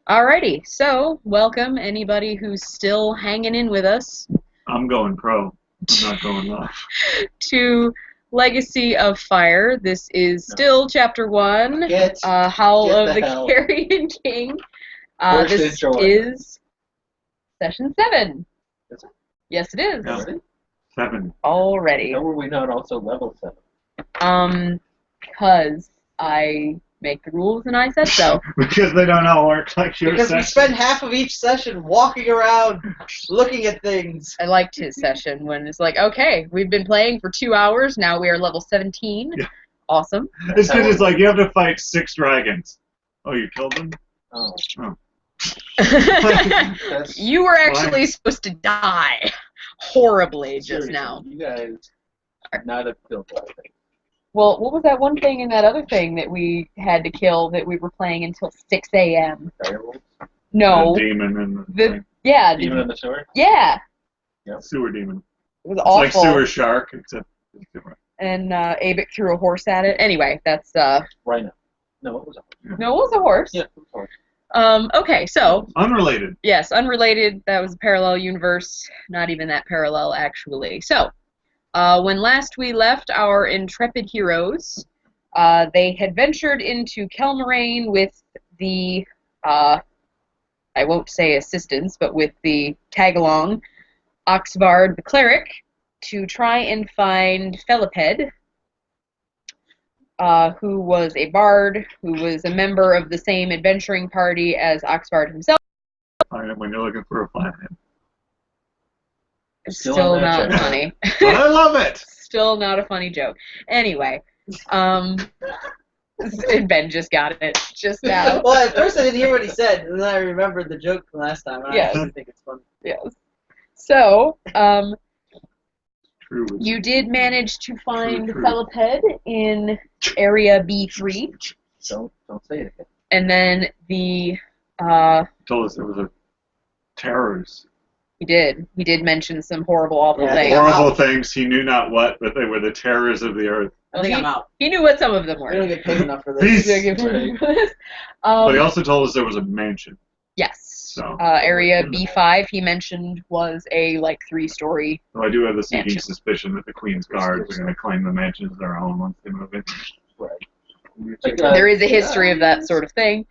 Alrighty, so welcome anybody who's still hanging in with us I'm going pro. I'm not going left. to Legacy of Fire. This is still Chapter 1, Howl get of the the hell. Carrion King. Worst This intro ever. is Session 7. Is it? Yes, it is. Yeah. Already? 7. Already. How were we not also level 7? Because I make the rules and I said so. Because they don't all work like your Because we session. spend half of each session walking around, looking at things. I liked his session when it's like, okay, we've been playing for 2 hours, now we are level 17. Yeah. Awesome. It's because it's like you have to fight 6 dragons. Oh, you killed them? Oh. Oh. You were actually supposed to die horribly just Seriously, now. You guys are not a built that thing. Well, what was that one thing in that other thing that we had to kill that we were playing until 6 a.m.? Firewolves? No. The demon and the thing. Yeah. Demon in the sewer? Yeah. Sewer demon. It was It's awful. like sewer shark, except it's different. And Abik threw a horse at it. Anyway, that's Rhino. No, it was a no, it was a horse. Yeah, it was a horse. Okay, so Unrelated. yes, unrelated. That was a parallel universe. Not even that parallel, actually. So, when last we left our intrepid heroes, they had ventured into Kelmarain with the, I won't say assistance, but with the tag-along Oxvard the cleric to try and find Feliped, who was a bard, who was a member of the same adventuring party as Oxvard himself. When you're looking for a flathead. It's Still still on that not joke. funny. But I love it! Still not a funny joke. Anyway, and Ben just got it just now. Well, at first I didn't hear what he said, and then I remembered the joke from last time. And Yes. I actually think it's funny. Yes. So, True. you did manage to find True. Feliped in Area B3, Don't say it again. and then the Told us there was a terrors. he did mention some horrible, awful Yeah, things. Horrible things, he knew not what, but they were the terrors of the earth. I think I'm out. He knew what some of them We don't were. get paid enough for Peace. this. But he also told us there was a mansion. Yes. So, Area B5 he mentioned was a 3-story. so I do have the sneaking Mansion. suspicion that the Queen's guards are going to claim the mansion as their own once they move in. Right. There is a history of that sort of thing.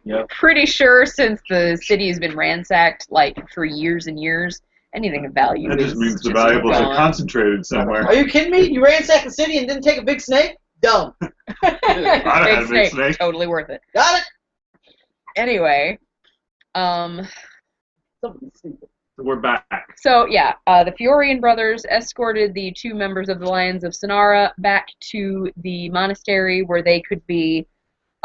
Yep. Pretty sure since the city has been ransacked for years and years, anything of value That is just means the just valuables are gone. concentrated somewhere. Are you kidding me? You ransacked the city and didn't take a big snake? Dumb. I'd have had a big snake. Totally worth it. Got it? Anyway, We're back. so yeah, the Fiorian brothers escorted the 2 members of the Lions of Sonara back to the monastery where they could be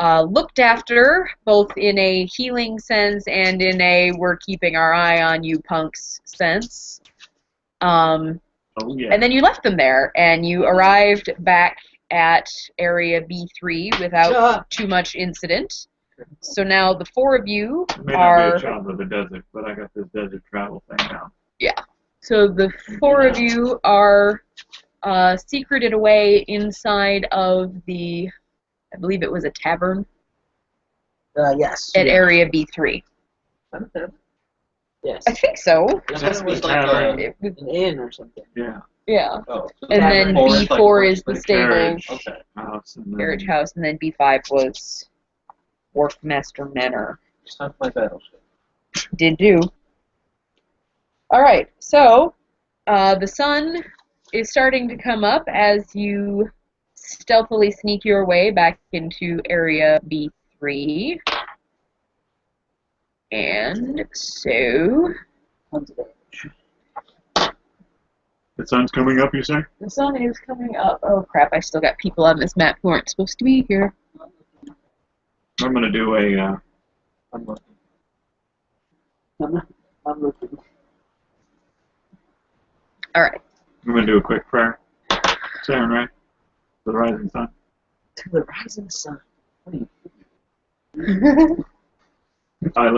looked after, both in a healing sense and in a we're keeping our eye on you punks sense. Oh, yeah. And then you left them there, and you arrived back at Area B3 without too much incident. So now the 4 of you It may not be are... a child of the desert, but I got this desert travel thing now. So the 4 of you are secreted away inside of the, I believe it was a tavern Yes. at Area B3. Yes. I think so. It That's was the like tavern. It was, an inn or something. Yeah. yeah. Oh. And then Tavern. B4 is the The stable, carriage Okay. house. And then carriage house, and then B5 was Wharfmaster Manor. It's not my battleship. Did do. Alright, so the sun is starting to come up as you stealthily sneak your way back into Area B3. And so The sun's coming up, you say? the sun is coming up. Oh crap, I still got people on this map who aren't supposed to be here. I'm going to do a... I'm looking. I'm looking. Alright. I'm going to do a quick prayer. Siren, right? For the rising sun. To the rising sun. What are you I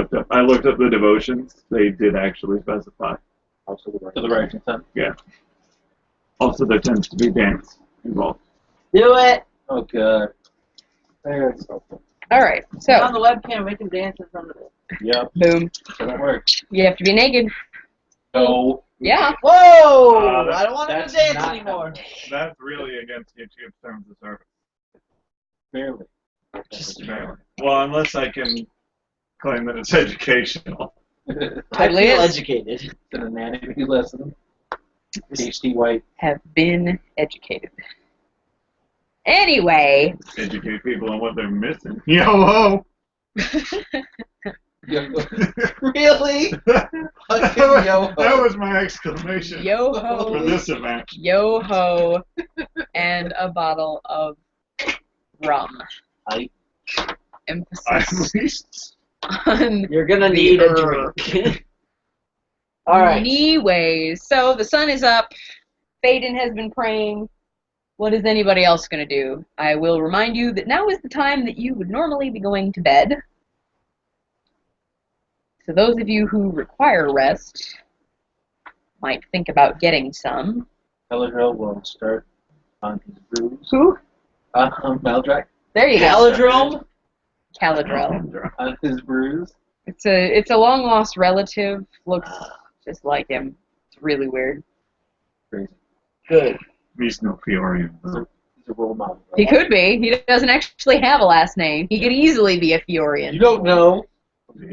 looked up the devotions. They did actually specify. Also to the right hand. Yeah. Also, there tends to be dance involved. Do it! Oh god. There's something. Alright, On so, the webcam, we can dance in front of it. Yep. boom. Doesn't work. You have to be naked. No. Yeah. Whoa! That- I don't want him to that's dance not anymore. That's really against YouTube's terms of service. Barely. Apparently. Well, unless I can claim that it's educational. It's I Totally feel is. educated. an anatomy lesson. Tasty white. Have been educated. Anyway. Educate people on what they're missing. Yo ho! Really? that, Fucking yo-ho. that was my exclamation Yo for ho. this event. Yo ho. And a bottle of rum. I Emphasis on You're gonna the need a er. drink. Alright. Anyways, so the sun is up. Phaedon has been praying. What is anybody else going to do? I will remind you that now is the time that you would normally be going to bed. So those of you who require rest might think about getting some. Galadriel will start on his bruise. Who? Meldrak There you go. Palindrome? Caladrel. on his bruise. It's a long lost relative. Looks just like him. It's really weird. Crazy. Good. He's no Fiorian. He's a role model. He could be. He doesn't actually have a last name. He could easily be a Fiorian. You don't know.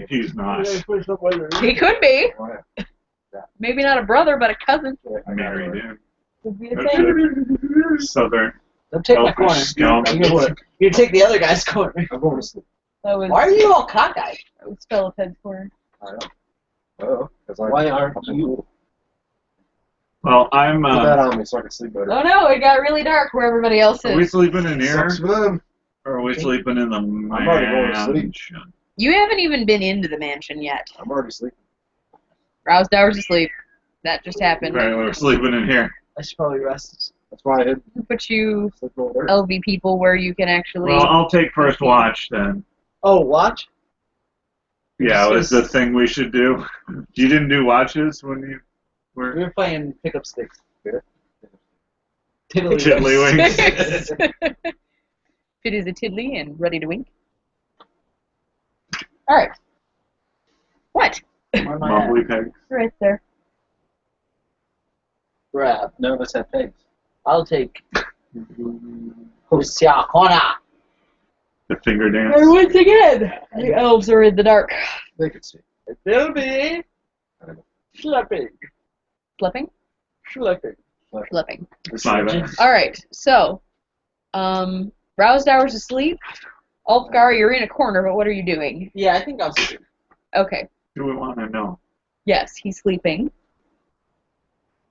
He's not. He could be. Maybe not a brother, but a cousin. Married in. Could be a That's thing. it. Southern. Don't take my Elfish corner. scum. You take the other guy's corner. I'm going to sleep. That was, Why are you all cockeyed? that was Feliped's corner. Oh, Why aren't you? Well, I'm. Put that on me so I can sleep better. Oh no, it got really dark where everybody else Are we is. sleeping in here? Sucks for them. Or are we sleeping in the already going to sleep. mansion? You haven't even been into the mansion yet. I'm already sleeping. Roused hours asleep. That just happened. Right, we're sleeping in here. I should probably rest. That's why I hid. Put you Sleep over there. LV people where you can actually. Well, I'll take first watch then. Oh, watch? Yeah, was the thing we should do. You didn't do watches when you We were were playing pickup sticks. Yeah. Tiddlywinks. Fit is a tiddly and ready to wink. All right. What? Where am I at? Mumbly pegs. Right there. Grab. None of us have pegs. I'll take. Hostia, Kona. The finger dance. And once again, the elves are in the dark. They could see. It will be schlepping. Flipping? Schlepping. Flipping. My bad. All right. So, roused hours asleep. Ulfgar, you're in a corner, but what are you doing? Yeah, I think I'll sleep. Okay. Do we want to know? Yes, he's sleeping.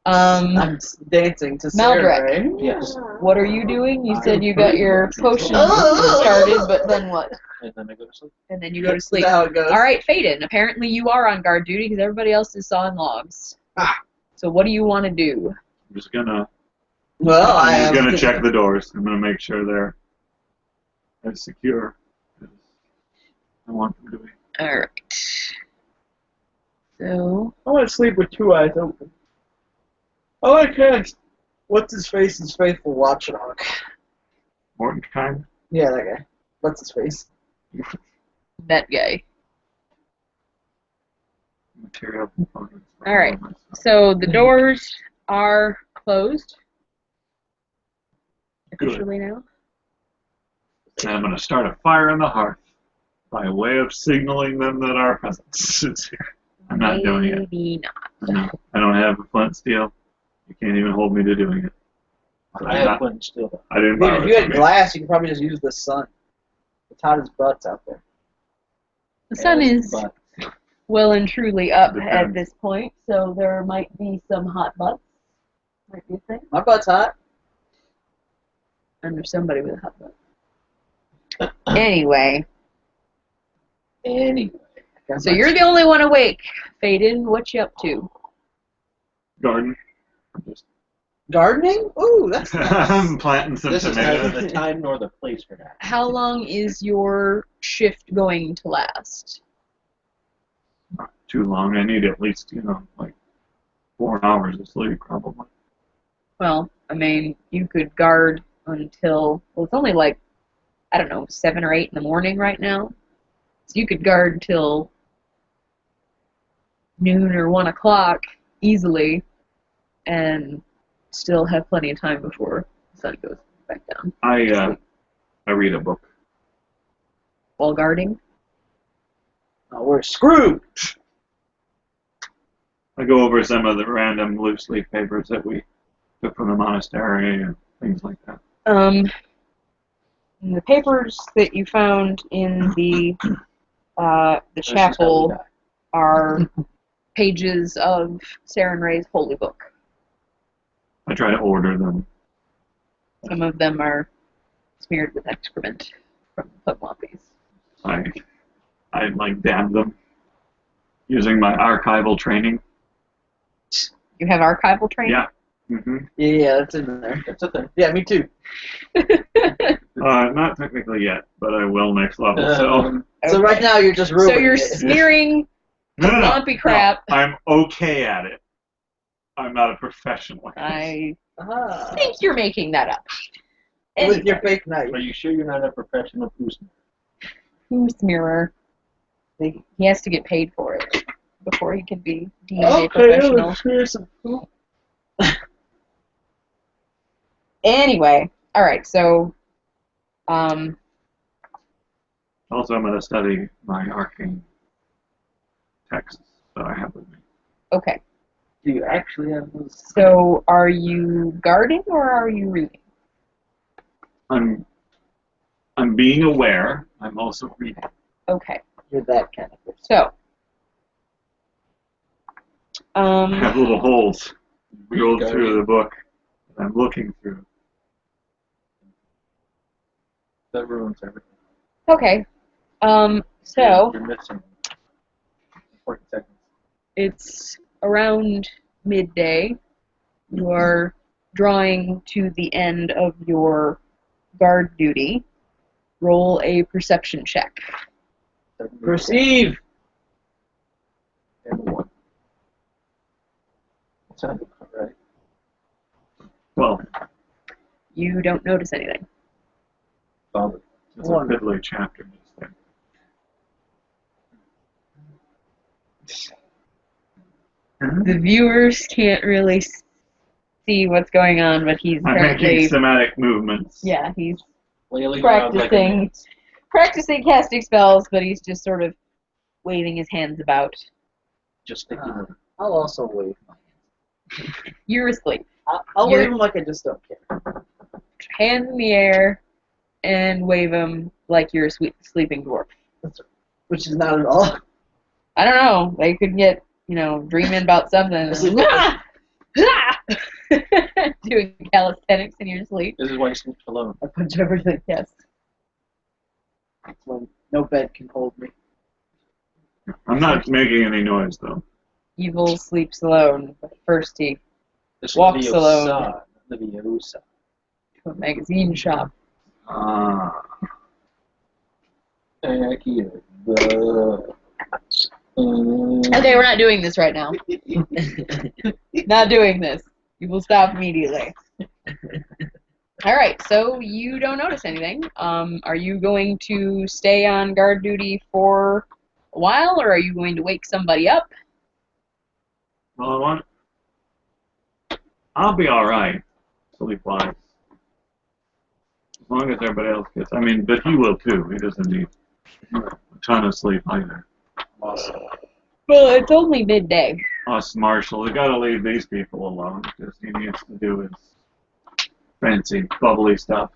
I'm dancing to Sarah, Maldrek. right? Yes. What are you doing? You said you got your potion started, but then what? And then I go to sleep. And then you go to Is sleep. that how it goes? All right, Phaedon. Apparently you are on guard duty because everybody else is sawing logs. Ah. So what do you want to do? I'm just gonna. Well, I'm just gonna check the doors. I'm gonna make sure they're as secure as I want them to be. All right. So I want to sleep with two eyes open. I want to cast What's His Face's faithful watchdog. Mordenkind. Yeah, that guy. What's his face? that guy. Material components. All right. So the doors are closed Good. officially now. And I'm gonna start a fire in the hearth by way of signaling them that our presence is here. I'm not doing it. Maybe not. No, I don't have a flint steel. You can't even hold me to doing it. I have one still. I didn't Dude, borrow if it you from had me. glass, you could probably just use the sun. It's hot as butts out there. The sun is But well and truly up at Depends. this point, so there might be some hot butts. Might be a thing. My butt's hot. Under somebody with a hot butt. Anyway, anyway, so you're the only one awake. Phaedon, what you up to? Garden. I'm just Gardening? Ooh, that's nice. I'm planting some this is neither tomatoes. the time nor the place for that. How long is your shift going to last? Not too long. I need at least, like 4 hours of sleep, probably. Well, I mean, you could guard until, well, it's only like I don't know, 7 or 8 in the morning right now. So you could guard till noon or 1 o'clock easily and still have plenty of time before the sun goes back down. I read a book. While guarding. Oh, we're screwed. I go over some of the random loose leaf papers that we took from the monastery and things like that. The papers that you found in the chapel are pages of Saren Ray's holy book. I try to order them. Some of them are smeared with excrement from Pugwampies. I like dab them using my archival training. You have archival training? Yeah. Mm-hmm. Yeah, that's in there. That's a thing. Yeah, me too. Not technically yet, but I will next level. So So right now you're just ruining So you're it. smearing no, lumpy crap. No, I'm okay at it. I'm not a professional. I Ah. think you're making that up. With your fake knife. Are you sure you're not a professional policeman? Who's mirror? He has to get paid for it before he can be deemed a professional. Here's some poop. Anyway, all right. So, Also, I'm going to study my arcane texts that I have with me. okay. Do you actually have those? So, are you guarding or are you reading? I'm being aware. I'm also reading. Okay. You're that kind of person. So, I have little holes drilled Read, through the book that I'm looking through. That ruins everything. okay. So You're missing 40 seconds. it's around midday. You are drawing to the end of your guard duty. Roll a perception check. Perceive. And 1. Sounded about right. Well, You don't notice anything. Solid. it's a fiddly chapter just there. The viewers can't really see what's going on, but he's I'm making apparently somatic movements. yeah, he's Flailing around like a practicing man. practicing casting spells, but he's just sort of waving his hands about. Just sticking I'll also wave my hands. You're asleep. I'll You're- wave them like I just don't care. Hand in the air and wave them like you're a sleeping dwarf. Which is not at all. I don't know. They could get, dreaming about something. Doing calisthenics in your sleep. This is why you sleep alone. I punch everything. Yes. That's when no bed can hold me. I'm not making any noise though. Evil sleeps alone, but first he This Walks is alone. Leviosa. to a magazine shop. Ah. Here. Okay, we're not doing this right now. Not doing this. You will stop immediately. Alright, so you don't notice anything. Are you going to stay on guard duty for a while, or are you going to wake somebody up? Well, I'll be alright, sleep-wise. As long as everybody else gets. I mean, but he will too. He doesn't need a ton of sleep either. Awesome. Well, it's only midday. Us marshals, we gotta leave these people alone because he needs to do his fancy, bubbly stuff.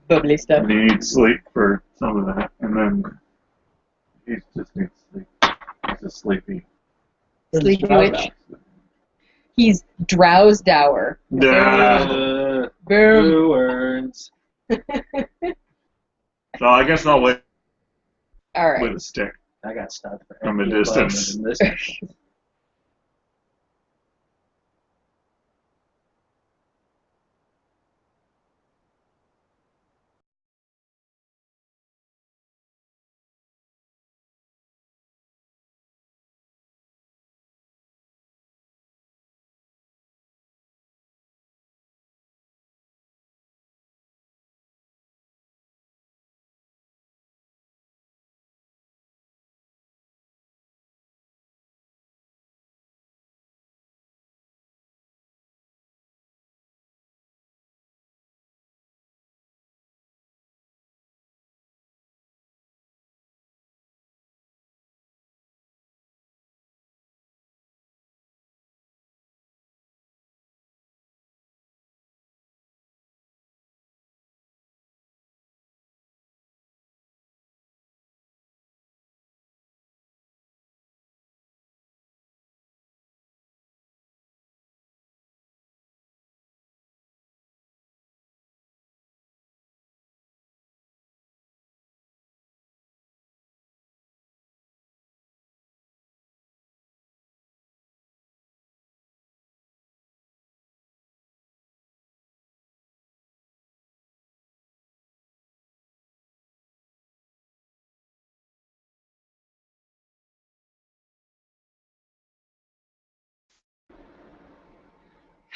Bubbly stuff. And he needs sleep for some of that. And then he just needs sleep. He's a sleepy. Sleepy witch. He's drowsed hour. Yeah. Boom. Who earns? So I guess I'll wait Alright. with a stick. I got stuff for From a every button distance. in this.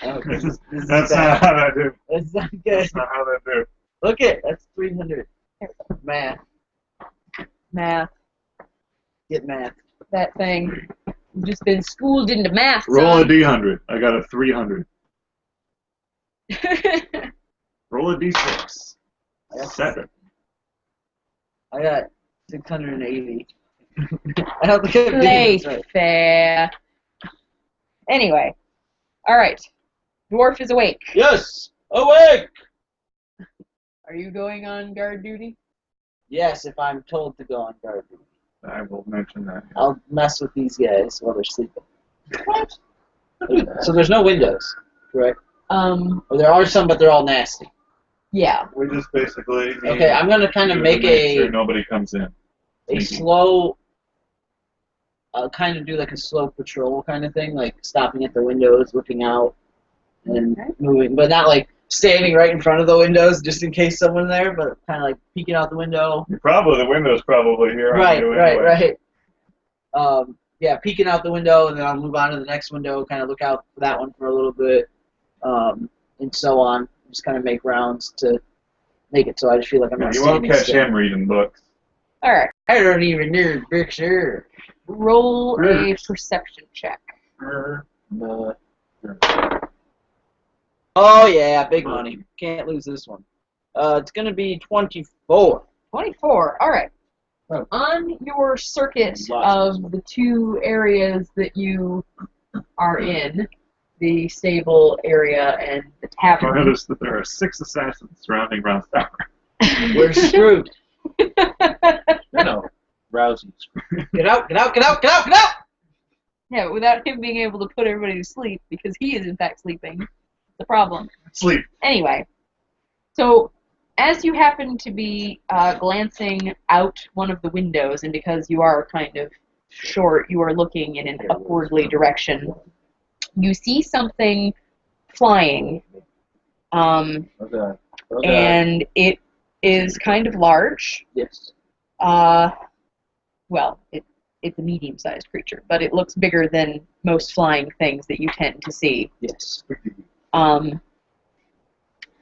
Oh, this is That's bad. not how that do. That's not good. That's not how that do. Look it. That's 300. Math. Math. Get math. That thing. You've just been schooled into math, Roll a son. D100. I got a 300. Roll a D6. 7. I got 680. I don't think I'm Play doing this right. fair. Anyway. Alright. Dwarf is awake. Yes! Awake! Are you going on guard duty? Yes, if I'm told to go on guard duty. I will mention that. I'll mess with these guys while they're sleeping. What? So there's no windows, correct? Or there are some, but they're all nasty. Yeah. We just basically. Okay, I'm gonna kind of make sure nobody comes in. a slow. I'll kind of do like a slow patrol kind of thing, like stopping at the windows, looking out, and moving, but not like standing right in front of the windows just in case someone's there, but kind of like peeking out the window. The window's probably here. Right, on you right, anyway. right. Yeah, peeking out the window, and then I'll move on to the next window, kind of look out for that one for a little bit, and so on. Just kind of make rounds to make it so I just feel like I'm not You won't standing catch still. him reading books. Alright. I don't even know the picture. Roll a perception check. Oh yeah, big money. Can't lose this one. It's gonna be 24. 24. Alright. Oh. On your circuit of the two areas that you are in, the stable area and the I tavern. noticed that there are 6 assassins surrounding Round's Tower. We're screwed. No. Rousey. Get out! Get out! Get out! Get out! Get out! Yeah, but without him being able to put everybody to sleep, because he is in fact sleeping, it's a problem. Sleep. Anyway, so as you happen to be glancing out one of the windows, and because you are kind of short, you are looking in an upwardly direction, you see something flying, Okay. and it is kind of large. Yes. Well, it's a medium-sized creature, but it looks bigger than most flying things that you tend to see. Yes. Um,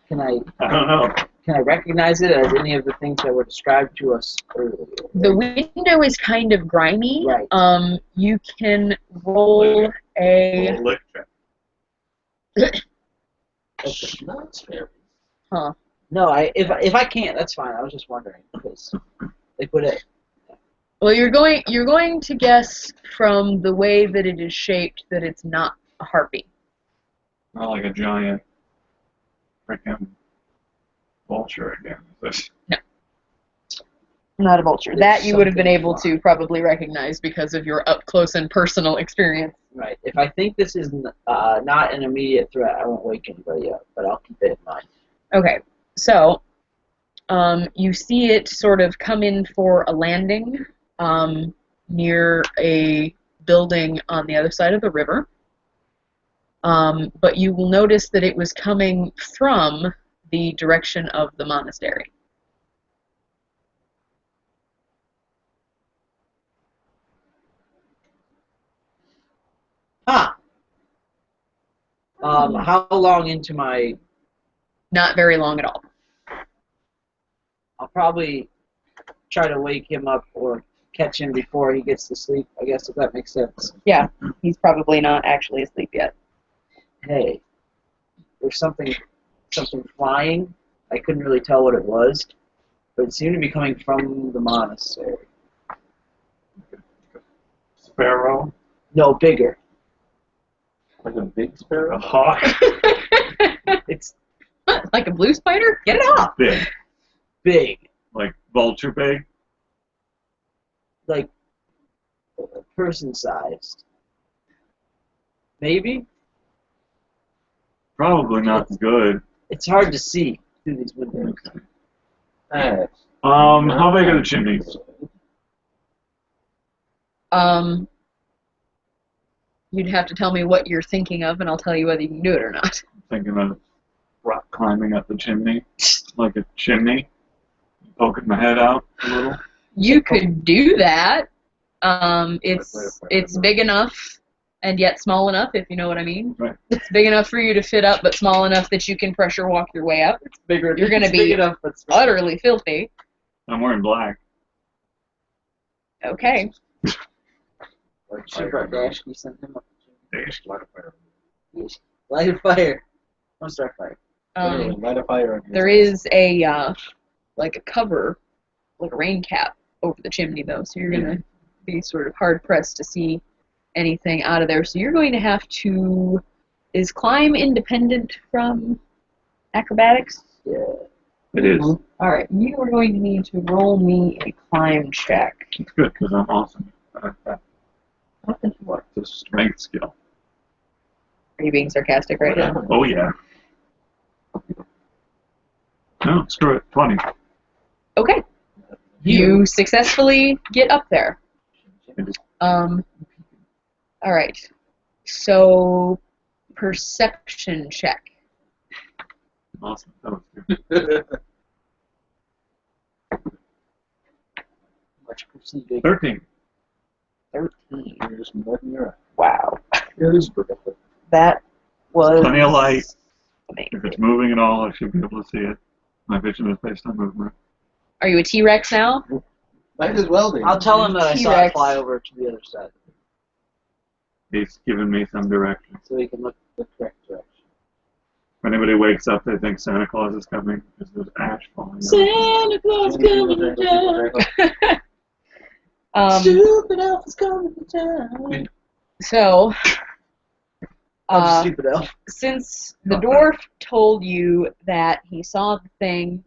Can I I don't know. can I recognize it as any of the things that were described to us earlier? the window is kind of grimy. Right. You can roll a... Roll a lick check. Okay. Not fair. Huh. No, if I can't, that's fine. I was just wondering because like would it? Well, you're going to guess from the way that it is shaped that it's not a harpy. Not like a giant freaking vulture again. Is it? Not a vulture. There's That you would have been something able to probably recognize because of your up-close and personal experience. Right. If I think this is not an immediate threat, I won't wake anybody up, but I'll keep it in mind. Okay, so you see it sort of come in for a landing near a building on the other side of the river. But you will notice that it was coming from the direction of the monastery. Huh. How long into my... Not very long at all. I'll probably try to wake him up or catch him before he gets to sleep, I guess, if that makes sense. Yeah, he's probably not actually asleep yet. Hey, there's something flying. I couldn't really tell what it was, but it seemed to be coming from the monastery. Sparrow. No, bigger. Like a big A sparrow? hawk. It's Like a blue spider? Get it off! Big. big, Like vulture big. like person-sized. Maybe? Probably not good. It's hard to see through these windows. How big are the chimneys? You'd have to tell me what you're thinking of, and I'll tell you whether you can do it or not. Thinking of rock climbing up the chimney, like a chimney, poking my head out a little. You could do that. It's big enough and yet small enough, if you know what I mean. Right. It's big enough for you to fit up, but small enough that you can pressure walk your way up. It's bigger. You're gonna it's be big enough, but it's Utterly filthy. I'm wearing black. Okay. Super Dash, we sent him up. Dash. Light a fire. Don't start fire. Literally, light a fire on There is a like a cover, like a rain cap over the chimney though, so you're gonna be sort of hard pressed to see anything out of there. So you're going to have to. Is climb independent from acrobatics? Yeah. It is. All right, you are going to need to roll me a climb check. It's good because I'm awesome. What? The strength skill. Are you being sarcastic right now? Oh yeah. No, screw it. 20. Okay. You successfully get up there. All right. So, perception check. Awesome. That was good. Much perceiving. 13. 13. You're just nothing your eye. Wow. It is pretty. That was Plenty of light. amazing. If it's moving at all, I should be able to see it. My vision is based on movement. Are you a T-Rex now? Might as well be. I'll tell him that I saw it T-Rex. fly over to the other side, He's giving me some direction. so he can look the correct direction. If anybody wakes up, they think Santa Claus is coming because there's ash falling. on. Santa Claus coming to town. Stupid elf is coming to town. So, Stupid elf. since the dwarf told you that he saw the thing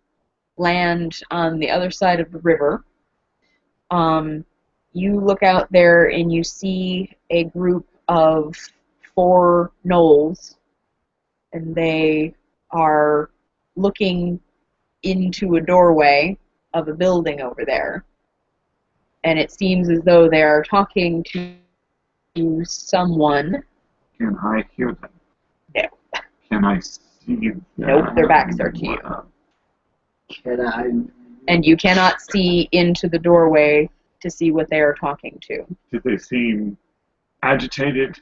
land on the other side of the river, you look out there and you see a group of 4 gnolls, and they are looking into a doorway of a building over there. And it seems as though they are talking to someone. Can I hear them? No. Can I see them? Nope, their backs are to you. Can I? And you cannot see into the doorway to see what they are talking to. Did they seem agitated?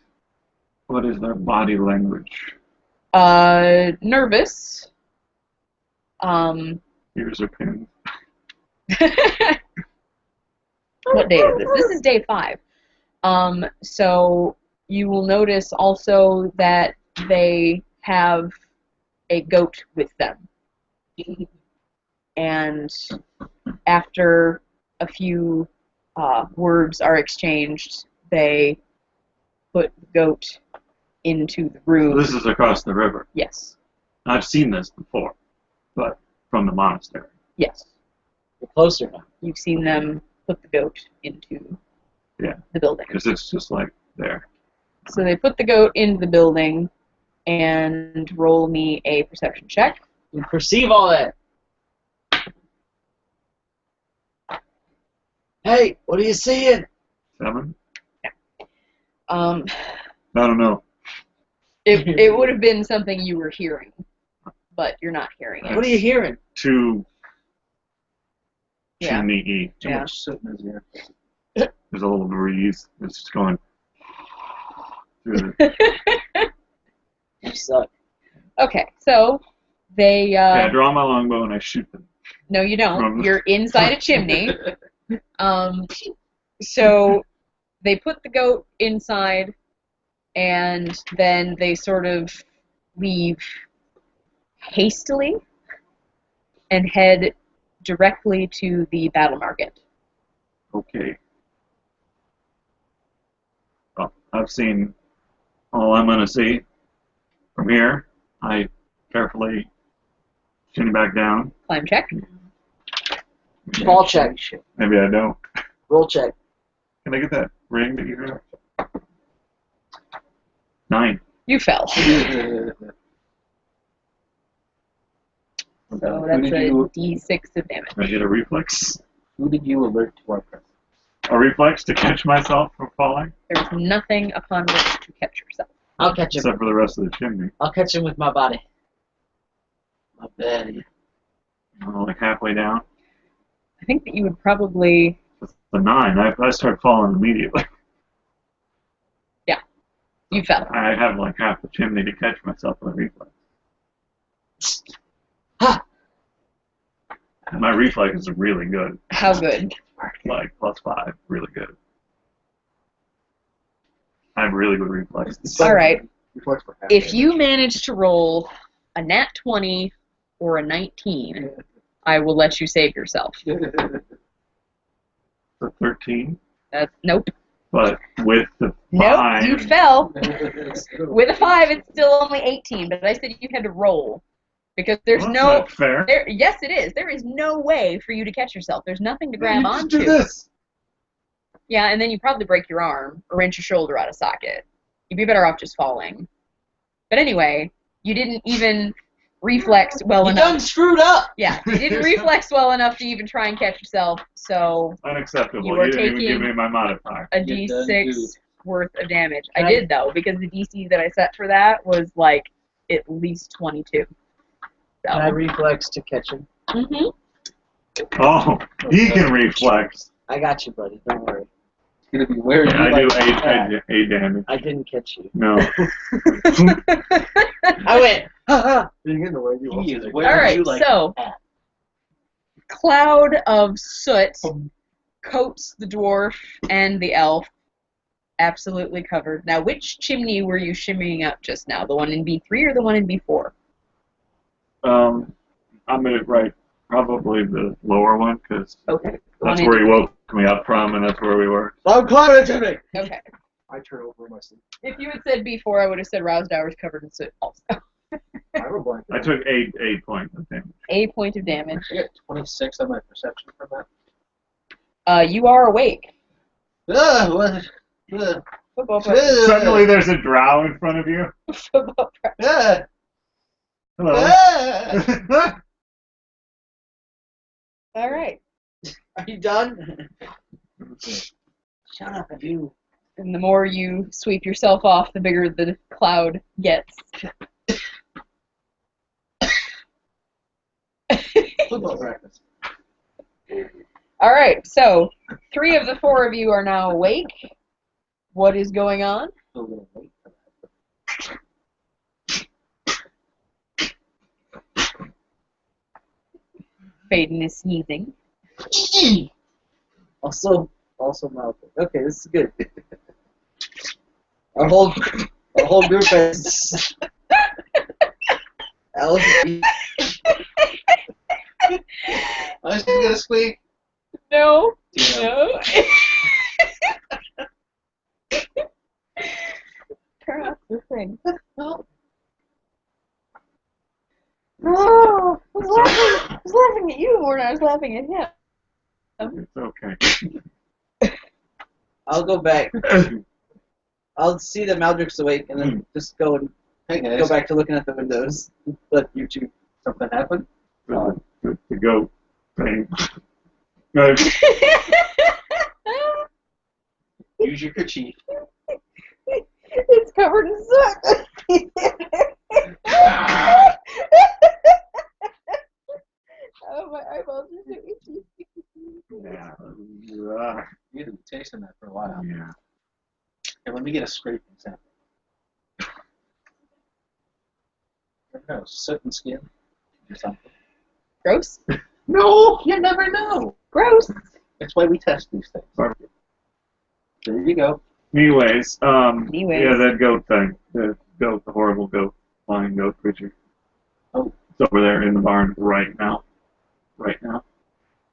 What is their body language? Nervous. Ears are pinned. What day is this? This is day 5. So you will notice also that they have a goat with them. And after a few words are exchanged, they put the goat into the room. So this is across the river. Yes. I've seen this before, but from the monastery. Yes. We're closer now. You've seen them put the goat into the building. Because it's just like there. So they put the goat into the building and roll me a perception check. You perceive all that. Hey, what are you seeing? 7? Um, I don't know. it would have been something you were hearing, but you're not hearing it. What are you hearing? Too Yeah. chimney-y. Too much soot in his ear. There's a little breeze. It's just going through the... You suck. Okay, so they. Yeah, I draw my longbow and I shoot them. No, you don't. From- You're inside a chimney. So they put the goat inside, and then they sort of leave hastily and head directly to the battle market. Okay. Well, I've seen all I'm going to see. From here, I carefully shin back down. Climb check. Ball check. Maybe I don't. Roll check. Can I get that ring that you have? 9. You fell. So that's a D6 of damage. I get a reflex. Who did you alert to our presence? A reflex to catch myself from falling? There's nothing upon which to catch yourself. I'll catch him. Except for the rest of the chimney. I'll catch him with my body. My body. I'm like halfway down. I think that you would probably. It's the 9. I start falling immediately. You fell. I have like half the chimney to catch myself with a reflex. Ha! My reflex is really good. How good? Like +5, really good. I have really good reflexes. All right. Reflex for half If damage. you manage to roll a nat 20 or a 19, I will let you save yourself. For 13, Nope. but with the Nope, 5, you fell. With a 5, it's still only 18, but I said you had to roll. Because there's well, no... that's fair. Yes, it is. There is no way for you to catch yourself. There's nothing to grab You just onto. do this. Yeah, and then you probably break your arm or wrench your shoulder out of socket. You'd be better off just falling. But anyway, you didn't even reflex well You enough. done screwed up. Yeah, you didn't reflex well enough to even try and catch yourself, so Unacceptable. You You, are didn't even give taking- me my modifier. a You done d6 good. worth of damage. I Right. did, though, because the DC that I set for that was, like, at least 22. So. Can I reflex to catch him? Mm-hmm. Oh, he can reflex. I got you, buddy. Don't worry. It's gonna be where Yeah, you I like do 8 damage. I didn't catch you. No. I went, ha ha. being in the way you He also is think. where All right, you like so cloud of soot coats the dwarf and the elf, absolutely covered. Now, which chimney were you shimmying up just now? The one in B3 or the one in B4? I'm gonna write probably the lower one because Okay. that's where he woke me up from, and that's where we were. I'm climbing to me. Okay. I turn over in my sleep. If you had said B4, I would have said roused hours covered in soot also. I have a blanket. I took 8 points of damage. A point of damage. I got 26 on my perception from that. You are awake. What? Football practice. Suddenly, there's a drow in front of you. Football practice. Hello. All right. Are you done? Shut up, you. And the more you sweep yourself off, the bigger the cloud gets. Football practice. All right, so 3 of the 4 of you are now awake. What is going on? Still gonna wait for that. Faden is sneezing. Also melted. Okay, this is good. Our whole group has. Alice. I was just gonna squeak. No. Damn. No. Turn off the thing. Oh, I was laughing at you more than I was laughing at him. It's okay. I'll go back. I'll see that Maldrick's awake and then just go and Hey guys. go back to looking at the windows. Let you two. Something happened? The goat thing. No, Use your kerchief. It's covered in soot. Oh, my eyeballs are so itchy. yeah. You're gonna be tasting that for a while. Yeah. Okay, let me get a scraping sample. I don't know, soot and skin or something. Gross. No, you never know. Gross. That's why we test these things. Perfect. There you go. Anyways, Anyways. yeah, that goat thing. The goat, the horrible goat, flying goat creature. Oh. It's over there in the barn right now. Right now.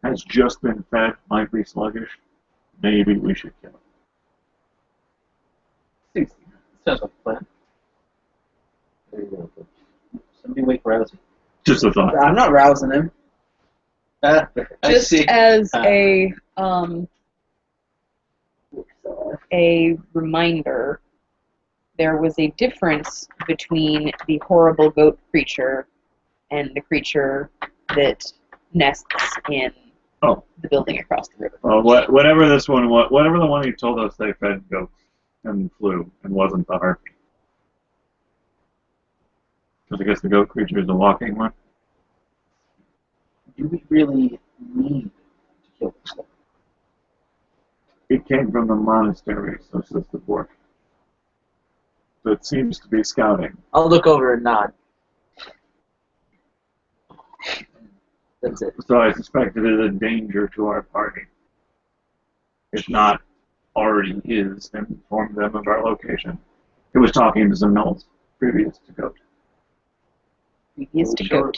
Has just been fed, might be sluggish. Maybe we should kill it. Sounds like a plan. There you go. Somebody wake Rousey. Just a thought. I'm not rousing him. I Just see. as a reminder, there was a difference between the horrible goat creature and the creature that nests in Oh. the building across the river. Whatever this one was, whatever the one he told us they fed goats and flew and wasn't the harpy. Because I guess the goat creature is a walking one. Do we really need to kill this thing? It came from the monastery, so says the dwarf. that seems to be scouting. I'll look over and nod. That's it. So I suspect it is a danger to our party. If not already is, and inform them of our location. It was talking to some gnolls previous to Goat. Previous to Goat.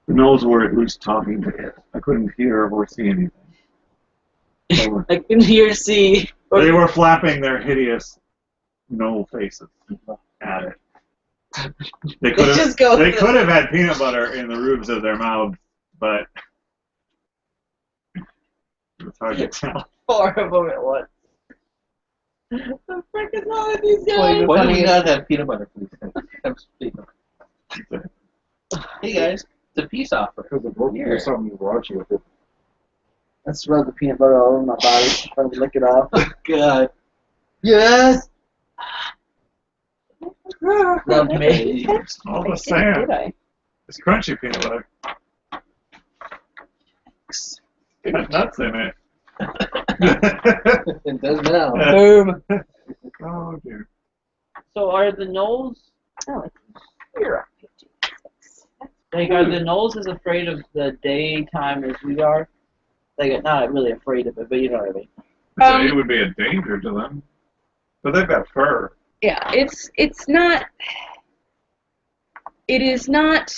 The gnolls were at least talking to it. I couldn't hear or see anything. I can hear, see. They were flapping their hideous gnoll faces at it. They could have had peanut butter in the roofs of their mouths, but it's hard to tell. 4 of them at once. The frick is wrong with these guys? Why do we not have peanut butter, please? Hey guys, it's a peace offer. Because it broke or something raunchy with it. Let's rub the peanut butter all over my body. Trying to lick it off. God. Yes! Love me. All the Did sand. I? It's crunchy peanut butter. It has nuts in it. It does now. Boom. Oh dear. So are the gnolls, Oh, you're up. 56. like, are the gnolls as afraid of the daytime as we are? Like, not really afraid of it, but you know what I mean. So it would be a danger to them. But they've got fur. Yeah, it's not. It is not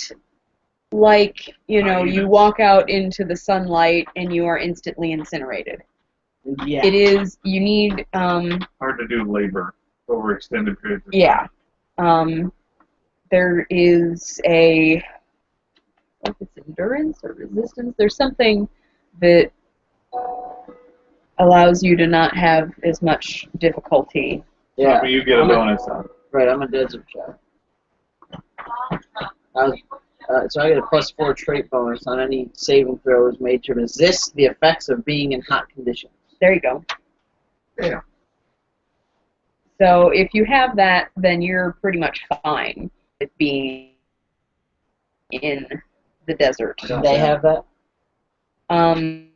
like, you know, you walk out into the sunlight and you are instantly incinerated. Yeah. It is, you need, Hard to do labor over extended periods of time. yeah. There is a, I don't know if it's endurance or resistance. There's something that allows you to not have as much difficulty. Yeah. But you get a bonus on it. Right, I'm a desert child. So I get a +4 trait bonus on any saving throws made to resist the effects of being in hot conditions. There you go. Yeah. So if you have that, then you're pretty much fine with being in the desert. Do they have that? And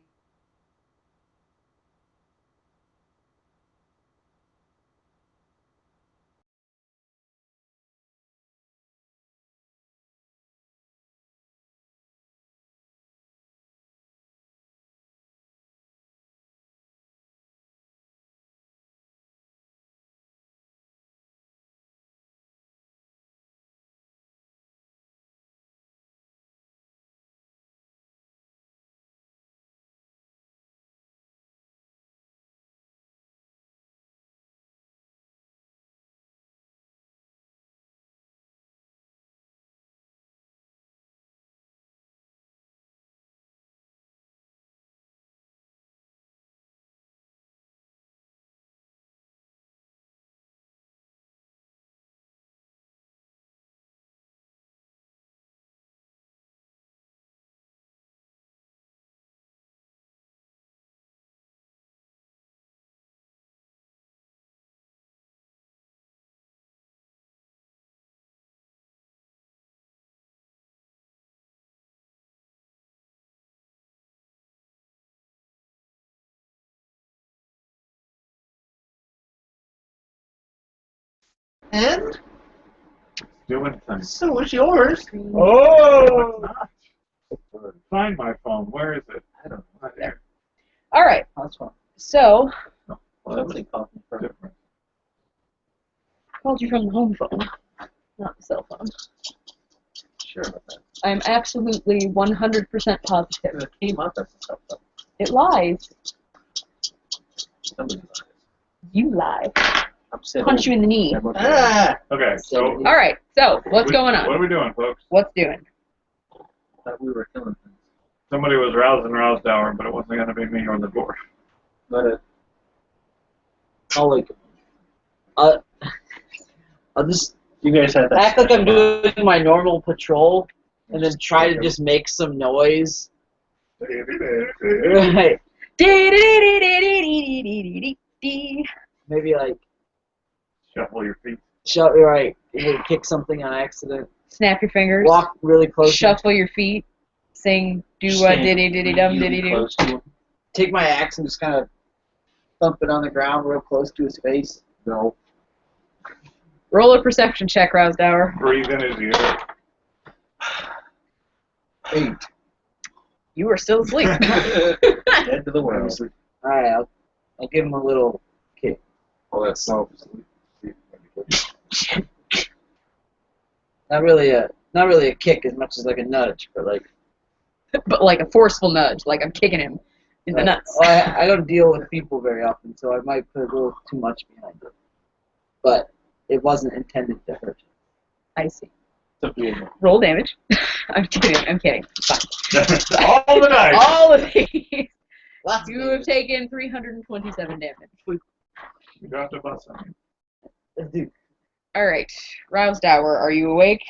Doing things. so is yours. Oh! Find my phone. Where is it? I don't know. There. All right. That's fine. So, No. Well, Somebody called me that's from. different. called you from the home phone, not the cell phone. Sure about that. I'm absolutely 100% positive. It came up as something. It lies. Somebody lies. You lie. I'm sitting. Punch you in the knee. Ah! Okay, so All right. So, what's going what are on? we doing, folks? What's doing? Thought we were killing things. Somebody was roused hour, but it wasn't going to be me or the dwarf. But I'll like. I'll just you guys had that. act like I'm doing my normal patrol, and then try to just make some noise. Right. Maybe like Shuffle your feet. right. Maybe kick something on accident. Snap your fingers. Walk really close. Shuffle your feet. Sing do a Stand diddy diddy dum really diddy do. close to him. Take my axe and just kind of thump it on the ground real close to his face. No. Roll a perception check, Rousdower. Breathing his ear. 8. You are still asleep. Dead to the world. Alright, I'll give him a little kick. Oh, that's so sleep. Not really a kick as much as like a nudge, but like But like a forceful nudge, like I'm kicking him in the nuts. well, I don't deal with people very often, so I might put a little too much behind it. But it wasn't intended to hurt. I see. It's a feeling. Roll damage. I'm kidding. I'm kidding. It's fine. All the dice. All of these. Lots You have taken 327 damage. You got the bus on you. Dude, All right, Rousdower, are you awake?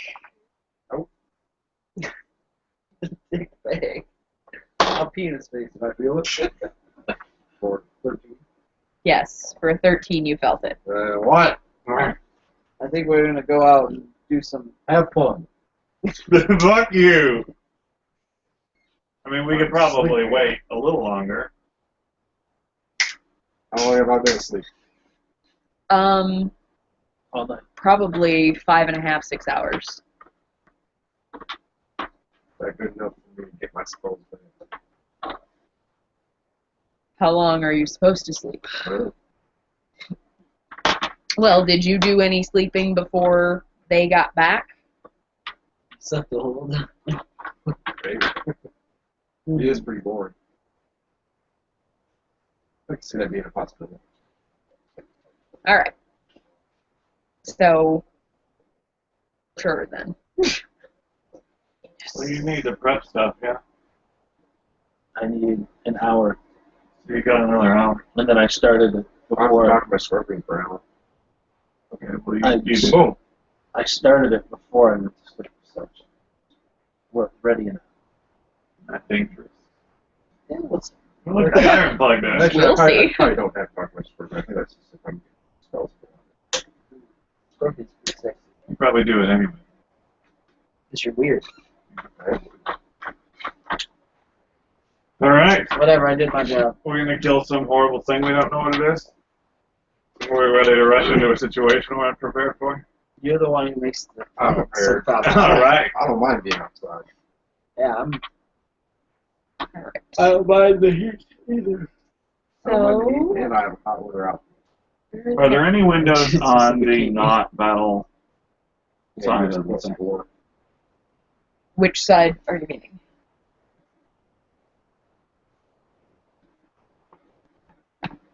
dick bag. I'll pee in his face if I feel it. For 13. Yes, for a 13 you felt it. What? I think we're gonna go out and do some. Have fun. Fuck you. I mean, we could probably wait a little longer. How long have I been asleep? Um, All night. probably 5.5, 6 hours. Is that good enough for me to get my skulls back? How long are you supposed to sleep? Well, did you do any sleeping before they got back? Suck the hold. Maybe. It is pretty boring. I can see that being a possibility. All right. So, sure then. Well, you need the prep stuff, yeah? I need an hour. So you got another hour. And then I started it I'm before. talking about scorpion for an hour. Okay, well, I- you do. Boom. I started it before I went to sleep, so we're ready enough. Not dangerous. Yeah, let's Look at the iron plug there. Actually, We'll I see. probably don't have talk much for I think that's just if I'm spells. Scorpion's pretty sexy. You probably do it anyway. Because you're weird. All right. Whatever, I did my job. We're going to kill some horrible thing we don't know what it is. We're ready to rush into a situation we're unprepared for. You're the one who makes the I'm prepared. problem. All right. I don't mind being outside. Yeah, I'm. All right. I don't mind the heat either. I don't mind the So, heat, and I have hot weather out. Are there any windows on the not battle side Yeah, of the what's thing? for? which side are you meaning?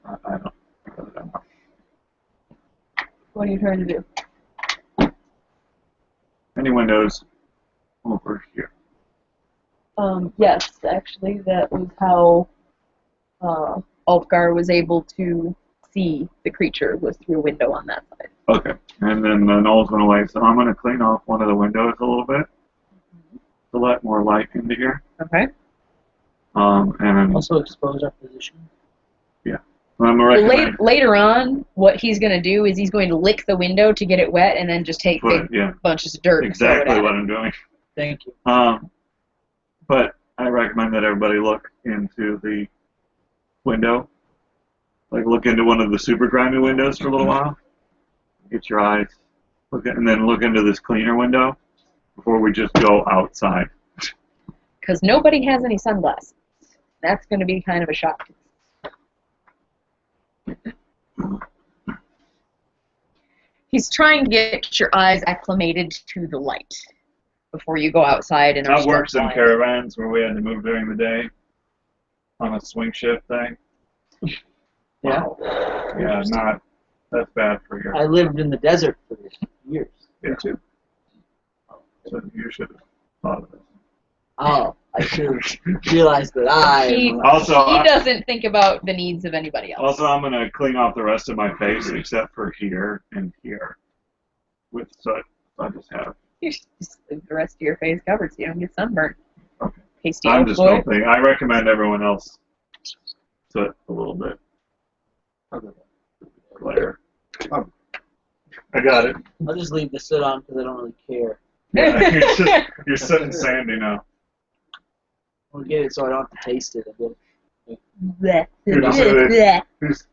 I don't know. What are you trying to do? Any windows over here? Yes, actually, that was how Ulfgar was able to see the creature, was through a window on that side. Okay. And then the Knolls went away, so I'm going to clean off one of the windows a little bit to let more light into here. Okay. And then Also expose our position. I'm Well, going to recommend later on, what he's going to do is he's going to lick the window to get it wet and then just take big yeah, bunches of dirt and throw it exactly at what it. I'm doing. Thank you. But I recommend that everybody look into the window. Like look into one of the super grimy windows for a little while. Get your eyes, and then look into this cleaner window before we just go outside. Because nobody has any sunglasses. That's going to be kind of a shock. He's trying to get your eyes acclimated to the light before you go outside and I've worked in flying. caravans where we had to move during the day on a swing shift thing. Yeah. Yeah, that's bad for your. I lived in the desert for years. Yeah, too. So you should have thought of it. Oh, I should have realized that He, Also, he doesn't think about the needs of anybody else. Also, I'm going to clean off the rest of my face except for here and here with soot. I just have. You should just leave the rest of your face covered so you don't get sunburned. Okay. Pasty I'm elf just boy. hoping. I recommend everyone else soot a little bit. Glare. I got it. I'll just leave the soot on because I don't really care. Yeah, you're soot and sandy now. I'll get it so I don't have to taste it. Bleh. You're just Bleh. There's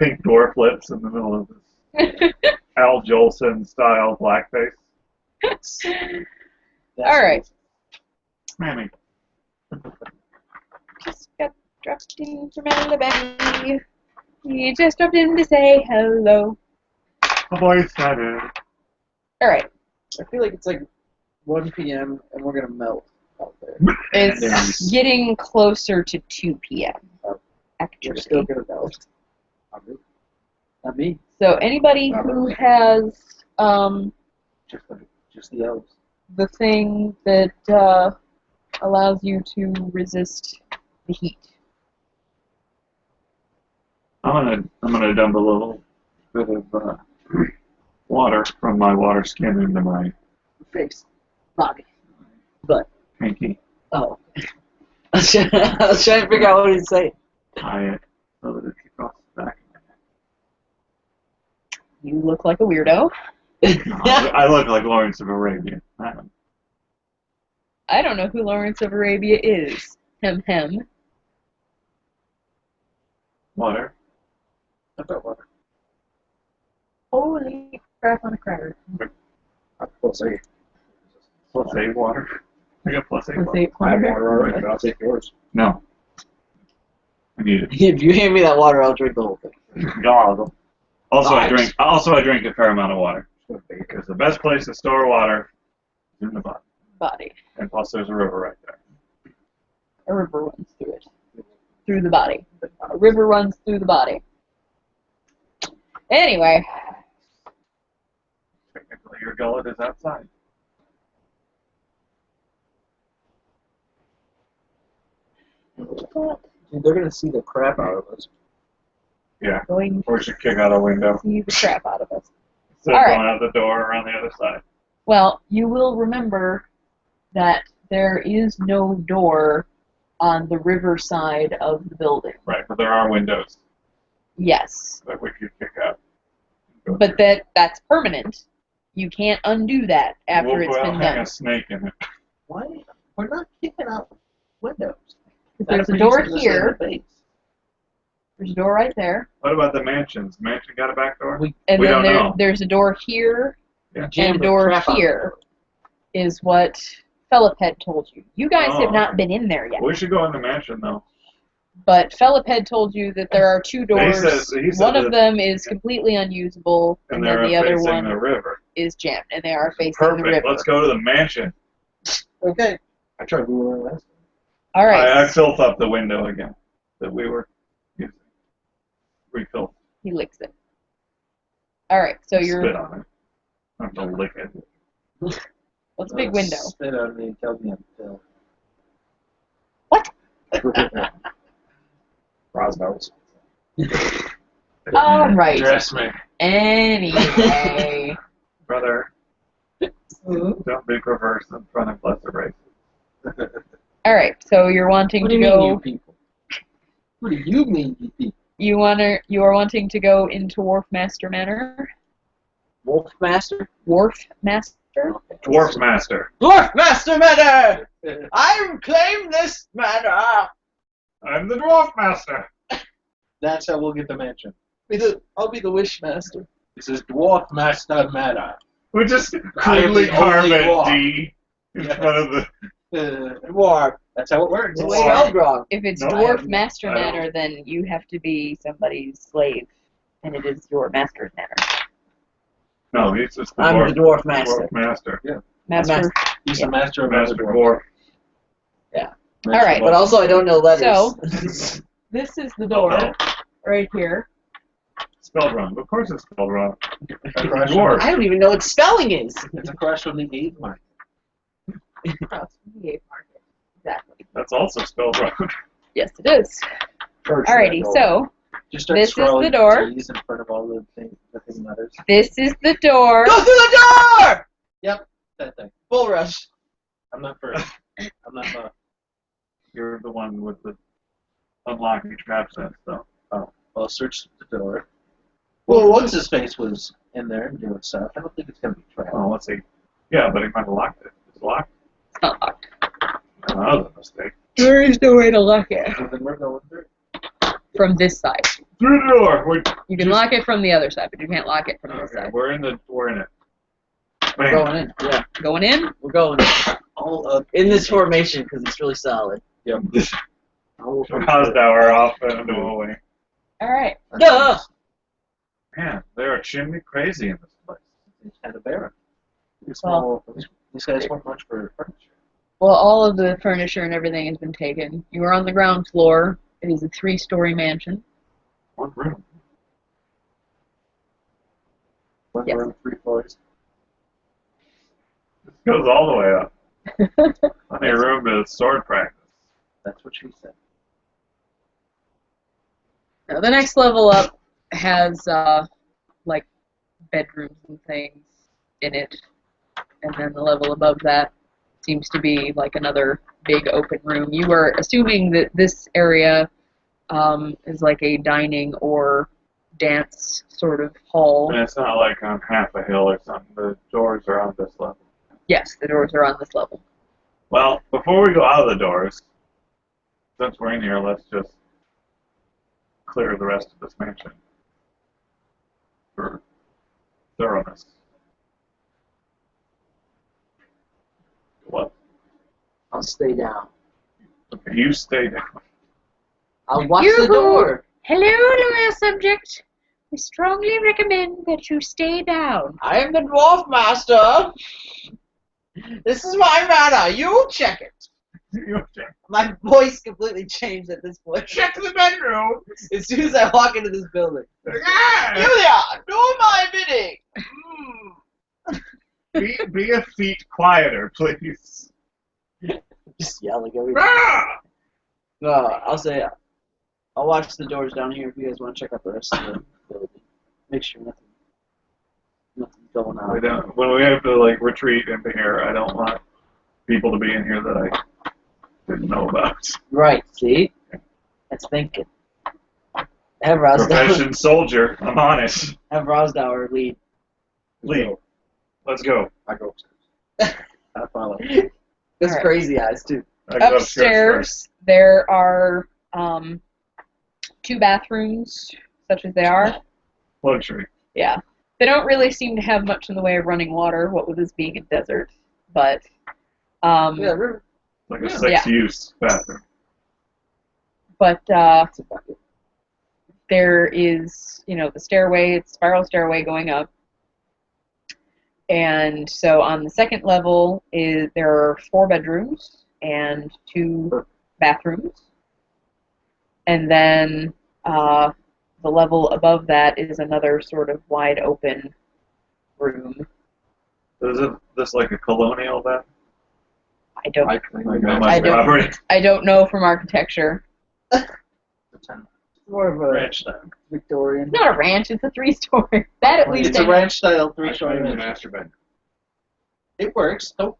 pink dwarf lips in the middle of this. Al Jolson style blackface. All right. Mammy. Just got dropped in from Alabama. He just dropped in to say hello. A boy said it. All right. I feel like it's like 1 p.m. and we're gonna melt out there. It's getting closer to 2 p.m. You're Actually. still gonna melt. Not me. So anybody who has Just the elves. the thing that allows you to resist the heat. I'm gonna dump a little bit of water from my water skin into my Face. Body. Butt. pinky. Oh. I was trying to figure out what he'd say. Tie it so that it's across the back. You look like a weirdo. I look like Lawrence of Arabia. I don't know who Lawrence of Arabia is. Hem. Water. I got water. Holy crap on a cracker. Plus 8. Plus 8 water. I got plus 8 Plus water. 8 I have water. water already, but I'll take yours. No. I need it. If you hand me that water, I'll drink the whole thing. God. Also, I Nice. drink a fair amount of water. Because the best place to store water is in the body. Body. And plus, there's a river right there. A river runs through it. Through the body. A river runs through the body. Anyway. Technically, your gullet is outside. Dude, they're gonna see the crap out of us. Yeah. Going Or should kick out a window. to see the crap out of us. So All going right. out the door around the other side. Well, you will remember that there is no door on the river side of the building. Right, but there are windows Yes. that we could kick out. Go But through. that's permanent. You can't undo that after We'll it's been hang done. a snake in it. Why? We're not kicking out windows. There's a door Using this here. as a base. There's a door right there. What about the mansions? Mansion got a back door? And We then don't know. there's a door here, Yeah. and a door here is what Philip had told you. You guys Oh, have not okay. been in there yet. We should go in the mansion, though. But Philip had told you that there are two doors. He said One of that- them is completely unusable, and then they're the other facing one the river. is jammed, and they are facing Perfect. the river. Let's go to the mansion. Okay. I tried Googling last time. All right. I filled up the window again that we were using. Refilled. He licks it. All right. So Spit you're. on it. I have to lick it. What's a big window? Spit on me and tell me I'm Phil. What? Rosnose. All right. Dress me. Anyway. Brother, don't be perverse in front of lesser races. All right. So you're wanting What do to you mean, you go. people? What do you mean, you people? You are wanting to go into Wharfmaster Manor. Wolfmaster? Wharfmaster. Dwarf Master. Dwarfmaster Manor! I claim this manor! I'm the Dwarf Master. That's how we'll get the mansion. I'll be the Wishmaster. This is Dwarf Master Manor. We just I am crudely the carve only a dwarf. D in Yeah. front of the. Dwarf. That's how it works. It's Dwarf. spelled wrong. If it's No, Dwarf Master I don't- Manor, then you have to be somebody's slave, and it is your master's manor. No, he's just the I'm Dwarf, the Dwarf Master. Dwarf Master. Master. He's the master of Master other Dwarf. All right. But also, I don't know letters. So this is the door Uh-oh. right here. Spelled wrong. Of course it's spelled wrong. Across from- Dwarf. I don't even know what spelling is. It's across from the 8 mark. Across from the Ape Market. Exactly. That's also spelled wrong. Yes, it is. Alrighty. So Just start this is the scrolling door. T's in front of all the thing letters. this is the door. Go through the door! Yep, that thing. Bull rush. I'm not first. I'm not You're the one with the unlocking trap sense, though. I'll search the door. Well, once his face was in there and doing stuff, I don't think it's going to be trapped. Oh, let's see. Yeah, but he might have locked it. It's locked. It's not locked. Oh, that was a mistake. There is no way to lock it So then we're going through. from this side. Through the door. You can lock it from the other side, but you can't lock it from this Okay, side. we're in it. We're Bam. going in. Yeah, Going in? we're going all up in this formation because it's really solid. Yep. Rosdower off and away. All right. Duh! Man, they are chimney crazy in this place. It's kind of barren. Well, These guys weren't much for furniture. Well, all of the furniture and everything has been taken. You are on the ground floor. It is a 3-story mansion. One room. One Yes. room, 3 floors. This goes all the way up. Plenty of room to sword practice. That's what she said. Now, the next level up has like bedrooms and things in it, and then the level above that seems to be like another big open room. You were assuming that this area is like a dining or dance sort of hall. And it's not like on half a hill or something. The doors are on this level. Yes, the doors are on this level. Well, before we go out of the doors, since we're in here, let's just clear the rest of this mansion for thoroughness. What? I'll stay down. Okay, you stay down. I'll watch the door. Hello, loyal subject. We strongly recommend that you stay down. I am the dwarf master. This is my manor. You check it. My voice completely changed at this point. Check the bedroom. As soon as I walk into this building. Yeah. Julia, do my bidding. Be a feet quieter, please. Just yelling everywhere. Ah! No, I'll say, I'll watch the doors down here if you guys want to check out the rest of the building. Make sure nothing's going on. We don't. When we have to like retreat into here, I don't want people to be in here that I didn't know about. Right, see? That's thinking. Have Rosdower, Profession soldier. I'm on it. have Rosdower lead. Leave. Let's go. I go upstairs. I follow. That's Alright. crazy eyes, too. I go first. Upstairs, there are 2 bathrooms, such as they are. Luxury. Yeah. They don't really seem to have much in the way of running water, what with this being a desert. But, Yeah, river. Like a Yeah. 6-use bathroom. but It's a bucket. there is, the stairway, it's a spiral stairway going up. And so on the second level, there are 4 bedrooms and 2 bathrooms. And then the level above that is another sort of wide open room. Is this like a colonial bathroom? I don't I can Like imagine. how much I don't- property? I don't know from architecture. More of a Ranch style. Victorian. It's not a ranch, it's a 3-story. That at least It's I a know. ranch style I 3-story find the mansion. master bedroom. It works. Oh.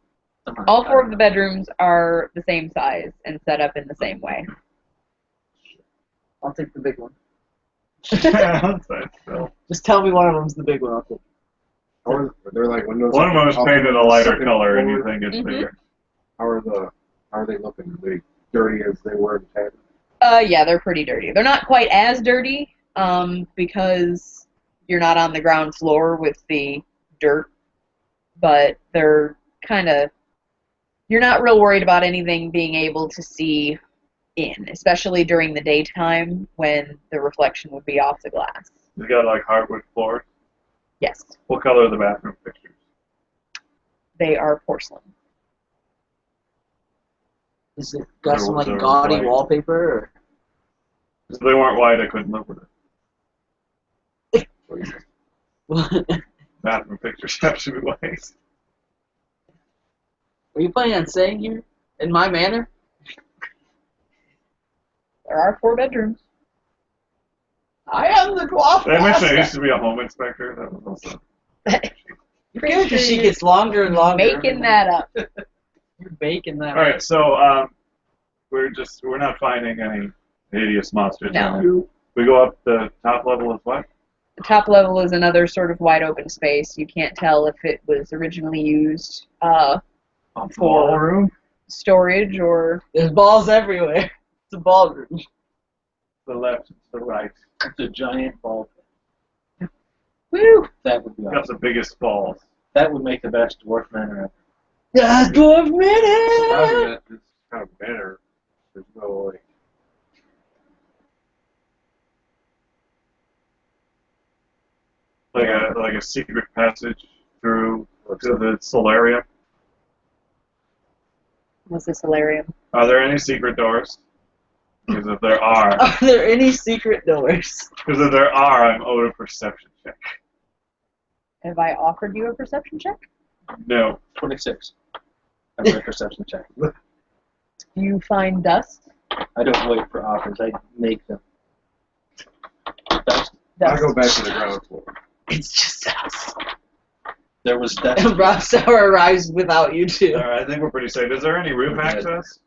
All 4 of the bedrooms are the same size and set up in the same way. I'll take the big one. Outside still. Just tell me one of them's the big one. I'll take it. Or they're like windows. One of them is up painted on a the lighter second color, and you floor. think it's Mhm. bigger. How are they looking? Are they dirty as they were in Tabby? Yeah, they're pretty dirty. They're not quite as dirty, because you're not on the ground floor with the dirt, but they're kind of, you're not real worried about anything being able to see in, especially during the daytime when the reflection would be off the glass. You got like hardwood floors. Yes, What color are the bathroom fixtures? they are porcelain. Is it got some like There was gaudy white. wallpaper? If they weren't white, I couldn't live with it. Or... Bathroom fixtures have to be white. Are you planning on staying here in my manor? There are 4 bedrooms. I am the dwarf Did I mention I master. used to be a home inspector? That was also. Your character sheet gets longer and longer. Making that up. You're baking that. All right, so we're not finding any hideous monsters. No. in there. We go up the top level of what? The top level is another sort of wide open space. You can't tell if it was originally used for Ballroom. storage or There's balls everywhere. It's a ballroom. the left, and to the right. It's a giant ball pit. Woo! That would be Got awesome. the biggest balls. That would make the best dwarf manor ever. Yeah, dwarf Surprising minute! that this kind of manner, there's no like. Like a secret passage through to the solarium. What's the solarium? Are there any secret doors? Because if there are, Are there any secret doors? I'm owed a perception check. Have I offered you a perception check? No. 26. I'm doing a perception check. Do you find dust? I don't wait for offers. I make them. Dust. I go back to the ground floor. It's just us. There was dust. And Rob Sauer arrives without you two. All right, I think we're pretty safe. Is there any roof access?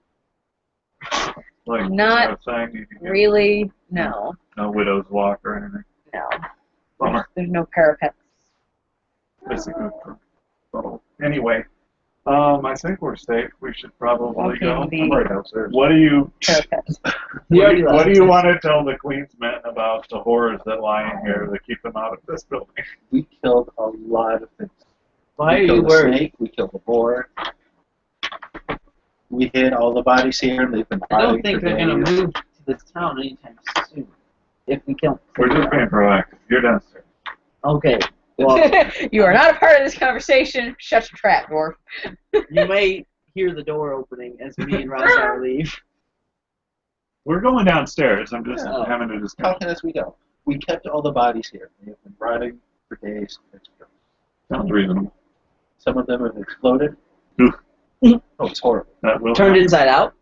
Like Not outside, you can get really. No. no widow's walk or anything. No. Bummer. There's no parapets. Basically. So anyway, I think we're safe. We should probably Walking go. the I'm right downstairs. What do you parapets. You already what left. do you want to tell the Queen's men about the horrors that lie in here that keep them out of this building? We killed a lot of things. Why are We you killed a worried? snake. We killed a boar. We hid all the bodies here, and they've been I don't rotting think for they're going to days. move to this town anytime soon. If we kill We're just being proactive. You're downstairs. Okay. Well, You are not a part of this conversation. Shut your trap, dwarf. you may hear the door opening as me and Rob Sauer leave. We're going downstairs. I'm just Oh. having a discussion. Talking as we go. We kept all the bodies here. They have been rotting for days. Sounds reasonable. Some of them have exploded. Oof. Oh, it's horrible. That will Turned happen. inside out.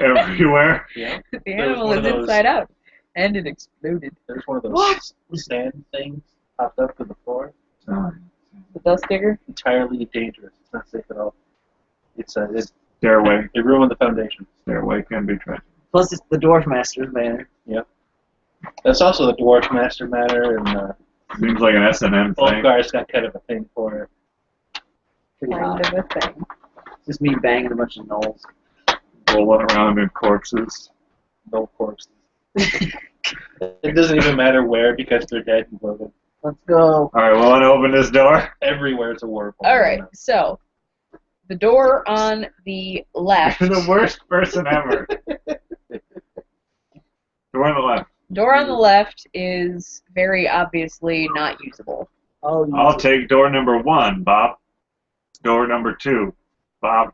everywhere. Yeah. The animal one is of those- inside out. And it exploded. There's one of those What? sand things popped up to the floor. The dust digger? Entirely dangerous. It's not safe at all. It's Stairway. it ruined the foundation. Stairway can be tragic. Plus, it's the Dwarf Master's manor. That's also the Dwarf Master Manor, and Seems like an S&M thing. Ulfgar's got kind of a thing for it. Pretty Kind hot. of a thing. Just me banging a bunch of gnolls. Rolling around in corpses. No corpses. It doesn't even matter where because they're dead and bloated. Let's go. Alright, well, want to open this door? Everywhere it's a war. Alright, so the door on the left. You're the worst person ever. Door on the left. Door on the left is very obviously not usable. Oh, I'll take door number 1, Bob. Door number 2, Bob.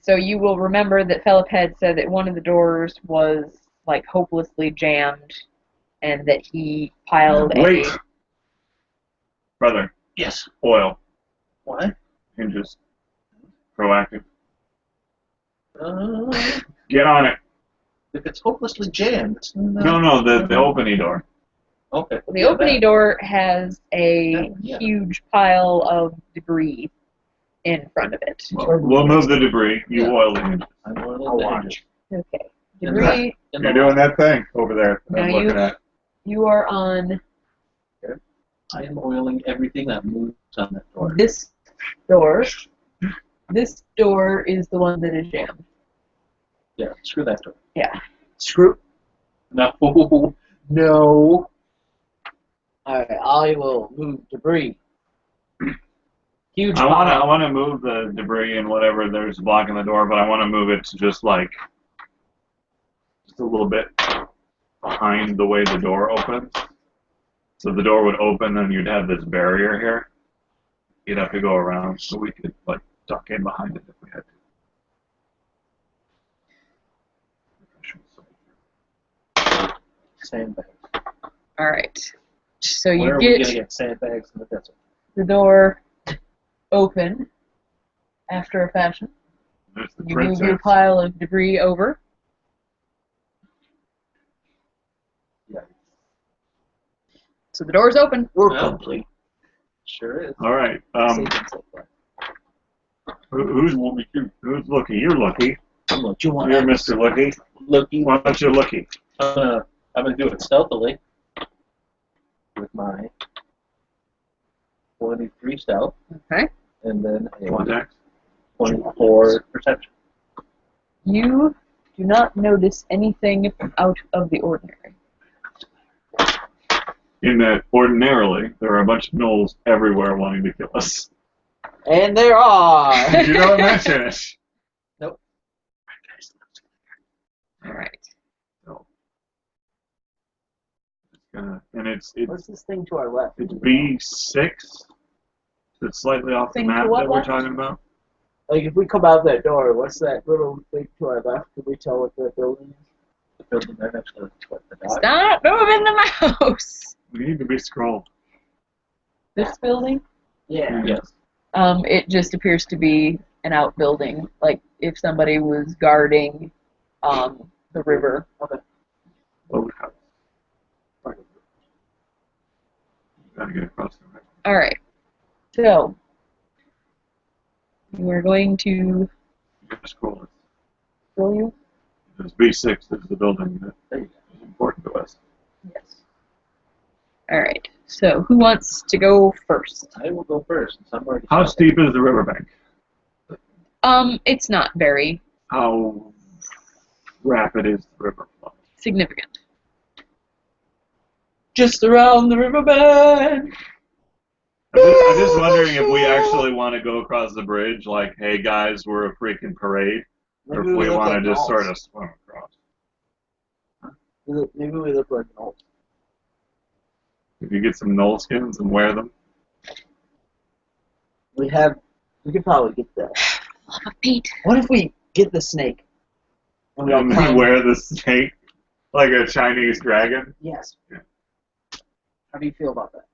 So you will remember that Philip had said that one of the doors was like hopelessly jammed, and that he piled Wait! a. Brother, Yes. oil. What? Hinges. Proactive. Uh, Get on it. if it's hopelessly jammed, it's No, the opening door. Okay. The opening door has a Yeah. huge pile of debris in front of it. We'll move the debris. You Yeah. oil the hinges. I'm oiling I'll the watch. hinges. Okay. In Debris, In You're the doing that thing over there that I'm Now looking at. you are on I am oiling everything that moves on that door. this door. This door is the one that is jammed. Yeah, screw that door. Yeah. Screw. No. No. Alright, I will move debris. Huge I pile. want to move the debris and whatever there's blocking the door, but I want to move it to just a little bit behind the way the door opens. So the door would open and you'd have this barrier here. You'd have to go around so we could like duck in behind it if we had to. Sandbags. All right. So Where you are we going to get get sandbags in the desert? the door open after a fashion. There's the You move princess. your pile of debris over. Yeah. So the door's open. We're Well. complete. Sure is. All right. Saving so far. Who's looky? You're looky. Look, you want You're that? Mr. Looky. Looky. Why don't you looky? I'm gonna do it stealthily with my 23 stealth Okay. and then a Contact. 24 perception. You do not notice anything out of the ordinary. In that ordinarily, there are a bunch of gnolls everywhere wanting to kill us. And there are. You don't mention it. Nope. Alright. So, and it's What's this thing to our left? it's B6. It's slightly off the Thing to map what that we're left? talking about. Like, if we come out that door, what's that little thing to our left? Can we tell what that building is? The building there next to the dog. Stop moving the mouse! We need to be scrolled. This building? Yeah. Yes. It just appears to be an outbuilding, like if somebody was guarding the river. Okay. Boathouse. Gotta get across the river. Alright. So, we're going to You gotta scroll it. show you. This B6 is the building that is important to us. Yes. Alright. So, who wants to go first? I will go first. Since I'm already How steep is the riverbank? It's not very How rapid is the river flow? significant. Just around the river bend. I'm just wondering if we actually want to go across the bridge, like, hey guys, we're a freaking parade, or if we look want like to just gnolls. sort of swim across. Maybe we look like gnolls. If you get some knoll skins and wear them, We could probably get that. Lava Pete. What if we get the snake? And we all and we climb? wear the snake like a Chinese dragon. Yes. Yeah. How do you feel about that?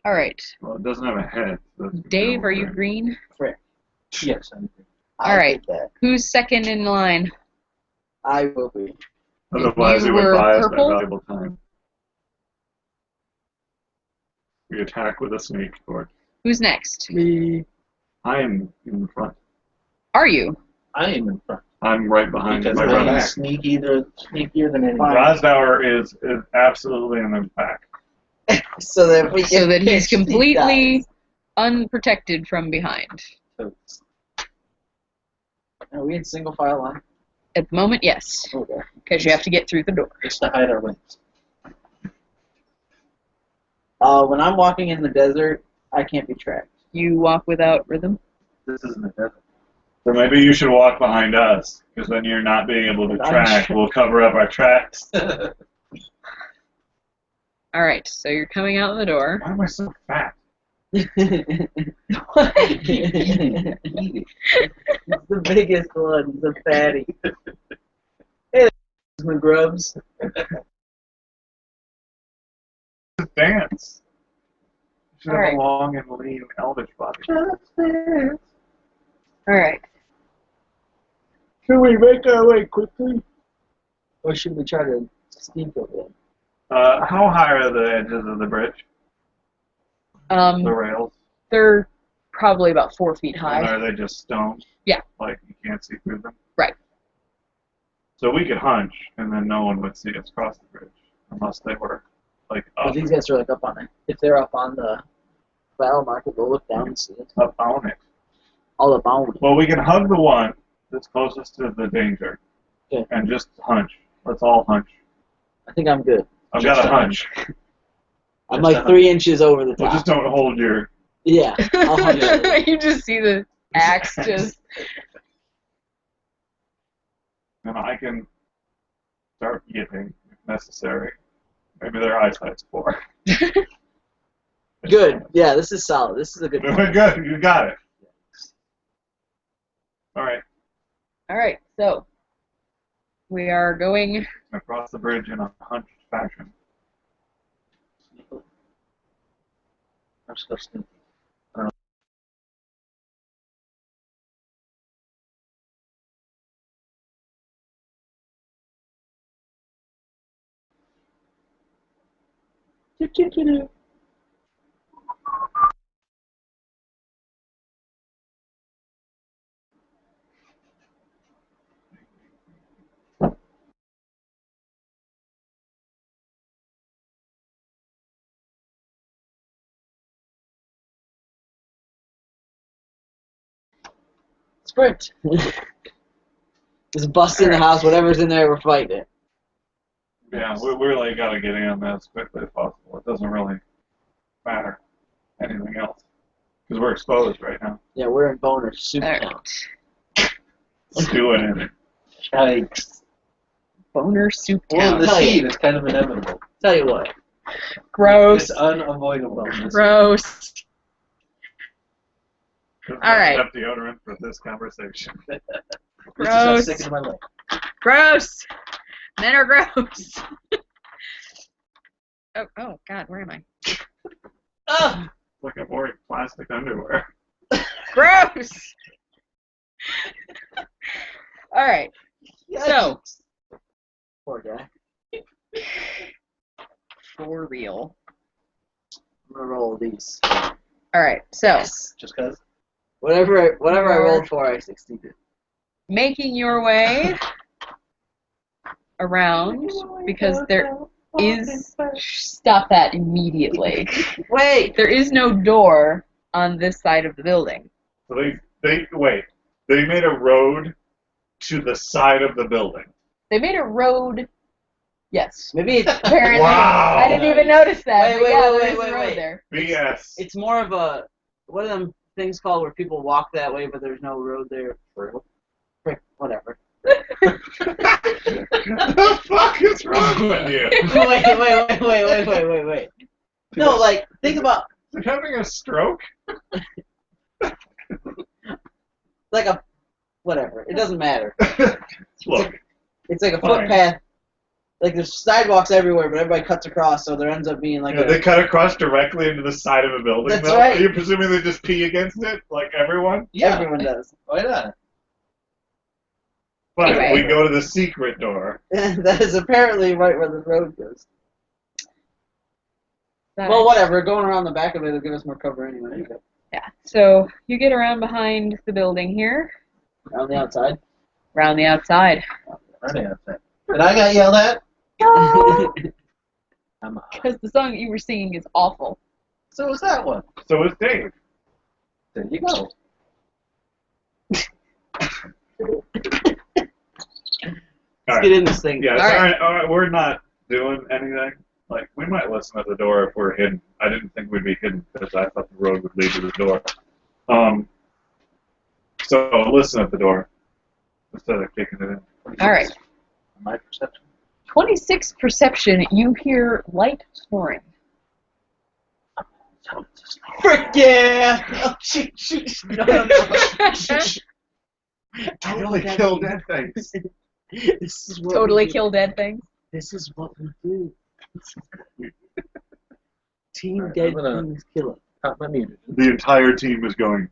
Alright. Well, it doesn't have a head. So that's Dave, are you okay. green? Yes, I'm I Alright. did that. Who's second in line? I will be. Otherwise, You it would were buy us that purple? valuable time. We attack with a snake sword. Who's next? Me. I am in the front. Are you? I am in front. I'm right behind Because my I'm brother. sneakier than anyone. Rosdower is absolutely in the back. So that if we So get that he's pinched, he completely dies. unprotected from behind. Are we in single file line? At the moment, yes. Okay. Because you have to get through the door. It's to hide our wings. When I'm walking in the desert, I can't be tracked. You walk without rhythm. This isn't a desert. So maybe you should walk behind us, because then you're not being able to track. We'll cover up our tracks. Alright, so you're coming out the door. Why am I so fat? It's the biggest one, the fatty. Hey, McGrubs. Just dance. You should have Alright. a long and lean elvish body. Alright. Should we make our way quickly? Or should we try to sneak over them? How high are the edges of the bridge? The rails? They're probably about 4 feet And high. are they just stone? Yeah. Like you can't see through them? Right. So we could hunch, and then no one would see us cross the bridge. Unless they were, like, But up, these guys are like up on it. If they're up on the battle market, they'll look down and see it. up on it. All up on it. Well, we can hug the one that's closest to the danger. Okay. And just hunch. Let's all hunch. I think I'm good. I've Just got a a hunch. I'm Just like a 3 inches over the Well, top. just don't hold your... Yeah. I'll hunch over. You just see the axe just... And I can start yipping if necessary. Maybe their eyesight's poor. Good. Yeah, this is solid. This is a good one. Good. You got it. All right. Alright, so we are going... Across the bridge in a hunched fashion. I'm still sneaky. Sprint. Just bust in the house, whatever's in there, we're fighting it. Yeah, we really got to get in on that as quickly as possible. It doesn't really matter anything else because we're exposed right now. Yeah, we're in boner soup All now. right. Let's do it. Yikes. Boner soup Well, town. the Tell you. scene is kind of inevitable. Tell you what. Gross. It's unavoidable. Gross. All right. Enough deodorant for this conversation. This is Gross. how sick of my life. Gross. Men are gross. Oh God, where am I? Oh, Like I'm wearing plastic underwear. Gross. All right. So, poor guy. for real. I'm gonna roll these. All right. So, Just because? Whatever I rolled for, I succeeded. making your way around because there is. Stop that immediately. Wait! There is no door on this side of the building. So they wait. They made a road to the side of the building. They made a road. Yes. Maybe it's Apparently, Wow. I didn't even notice that. Wait, but wait, yeah, wait, there's wait, a road wait. there. BS. it's more of a what are them things called where people walk that way but there's no road there. Frick, whatever. The fuck is wrong with you? wait. No, like think about Is he having a stroke? like a whatever. It doesn't matter. Look, It's like a Fine. footpath. Like there's sidewalks everywhere, but everybody cuts across, so there ends up being like they cut across directly into the side of a building. That's though? right. Are you presuming they just pee against it, like everyone? Yeah. everyone does. Why not? But Anyway. we go to the secret door. That is apparently right where the road goes. Well, whatever. Going around the back of it will give us more cover anyway. Yeah. So you get around behind the building here, Around the outside. around the outside, Running outside. And I got yelled at? I'm out. because the song that you were singing is awful. So was that one. So is Dave. There you go. Let's get in this thing. Yeah, All right. all right, we're not doing anything. Like, we might listen at the door if we're hidden. I didn't think we'd be hidden because I thought the road would lead to the door. So listen at the door instead of kicking it in. All right. My perception. 26 perception. You hear light snoring. Frick yeah! Oh, shoot. No. Totally killed that thing. This is what Totally we do. kill dead things. This is what we do. Team Alright, Dead I'm gonna- Things Killer. Pop my muted. The entire team is going.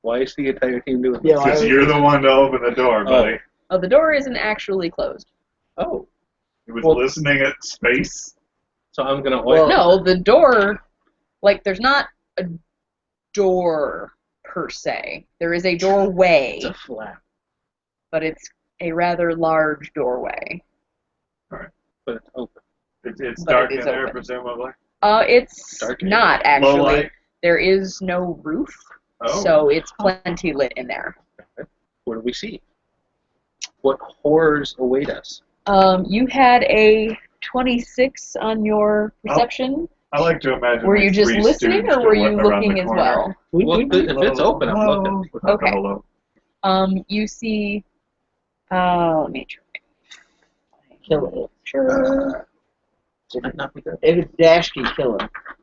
Why is the entire team doing Yeah, this? why- Because you're the one to open the door, buddy. Oh, the door isn't actually closed. Oh, He was Well- listening at space. so I'm gonna Well- No, the door, like, there's not a door per se. There is a doorway, It's a flap, but it's a rather large doorway. but it's open. It's But dark it in is there, open. presumably. It's Dark in not Low actually. light. There is no roof, Oh. so it's plenty lit in there. What do we see? What horrors await us? You had a 26 on your perception. I like to imagine. Were like you just three listening, students or were to you look around looking the as corner. well? Well, if it's open, I'm looking. Okay. Hello. You see. Let me try. Kill it. Sure. Might not be good. If it's Dashki, kill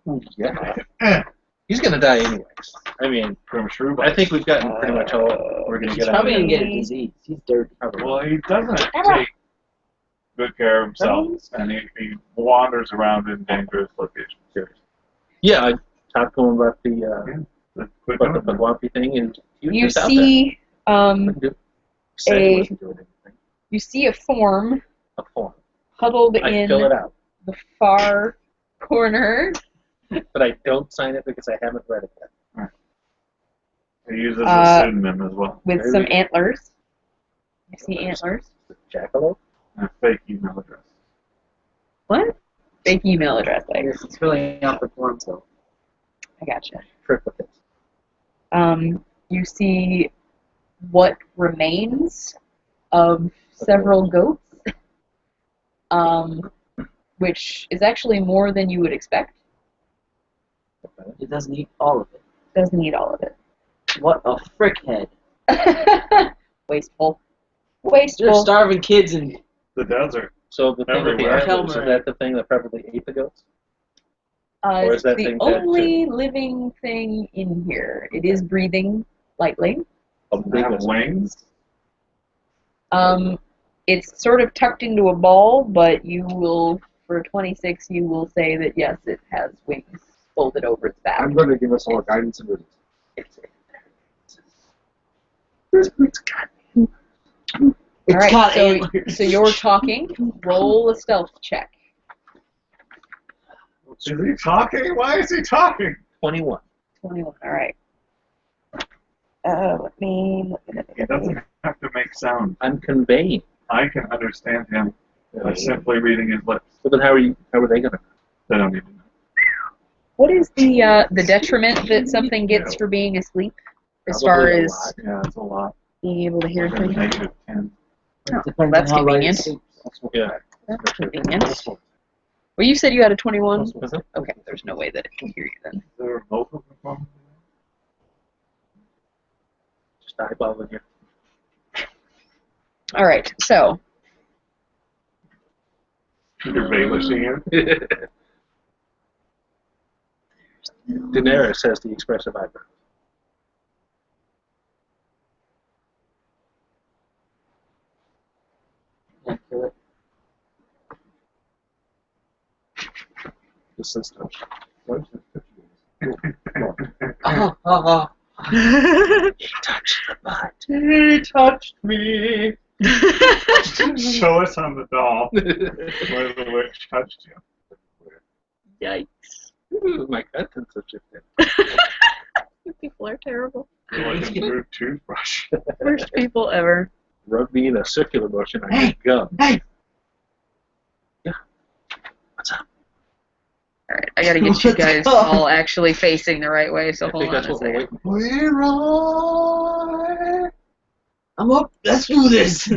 him. Yeah. He's gonna die anyways. I mean, From Shrew. I think we've gotten pretty much all we're gonna He's get out of probably gonna it. get a disease. He's dirty. Well, he doesn't take good care of himself, and he wanders around in dangerous locations. Yeah, I talked to him about the Quit about the doing that. Pagwampi thing, and he was You just out see. there. Said he wasn't doing anything. You see a form A form. huddled I in fill it out, the far corner. but I don't sign it because I haven't read it yet. He uses a pseudonym as well. With Very some good. antlers. You see antlers. Jackalope? And a fake email address. What? Fake email address. I guess he's filling out the form, so. I gotcha. Triplicates. You see what remains of several goats, which is actually more than you would expect. It doesn't eat all of it. Doesn't eat all of it. What a frickhead. Wasteful. They're Wasteful. starving kids and The desert. So the thing with the Everywhere. antlers, is that the thing that probably ate the goats? Or is It's that the thing dead only living thing in here. It is breathing lightly. A They big have one. wings. It's sort of tucked into a ball, but you will, for 26, you will say that yes, it has wings folded over its back. I'm going to give us all guidance and wisdom. All right, got so, antlers. so you're talking. Roll a stealth check. Is he talking? Why is he talking? 21. 21. All right. Let me. He doesn't have to make sound. I'm conveying. I can understand him by simply reading his lips. So then how are they going to? They don't even know. What is the detriment that something gets for being asleep, as far Probably a as lot. Yeah, it's a lot. being able to hear Like a things? negative 10. Oh, depends that's on how light convenient. it sleeps. Yeah. That's convenient. Well, you said you had a 21. Mhm. Okay, there's no way that it can hear you then. There are both of them. Just eyeballing you. All right, so You're Baylishing it. Daenerys has the expressive eyebrow. Can't kill it. The system. Touch the butt. He touched me. Show us on the doll where the witch touched you. yikes. Ooh, my contents have shifted. People are terrible. You're like a new toothbrush. Worst people ever. Rub me in a circular motion on your gum. Hey! Yeah. What's up? All right, I gotta get you guys all actually facing the right way. So I hold think on that's a what we're second. waiting for. Leroy! I'm up. Let's do this.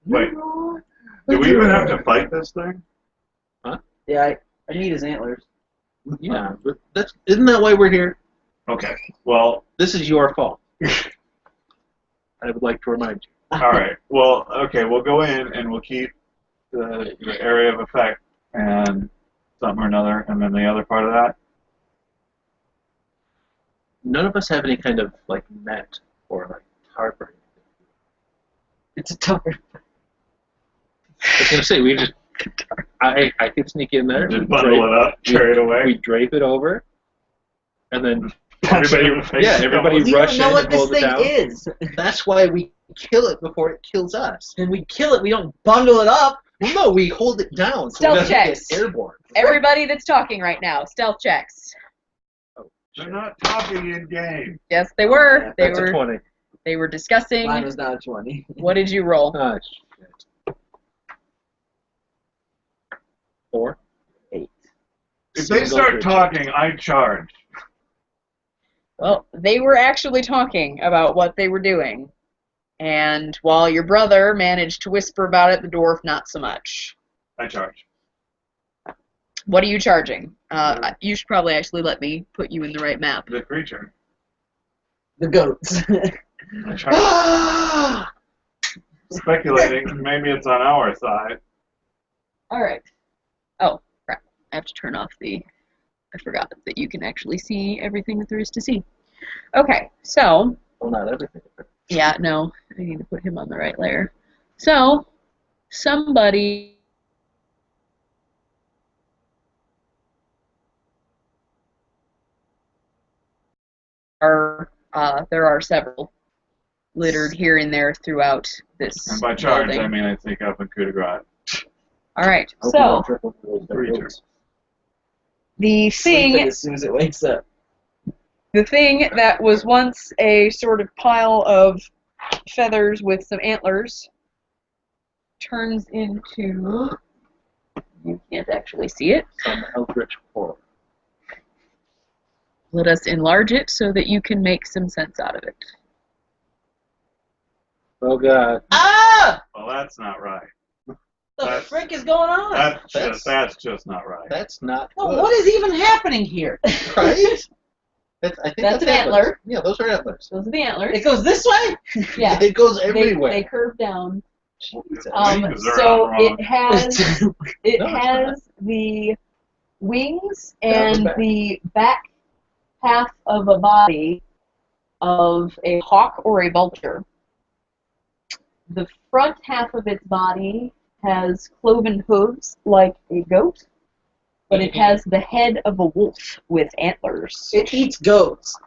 Wait, do we even have to fight this thing? Yeah, I need his antlers. Yeah, but isn't that why we're here? Okay, well, This is your fault. I would like to remind you. all right. Well, okay, we'll go in and we'll keep the area of effect and something or another, and then the other part of that. None of us have any kind of like net or like tarp or anything. It's a tarp. I was gonna say we just I could sneak in there. Just we bundle it up, carry it away. We drape it over, and then Punch it in everybody, the face. yeah, everybody We rush don't know in what and this hold it thing down. is. That's why we kill it before it kills us. And we kill it. We don't bundle it up. Well, no, we hold it down so Stealth it doesn't checks. get airborne. Everybody that's talking right now, stealth checks. They're not talking in game. Yes, they were. They That's a were. 20. They were discussing. Mine was not a 20. What did you roll? Ah, shit. 4. 8. If they start talking, I charge. Well, they were actually talking about what they were doing. And while your brother managed to whisper about it, the dwarf not so much. I charge. What are you charging? You should probably actually let me put you in the right map. The creature. The goats. I charge. Speculating, maybe it's on our side. All right. Oh, crap. I have to turn off the... I forgot that you can actually see everything that there is to see. Okay, so... Well, not everything. Yeah, no. I need to put him on the right layer. So, somebody... there are several littered here and there throughout this And by charge, building. I mean I think up in coup de grace. All right, Hope so you don't trip over those dead Creature. goats. the Sleep it thing, as soon as it wakes up. the thing that was once a sort of pile of feathers with some antlers turns into, you can't actually see it, Some eldritch horror. Let us enlarge it so that you can make some sense out of it. Oh god. Ah! Well, that's not right. The That's- frick is going on? That's just not right. That's not Well, good. what is even happening here? Right? I think That's an antlers. antler. Yeah, those are antlers. Those are the antlers. It goes this way? Yeah. It goes They everywhere. curve down. Wings are So wrong. it has No, it's the wings Yeah, the and back. the back half of a body of a hawk or a vulture. The front half of its body has cloven hooves like a goat, but it has the head of a wolf with antlers. It eats goats.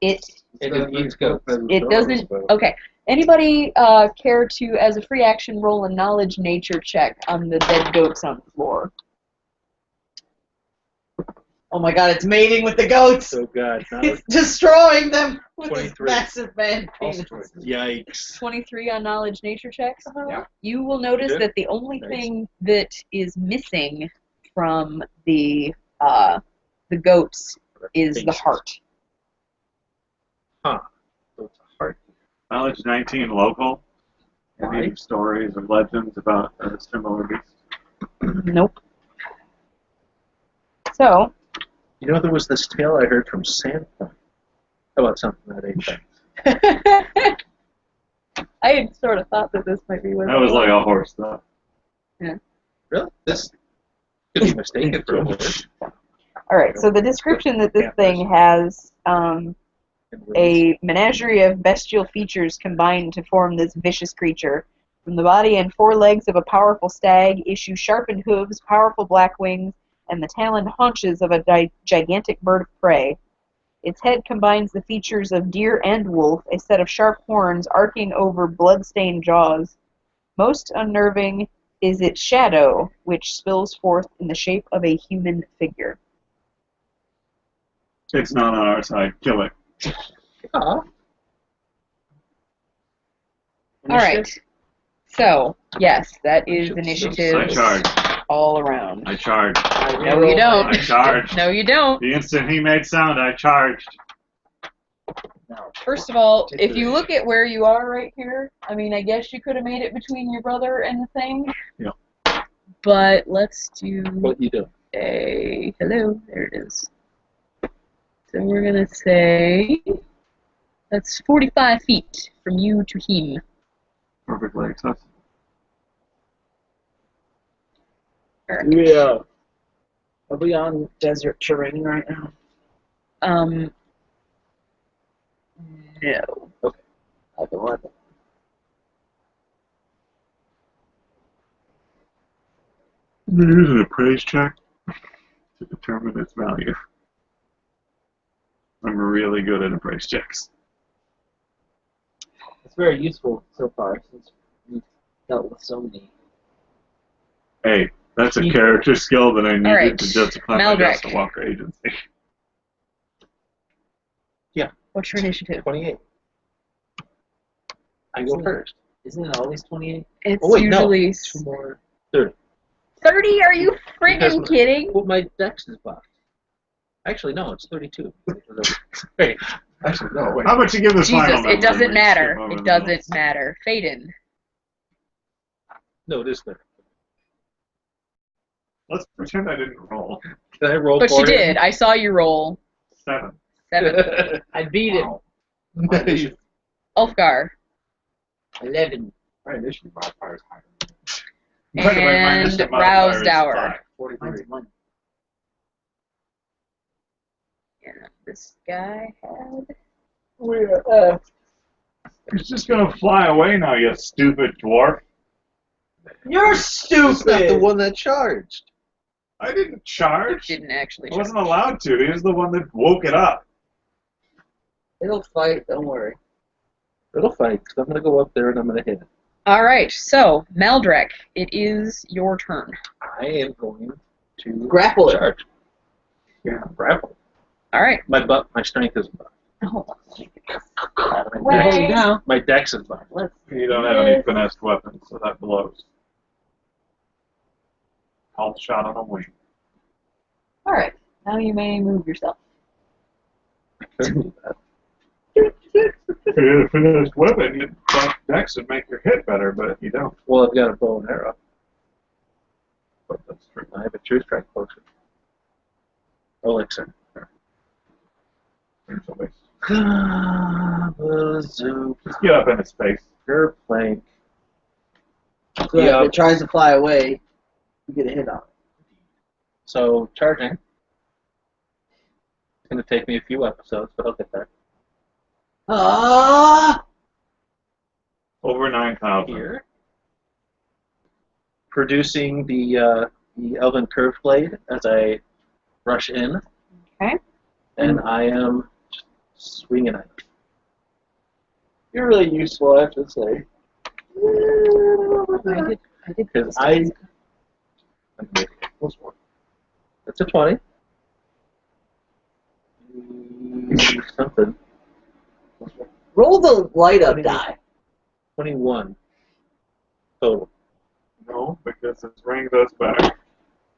It It eats goats. It doesn't. Okay. Anybody care to, as a free action, roll a knowledge nature check on the dead goats on the floor? Oh my god, it's mating with the goats! Oh god. Now It's destroying them with its 23. massive man penis. Yikes. 23 on knowledge nature checks. Yeah. You will notice You did? that the only Nice. thing that is missing from the goats is the Faces. heart. Huh. So it's a heart. Knowledge 19 local. Any Why? stories or legends about a similar beast? Nope. So, You know, there was this tale I heard from Sandpoint about something that ate things. I had sort of thought that this might be what That was like a horse stuff. Really? This could be mistaken for a horse. All right, so the description that this thing has a menagerie of bestial features combined to form this vicious creature. From the body and four legs of a powerful stag issue sharpened hooves, powerful black wings, and the taloned haunches of a gigantic bird of prey. Its head combines the features of deer and wolf, a set of sharp horns arcing over blood-stained jaws. Most unnerving is its shadow, which spills forth in the shape of a human figure. It's not on our side. Kill it. Aw. All right. So, yes, that is initiative I charge. all around. I charge. No, you don't. I charged. No, you don't. The instant he made sound, I charged. First of all, if you look at where you are right here, I mean, I guess you could have made it between your brother and the thing. Yeah. But let's do What you do? a... Hello, there it is. So we're going to say that's 45 feet from you to him. Perfectly accessible. Yeah. Are we on desert terrain right now? No. Okay. I can let it. Use an appraise check to determine its value. I'm really good at appraise checks. It's very useful so far since we've dealt with so many. Hey, that's a character skill that I needed right. to justify my Maldrek. Dust to Walker agency. What's your initiative? 28. I go first. Isn't it always 28? It's Oh, wait, no. usually Two more. 30. 30? Are you Because friggin' my- kidding? Well, my dex is buffed. Actually, no, it's 32. Wait. Actually, no, wait. How about you give this final Jesus, number it and doesn't we matter. skip over It the doesn't notes? matter. Faden. No, it is 30. Let's pretend I didn't roll. Can I roll But for you it? did. I saw you roll 7. 7. I beat it. Nice. Ulfgar. 11. My initiative modifier is higher. By the way, my And initiative modifier is Rousdower. 5. 43. Mine's 1. Yeah, this guy had... He's just gonna fly away now, you stupid dwarf. You're It's not the stupid! one that charged. I didn't charge. Didn't actually I wasn't allowed to. He was the one that woke it up. It'll fight, don't worry. It'll fight, because I'm going to go up there and I'm going to hit it. Alright, so, Maldrek, it is your turn. I am going to Grapple it. charge. Yeah, grapple. Alright. My strength is buffed. Oh. We're holding down. My dex is buffed. Let's You don't have any finessed weapons, so that blows. Health shot on a wing. Alright, now you may move yourself. Couldn't do that. If you had a finished weapon, you'd buff dex and make your hit better, but you don't. Well, I've got a bow and arrow. But that's true. I have a true strike potion. Elixir. There's a waste. Bazooka. Just get up in his face. Your plank. So Yeah. if it tries to fly away, you get a hit on it. So, charging. It's going to take me a few episodes, but I'll get there. Ah! Over 9,000. Here. Producing the Elven Curve Blade as I rush in. Okay. And I am swinging at it. You're really useful, I have to say. I did Because I... That's a 20. Something. Roll the light up die. 21 total. No, because his ring does better.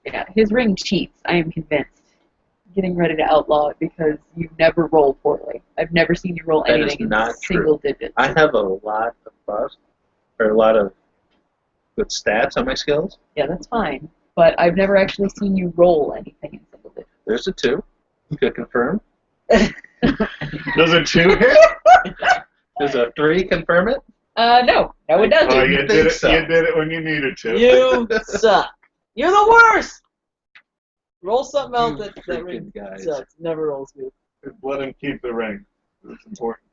Yeah, his ring cheats, I am convinced. Getting ready to outlaw it because you never roll poorly. I've never seen you roll That is anything in not single true. digits. I have a lot of buffs, or a lot of good stats on my skills. Yeah, that's fine. But I've never actually seen you roll anything in single digits. There's a 2. You could confirm. Does a 2 hit? There's a 3. Confirm it. No, it doesn't. Oh, you think did it. so. You did it when you needed to. You suck. You're the worst! Roll something else You that freaking ring guys. sucks. Never rolls good. Just let him keep the ring. It's important.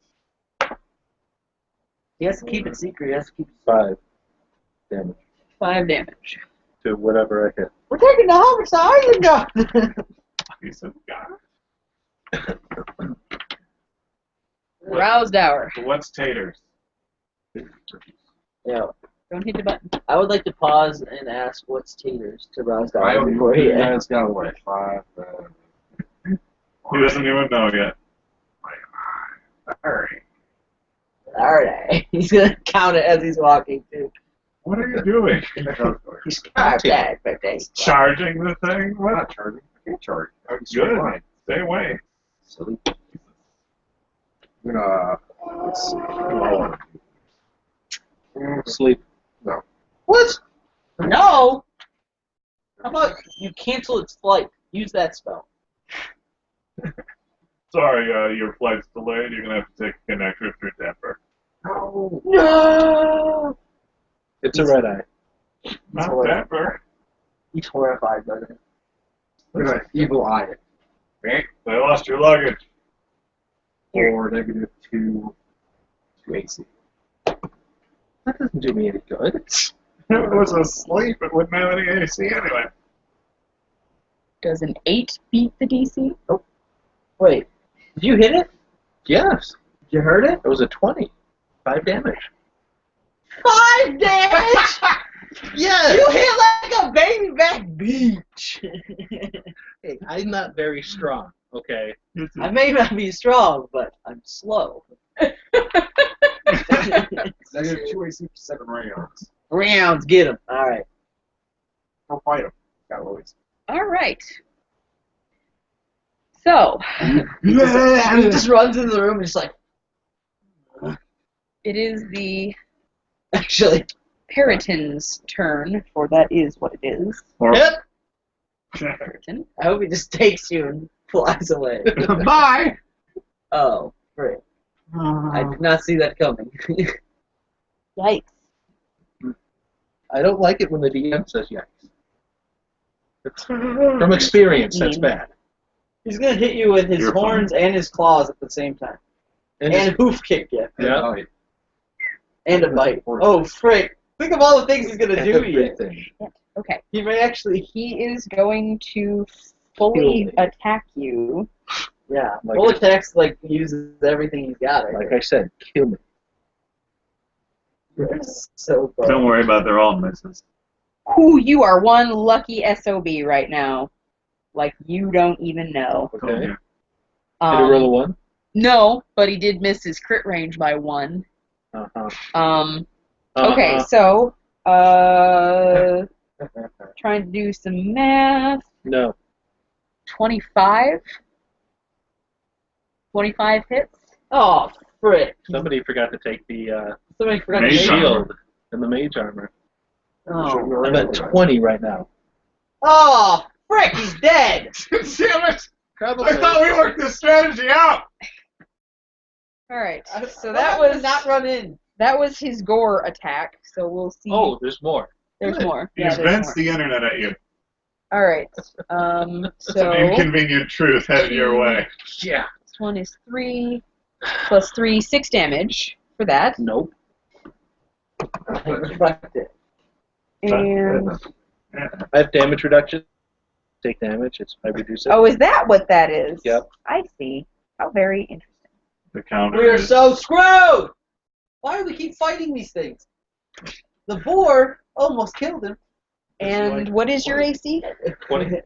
He has to keep it secret. He has to keep it 5 damage 5 damage. to whatever I hit. We're taking the homicide, you know. Piece of God. Roused hour. What's taters? Yeah. Don't hit the button. I would like to pause and ask what's taters to rouse I down don't before know. he You guys got what? 5. He doesn't even know yet. Alright. Alright. He's gonna count it as he's walking too. What are you doing? He's counting. Charging the thing? I'm What? not charging. I can't charge. I can Good. fine. Stay away. Silly. I'm gonna, let's see. What do I want to do? Sleep. What? No! How about you cancel its flight? Use that spell. Sorry, your flight's delayed. You're gonna have to take a connector through Denver. No. No! It's a red eye. Not Sorry. Denver. He's horrified by that. I'm gonna evil eye it. They lost your luggage. Or -2 to AC. That doesn't do me any good. If it was asleep, it wouldn't have any AC anyway. Does an 8 beat the DC? Wait, did you hit it? Yes. Did you hurt it? It was a 20. 5 damage. 5 damage! Yes! You hit like a baby back beach! Hey, I'm not very strong, okay? I may not be strong, but I'm slow. -2 AC for 7 rounds. Rounds, get him. Alright. Don't fight him. Got Louis. All right. So, He just runs into the room and just like, it is the actually. Periton's turn, for that is what it is. Or Yep. Periton. I hope he just takes you and flies away. Bye! Oh, great. I did not see that coming. Yikes. I don't like it when the DM says yikes. From experience, that's bad. He's gonna hit you with his You're horns and his claws at the same time. And hoof kick you. Yeah. Bite. And a bite. Oh, frick. Think of all the things he's gonna do to you. Everything. Okay. He may actually, He is going to fully Kill me. attack you. yeah. Like Full I- attacks, like, uses everything he's got. I Like think. I said, kill me. You're so fun. don't worry about, they're all misses. Who you are one lucky SOB right now. Like you don't even know. Okay. Told you. Did I roll a 1? No, but he did miss his crit range by 1. Uh-huh. Okay, Uh-huh. so trying to do some math. No. 25. 25 hits. Oh, frick. Somebody forgot to take the Somebody forgot Mage to armor. shield and the mage armor. Oh. I'm at 20 right now. Oh, frick, he's dead. Damn it! Probably. I thought we worked this strategy out! All right. So What that happened to was not run in. that was his gore attack. So we'll see. Oh, there's more. there's good. more. He Yeah, there's invents more. the internet at you. All right. It's So an inconvenient truth headed your way. Yeah. this one is 3 plus 3, 6 damage for that. Nope. Reflect it. And Yeah. I have damage reduction. Take damage. I reduce it. oh, is that what that is? Yep. I see. How very interesting. The counter We are is so screwed! Why do we keep fighting these things? The boar almost killed him. And what is your AC? 20.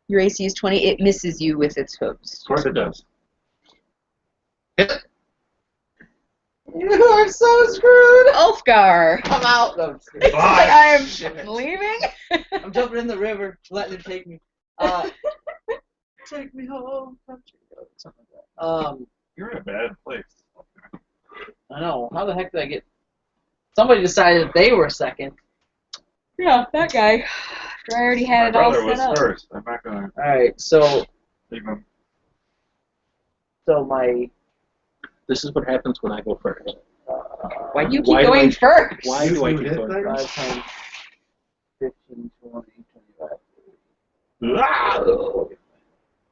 Your AC is 20. It misses you with its hooves. Of course it does. You are so screwed! Ulfgar. I'm out. No, I'm just kidding. I am Shit. leaving. I'm jumping in the river, letting it take me. Take me home, country road, something like that. You're in a bad place. I know. How the heck did I get? Somebody decided they were second. Yeah, that guy. I already had My it all brother set was up. first. I'm not gonna All right, so leave him. my This is what happens when I go first. Why do you keep Why do going I- first? Why do I You keep hit going things? first? 5 times 15, 20, 25. Ah!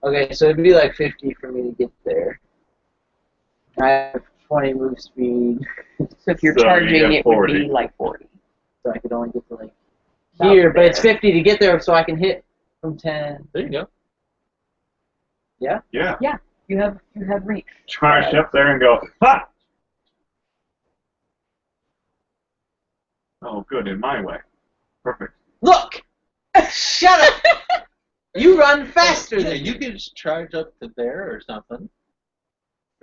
Okay, so it'd be like 50 for me to get there. I have 20 move speed, So if you're So you charging, get it would 40. be like 40. so I could only get to like About here, but it's there. 50 to get there, so I can hit from 10. There you go. Yeah. You have reach. Charge up there and go, ha! Oh, good, in my way. Perfect. Look! Shut up! You run faster Yeah, than you can just charge up to there or something.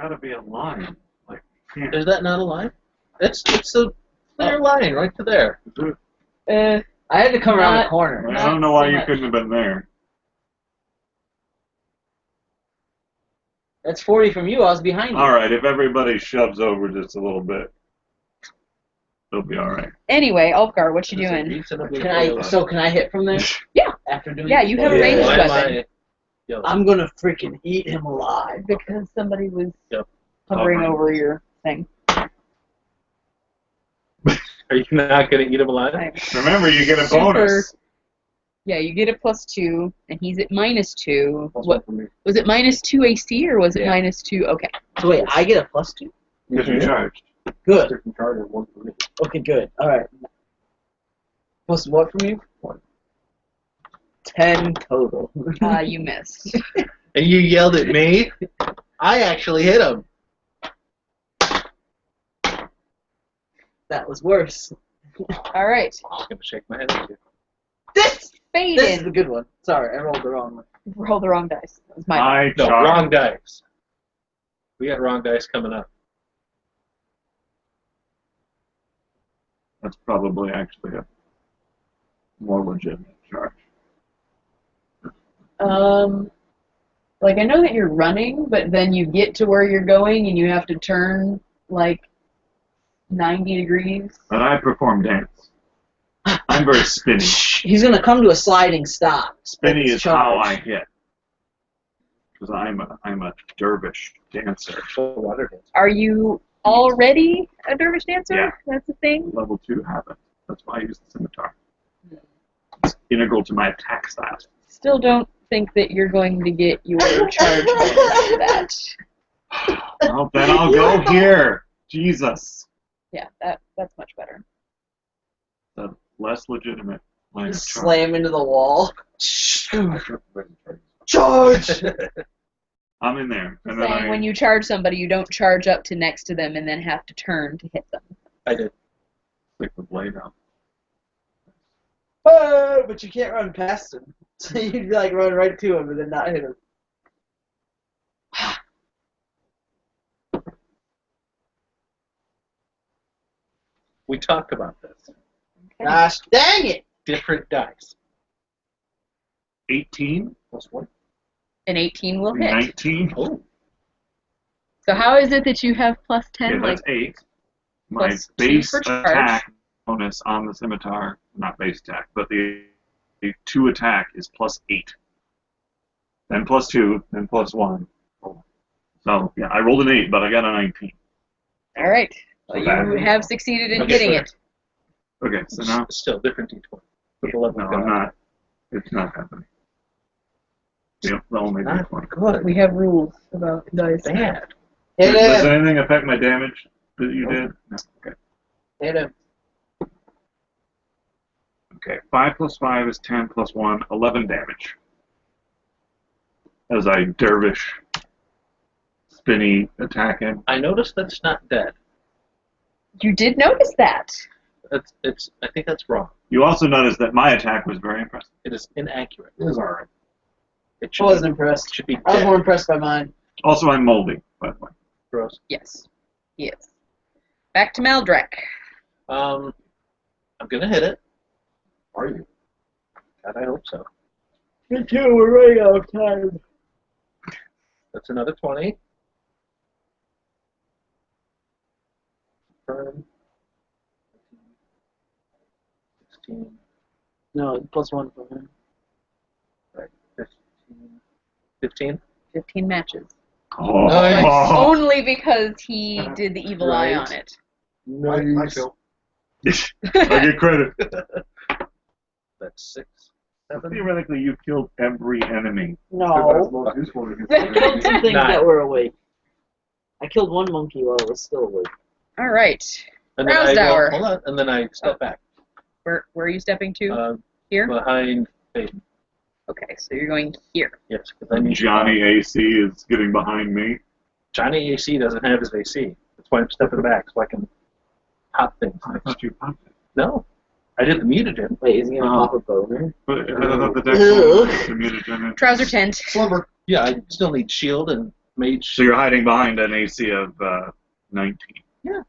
Gotta be a line. Like, can't. Is that not a line? It's a clear line right to there. I had to come around the Not- corner. I don't know why so you much. couldn't have been there. That's 40 from you. I was behind you. Alright, if everybody shoves over just a little bit, they'll be alright. Anyway, Ulfgar, what you It's a doing? reasonably Can I? clear So can I hit from there? Yeah. After doing. Yeah, you have a line. ranged Why am weapon. I yellow? I'm gonna freaking eat him alive. Because somebody was Yep. hovering Hovering. over your thing. Are you not going to eat him alive? I'm Remember, you get a super- bonus. Yeah, you get a +2, and he's at -2. Plus What one for me. was it? -2 AC, or was it Yeah. -2? Okay. So wait, I get a +2. Because you charged. Good. Different charge of one for me. Okay, good. All right. Plus what from you? 10 total. You missed. And you yelled at me? I actually hit him. That was worse. All right, I'm going to shake my head at you. This is a Faden. good one. Sorry, I rolled the wrong one. Roll the wrong dice. That was my I No, charged. wrong dice. We got wrong dice coming up. That's probably actually a more legitimate charge. Like I know that you're running, but then you get to where you're going and you have to turn like 90 degrees. But I perform dance. I'm very spinny. He's gonna come to a sliding stop. Spinny It's is how I charged. hit. Because I'm a dervish dancer. Water dance. Are you already a dervish dancer? Yeah. That's a thing. Level 2 habit. That's why I use the scimitar. It's integral to my attack style. Still don't think that you're going to get your charge bonus for that. Well, then I'll go here. Jesus. Yeah, that's much better. The less legitimate line of Just charge. slam into the wall. Charge. Charge! I'm in there. And then Saying when you charge somebody, you don't charge up to next to them and then have to turn to hit them. I did. stick the blade out. Oh, but you can't run past him. So you'd like run right to him and then not hit him. We talked about this. Gosh dang it! Different dice. 18? Plus one. An 18 will hit. 19? Oh. So how is it that you have plus 10? Yeah, that's Like 8. My plus 2 base for charge. attack bonus on the scimitar, not base attack, but the 2 attack is plus 8. Then plus 2, then plus 1. So, yeah, I rolled an 8, but I got a 19. All right. Well, Okay. you have succeeded in Okay, hitting sure. it. Okay, so now, Still different D20. With the level no, of I'm God. not. It's not happening. Yep, the only Not D20. good. We have rules about dice. Bad. Hit Does him. anything affect my damage that you did? No. Okay. Hit him. Okay, 5 plus 5 is 10 plus 1, 11 damage. As I dervish, spinny attack him. I noticed that's not dead. You did notice that. It's. I think that's wrong. You also notice that my attack was very impressive. It is inaccurate. It was alright. It I should wasn't be, impressed. should be I was dead. more impressed by mine. Also, I'm moldy, by the way. Gross. Yes. Yes. Back to Meldrek. I'm gonna hit it. Are you? God, I hope so. Me too. We're running out of time. That's another 20. Confirm. 16. No, plus 1 for him. Right. 15. 15 matches. Oh. Nice. Only because he did the evil eye Right. on it. My show. I get credit. That's 6. 7. Theoretically, you killed every enemy. That's No. most useful against I killed some things 9. that were awake. I killed one monkey while it was still awake. All right. And then Roused hour. hold on, and then I step back. Where are you stepping to? Here? Behind Faden. Okay, so you're going here. Yes, because I need Johnny AC is getting behind me. Johnny AC doesn't have his AC. That's why I'm stepping back so I can pop things. I thought you popped it. No, I did the mutagen. Wait, is he gonna Oh. pop a boner? But I thought the deck Ugh. was the mutagen. Trouser tent. Slumber. Yeah, I still need shield and mage. So you're hiding behind an AC of 19. Yes,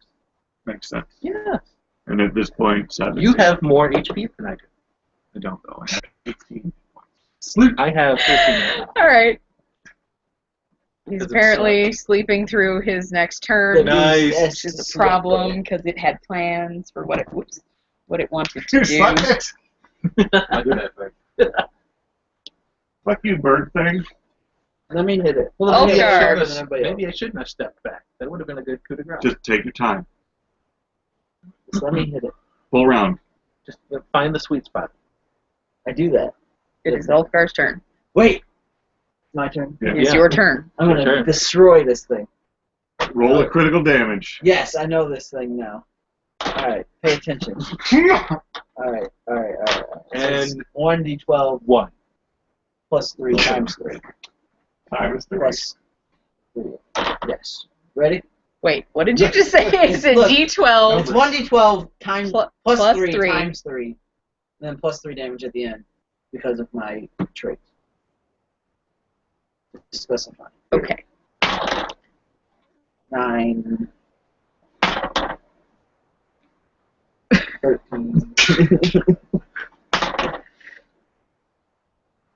Makes sense. yes. And at this point, 7. You have more HP than I do. I don't know. I have 18 points. Sleep. I have 13. All right. He's Because it apparently sleeping through his next turn, Nice. which is a problem because it had plans for what it wanted to do. Suck it. I do that thing. Fuck you, bird thing. Let me hit it. Well, maybe I charge. shouldn't have than everybody Maybe else. I shouldn't have stepped back. That would have been a good coup de grace. Just take your time. Just let me hit it. Full round. Just find the sweet spot. I do that. It is Elfgar's turn. Wait. My turn. Yeah. It's Yeah. your turn. I'm gonna Your turn. destroy this thing. Roll a critical damage. Yes, I know this thing now. Alright, pay attention. Alright. And 1d12 1. plus 3 times 3. Times 3. Plus 3. Yes. Ready? Wait, what did you just say? It's a Look. D12 It's 1d12 times plus plus 3 3. times 3. And then plus 3 damage at the end because of my traits. Specify. Okay. 9. 13.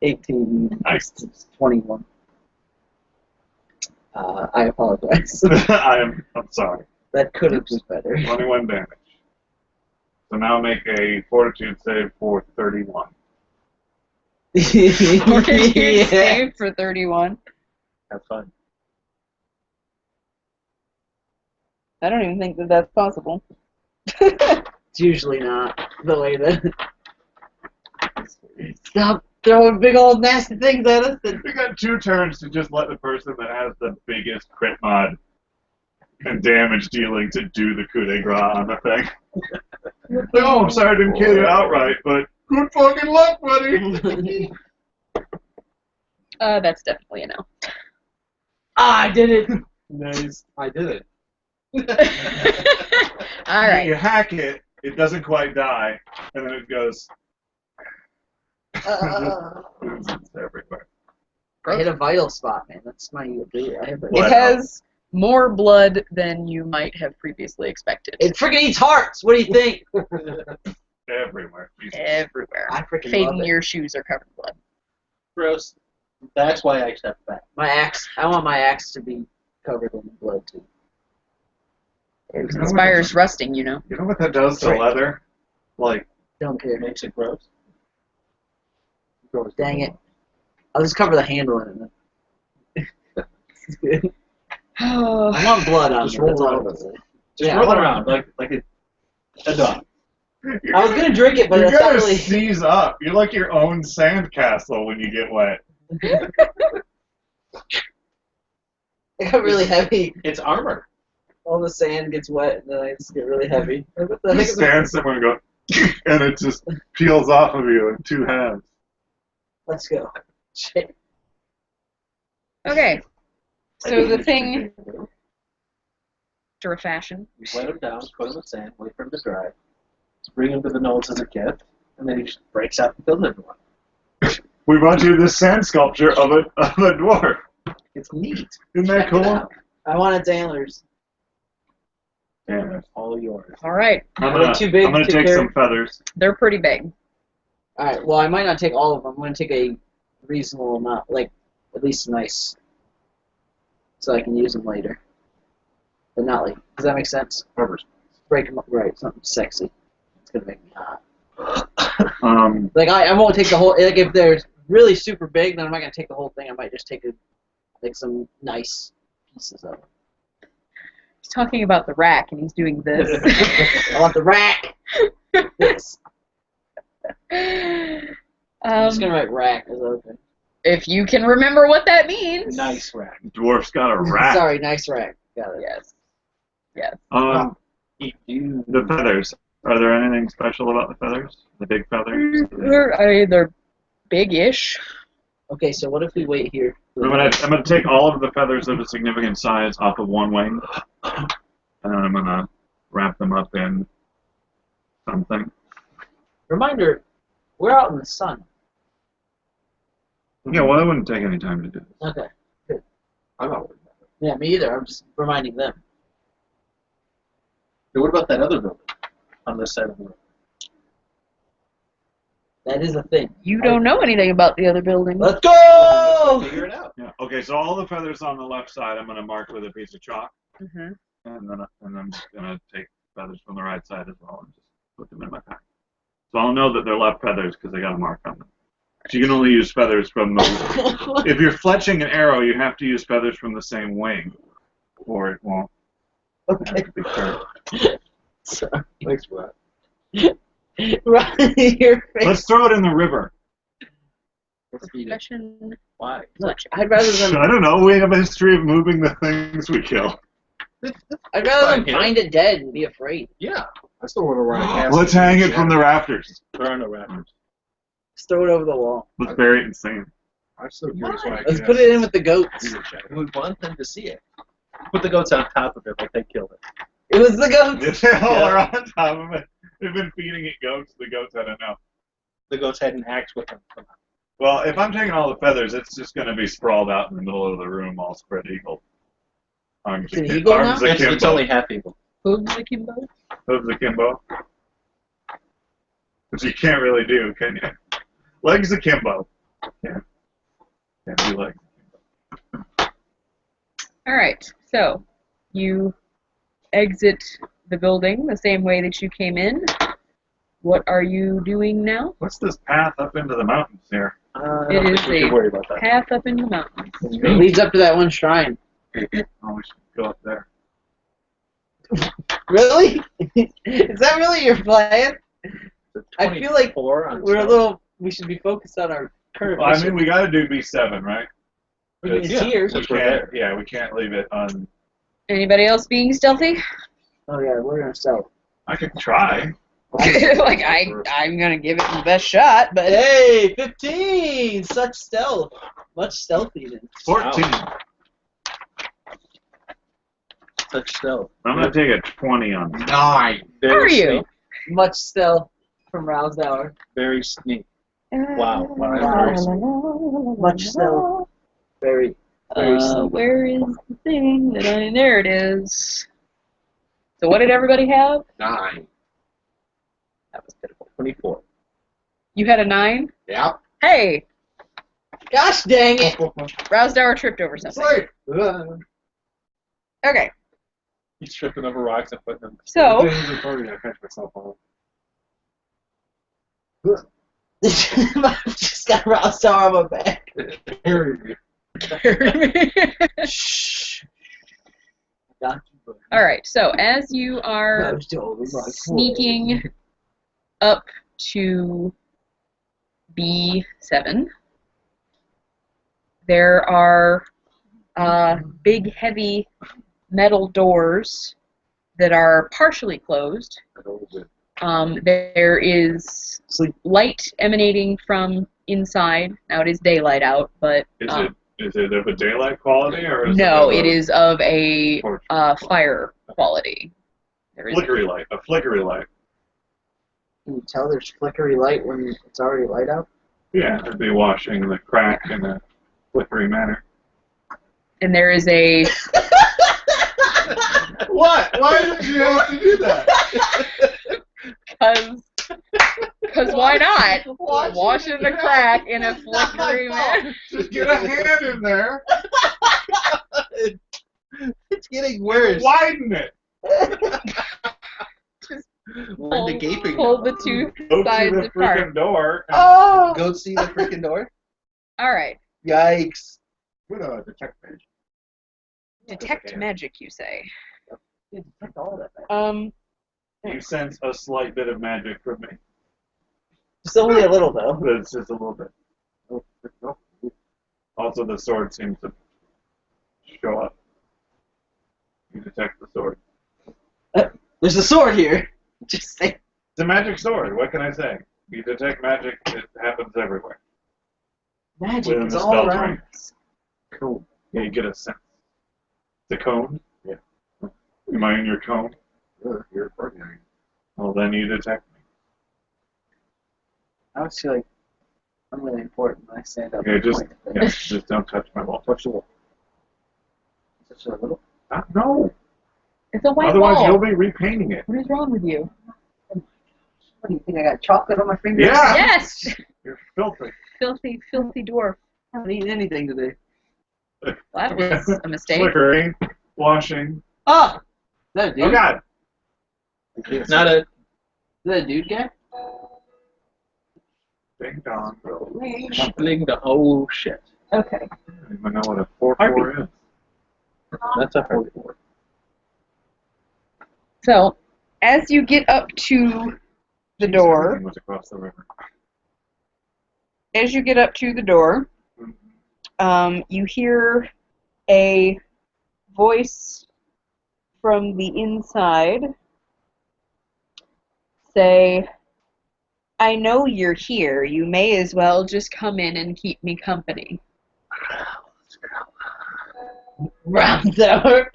18. Nice. 21. I apologize. I'm sorry. That could have been better. 21 damage. So now make a fortitude save for 31. Fortitude Yeah. save for 31. Have fun. I don't even think that that's possible. It's usually not the way that. Stop throwing big old nasty things at us. And... We got 2 turns to just let the person that has the biggest crit mod and damage dealing to do the coup de grace on the thing. Oh, I'm sorry I didn't kill you outright, but good fucking luck, buddy. That's definitely a no. I did it. Nice. I did it. All right. You hack it, it doesn't quite die, and then it goes. It's everywhere. I hit a vital spot, man. That's my ability. I have It What? has more blood than you might have previously expected. It freaking eats hearts. What do you think? Everywhere. Jesus. Everywhere. I freaking love Faden, it. your shoes are covered in blood. Gross. That's why I stepped back. My axe. I want my axe to be covered in blood too. It inspires rusting, you know. You know what that does to leather? Like, Don't care. It makes it gross. Dang it. I'll just cover the handle in it. I want blood on Just it. roll That's all around I'm with saying. Just Yeah, roll I it want- around like a dog. I was gonna drink it, but you that's not gotta really. seize up. You're like your own sandcastle when you get wet. It got really heavy. It's armor. All the sand gets wet, and then I just get really heavy. Like, what the You heck is stand somewhere and go, and it just peels off of you in two halves. Let's go. Shit. Okay. So the thing, after a fashion, You wet him down, put him in sand, wait for him to dry. Bring him to the nose as a gift, and then he just breaks out and builds it one. We brought you this sand sculpture of a dwarf. It's neat. Isn't that Check it cool? out. I want its antlers. Yeah. It's all yours. all right, I'm Are gonna, they too big I'm gonna to take carry? some feathers. they're pretty big. All right. Well, I might not take all of them. I'm gonna take a reasonable amount, like at least nice, so I can use them later. But not like. Does that make sense? Feathers. Break them up right. Something sexy. It's gonna make me hot. Like I won't take the whole. Like if they're really super big, then I'm not gonna take the whole thing. I might just take like some nice pieces of it. He's talking about the rack, and he's doing this. I want the rack. This. I'm just gonna write rack as open. If you can remember what that means. Nice rack. Dwarf's got a rat. Sorry, nice rack. Got it. Yes. Yes. The feathers. Are there anything special about the feathers? The big feathers? They're big-ish. Okay, so what if we wait here? I'm gonna take all of the feathers of a significant size off of one wing, and then I'm gonna wrap them up in something. Reminder, we're out in the sun. Yeah, well, it wouldn't take any time to do this. Okay. I'm not worried about it. Yeah, me either. I'm just reminding them. Hey, what about that other building on this side of the room? That is a thing. You don't know anything about the other building. Let's go! Figure it out. Yeah. Okay, so all the feathers on the left side, I'm gonna mark with a piece of chalk, Mhm. and then I'm just gonna take feathers from the right side as well and just put them in my pack. So I'll know that they're left feathers because I got a mark on them. So you can only use feathers from the. If you're fletching an arrow, you have to use feathers from the same wing, or it won't. Okay. Have to be curved. Sorry. Thanks for that. Right in your face. Let's throw it in the river. Let's eat it. Profession. Why? Look, I'd rather them. I don't know. We have a history of moving the things we kill. I'd rather them Fine, yeah. find it dead and be afraid. Yeah. I still want to run past Let's hang it from the rafters. There are no rafters. Just throw it over the wall. Let's bury it in sand. I'm still curious why I Let's can't put it in with the goats. see the shadow. We want them to see it. Put the goats on top of it like they killed it. It was the goats. They all are on top of it. They've been feeding it goats. The goats had enough. The goats had an axe with them. Well, if I'm taking all the feathers, it's just going to be sprawled out in the middle of the room, all spread eagle. Arms It's an eagle now? arms akimbo. It's only half eagle. Hooves akimbo. Hooves akimbo. Which you can't really do, can you? Legs akimbo. Yeah. Can't do legs. All right. So you exit the building the same way that you came in. What are you doing now? What's this path up into the mountains here? I It don't is think we a should worry about that. path up in the mountains. It leads up to that one shrine. Oh, we should go up there. Really? Is that really your plan? I feel like 24 on we're a stone. little. We should be focused on our current Well, I mission. mean, we got to do B7, right? It's yeah. here. We can't. Yeah, we can't leave it on. Anybody else being stealthy? Oh yeah, we're gonna sell. I could try. Like I'm gonna give it the best shot, but Hey, 15! Such stealth. Much stealthiness. 14. Such stealth. I'm gonna take a 20 on. 9. how are Very you? sneak. Much stealth from Roused Hour. Very sneak. Wow. Wow. Much stealth. Very sneak. Where is the thing that I? There it is. So what did everybody have? 9. That was pitiful. 24. You had a 9. Yeah. Hey, Gosh dang it! Roused Hour tripped over something. Right. Okay. He's tripping over rocks and putting them. So, Things in front of me, I catch myself on. I've just got Ross Star on my back. Carry me. Shh. Got you, buddy. all right. So as you are I was totally my sneaking up to B7, there are big, heavy metal doors that are partially closed. There is light emanating from inside. Now it is daylight out, but Is it of a daylight quality or is no, it it is of a torch? fire quality. There is Flickery light, a flickery light. Can you tell there's flickery light when it's already light out? Yeah, it'd be washing the crack in a flickery manner. and there is a What? Why did you have to do that? because why not? Washing the crack in a flickery manner. Just get a hand in there. It's getting worse. Widen it. Find the gaping. Pull the two Go to sides the apart. freaking door. Oh! Go see the freaking door. All right. Yikes. We're gonna detect magic. Detect magic, you say? Detect all that. You sense a slight bit of magic from me, Just only a little though. but it's just a little bit. Also, the sword seems to show up. You detect the sword. There's a sword here. Just say. It's a magic sword. What can I say? You detect magic. It happens everywhere. Magic Within is the all spell around ring. us. Cool. Yeah, you get a sense. The cone? Yeah. Am I in your cone? You're ordinary. Well, then you detect me. I always feel like I'm really important when I stand up. Okay, and just point at yeah, things. just don't touch my wall. Touch the wall. Such a little. No. It's a white Otherwise, wall. you'll be repainting it. What is wrong with you? What do you think? I got chocolate on my fingers? Yeah. Yes! You're filthy. Filthy, filthy dwarf. I haven't eaten anything today. Well, that was a mistake. Flickering, washing. Oh! Is that a dude? Oh God! It's not a. Is that a dude guy? Ding dong. Bling the oh shit. Okay. I don't even know what a 4-4 is. That's a hard word. So, as you get up to the door, Everything was across the river. as you get up to the door, you hear a voice from the inside say, "I know you're here. You may as well just come in and keep me company." Round tower?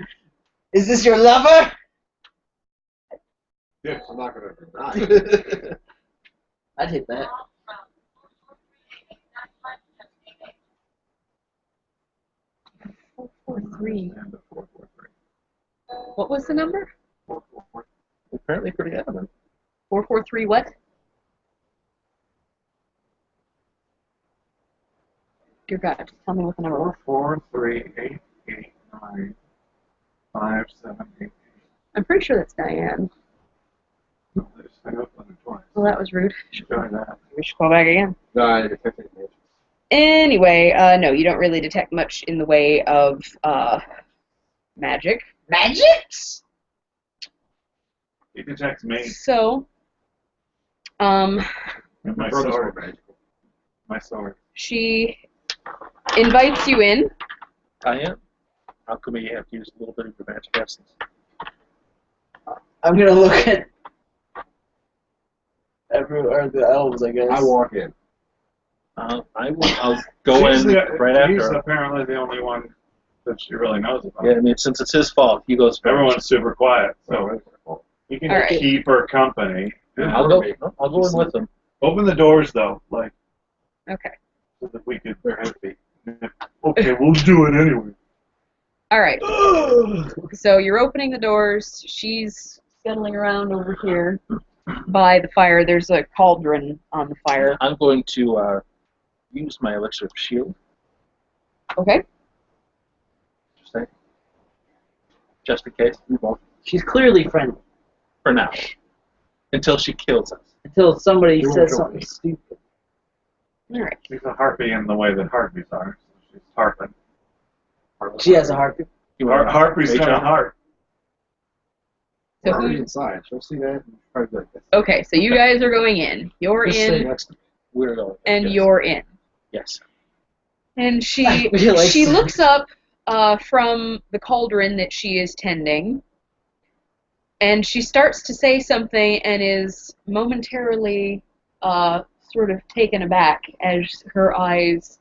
Is this your lover? Yes, I'm not gonna deny. I'd hit that. Three. And a 4-4-3. What was the number? 4-4-4. Apparently pretty adamant. 443 what? Dear God, just tell me what the number was. 4, 3, 8, 8, 9, 5, 7, 8. I'm pretty sure that's Diane. No, I just hung up on it twice. Well, that was rude. Try that. We should call back again. No, I detected magic. Anyway, no, you don't really detect much in the way of magic. Magics? He detects me So, and my Brothers sword. were magical. My sword. she invites you in. I am. How come you have to use a little bit of your magic essence? I'm gonna look at or the elves, I guess. I walk in. I'll go She's in right He's after. apparently the only one that she really knows about. Yeah, I mean, since it's his fault, he goes first. Everyone's super quiet, So so that's my fault. you can All right. keep her company. I'll go. I'll go in with him. Open the doors though, like Okay. so that we could. There has to be. Okay, we'll do it anyway. All right. So you're opening the doors. She's scuttling around over here by the fire. There's a cauldron on the fire. I'm going to use my elixir of shield. Okay. Just just in case. We won't. She's clearly friendly For now. Until she kills us. until somebody You won't says kill something me. stupid. All right. She's a harpy in the way that harpies are. So she's harping. She has a heartbeat. Harpy's got a Rachel? harp. So We're already who? inside. She'll see that and probably like this. Okay, so you guys are going in. You're Just stay in, next to me. We're going. and yes. you're in. Yes. And she I feel like she so. looks up from the cauldron that she is tending, and she starts to say something and is momentarily sort of taken aback as her eyes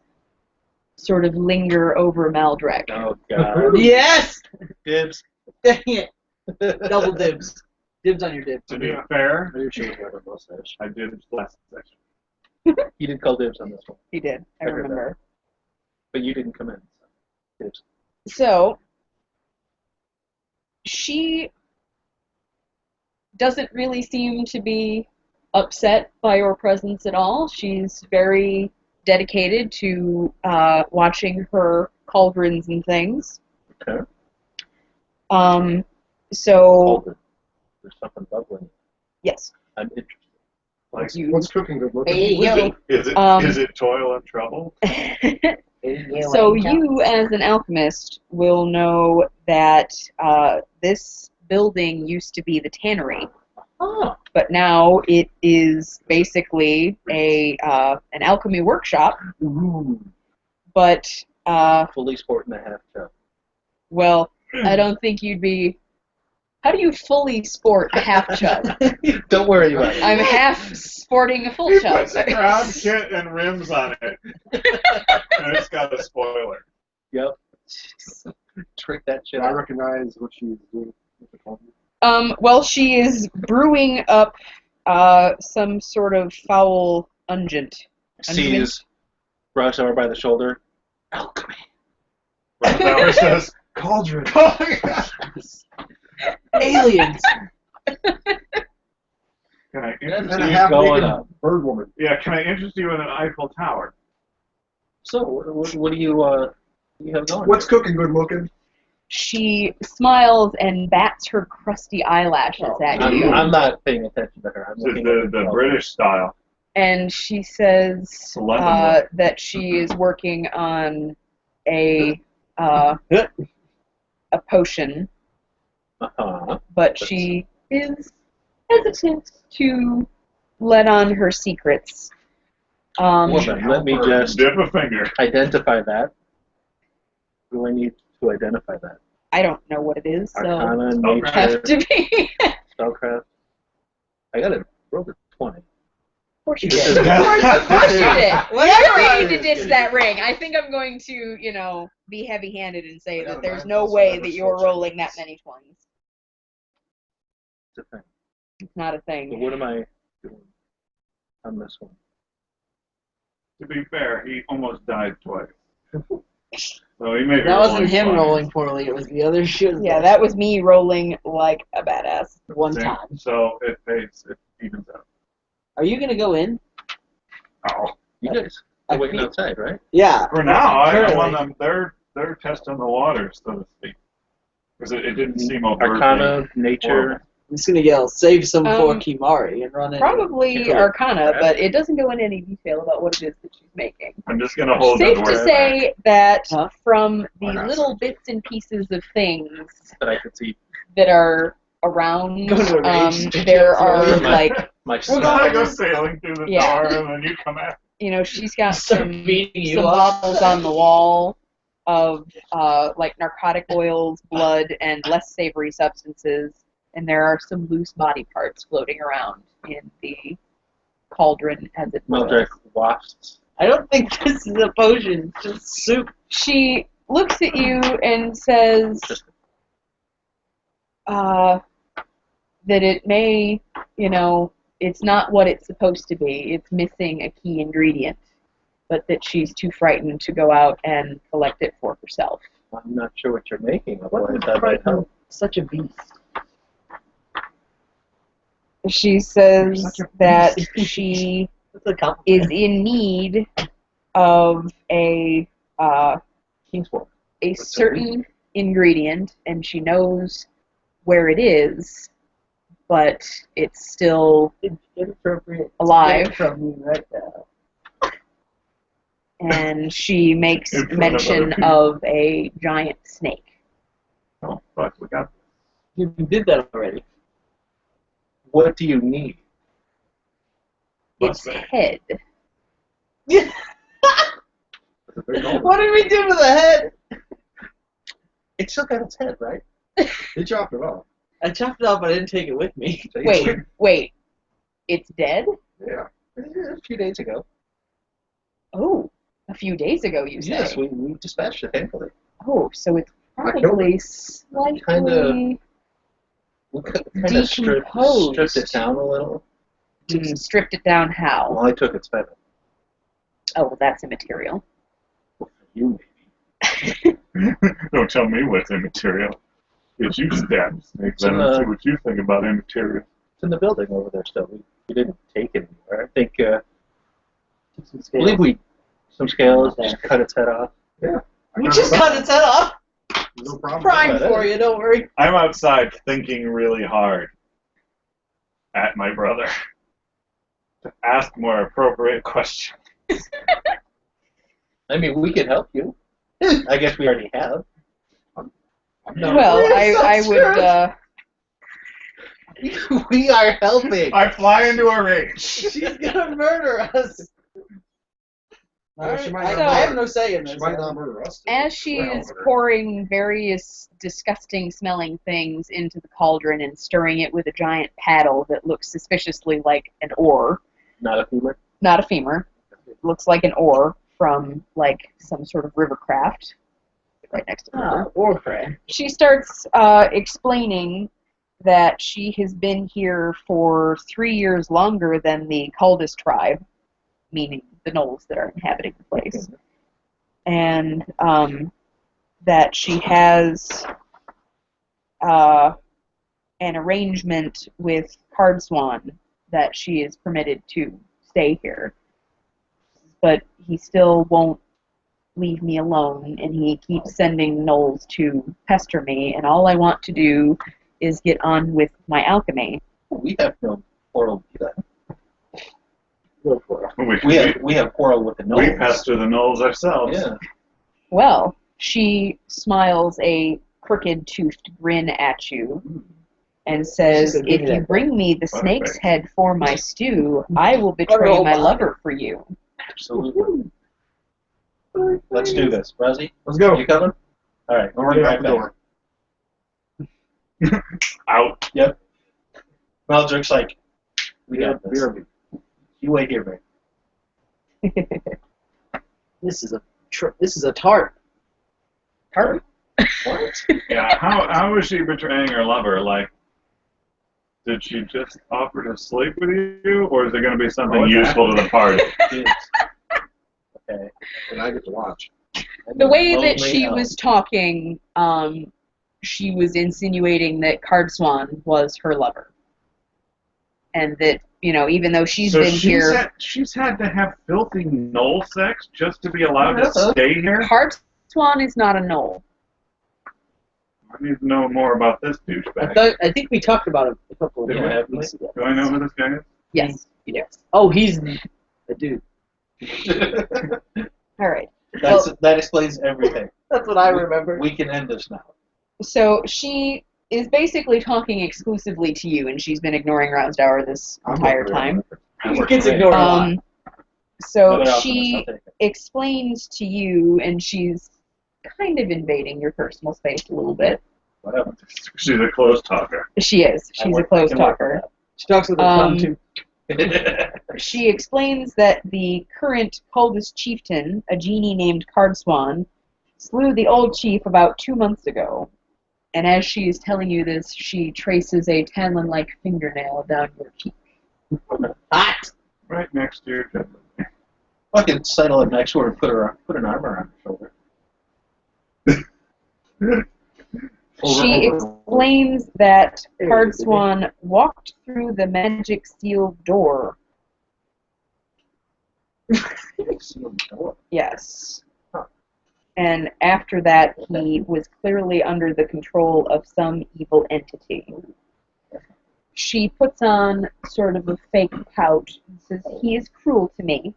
sort of linger over Maldrek. Oh, God. Yes! Dibs. Dang it. Double dibs. Dibs on your dibs. To be fair, Maybe she would have a mustache. I did last section. You didn't call dibs on this one. He did, I I heard remember. But you didn't come in. So. Dibs. So she doesn't really seem to be upset by your presence at all. She's very dedicated to watching her cauldrons and things. Okay. So Hold it. There's something bubbling. yes, I'm interested. Like, you. What's cooking good looking? Hey, yo. is it Um, is it toil and trouble? So you, as an alchemist, will know that this building used to be the tannery, Oh. but now it is basically an alchemy workshop. Ooh. But Fully sporting a half cup. well, I don't think you'd be. How do you fully sport a half chub? Don't worry about it. I'm half sporting a full He chub. puts a crown kit and rims on it, and it's got a spoiler. Yep. Trick that shit Do I out. recognize what she's doing with the cauldron? Well, she is brewing up some sort of foul unguent. Sees Rush over by the shoulder. Alchemy. That says Cauldron. Aliens. Can I And interest a you? half going naked up. bird woman. Yeah, can I interest you in an Eiffel Tower? So, what do you have going? What's cooking good looking? She smiles and bats her crusty eyelashes at you. I'm not paying attention to her. I'm This is looking the at the British style. And she says Lemon. that she is working on a potion, Uh-huh. but she is hesitant to let on her secrets. Woman, let me just Dip a finger. identify that. What do I need to identify that? I don't know what it is, so Arcana, it have nature, to be. Of spellcraft. I got it. Rolled a 20. course you This did. is- Of course you did. Whatever Whatever. you need to ditch that ring. I think I'm going to, be heavy-handed and say that there's no way that you're rolling that many 20s. It's a thing. It's not a So thing. what am I doing on this one? To be fair, he almost died twice. So he may be That wasn't rolling him twice. rolling poorly. It was the other shit. Yeah, that was me rolling like a badass. one See? time. So it evens out. Are you gonna go in? Oh. You guys are waiting outside, right? Yeah. For now, I Currently. want them. They're testing the waters, so to speak, because it didn't seem overtly. Arcana, nature. I'm just gonna yell, save some for Um, Kimari and run in. Probably Control. Arcana, but it doesn't go into any detail about what it is that she's making. I'm just gonna hold Safe that to word say that Huh? from the Why not? little bits and pieces of things That I could see that are around, Go to a range. there are Yeah. like, my We're gonna stuff. go sailing through the Yeah. door, and then you come out. she's got Start some beating you up. bottles on the wall of like narcotic oils, blood, and less savory substances, and there are some loose body parts floating around in the cauldron as it boils. Mildred wasps. I don't think this is a potion. It's just soup. She looks at you and says Just that it may, it's not what it's supposed to be. It's missing a key ingredient, but that she's too frightened to go out and collect it for herself. I'm not sure what you're making. What Otherwise, would that might frighten help. such a beast? She says that she That's a compliment. is in need of a King's Walk. certain ingredient, and she knows where it is, but it's still Inappropriate. alive. From me right now. And she makes In front of mention other people. of a giant snake. Oh, fuck, we got You did that already. What do you need? Its head. It's a big hole. What did we do to the head? It's still got its head, right? He chopped it off. I chopped it off, but I didn't take it with me. Wait. It's dead? Yeah. A few days ago. Oh, a few days ago, you say? Yes, we dispatched it, thankfully. Oh, so it's I killed probably slightly... We kind of stripped Decomposed. it down a little. Stripped it down how? Well, I took its feather. Oh, well, that's immaterial. Well, for you, maybe. Don't tell me what's immaterial. If you stab snakes, I It's in don't the- see what you think about immaterial. It's in the building over there still. We didn't take it anywhere. I think, Some I scales. believe we, some scales, just cut its head off. Yeah. We just cut its head off. No problem. Prime about for it. you, don't worry. I'm outside thinking really hard at my brother to ask more appropriate questions. I mean, we can help you. I guess we already have. Well, I would, We are helping. I fly into a rage. She's gonna murder us. Well, she might I, not I have no say in She this. might not murder us. as she Well, is murder. pouring various disgusting smelling things into the cauldron and stirring it with a giant paddle that looks suspiciously like an oar, Not a femur. not a femur, it looks like an oar from, like, some sort of river craft right next to her. Warcraft. She starts explaining that she has been here for 3 years longer than the Cultus tribe, meaning the gnolls that are inhabiting the place, and that she has an arrangement with Ch.1 that she is permitted to stay here, but he still won't leave me alone, and he keeps sending gnolls to pester me, and all I want to do is get on with my alchemy. We have no quarrel with that. Go for it. We have quarrel with the We gnolls. pester the gnolls ourselves. Yeah. Well, she smiles a crooked-toothed grin at you and says, She's a if you maniac. bring me the snake's head for my stew, I will betray Oh, my my. lover for you. Absolutely. Let's do this. Rosie, Let's go. you coming? All right. I'll run out the door. Out. Yep. Meldrick's like, we got this. BRB. You wait here, man. This is a tart. Tart? What? Yeah, how was she betraying her lover? Like, did she just offer to sleep with you, or is it going to be something useful to the party? Kids. Okay. And I get to watch. The way that Lonely she elf. was talking, she was insinuating that Ch.1 was her lover. And that, you know, even though she's been here... She's had to have filthy gnoll sex just to be allowed Yeah. to stay here? Ch.1 is not a gnoll. I need to know more about this I douchebag. think we talked about it a couple of Yeah, weeks ago. Do I know who this guy is? Yes, you do. Oh, he's a dude. All right. That explains everything. That's what I remember. We can end this now. So she is basically talking exclusively to you, and she's been ignoring Rousedower this entire time. He gets ignored a lot. So Another alchemist, she I'll take it. explains to you, and she's kind of invading your personal space a little bit. Whatever. She's a close talker. She is. I She's a work- close I can work talker. She talks with her tongue too. She explains that the current Cultus chieftain, a genie named Ch.1, slew the old chief about 2 months ago. And as she is telling you this, she traces a talon-like fingernail down your cheek. Hot. Right next to your gentleman. Fucking settle it next to her and put an arm around her shoulder. She explains that Ch.1 walked through the magic sealed door. Sealed door. Yes. And after that, he was clearly under the control of some evil entity. She puts on sort of a fake pout and says, "He is cruel to me.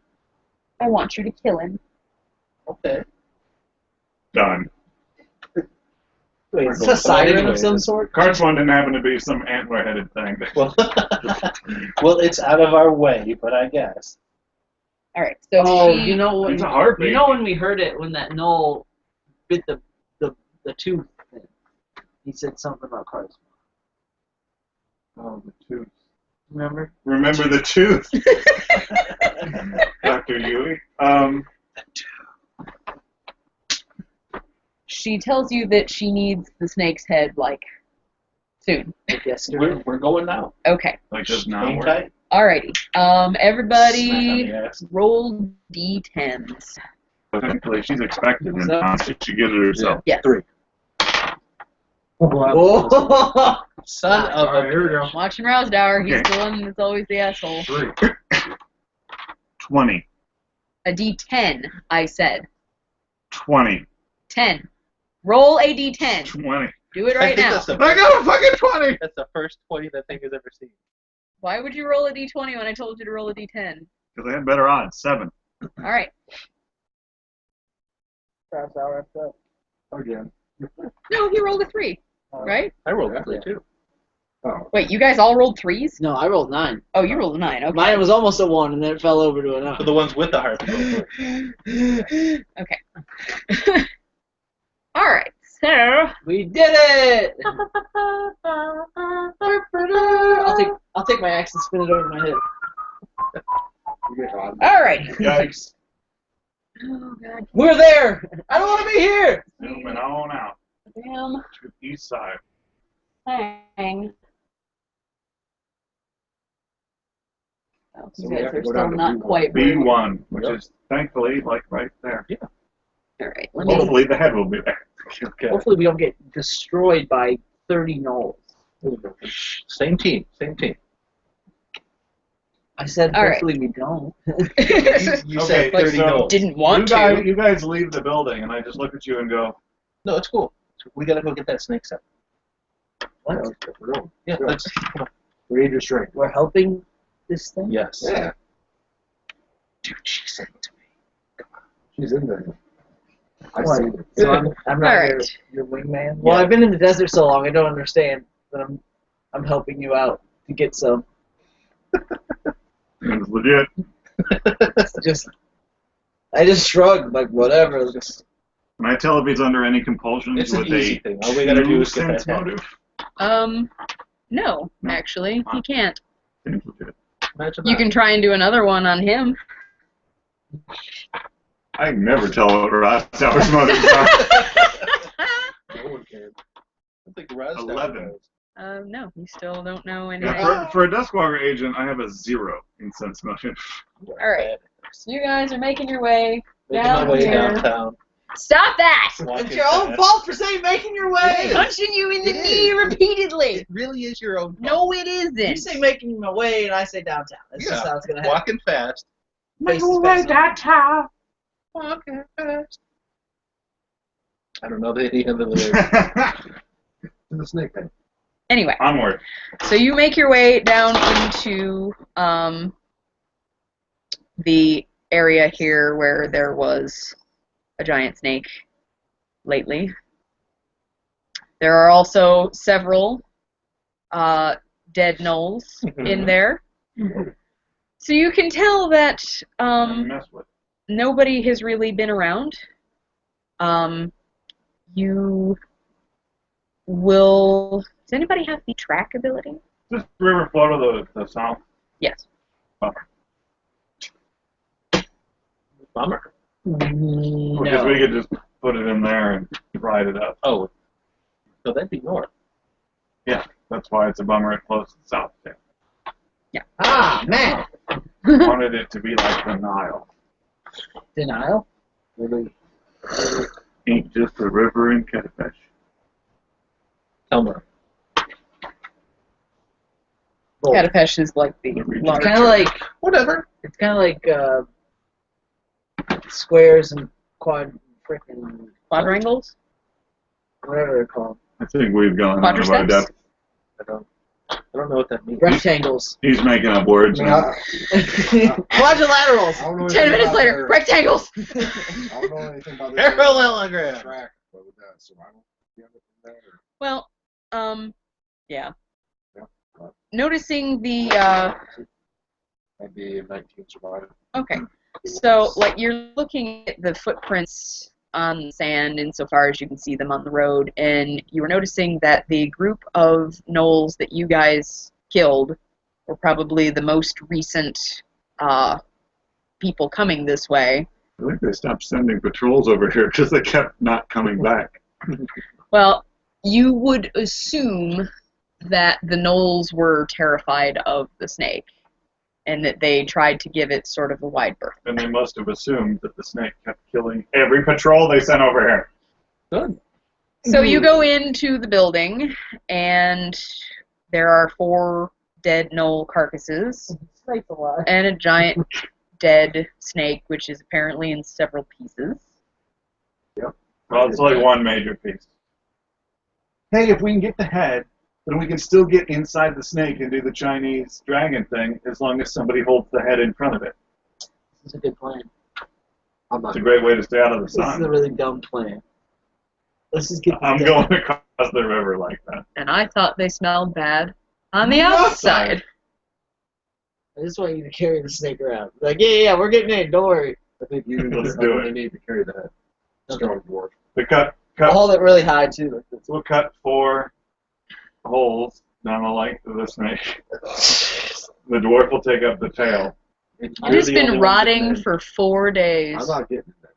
I want you to kill him." Okay. Done. Wait, It's a siren of some sort. Ch1 didn't happen to be some antler-headed thing. Well, well, it's out of our way, but I guess. All right, so Oh, she... you know when It's a heartbeat. you know when we heard it when that knoll bit the tooth thing. He said something about cars. Oh, the tooth. Remember? Remember the tooth, Dr. Yui. She tells you that she needs the snake's head, like, soon. Like yesterday. We're going now. Okay. Like just now. Hang tight. Alrighty. Everybody Smack on the ass. roll d10s. Technically, she's expected in time. She should get it herself. Yes. 3. Oh, Son of Alright, a. here we go. Watching Rousdower, he's Okay. the one that's always the asshole. 3. 20. A d10, I said. 20. 10. Roll a d10. 20. Do it I right think now. that's the I got a fucking 20! That's the first 20 that thing has ever seen. Why would you roll a d20 when I told you to roll a d10? Because I had better odds. 7. Alright. that's how it's up. Again. No, he rolled a 3, right? I rolled Yeah. 3 too. Oh. Wait, you guys all rolled 3s? No, I rolled 9. Oh, you rolled a 9, okay. Mine was almost a 1, and then it fell over to a 9. For the ones with the heart. Okay. Alright, so... We did it! I'll take my axe and spin it over my head. You get on. Alright. Yikes. Oh, God. We're there! I don't want to be here! Moving on out Damn to the east side. thing. Oh, So you we guys have to are go still down to not B1. quite where you- B1, which Yep. is thankfully like right there. Alright, let me... Hopefully the head will be there. Okay. Hopefully we don't get destroyed by 30 gnolls. Same team. Same team. I said All right. hopefully we don't. You said 30 so goals. Didn't want to. You guys leave the building, and I just look at you and go, No, it's cool. We gotta go get that snake set. What? Yeah, Yeah. let's. Read your strength. We're helping this thing? Yes. Yeah. Dude, she said it to me. She's in there. I What? see it. So I'm not All your, right. your wingman? Well, Yeah. I've been in the desert so long, I don't understand, but I'm helping you out to get some. it's legit. I just shrugged, like, whatever. Just, Can I tell if he's under any compulsions It's an with easy a thing. All we gotta do is get sense that head. motive? No, actually, he can't. Seems legit. Imagine You that. can try and do another one on him. I can never tell what Rossauer's motives are. No one can. I think Raz 11. No, you still don't know anything. Yeah, for a Duskwalker agent, I have a 0 in sense motive. Alright, so you guys are making your way Making down my way here. downtown. Stop that! walking it's your own fast. fault for saying making your way! Punching you in the knee repeatedly. It really is your own fault. No, it You isn't. say making my way, and I say downtown. That's just how it's going to happen. Walking fast. Face to face. downtown. Walking fast. I don't know any of the lyrics. To the snake head. Anyway, Onward. so you make your way down into the area here where there was a giant snake lately. There are also several dead gnolls in there. So you can tell that Mess with. nobody has really been around. You will... Does anybody have the track ability? Just river flow to the south. Yes. Bummer. Because we could just put it in there and ride it up. Oh, so that'd be north. Yeah, that's why it's a bummer it flows to the south. Yeah. Ah, man! Wanted it to be like the Nile. Denial? Ain't just a river in Katapesh. Elmer. Katapesh is like the It's large. Kind of like Whatever. squares and freaking Quadrangles? whatever they're called. I think we've gone out of our Quadriceps? depth. I don't know what that means. Rectangles. He's making up words I mean, now. Quadrilaterals. I don't know 10 anything minutes about later, their- rectangles! I don't know anything about this. Parallelogram. Track, but with that survival, you have it from that, or- Well, yeah. Yeah. Noticing the, I'd be 19 survival. okay. So, like, you're looking at the footprints on the sand insofar as you can see them on the road, and you were noticing that the group of gnolls that you guys killed were probably the most recent people coming this way. I think they stopped sending patrols over here because they kept not coming back. Well, you would assume that the gnolls were terrified of the snake, and that they tried to give it sort of a wide berth. And they must have assumed that the snake kept killing every patrol they sent over here. Good. So you go into the building, and there are 4 dead gnoll carcasses, Snakes alive. and a giant dead snake, which is apparently in several pieces. Well, it's like one major piece. Hey, if we can get the head, then we can still get inside the snake and do the Chinese dragon thing as long as somebody holds the head in front of it. This is a good plan. I'm not. It's a great way to stay out of the This is a sun. really dumb plan. Let's just get. I'm going across the river like that. And I thought they smelled bad on the On the outside. outside. I just want you to carry the snake around. Like, yeah, we're getting in. Don't worry. I think you Let's do really it. need to carry the head. Strong dwarf. We cut. I'll hold it really high too. Like this. We'll cut 4 holes down the length of the snake. The dwarf will take up the tail. It has been rotting for 4 days, I'm not getting that.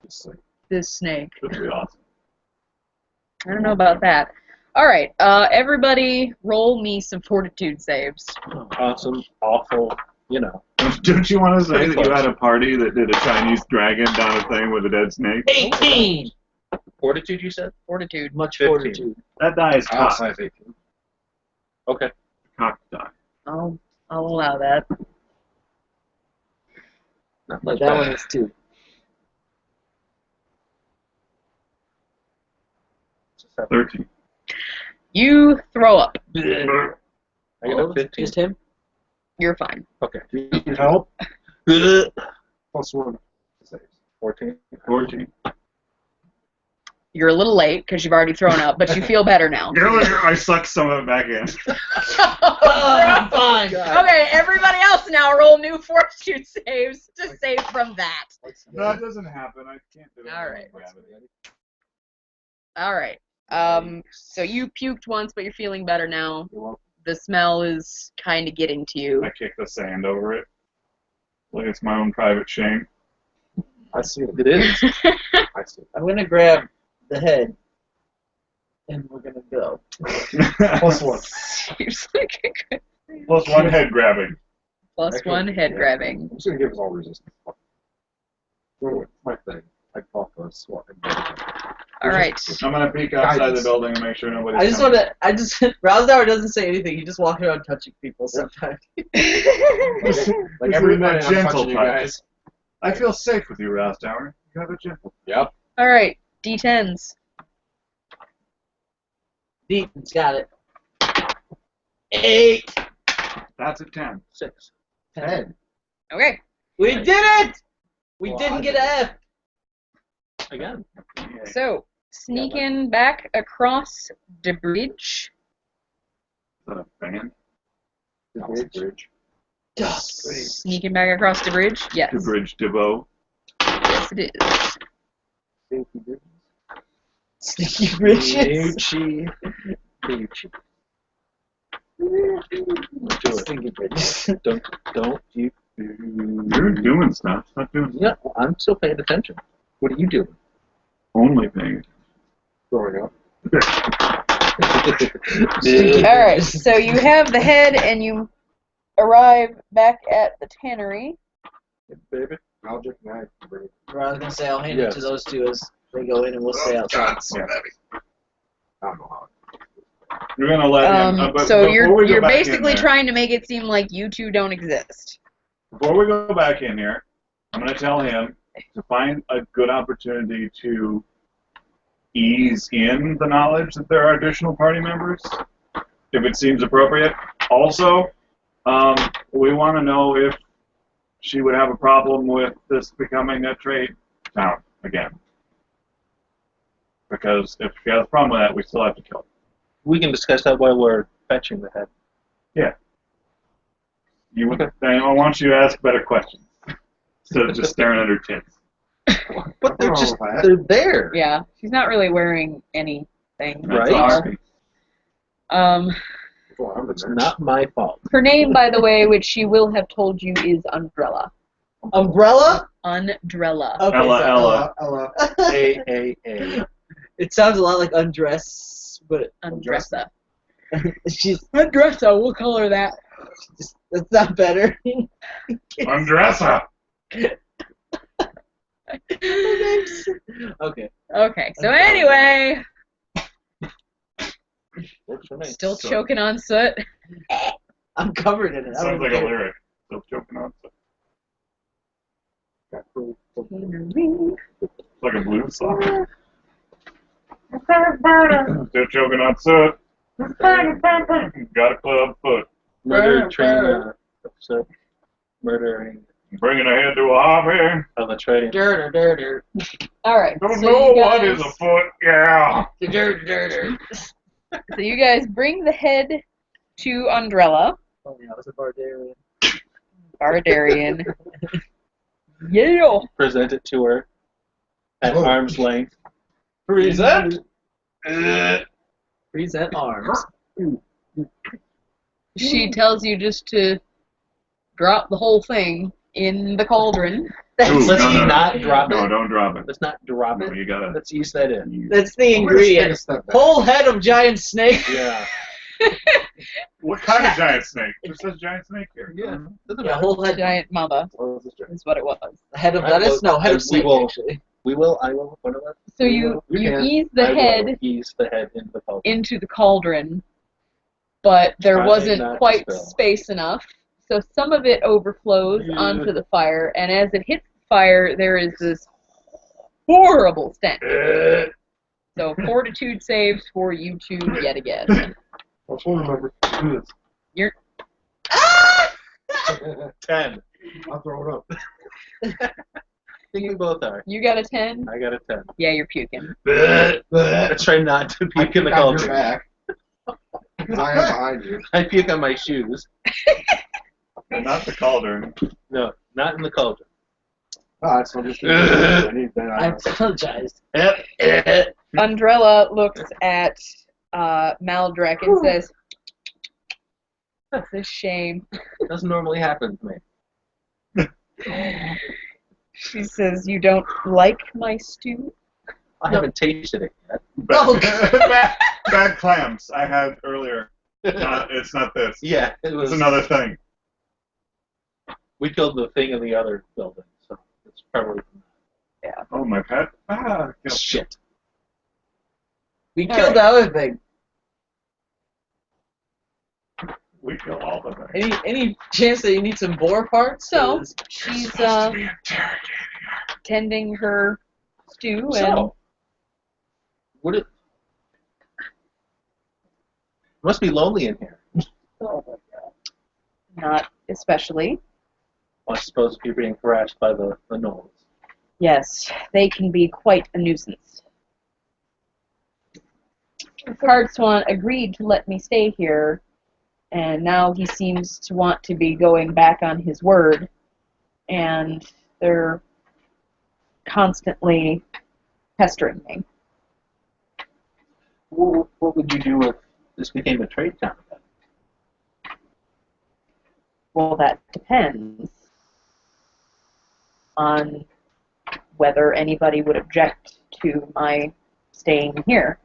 Just like, this snake. This will be awesome. I don't know about that. Alright, everybody roll me some fortitude saves. Awesome. Awful. You know. Don't you want to say that you had a party that did a Chinese dragon down a thing with a dead snake? 18. Fortitude, you said? Fortitude. Much 15. fortitude. That die is cocked. outside 18. Okay. Cocked die. I'll allow that. Not But much that bad. one is 2. It's a 7. 13. You throw up. I got a 15. Just him. You're fine. Okay. Do you need help? +1 saves. 14. 14. You're a little late because you've already thrown up, but you feel better now. I sucked some of it back in. Oh, fine. Okay, everybody else now roll new fortitude saves to save from that. No, it doesn't happen. I can't do it. All right. Gravity. Alright. So you puked once, but you're feeling better now. You're welcome. The smell is kind of getting to you. I kick the sand over it. Like it's my own private shame. I see it. It is. I see it. I'm gonna grab the head, and we're gonna go. +1. Seems like a good. Plus 1 head grabbing. Plus Okay. 1 head Yeah. grabbing. I'm just gonna give us all resistance. My thing. I call for a SWAT. Alright. I'm gonna peek outside the building and make sure nobody's I just coming. want to. Rousdower doesn't say anything. He just walks around touching people sometimes. Like This every is minute a I'm gentle touching you touch. guys. I feel safe with you, Roustower. You have a gentle. Yep. Alright, D10s. Deaton's got it. 8. That's a 10. 6. 10. Okay. We did it. We Well, didn't I get an F. Again. So, sneaking back across the bridge. Is that a fan? The bridge. Sneaking back across the bridge? Yes. To bridge DeVoe. Yes, it is. Safety bridge. Sneaky riches. Gucci. Gucci. Sneaky riches. Don't you. You're doing stuff. Stop doing stuff. Yeah, I'm still paying attention. What are you doing? Only paying. Throwing up. Alright, so you have the head and you arrive back at the tannery. Baby. Magic knife. Bridge. I was gonna say I'll hand it Yes. to those two as they go in, and we'll stay outside. Yeah. I don't know how. You're gonna let him. But So before we go you're back in basically there- trying to make it seem like you two don't exist. Before we go back in here, I'm gonna tell him to find a good opportunity to ease in the knowledge that there are additional party members, if it seems appropriate. Also, we want to know if she would have a problem with this becoming a trade town again. Because if she has a problem with that, we still have to kill her. We can discuss that while we're fetching the head. Yeah. You would, I want you to ask better questions instead of just staring at her tits. But they're What's just, wrong with that? they're there. Yeah, she's not really wearing anything. That's Right? awesome. Well, I'm It's not my fault. Her name, by the way, which she will have told you, is Umbrella. Umbrella? Undrella. Okay, Ella. Ella. A. It sounds a lot like undress, but Undressa. she's Undressa, we'll call her that. that's not better. Undress her. Okay. Okay, so anyway, Works for me. still choking on soot. I'm covered in it. I Sounds don't like a care. lyric. Still choking on. It's like a blues song. Still choking on soot. Got a club foot. Murder train episode. Murdering Bringing her head to a hobby. of the trading. Dirt. All right, Don't so know you what guys, is afoot. Yeah. Dirt. so you guys bring the head to Undrella, Oh yeah, I was a barbarian. Bardarian. Yeah. Present it to her at arm's length. Present arms. She tells you just to drop the whole thing in the cauldron. Ooh, Let's no. not drop No, it. don't drop it. Let's not drop No, it. you gotta. Let's use that in. That's the I'm gonna take a ingredient. step back. Whole head of giant snake. Yeah. What kind of giant snake? It says giant snake here. Yeah. Doesn't Yeah, matter. whole head. Giant mama What was this drink? is what it was. Head of I lettuce? will- No, head I- of snake. we will- Actually. We will. I will. One of us. So you can. ease the I will head ease the head into the cauldron. into the cauldron, but there Trying wasn't not to quite spill. space enough. So some of it overflows onto the fire, and as it hits the fire, there is this horrible stench. So fortitude saves for you two yet again. I just want to remember to do this. You're 10. I'll throw it up. I think we both are. you got a 10? I got a 10. Yeah, you're puking. Let's try not to I puke in the got your cauldron. back. 'Cause I am behind you. I puke on my shoes. And not the cauldron. No, not in the cauldron. Alright, so just I need that. I apologize. Undrella looks at Maldrek and says, "That's a shame." Doesn't normally happen to me. She says, "You don't like my stew?" I haven't tasted it yet. Bad clams I had earlier. It's not this. Yeah, it was. It's another thing. We killed the thing in the other building, so it's probably Oh, my pet. Ah, shit. We killed the other thing. we kill all the things. Any chance that you need some boar parts? So, Is- she's Supposed to be interrogating her. tending her stew, and So, would it must be lonely in here. not especially. I suppose if you're being harassed by the gnolls. Yes, they can be quite a nuisance. Ch.1 agreed to let me stay here, and now he seems to want to be going back on his word, and they're constantly pestering me. What would you do if this became a trade town? Well, that depends on whether anybody would object to my staying here.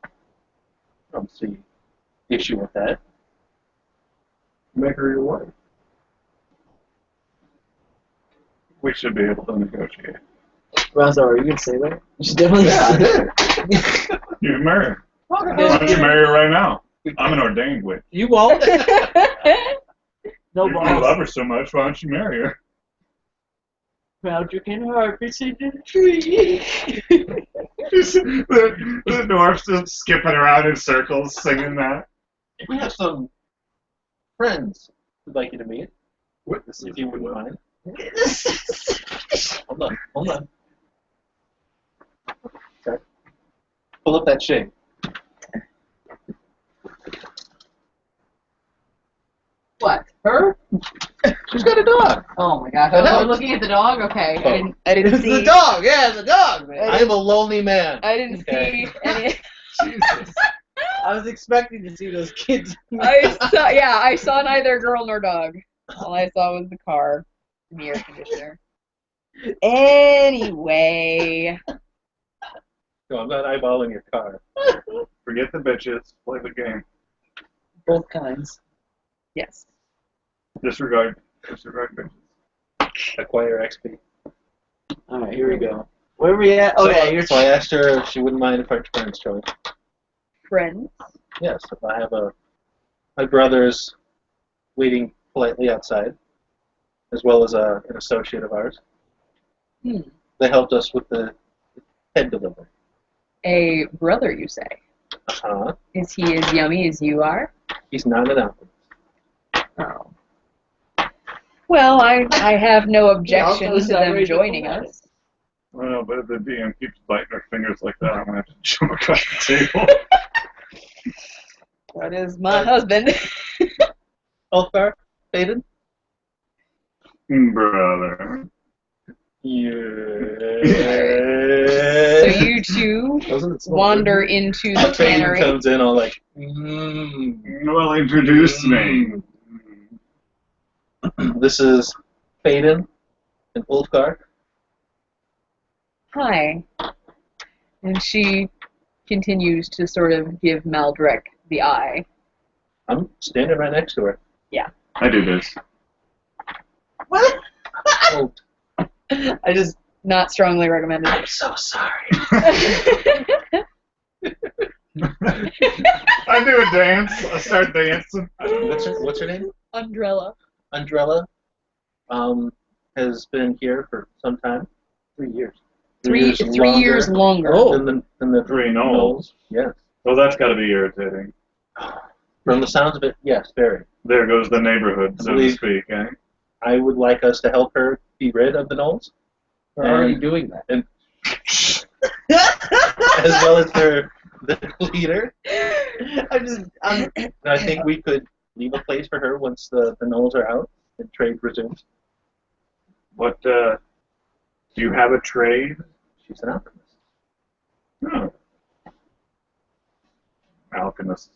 I don't see issue with that. Make her your wife. We should be able to negotiate. Razar, are you gonna say that? You should definitely Yeah, I say did. that. You can marry her. Why don't you marry her right now? I'm an ordained witch. You won't. No You balls. love her so much, why don't you marry her? Magic and harvest in the tree. the dwarf's just skipping around in circles singing that. We have some friends who'd like you to meet. Witnesses, if you wouldn't mind. Hold on. Okay. Pull up that shade. What? Her? She's got a dog. Oh my gosh. I know. Oh, looking at the dog? Okay. Oh. I didn't It's see. the dog. Yeah, the dog, man. I am a lonely man. I didn't Okay. see any. Jesus. I was expecting to see those kids. I saw neither girl nor dog. All I saw was the car and the air conditioner. Anyway. No, I'm not eyeballing your car. Forget the bitches. Play the game. Both kinds. Yes. Disregard bitches. Acquire XP. All right, here we go. Where are we at? Oh, yeah, you're. So I asked her if she wouldn't mind if our friends joined. Friends. Yes, if I have my brother's waiting politely outside, as well as an associate of ours. They helped us with the head delivery. A brother, you say? Uh-huh. Is he as yummy as you are? He's not an alchemist. Oh. Well, I have no objection also to them separated joining from us. I don't know, but if the DM keeps biting her fingers like that, I'm gonna have to jump across the table. That is my husband. Ulfgar? Faden? Brother. Yeah. So you two wander into the Faden tannery. comes in all like, Well, introduce me. This is Faden and Ulfgar. Hi. And she continues to sort of give Maldrick the eye. I'm standing right next to her. I do this. What? Oh, I just not strongly recommended. I'm so sorry. I do a dance. I start dancing. What's her name? Undrella. Andrella. Has been here for some time. 3 years. 3 years longer. Than the Three Knolls. Yes. Well, that's got to be irritating. From the sounds of it, yes, very. There goes the neighborhood, so to Believe- speak, eh? I would like us to help her be rid of the Knolls. We're already doing that. And as well as her the leader. I'm And I think we could leave a place for her once the Knolls are out and trade resumes. What, do you have a trade? She's an alchemist. No. Alchemists.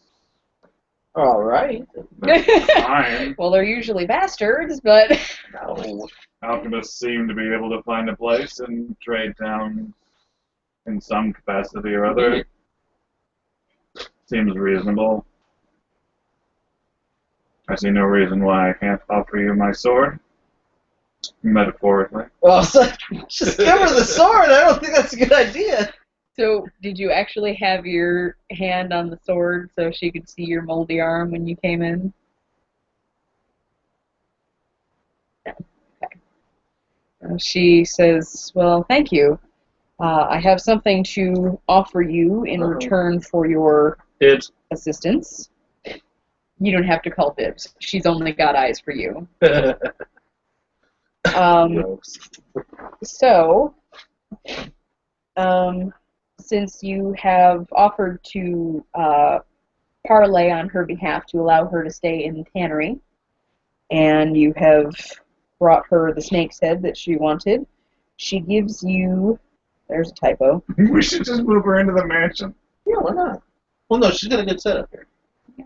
all right. That's fine. Well, they're usually bastards, but No. Alchemists seem to be able to find a place and trade towns in some capacity or other. Seems reasonable. I see no reason why I can't offer you my sword. Metaphorically. Well, so, just give her the sword. I don't think that's a good idea. so did you actually have your hand on the sword so she could see your moldy arm when you came in? No. Okay. She says, well, thank you. I have something to offer you in return for your Dibs. assistance. You don't have to call dibs. She's only got eyes for you. Gross. So, since you have offered to parlay on her behalf to allow her to stay in the tannery, and you have brought her the snake's head that she wanted, she gives you... There's a typo. We should just move her into the mansion. Yeah, why not? Well, no, she's got a good setup here.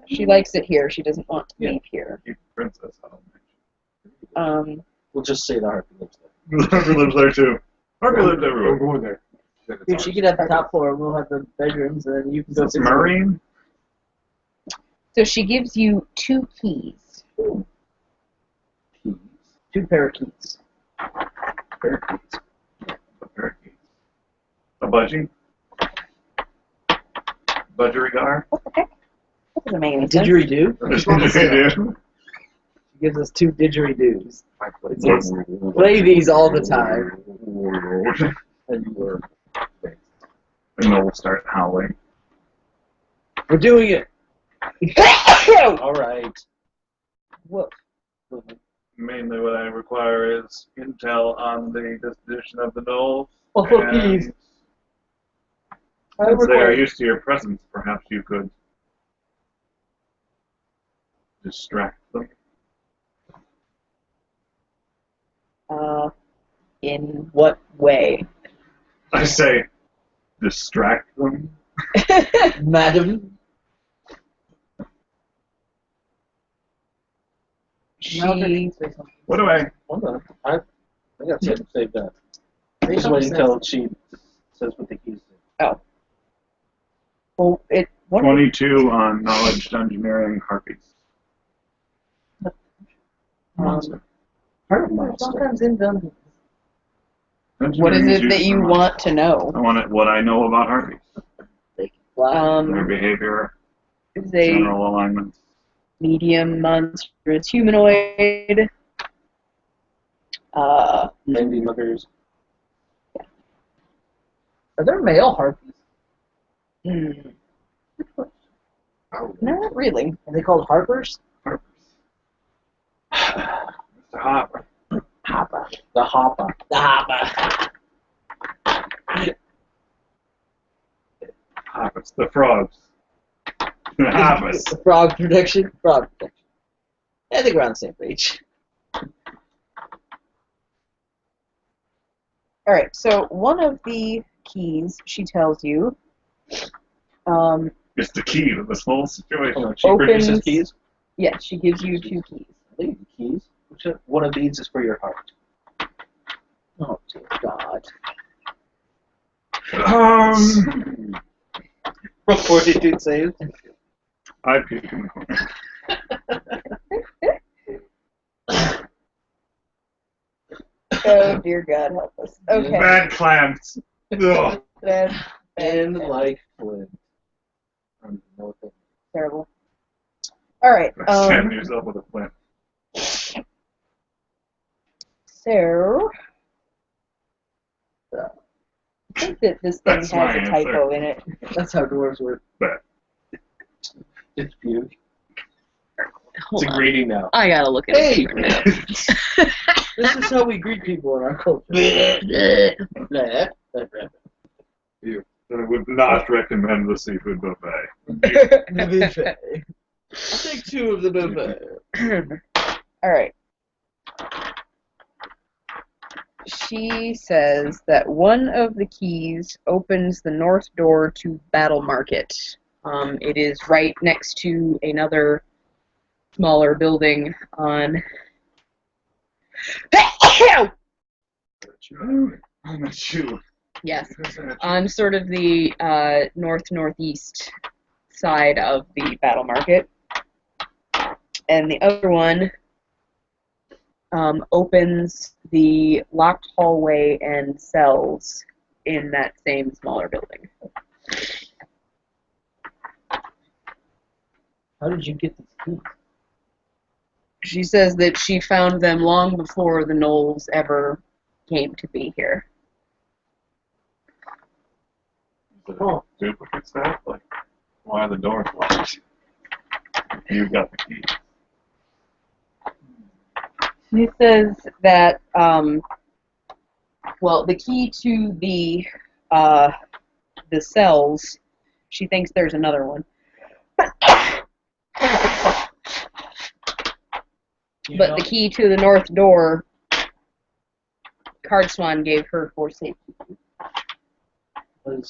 She likes it here. She doesn't want to Yeah. leave here. Keep Princess out of the mansion. We'll just say the Harpy lives there. Harvey lives there too. Harvey lives We're everywhere. going there. Then it's Dude, ours. she can have the top floor, and we'll have the bedrooms, and then you can go It's to Marine. So she gives you 2 keys. Keys. 2 parakeets. Parakeets. A budgie. Budgerigar. What the heck? That doesn't make any sense. Didgeridoo. Just want to say that. do. She gives us 2 didgeridoos. I It's play these all the time. And you were. And they'll start howling. We're doing it. All right. What? Mainly what I require is intel on the disposition of the gnolls. Oh, and please. since they are used to your presence, perhaps you could distract them. In what way? I say, distract them. Madam. She What do I? Hold on. I got to save that. Just waiting until she says what the keys do. well, it what 22 on knowledge engineering harpies. Monster. Sometimes in dungeons. what is it that you want to know? I want it, what I know about harpies. They can fly. Their behavior, Is a general alignment. medium monstrous humanoid. Maybe mothers. Are there male harpies? Hmm, not really. Are they called harpers? Harpies. Mr. Hopper. Hopper. The hopper. The hopper. Hoppers. The frogs. The hoppers. The frog protection. Frog protection. I think we're on the same page. All right. So one of the keys she tells you It's the key to this whole situation. Hold on, she Opens- produces keys. yes, she gives you 2 keys. I think the keys. One of these is for your heart. Oh, dear God. Roll 42 saves. I puke in the corner. Oh dear God, help us. Okay. Bad clams. Ugh. That's And like Flint. terrible. All right. Stab yourself with a flint. So I think that this thing That's has my a typo answer. in it. That's how dwarves work. But It's beautiful. Hold It's a on. greeting now. I gotta look at Hey! it now. This is how we greet people in our culture. I would not recommend the seafood buffet. I'll take 2 of the buffet. All right. She says that one of the keys opens the north door to Battle Market. It is right next to another smaller building on. I'm a shoe. Yes, on sort of the north-northeast side of the Battle Market. And the other one opens the locked hallway and cells in that same smaller building. How did you get these keys? She says that she found them long before the gnolls ever came to be here. Oh. Duplicate stuff? Like, why are the doors locked? You've got the key. She says that, well, the key to the cells, she thinks there's another one. But the key to the north door, Cardswan gave her for safety. Do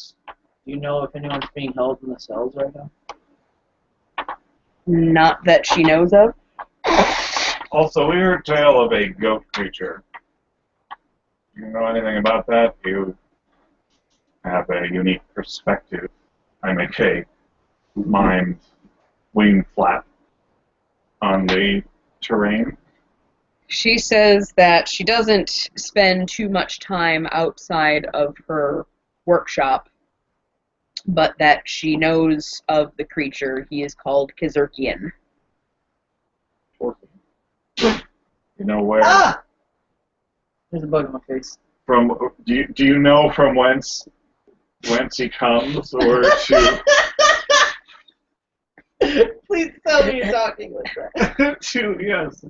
you know if anyone's being held in the cells right now? Not that she knows of. Also, we heard tale of a goat creature. Do you know anything about that? You have a unique perspective. I'm a K. Mind wing flap on the terrain. She says that she doesn't spend too much time outside of her workshop, but that she knows of the creature. He is called Kizurkian. You know where? Ah! There's a bug in my face. From do you know from whence he comes, or to Please tell me you're talking like that. to yes,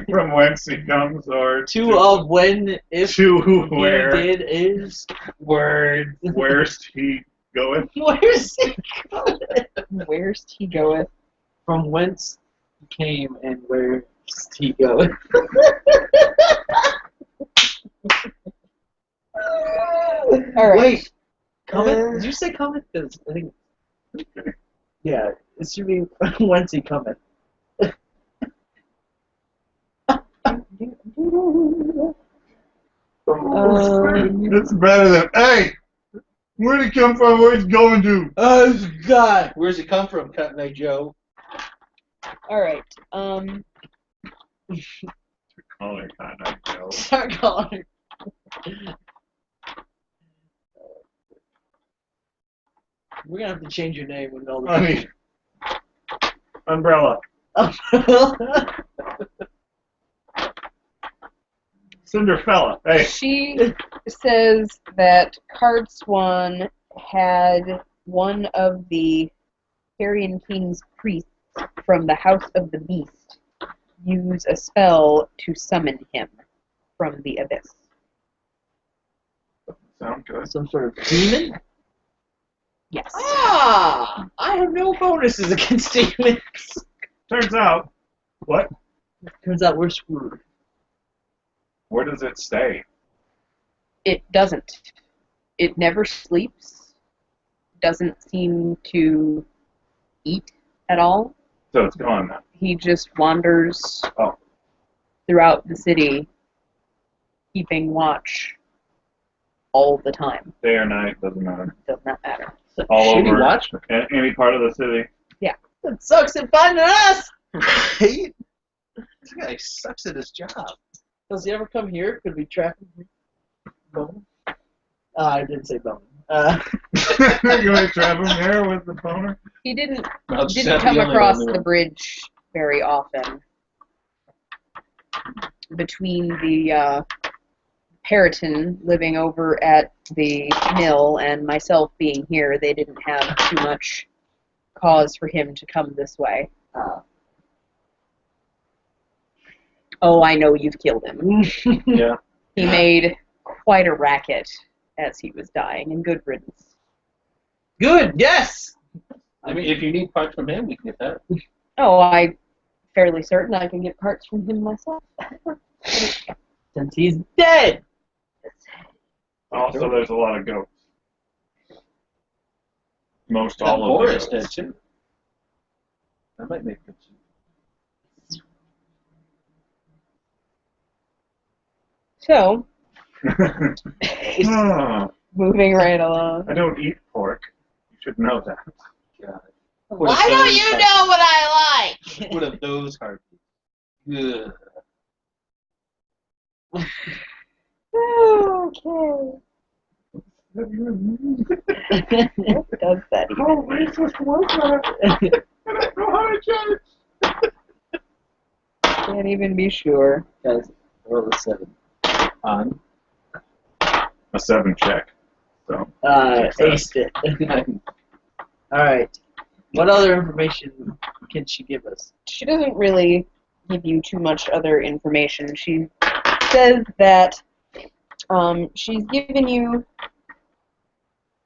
from whence he comes, or Two of when, if to he where did, is word. where's he going? Where's he going? Where's he goeth? From whence he came and where's he going? All right. Wait, cometh? Did you say cometh? Because I think, yeah, it should be whence he cometh. It's better than hey. Where'd he come from? Where's he going to? Oh God! Where's it come from, Cotton Eye Joe? All right. Oh, God, I know. Start calling her. We're gonna have to change your name when all the Honey. Umbrella. Cinderfella. Hey. She says that Ch.1 had one of the Carrion King's priests from the House of the Beast use a spell to summon him from the abyss. Sound good. Some sort of demon? Yes. Ah! I have no bonuses against demons. Turns out, what? Turns out we're screwed. Where does it stay? It doesn't. It never sleeps. Doesn't seem to eat at all. So it's gone now. He just wanders Oh. throughout the city, keeping watch all the time. Day or night, doesn't matter. Does not matter. All Shitty over watchman. any part of the city. It sucks at finding us! Right? This guy sucks at his job. Does he ever come here? Could we trap him? Bone? I didn't say bone. Can we trap him there with the boner? He didn't Well, just didn't have come the only across one the there. bridge very often. Between the Periton living over at the mill and myself being here, they didn't have too much cause for him to come this way. Oh, I know you've killed him. Yeah. He made quite a racket as he was dying, and good riddance. Good, yes! I mean, if you need parts from him, we can get that. Oh, I'm fairly certain I can get parts from him myself. Since he's dead! Also, there's a lot of goats. Most That all of boar the is dead, goats. too. That might make good soup. So, Ah, moving right along. I don't eat pork. You should know that. God. Why don't you know what I like? What of those heartbeats? Ugh. Okay. What does that even How mean? racist was that? I don't know how to judge. Can't even be sure. Guys, roll a 7. On. A 7 check. So Aced it. Alright. What other information can she give us? She doesn't really give you too much other information. She says that she's given you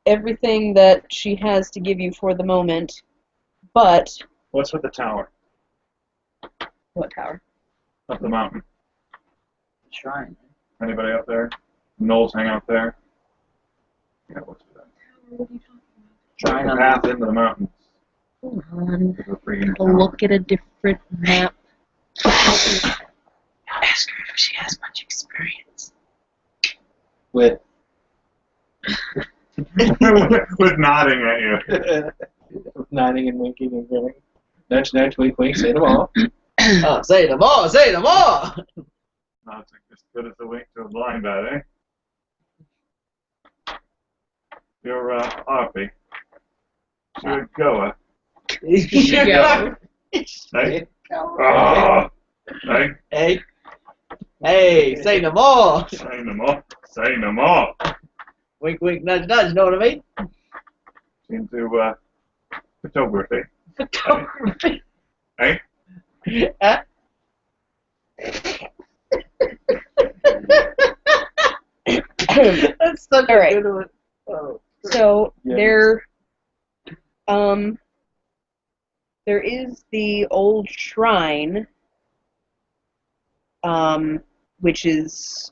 everything that she has to give you for the moment, but... what's with the tower? What tower? Up the mountain. Shrine. Anybody up there? Knolls hang out there. Yeah, what's with that? Shrine The on path into the mountains. Hold on. To the freaking I'll tower. look at a different map. Ask her if she has much experience. With. With nodding at you. Nodding and winking and grinning. Nudge, nudge, wink, wink, say them all. Oh, say them all! Say them all! No, it's like as good as a wink to a blind bat, eh? You're Arpy. Should go, Go. Hey? Oh, hey? Hey, Hey, say no more. Say no more. Say no more. Wink, wink, nudge, nudge. Know what I mean? Into photography. Photography. Hey? Huh? That's such All a right. good one. Oh. So Yeah. there is the old shrine, which is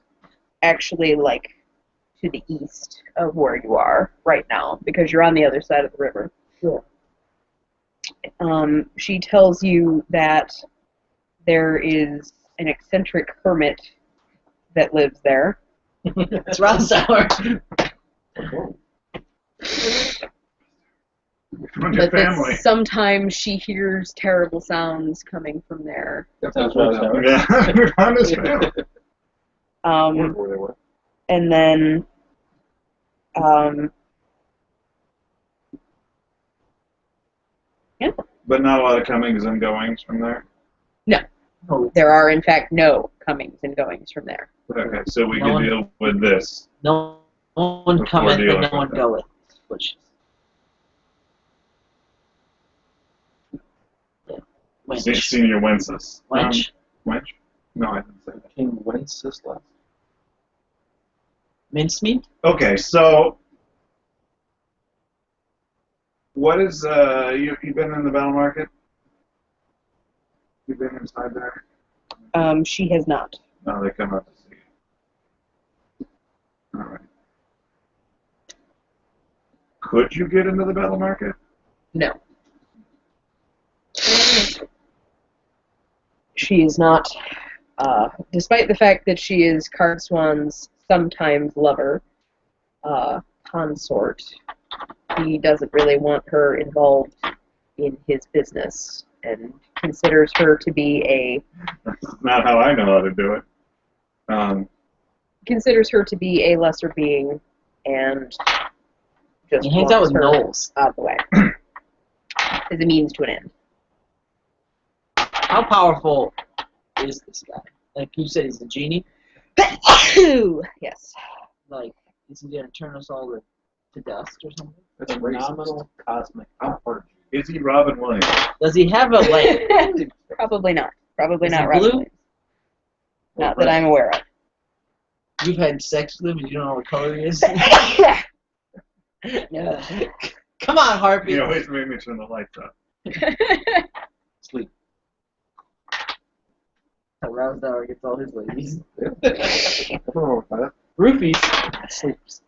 actually like to the east of where you are right now because you're on the other side of the river. Sure. She tells you that there is an eccentric hermit that lives there. It's round sour. From your But family. that sometimes she hears terrible sounds coming from there. That sounds round sour. Yeah, from his family. Where they were. And then yeah, But not a lot of comings and goings from there. there are in fact no comings and goings from there. Okay, so we No can one- deal with this. No one Before cometh and dealing no with one that. goeth. Which. Wench. Senior Wenceslas. Wench. Wench? No, I didn't say that. King Wenceslas. Mincemeat? Okay, so what is you been in the battle market? You been inside there? She has not. No, they come out to see you. All right. Could you get into the battle market? No. She is not, despite the fact that she is Ch.1's sometimes lover, consort, he doesn't really want her involved in his business and considers her to be a That's not how I know how to do it. lesser being and just He hangs out with wants her gnolls. out of the way as a means to an end. How powerful is this guy? Like you said, he's a genie. Yes. Like, is he gonna turn us all to dust or something? That's Phenomenal cosmic power. Is he Robin Williams? Does he have a like? Probably not. Probably Is not he Robin blue? Williams. Not that I'm aware of. You've had sex with him and you don't know what color he is? No. Come on, Harpy. You always made me turn the lights up. Sleep. Aroused hour gets all his ladies. Nothing wrong with that. Roofies sleeps.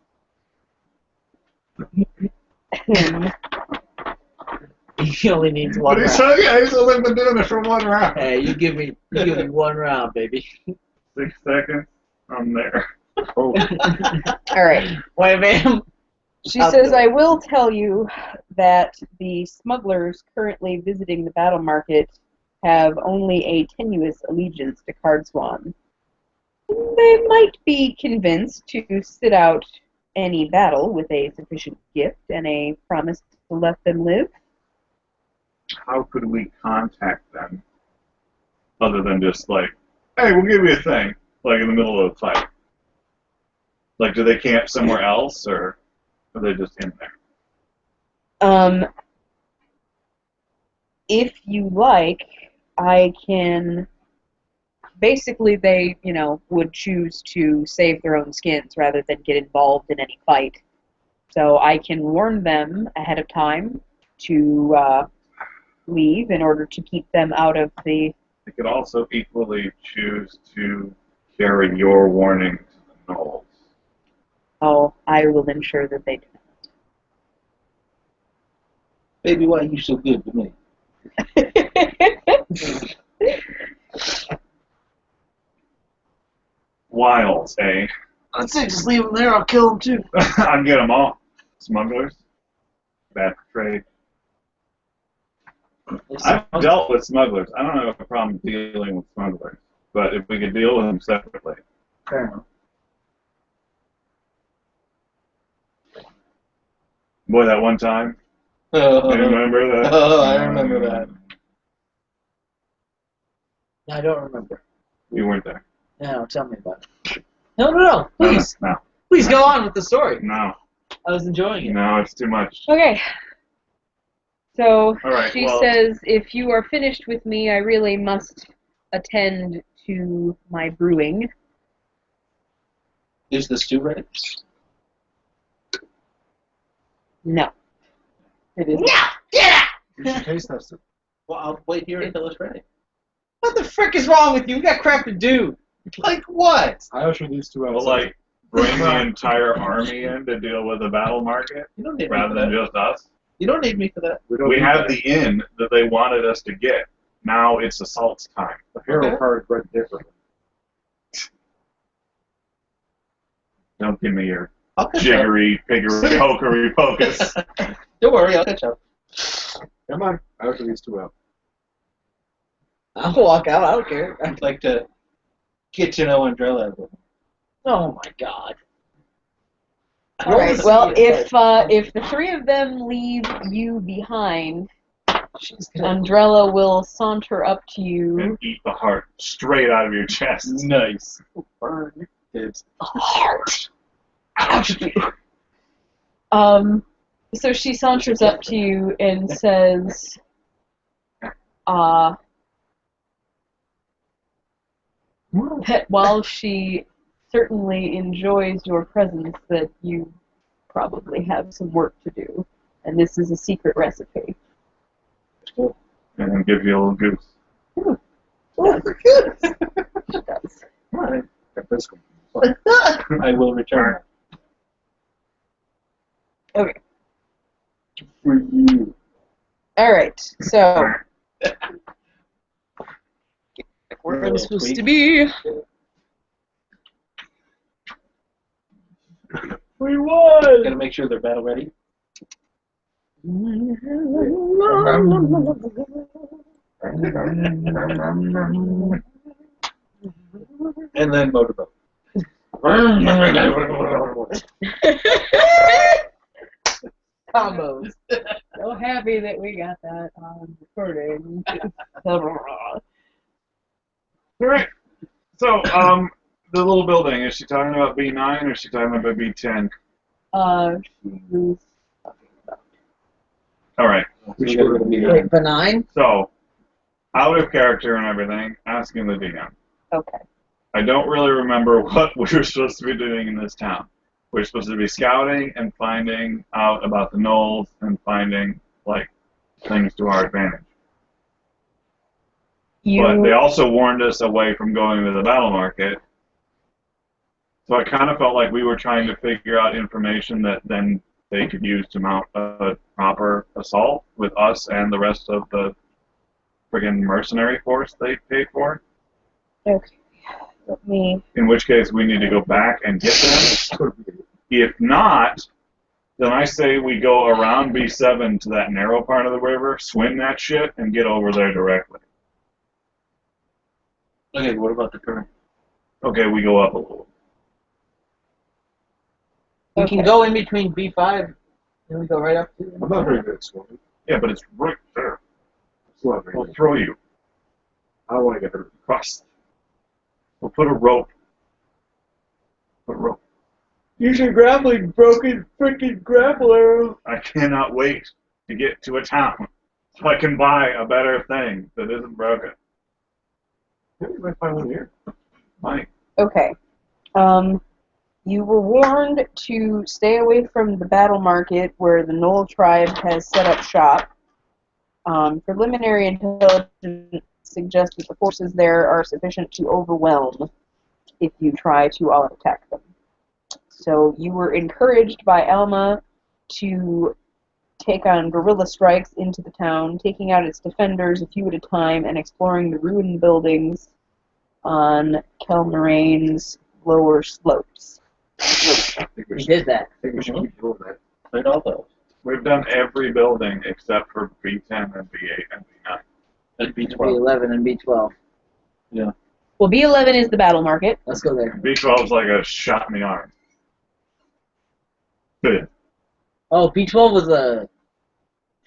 He only needs one But he's round. he's only been doing it for one round. Hey, you give me one round, baby. 6 seconds. I'm there. Oh, All right. Wait, ma'am. She Out says, there. I will tell you that the smugglers currently visiting the battle market have only a tenuous allegiance to Ch.1. They might be convinced to sit out any battle with a sufficient gift and a promise to let them live. How could we contact them other than just like, hey, we'll give you a thing, like in the middle of a fight? Like, do they camp somewhere else, or are they just in there? If you like, I can... Basically, they, would choose to save their own skins rather than get involved in any fight. So I can warn them ahead of time to leave in order to keep them out of the... They could also equally choose to carry your warning to the gnolls. Oh, I will ensure that they do. baby, why are you so good to me? Wiles, eh? I'd say just leave him there. I'll kill him too. I'd get them all. Smugglers. Bad for trade. I've dealt with smugglers. I don't have a problem dealing with smugglers. But if we could deal with them separately. Fair enough. Boy, that one time. You Oh, remember that? I remember that. I don't remember. You weren't there. No, tell me about it. No. Please. No. Please go on with the story. No. I was enjoying it. No, it's too much. Okay. So All right, she well- says, if you are finished with me, I really must attend to my brewing. Is the stew ready? No. It is. No! Get out! You should taste that. Well, I'll wait here until it's ready. What the frick is wrong with you? We got crap to do. Like what? I usher these two out. Well, like, bring the entire army in to deal with the battle market You don't need me rather for than that. just us. You don't need me for that. don't We need have that. the inn that they wanted us to get. Now it's assault time. The hero Okay. card read differently. Don't give me your I'll catch up. jiggery, piggery, pokery, focus. Don't worry, I'll catch up. Come on, I usher these two out. I'll walk out. I don't care. I'd like to get to know Andrella a bit. Oh my god. All right. Roll Well, to see it. if the three of them leave you behind, She's gonna Andrella will saunter up to you. And eat the heart straight out of your chest. Nice. Burn. It's Heart. Ouch. So she saunters up to you and says, that while she certainly enjoys your presence, that you probably have some work to do, and this is a secret recipe. And then give you a little goose. She does. Alright. Got this one. I will return. Okay. For you. All right. So where Little I'm supposed tweak. to be. We won! Gotta make sure they're battle ready. And then motorboat. combos. So happy that we got that on recording. Alright. So, the little building, is she talking about B9 or is she talking about B10? She was Alright. We should go to the meeting. Wait, benign? So, out of character and everything, asking the DM. okay. I don't really remember what we were supposed to be doing in this town. We're supposed to be scouting and finding out about the gnolls and finding, like, things to our advantage. But they also warned us away from going to the battle market. So I kind of felt like we were trying to figure out information that then they could use to mount a proper assault with us and the rest of the friggin' mercenary force they paid for. Okay. Let me. In which case we need to go back and get them. If not, then I say we go around B7 to that narrow part of the river, swim that shit, and get over there directly. Okay, what about the current? Okay, we go up a little. We can go in between B5 and we go right up to I'm not very good at swimming. Yeah, but it's right there. Still not very We'll good. throw you I don't want to get hurt. across. We'll put a rope. Put a rope. Use your grappling broken freaking grappler. I cannot wait to get to a town so I can buy a better thing that isn't broken. Maybe we might find one here. Mike. Okay. You were warned to stay away from the battle market where the Knoll tribe has set up shop. Preliminary intelligence suggests that the forces there are sufficient to overwhelm if you try to all attack them. So you were encouraged by Alma to take on guerrilla strikes into the town, taking out its defenders a few at a time and exploring the ruined buildings on Kelmarain's lower slopes. I think We did that. should keep doing that. Played all those. We've done every building except for B10 and B8 and B9. And B12. B11 and B12. Well, B11 is the battle market. Let's go there. B12 is like a shot in the arm. Good. Oh, B12 was a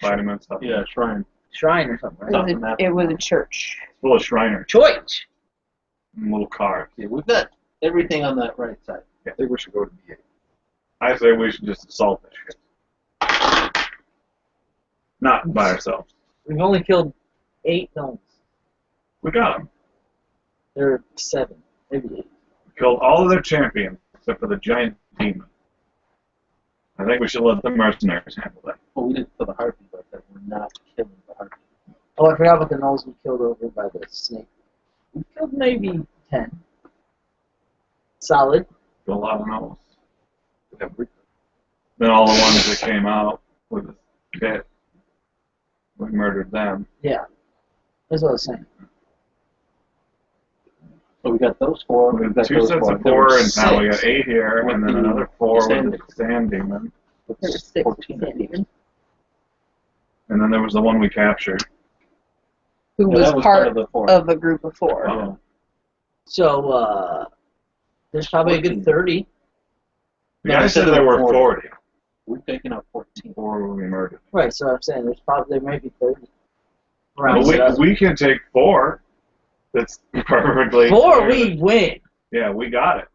Vitamin stuff. Yeah, shrine. shrine or something, It right? was Off the map. it was a church. Full of Shriners. Choice. little cars. Yeah, we've got everything on that right side. I think we should go to B8. I say we should just assault this shit. Not by ourselves. We've only killed 8 gnomes. We got them. There are 7, maybe 8. We killed all of their champions except for the giant demon. I think we should let the mercenaries handle that. Well, we didn't kill the harpy, but that we're not killing the harpy. Oh, I forgot about the gnolls we killed over by the snake. We killed maybe 10. Solid. Killed a lot of gnolls. Yeah, Then all the ones that came out with the bit, we murdered them. Yeah. That's what I was saying. So we got those 4. We We've had got 2 those sets 4. of There 4, were and now we got 6 8 here, with and then the another 4 sand with the sand demon. with There were 6 14. sand demons. And then there was the one we captured. Who Yeah, was that was part of the 4. of a group of 4. Yeah. So, there's probably a good 30. The No, guy I said said there were 40. 40. We've taken out 14. 4 we murdered. Right, so I'm saying there might be 30. Well, Rounds it up. we can take 4. That's perfectly 4, clear. we win. Yeah, we got it.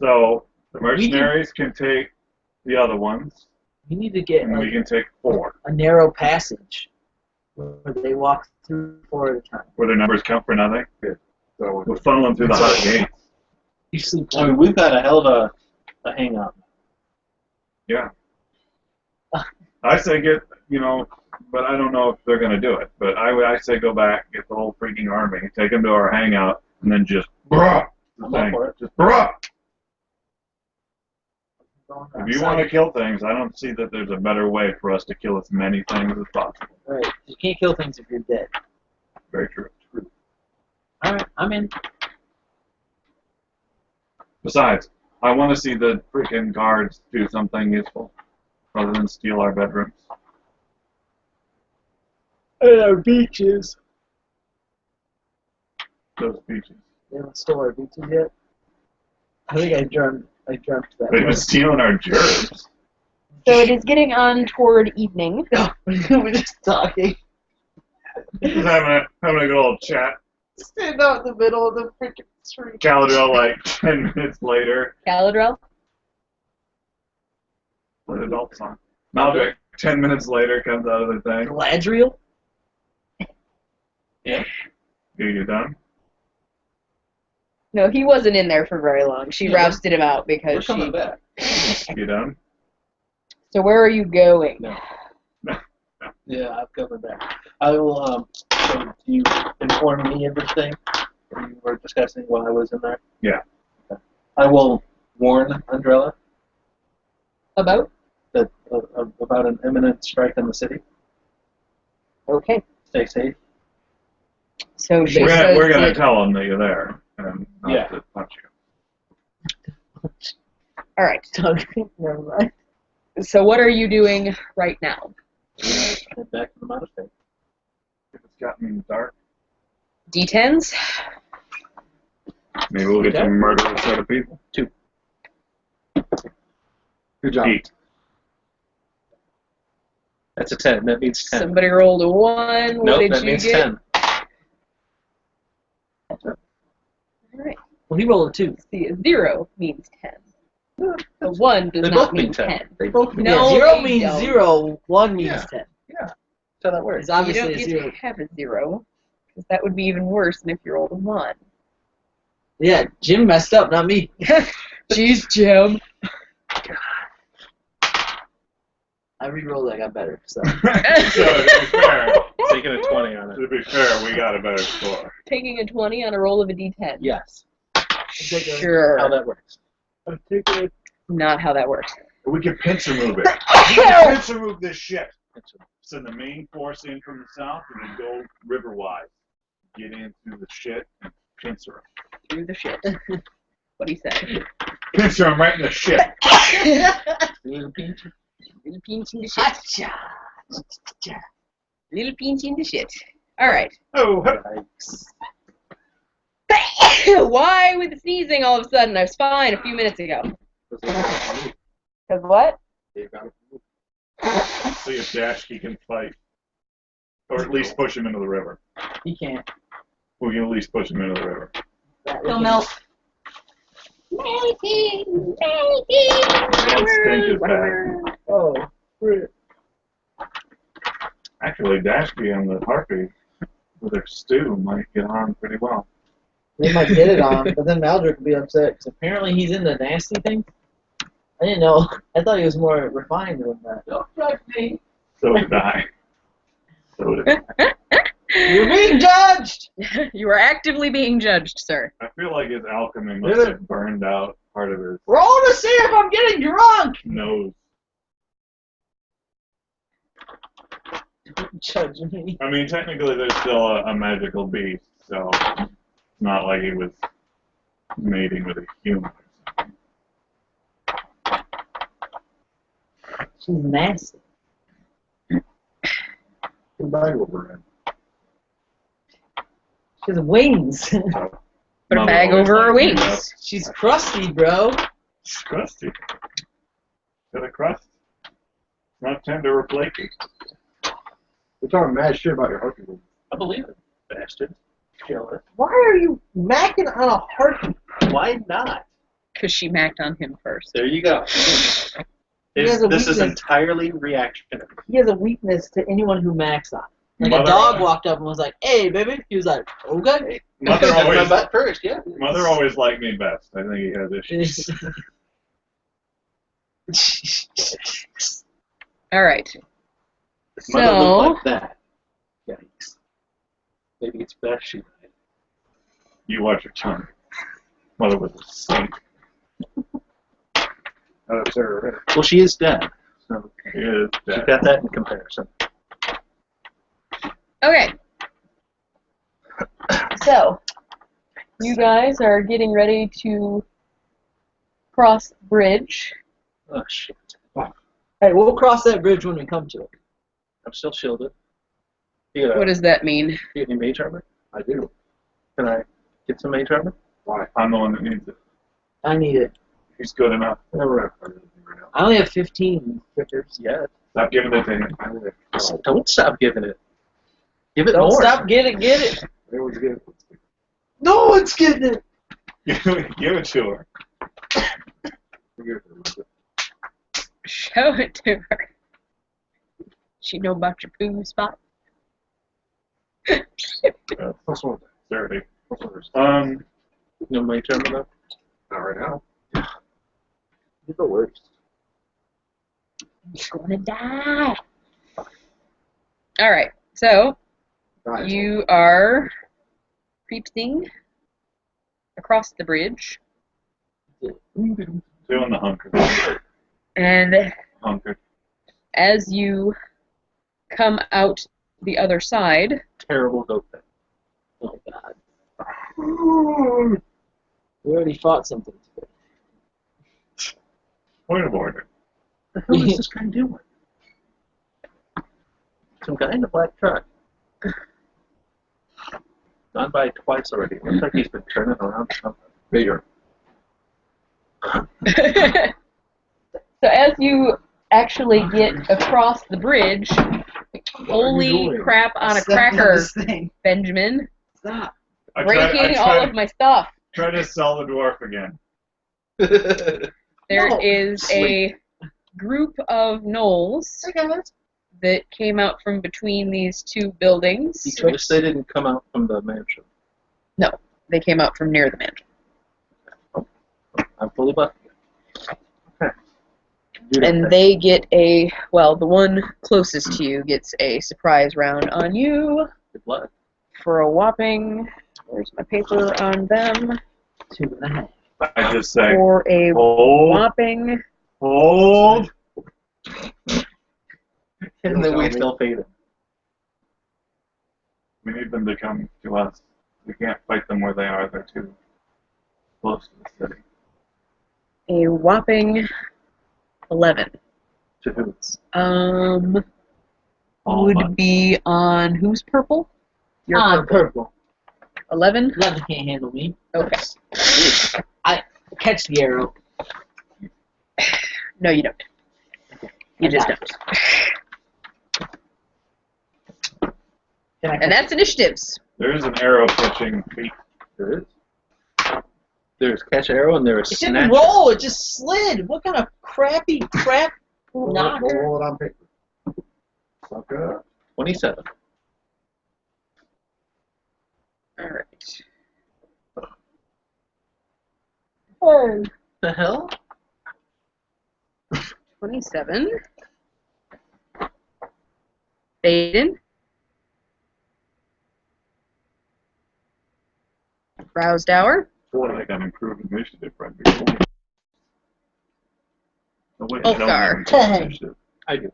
So the mercenaries can take the other ones, We need to get and we like, can take 4. a narrow passage where they walk through 4 at a time. Where their numbers count for nothing. So We'll funnel them through the hot gates. You sleep. I mean, we've got a hell of a hangout. Yeah. I say get, but I don't know if they're going to do it. But I say go back, get the whole freaking army, take them to our hangout, and then just bruh the I'm all thing. for it. Just bruh. If you want to kill things, I don't see that there's a better way for us to kill as many things as possible. Right. You can't kill things if you're dead. Very true. Alright, I'm in. Besides, I want to see the freaking guards do something useful, rather than steal our bedrooms. And our beaches. Those beaches. They haven't stole our beaches yet. I think I dreamt that. They've been once. stealing our gerbs. So it is getting on toward evening. We're just talking. Just having a good old chat. Stand out in the middle of the freaking street. Galadriel, like 10 minutes later. Galadriel? What adult song? Maldrick, 10 minutes later, comes out of the thing. Galadriel? Yeah. You done? No, he wasn't in there for very long. She Yeah, rousted him out We're because coming she... back. You done? So where are you going? No. Yeah, I'm coming back. I will, so you inform me everything that you were discussing while I was in there? Yeah. Okay. I will warn Andrella About? that about an imminent strike on the city. Okay. Stay safe. So she We're says gonna that- tell them that you're there and not Yeah. to punch you. All right. Never mind. So what are you doing right now? Head back to the monastery. If it's gotten dark, D10s? maybe we'll get to murder a set of people. Good job. Eat. That's a 10. That means 10. Somebody rolled a 1. What Nope, did that you means get? 10. All right. Well, he rolled a 2. See, a 0 means 10. A 1 does They not both mean mean 10. 10. They both mean No, yeah, 0 they means don't. 0, 1 means Yeah. 10. That's how that works. It's You obviously don't a get 0. to have a 0, because that would be even worse than if you rolled a 1. Yeah, Jim messed up, not me. Jeez, Jim. I re-rolled, I got better. So So, to be fair, Taking a 20 on it. to be fair, we got a better score. Taking a 20 on a roll of a D10. Yes. Sure. How that works. I'm taking it. Not how that works. We can pincer move it. We can pincer move this shit. Send the main force in from the south and then go river-wise. Get into the shit and pincer them. Through the shit. What he said. Pincer them right in the shit. Little pinch in the shit. Little pinch in the shit. Alright. Oh, Why with the sneezing all of a sudden? I was fine a few minutes ago. Because what? see if Dashki can fight. Or at least push him into the river. He can't. We can at least push him into the river. He'll melt. One stink is bad. Oh, frick. Actually, Dashky and the Harpy with their stew might get on pretty well. They might get it on, but then Maldrick would be upset because apparently he's into nasty things. I didn't know. I thought he was more refined than that. Don't judge me. So did I. So did I. You're being judged! You are actively being judged, sir. I feel like his alchemy must have burned out part of his Roll to see if I'm getting drunk! nose. Don't judge me. I mean, technically, there's still a magical beast, so it's not like he was mating with a human. She's nasty. Combine over him. She has wings. Put a Mother bag always over her liked me wings. best. She's crusty, bro. It's crusty. Got a crust. It's not tender or flaky. We're talking mad shit about your Harpy. I believe it, bastard. Kill it. Why are you macking on a heartbeat? Why not? Because she macked on him first. There you go. He has a This is weakness. entirely reactionary. He has a weakness to anyone who macks on. Like a Mother- dog walked up and was like, "Hey, baby." He was like, "Okay." Mother That's my always, butt first, yeah. Mother always liked me best. I think he has issues. All right. If Mother looked So, like that. Yikes. Maybe it's best she died. You watch your tongue. Mother was a saint. That's her. Well, she is dead. So She is she's dead. got that in comparison. okay. So, you guys are getting ready to cross the bridge. Oh, shit. Hey, we'll cross that bridge when we come to it. I'm still shielded. You What does that mean? you get any mage armor? I do. Can I get some mage armor? Why? I'm the one that needs it. I need it. He's good enough. I never have anything right now. I only have 15 critters. Yeah. Stop giving it to him. I only have 12. Don't stop giving it. Give it Don't more. stop, get it, get it. Everyone's getting it. No one's getting it. Give it to her. Forget it. Show it to her. She know about your poo spot? Plus one. Dirty. Plus one. No mage armor though? Not right now. You're the worst. You're gonna die. All right. So, Guys, you are creeping across the bridge, Doing the hunker. and Hunker. as you come out the other side, Terrible goat thing. Oh, God. We already fought something today. Point of order. What the hell is this guy doing? Some guy in a black truck. Gone by twice already. Looks like he's been turning around something. bigger. so as you actually get across the bridge, holy doing? crap on a Stop cracker, this thing. Benjamin, Stop. I breaking all of my stuff. try to sell the dwarf again. There No. is a group of gnolls that came out from between these two buildings. I wish they didn't come out from the mansion. No, they came out from near the mansion. I'm fully buffed. And they get the one closest to you gets a surprise round on you Good luck. for a whopping, where's my paper on them? 2.5. I just say, For a hold, whopping, hold. And then we still fade it. We need them to come to us. We can't fight them where they are. They're too close to the city. a whopping 11. To who? All Would but- be on who's purple? Your I'm purple. 11? Nothing can't handle me. Okay. I catch the arrow. No, you don't. You just don't. Can I And that's initiatives. There is an arrow catching feat. There is. There's catch arrow and there's It snatcher. didn't roll. It just slid. What kind of crappy crap Roll knocker? it on paper. Suck up. 27. All right. Oh. The hell? 27. Baden. Rousdower. I got improved initiative right before. Oh, wait, I don't Ulfgar. have improved initiative. I do.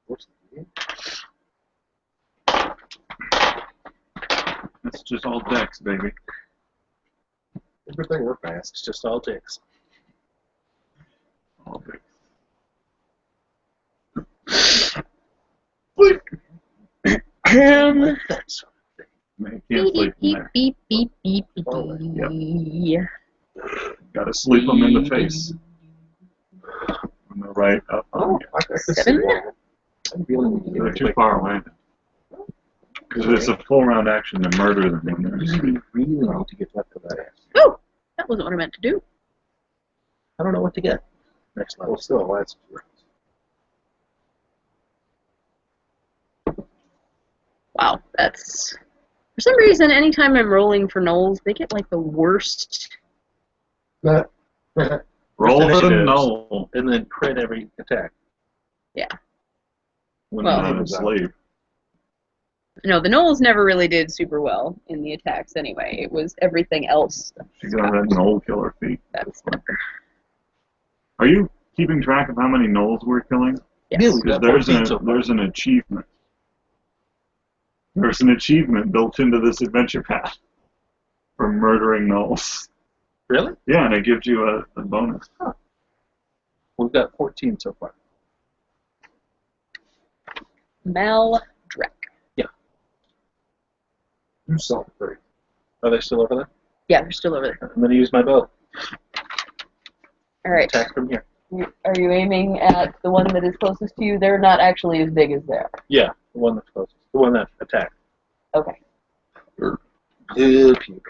What's the game? It's just all decks, baby. Everything we're fast. It's just all dicks. All decks. That's Man, can't sleep in there. Beep, beep, beep, beep, Yep. beep. Gotta sleep them in the face. On the right up on you. I could see 7? one. I'm feeling we They're too far away. Because it's a full round action to murder them in there. really, really need to get left of that ass. Oh, that wasn't what I meant to do. I don't know what to get. Next level. Well, still, that's Wow, that's... For some reason, anytime I'm rolling for Knowles, they get like the worst. Roll for the Initiatives. null And then crit every attack. when Well- they're not asleep. No, the Knowles never really did super well in the attacks anyway. It was everything else. She's got that null killer feat. That's Are you keeping track of how many gnolls we're killing? yes. Because there's an achievement. There's an achievement built into this adventure path for murdering gnolls. Really? Yeah, and it gives you a bonus. We've got 14 so far. Maldrek. do something great. Are they still over there? Yeah, they're still over there. I'm going to use my bow. All right. Attack from here. Are you aiming at the one that is closest to you? They're not actually as big as they are. Yeah, the one that's closest. The one that attacked. Okay. Good puke.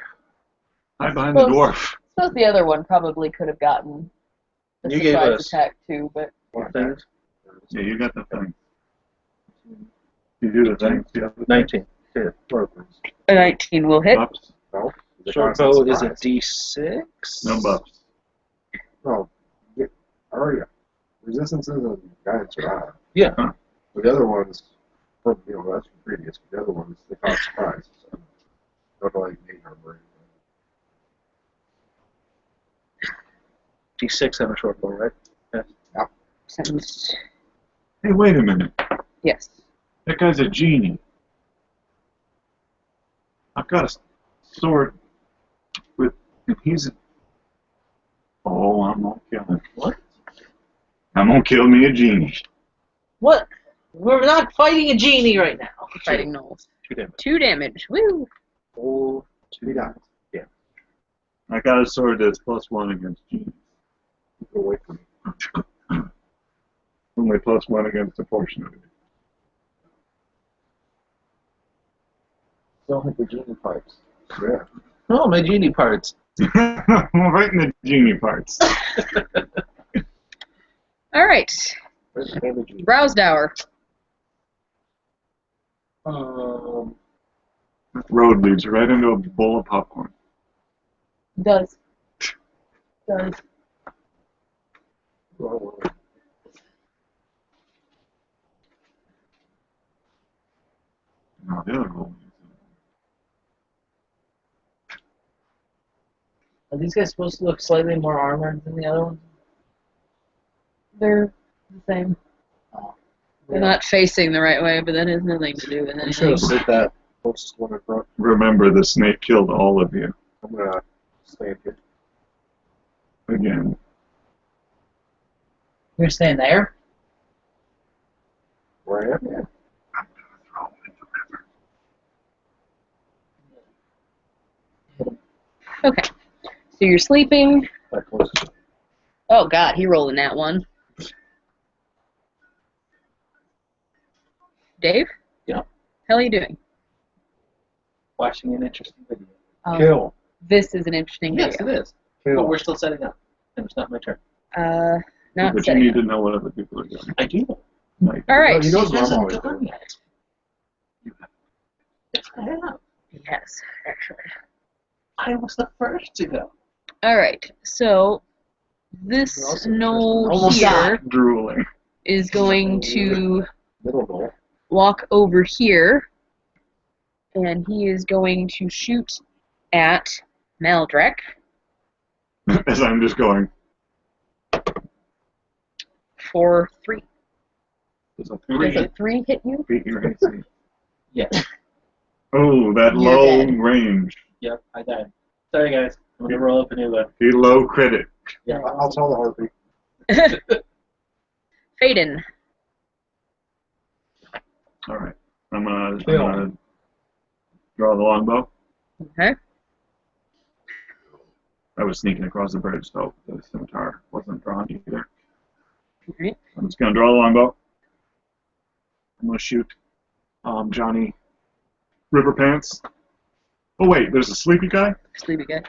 Hide behind the dwarf. I suppose the other one probably could have gotten the You gave surprise us- attack too, but What things? Yeah, you got the thing. You do the thing. You have the 19. a 19 will hit. buffs. No? The Short constant bow is a surprise. D6. No buffs. No. Yeah, already. Resistances and guidance are high. Yeah. But the other ones, from, that's from previous. But the other ones, they cause surprise. So, don't like need armor. D6 on a short bow, right? Sounds- Hey, wait a minute. Yes. That guy's a genie. I've got a sword with, and he's a... Oh, I'm gonna kill him. What? I'm gonna kill me a genie. What? We're not fighting a genie right now. Fighting Knowles. 2 damage. 2 damage. Woo! Oh, He dies. I got a sword that's +1 against genies. Go away from me. Only +1 against a portion of it. Don't hit the genie pipes. Yeah. oh, my genie parts. Right in the genie parts. All right. Where's the damage? Rousdower. That road leads right into a bowl of popcorn. Does. Does. Well, No, the other roll. Are these guys supposed to look slightly more armored than the other ones? They're the same. They're not facing the right way, but that has nothing to do with we should anything. have set that closest one in front. Remember, the snake killed all of you. I'm gonna stand here. Again. You're staying there? Where I am? Yeah. I'm gonna throw him in the river. Okay. So you're sleeping. That closest. Oh, God, he rolled in that one. Dave? Yeah. How are you doing? Watching an interesting video. Um, Kill. This is an interesting Yes, it video. is. But we're still setting up. And it's not my turn. Not But you setting need up. to know what other people are doing. I do know. Like, All right. He knows He what I'm hasn't always gone doing. yet. Yes, I have. Yes, actually. I was the first to go. All right. So You're this also the knoll first one. Almost here drooling. is going to Middle goal. walk over here, and he is going to shoot at Maldrek As I'm just going. for 3. There's a Does 3. a 3 hit you? Beat your AC. Yes. Oh, that You're low dead. range. Yep, I died. Sorry, guys. I'm going to roll up a new one. He low credit. Yeah, I'll tell the heartbeat. Faden. All right. I'm gonna draw the longbow. Okay. I was sneaking across the bridge, so the scimitar wasn't drawn either. Alright. I'm just gonna draw the longbow. I'm gonna shoot Johnny River Pants. Oh wait, there's a sleepy guy? Sleepy guy.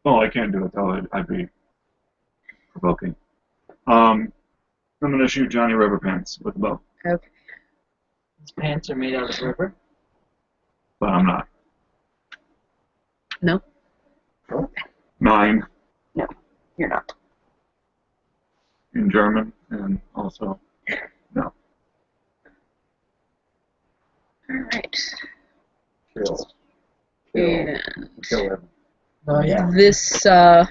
Oh, I can't do it though. I'd be provoking. I'm gonna shoot Johnny River Pants with the bow, Okay. His pants are made out of rubber. but I'm not. No, 9 you're not. in German, and also no. Alright. Kill. And Kill him. Oh yeah. this Yeah.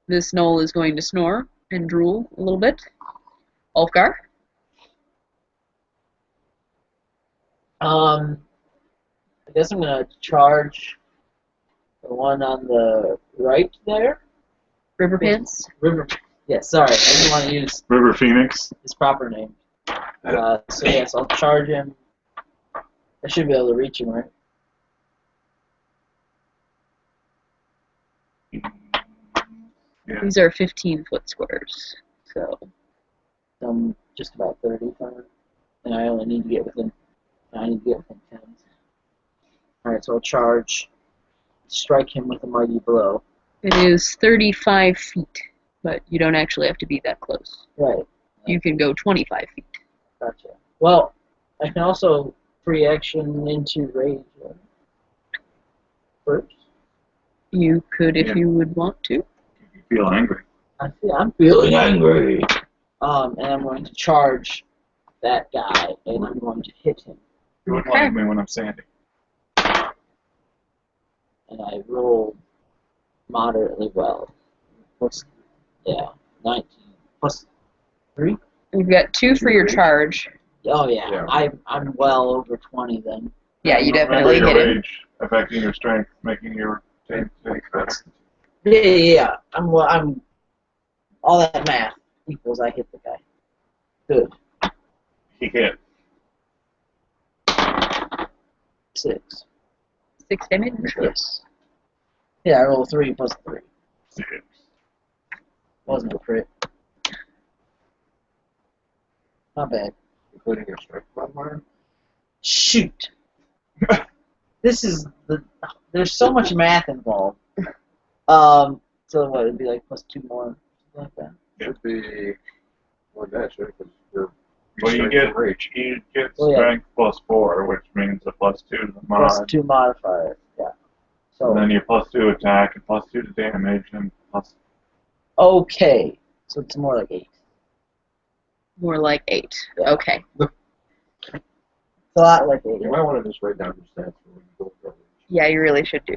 this knoll is going to snore and drool a little bit. Ulfgar. I guess I'm gonna charge the one on the right there. River Pants. River. Yeah, sorry, I didn't want to use River Phoenix. his proper name. So yes, I'll charge him. I should be able to reach him, right? Yeah. These are 15-foot squares. So I'm just about 30 from him, and I only need to get within. I need to get within 10. All right, so I'll charge. Strike him with a mighty blow. it is 35 feet, but you don't actually have to be that close. Right. You can go 25 feet. Gotcha. Well, I can also free action into rage first. You could if Yeah. you would want to. You feel angry. I'm feeling angry. And I'm going to charge that guy, and I'm going to hit him. You wouldn't Okay. like me when I'm standing. And I rolled moderately well. Plus, yeah, 19 plus 3. You've got 2 for your charge. Oh yeah, Yeah. I'm well over 20 then. Yeah, you Remember definitely your hit him. rage affecting your strength, making your take bets. Yeah. I'm all that math equals I hit the guy. Good. He hit. 6. 6 damage. Yes. Yeah, I rolled 3 plus 3. 6. Wasn't a crit. Not bad. Including your strength modifier. Shoot. This is there's so much math involved. So what, it'd be like plus 2 more, something like that. Should be more than that, should because your Well, you strength get and rage. you get Oh, yeah. strength plus 4, which means a plus 2 to the mod. Plus 2 modifier, yeah. So And then your plus 2 attack and plus 2 to damage and plus. okay. So it's more like 8. More like 8. Yeah. Okay. It's a lot like 8. You might want to just write down your stats for when you go to rage. Yeah, you really should do.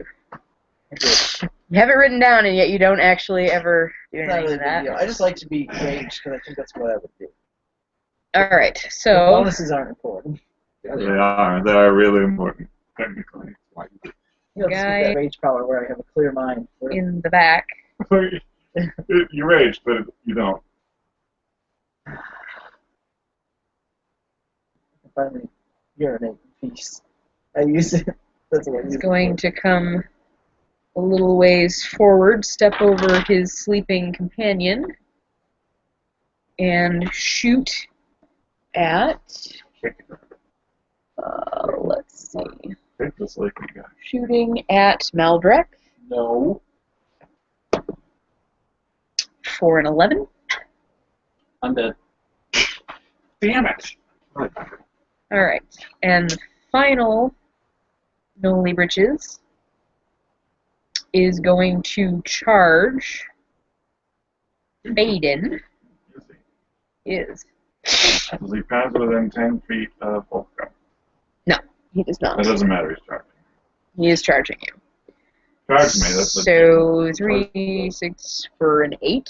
Okay. You have it written down, and yet you don't actually ever do It's not anything really with a big that. deal. I just like to be raged because I think that's what I would do. All right. The So bonuses aren't important. Yeah, They are really important, technically. Why you do- You know, Guy- that rage power where I have a clear mind. Where in the back. You rage, but you don't. I can finally urinate in peace. I use it. That's what I use He's it going for. to come a little ways forward, step over his sleeping companion, and shoot at. Let's see. Take this sleeping guy. Shooting at Maldrek. No. For an 11. I'm dead. Damn it! All right, and the final Noli Britches is going to charge Baden. Is Does he pass within 10 feet of Wolfgang? he does not? That doesn't matter, he's charging. He is charging you. Charge me, that's the So 3, 6 for an 8.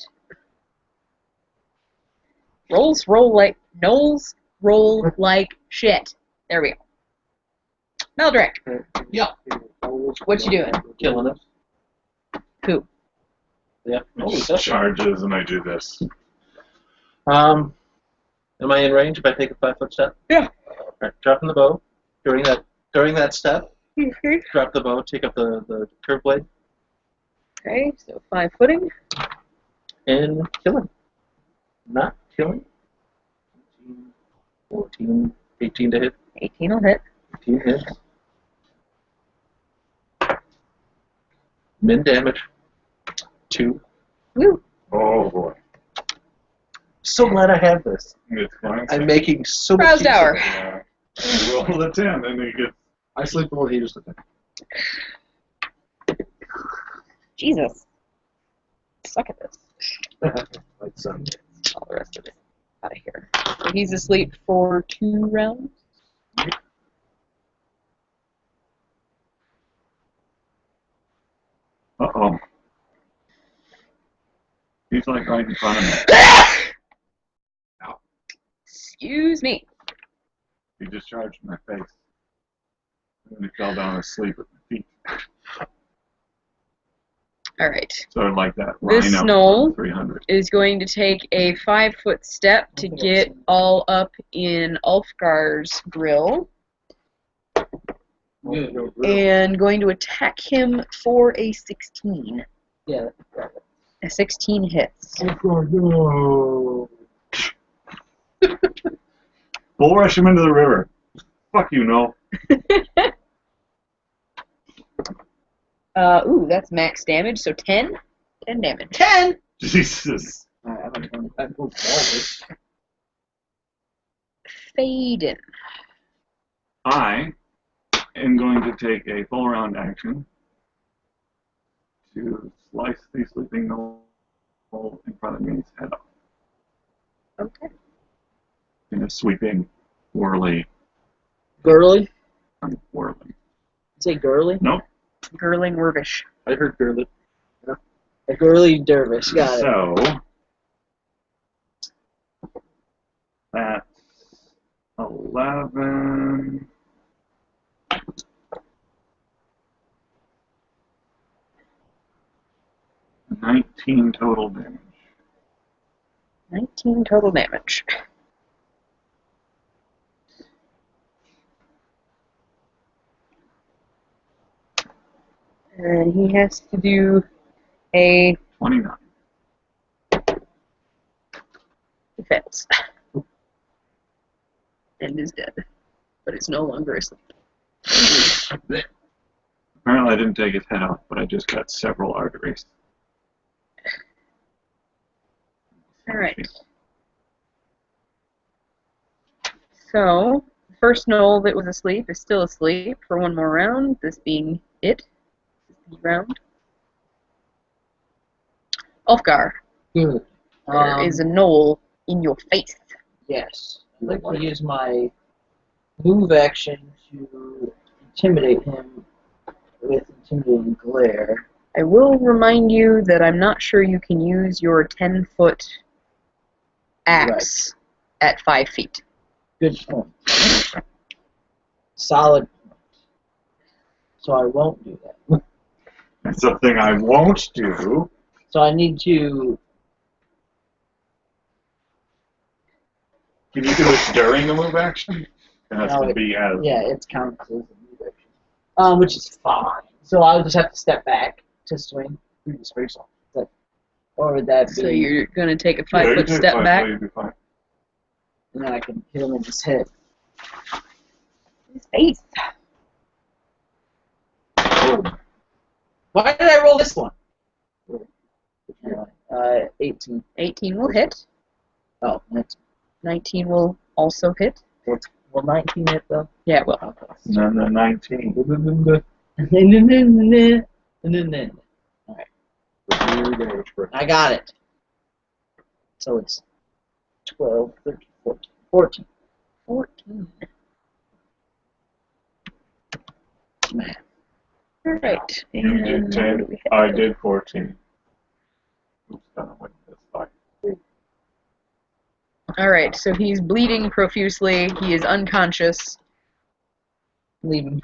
Rolls roll like shit. There we go. Meldrick, Yeah. what you doing? Killing him. Who? Yep. Oh, Just that's charges and I do this. Am I in range if I take a 5-foot step? Yeah. Alright, dropping the bow. During that step, drop the bow, take up the curve blade, Okay, so 5 footing. and kill him. Not killing. 14, 18 to hit. 18 will hit. 18 hits. Min damage. 2. Woo. Oh boy. So glad I have this. It's fine. I'm making so much Roused use of hour. it. Yeah. You roll the 10 and you get. I sleep more than he just did. Jesus. Suck at this. Like some. All the rest of it out of here. So he's asleep for 2 rounds. Uh-oh. He's like right in front of me. Excuse me. He just charged my face. And he fell down asleep at my feet. All right. Sort of like that This rhino Snow from 300. is going to take a 5-foot step to get all up in Ulfgar's grill and going to attack him for a 16. Yeah. A 16 hits. No. Bull rush him into the river. Fuck you, no. Ooh, that's max damage, so 10. 10 damage. 10! Jesus. Alright, I'm going to move forward. Faden. I am going to take a full round action to slice the sleeping gnoll in front of me's head off Okay. in a sweeping, whirly, Girly? whirling. Say girly? Nope. Girling Wervish. I heard Gurley. A girly dervish. Got it. So that's 11. $19 total damage. 19 total damage. And he has to do a 29. defense. And is dead. But is no longer asleep. Apparently I didn't take his head off, but I just got several arteries. Alright. So, the first Knoll that was asleep is still asleep for one more round, this being it. This round. Ulfgar, Good. there is a Knoll in your face. Yes. I'd like to use my move action to intimidate him with intimidating glare. I will remind you that I'm not sure you can use your 10-foot axe at 5 feet. Good point. Solid point. So I won't do that. That's something I won't do. So I need to. Can you do it during the move action? It has No, to be as. Yeah, it's counts as a move action. Which is fine. So I'll just have to step back to swing through the space off. Or would that be? So you're going to take a Yeah, you 5-foot take step 5 back. foot, you'll be fine. And then I can hit him in his head. His face. Oh, Why did I roll this one? 18. 18 will hit. Oh, that's 19 will also hit. will 19 hit though. Yeah, well. And then the 19. Review damage for I got it. So it's 12, 13, 14. 14. Alright. You did 10. I did 14. Oops, gonna win this fight. Alright, so he's bleeding profusely. He is unconscious. Leave him.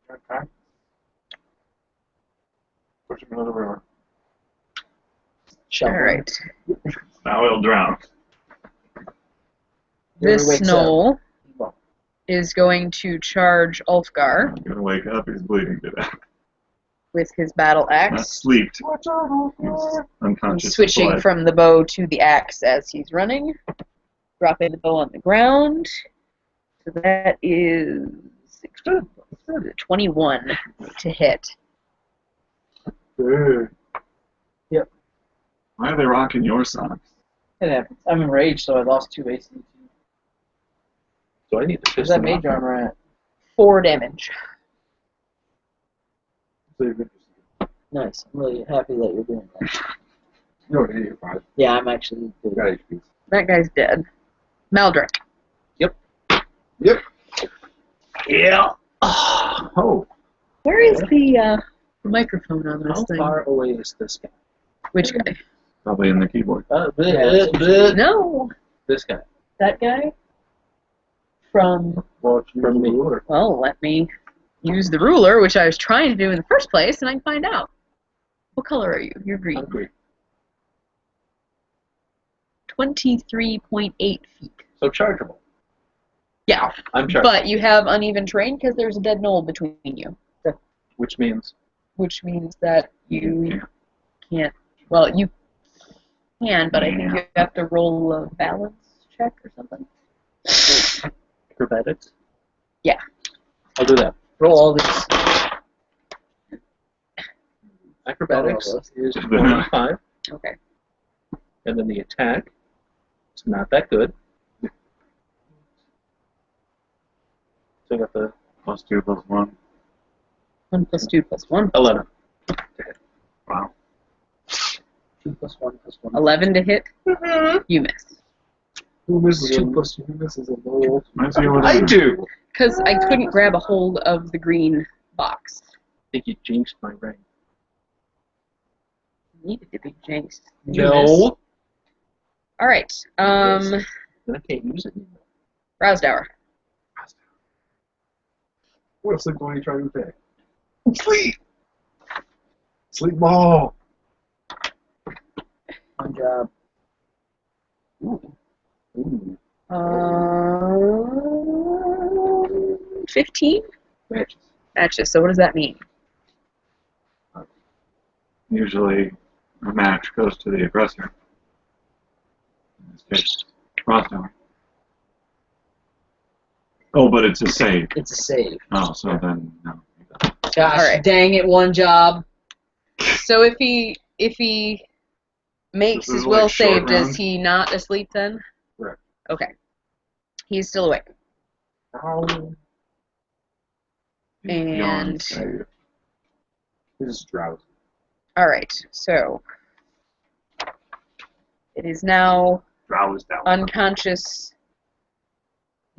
Okay. Push him into the river. Shovel. Alright. Now he'll drown. This wakes Knoll up. is going to charge Ulfgar I'm gonna wake up. He's bleeding to death. with his battle Not axe. sleeped. He's unconscious. He's switching blood. from the bow to the axe as he's running. Dropping the bow on the ground. So that is 21 to hit. Dude. Yep. Why are they rocking your socks? It happens. I'm enraged, so I lost 2 AC. So I need to Where's piss that them mage off. armor at? 4 damage. Nice. I'm really happy that you're doing that. No, you're fine. Yeah, I'm actually good. Got HPs. That guy's dead. Maldrick. Yep. Yeah. Oh. Where is the microphone on this How thing? far away is this guy? Which guy? Probably in the keyboard. No, This guy. that guy. From, Well, it's From me. ruler. well, let me use the ruler, which I was trying to do in the first place, and I can find out. What color are you? You're green. I'm green. 23.8 feet. So chargeable. Yeah, I'm charged. but you have uneven terrain because there's a dead knoll between you, Which means which means that you can't. Well, you can, but I think you have to roll a balance check or something. acrobatics. Yeah. I'll do that. Roll all these. Acrobatics All of is 25, Okay. and then the attack is not that good. So I got the +2 +1. 1 + 2 + 1. 11. Wow. 2 + 1 + 1. 11 to hit. You miss. Who misses 2 a plus 2 misses a roll? Might see what I do! Because I couldn't grab a hold of the green box. I think you jinxed my ring. Needed to be jinxed. You miss. No! All right. Then I can't use it anymore. Rousdower. What's the goal you trying to pick? Sleep! Sleep ball! Good job. Ooh. 15 Matches. matches. So what does that mean? Usually, a match goes to the aggressor. In this case, Frosthour. Oh, but it's a save. It's a save. Oh, so then no. Gosh, All right. dang it, one job. So if he makes This his is will like short save, does round? he not asleep then? Correct. Okay. He's still awake. Ow. And- Yawn save. This is drowsy. All right. So it is now Drowse down. unconscious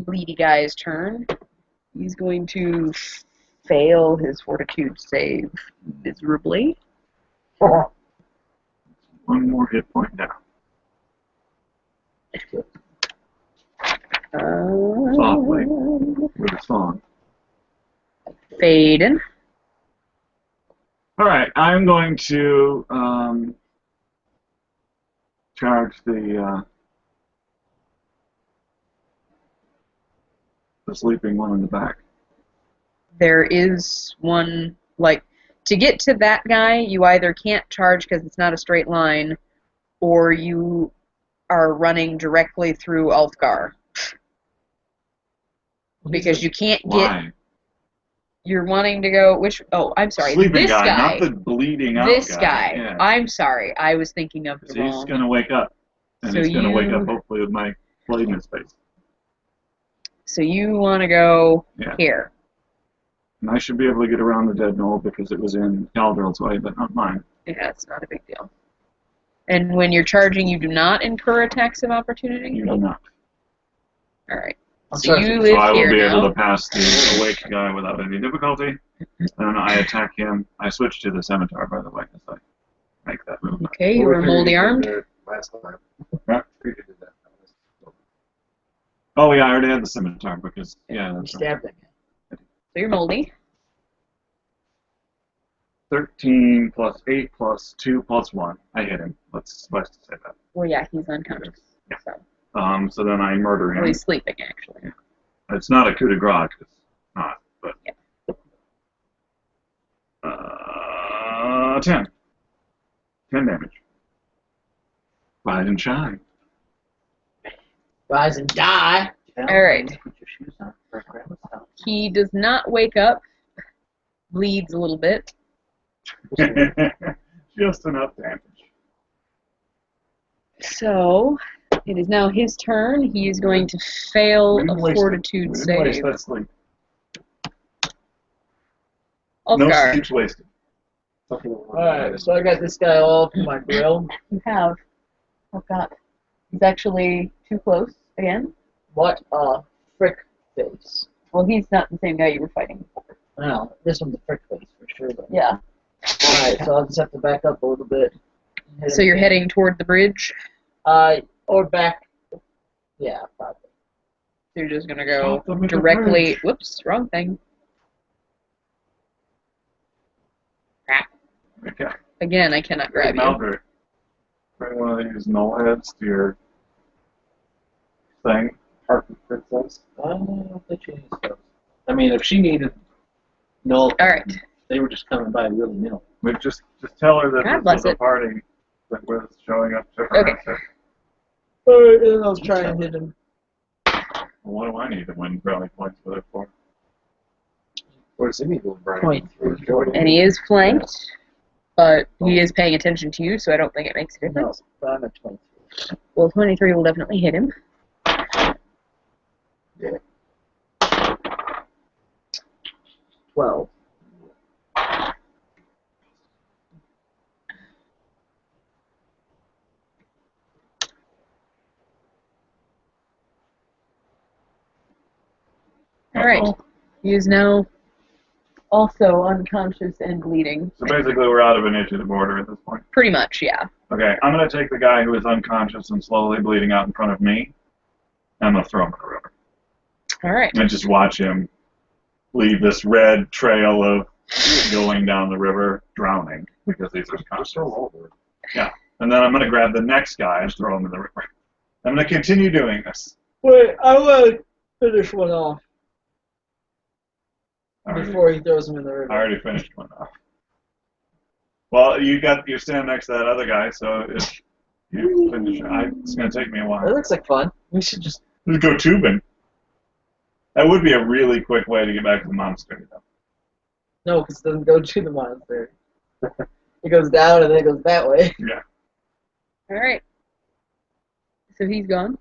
bleedy guy's turn. He's going to fail his fortitude save miserably. One more hit point down. Softly. With a song. Faden. Alright, I'm going to charge the sleeping one in the back. There is one, like, to get to that guy, you either can't charge because it's not a straight line, or you are running directly through Ulfgar. Because you can't get, Why? You're wanting to go which? Oh, I'm sorry. Sleeping This guy, guy. not the bleeding out This guy. guy. Yeah. I'm sorry. I was thinking of the 'Cause he's wrong. gonna wake up, and So he's gonna wake up you- hopefully with my blade in his face. So you want to go Yeah. here. And I should be able to get around the dead knoll because it was in Galdrill's way, but not mine. Yeah, it's not a big deal. And when you're charging, you do not incur attacks of opportunity? You do not. Alright. I'm So sorry, you So live I will here be now. able to pass the awake guy without any difficulty. And I attack him. I switched to the scimitar, by the way, as I make that move. Okay, you were moldy armed. Last time. Huh? We did that. Oh yeah, I already had the scimitar because yeah. You That's right. stabbed him. So you're moldy. 13 plus 8 plus 2 plus 1. I hit him. Let's suffice to say that. Well, yeah, he's unconscious. Yeah. So. So then I murder Well, him. he's sleeping, actually. It's not a coup de grace, it's not, but. Yeah. 10. 10 damage. Rise and shine. Rise and die. Alright. Put your shoes on for a grandma's house. He does not wake up. Bleeds a little bit. Just enough damage. So, it is now his turn. He is going to fail We didn't a waste it. fortitude We didn't waste save. that sleep. Off No guard. sleep's wasted. Alright, so I got this guy all up in my grill. You have. Oh god. He's actually too close again. What a frick face. Well, he's not the same guy you were fighting before. Well, this one's a frick face for sure. But... Yeah. Alright, so I'll just have to back up a little bit. So you're heading toward the bridge. Or back. Yeah, probably. So you're just gonna go Stop them at the directly. bridge. Whoops, wrong thing. Crap. Okay. Again, I cannot grab you. Malgrave. Bring one of these null heads to your thing. Harpy Princess. I don't think she needs those. I mean, if she needed null, Alright. they were just coming by willy-nilly. We just tell her that God this bless was a it. party that was showing up to her. Okay. Outfit. Alright, and I'll try and hit him. What do I need to win brownie points with it for? What does he need to Brian? Point. And he is flanked, but he is paying attention to you, so I don't think it makes a No, difference. but I'm at 23. Well, 23 will definitely hit him. Yeah. 12. Alright. Uh-oh. He is now also unconscious and bleeding. So basically, we're out of initiative order at this point. Pretty much, yeah. Okay, I'm going to take the guy who is unconscious and slowly bleeding out in front of me. And I'm going to throw him in the river. Alright. And just watch him leave this red trail of going down the river, drowning, because he's Just unconscious. throw over. And then I'm going to grab the next guy and throw him in the river. I'm going to continue doing this. Wait, I want to finish one off I already, before he throws him in the I river. already finished one off. Well, you're standing next to that other guy, so if you finish it, it's going to take me a That while. looks like fun. We should just. Let's go tubing. That would be a really quick way to get back to the monastery, though. No, because it doesn't go to the monastery. It goes down and then it goes that way. Yeah. Alright. So he's gone.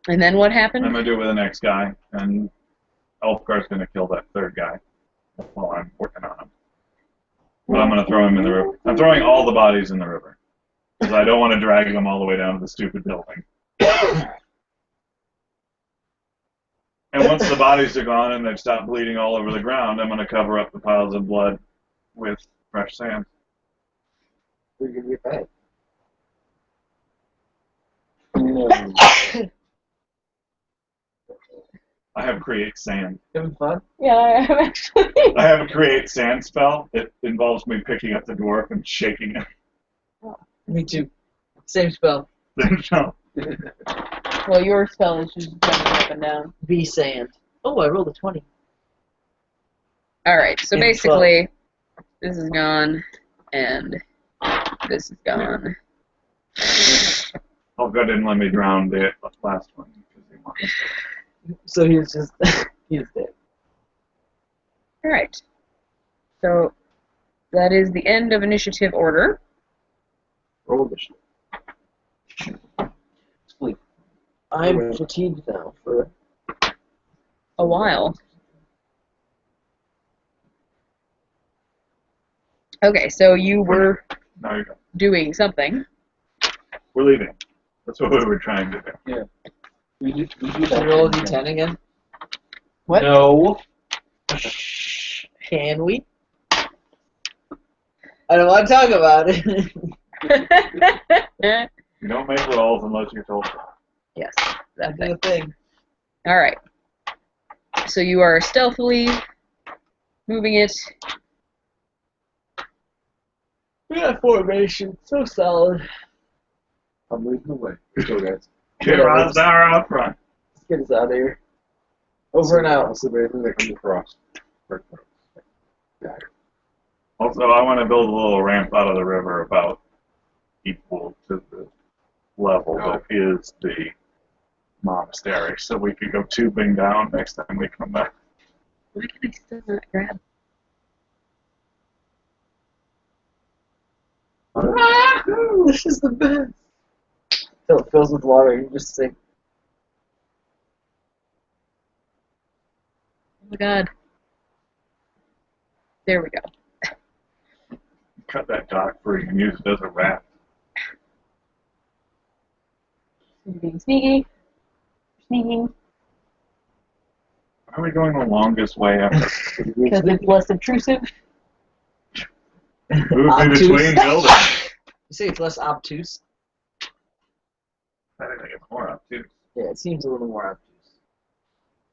And then what happened? I'm going to do it with the next guy, and Elfgar's going to kill that third guy while I'm working on him. But I'm going to throw him in the river. I'm throwing all the bodies in the river, because I don't want to drag them all the way down to the stupid building. And once the bodies are gone and they've stopped bleeding all over the ground, I'm going to cover up the piles of blood with fresh sand. Where you going to get that? I have create sand. Having fun? Yeah, I am actually. I have a create sand spell. It involves me picking up the dwarf and shaking it. Me too. Same spell. So, Well, your spell is just jumping up and down. V sand. Oh, I rolled a 20. Alright, so In basically, this is gone, and this is gone. Elfgar didn't let me drown the last one. Because he wanted to. So he's just. He's dead. All right. So that is the end of initiative order. Roll initiative. Sleep. I'm fatigued now for A while. Okay, so you were Now you go. doing something. We're leaving. That's what we were trying to do. We do Can that. we roll a d10 again? What? No. Can we? I don't want to talk about it. You don't make rolls unless you're told to. Yes, that That's thing. the thing. All right. So you are stealthily moving it. We got formation. So solid. I'm leading the way. So guys. Get Ross Dower out front. Let's get us out of here. Over and out. I'll see anything that comes across. Yeah. Also, I want to build a little ramp out of the river about equal to the level that is the monastery, so we could go tubing down next time we come back. Why can I still not grab? This is the best. Until it fills with water, you just sink. Oh my god. There we go. Cut that dock free and use it as a raft. You're being sneaky. Sneaking. Why are we going the longest way ever? Because it's less obtrusive. Moving Obtuse. between buildings. You say it's less obtuse? I think it's more obtuse. Yeah, it seems a little more obtuse.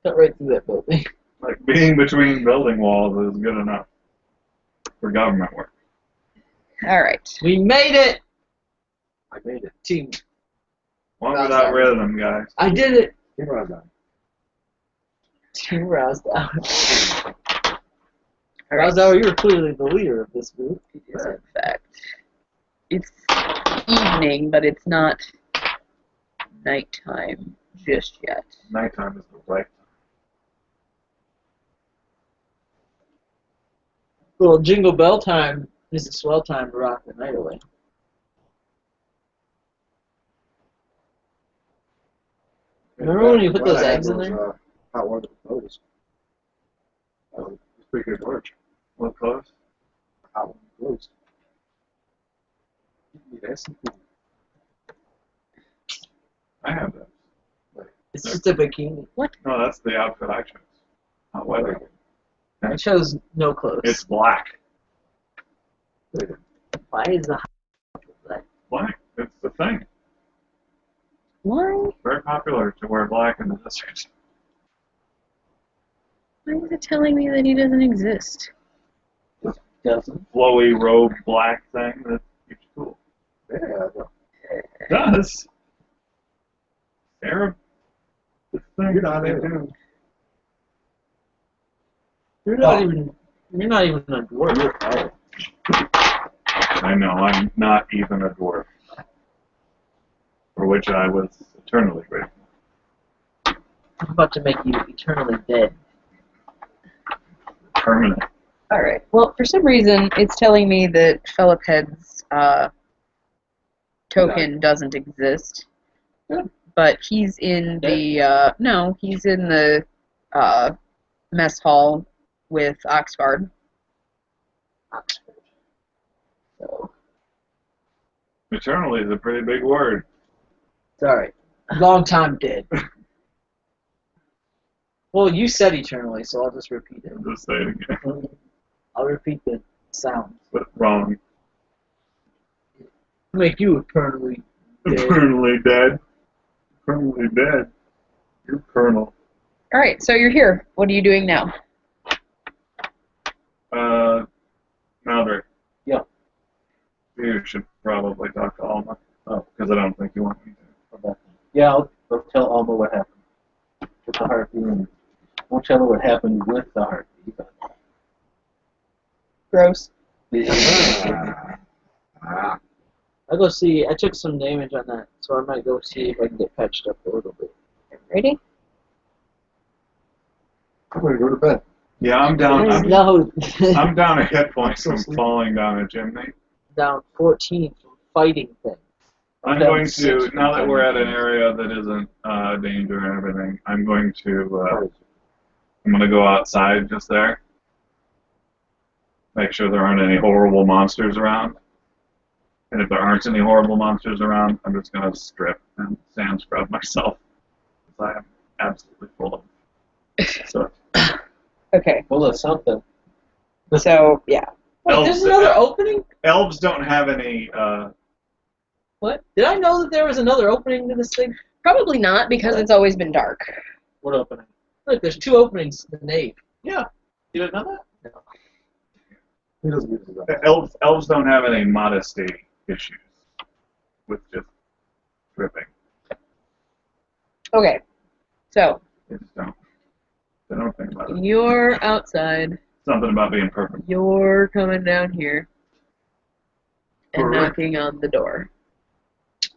Cut right through that building. Like being between building walls is good enough for government work. All right. We made it! I made it. Team. One Rouse without Dower. rhythm, guys. I did it! Get around that. Team Rouse Dower. Rouse Dower, you were clearly the leader of this group. It is, in fact. It's evening, but it's not nighttime just yet. Nighttime is the right time. Well, Jingle Bell time is a swell time to rock the night away. Remember when you put Glad those I had eggs in there? Hot water clothes. It's pretty good lunch. What close? Hot water clothes. Yes. I have that. It's just a bikini. What? No, that's the outfit I chose. Not weather. I chose no clothes. It's black. Why is the black? Black. It's the thing. Why? Very popular to wear black in the desert. Why is it telling me that he doesn't exist? Doesn't. Flowy robe black thing that keeps cool. Yeah, no. It does. Arab. This thing You're not they Arab. do. You're not even a dwarf. You're a I know, I'm not even a dwarf. For which I was eternally grateful. I'm about to make you eternally dead. Permanent. All right. Well, for some reason, it's telling me that Philip Head's token doesn't exist. Yeah. But he's in the no, he's in the mess hall with Oxford. Oxford. So Eternally is a pretty big word. it's alright. Long time dead. Well, you said eternally, so I'll just repeat it. Just say it again. I'll repeat the sound. But wrong. Make you eternally dead. Eternally dead. Eternally dead. You're Colonel. All right. So you're here. What are you doing now? Maldrick. Yeah. You should probably talk to Alma. Oh, because I don't think you want me to. Yeah, I'll tell Alma what happened with the heartbeat. And won't tell her what happened with the heartbeat. But Gross. Ah, I'll go see. I took some damage on that, so I might go see if I can get patched up a little bit. Ready? I'm going to go to bed. Yeah, I'm down. No, I'm down a hit point from falling down a chimney. down 14 from fighting things. I'm down going 6 to, from now that we're at an fighting area that isn't danger and everything, I'm going to go outside just there. Make sure there aren't any horrible monsters around. And if there aren't any horrible monsters around, I'm just going to strip and sand scrub myself. Because I am absolutely full of stuff. Okay. Full of something. So yeah. Wait, there's another opening? Elves don't have any. What? Did I know that there was another opening to this thing? Probably not because it's always been dark. What opening? Look, there's 2 openings to the nave. Yeah. You didn't know that? He doesn't use it. Elves don't have any modesty issues with just tripping. Okay. So They just don't. They don't think about it. you're outside. Something about being perfect. You're coming down here and Correct. knocking on the door.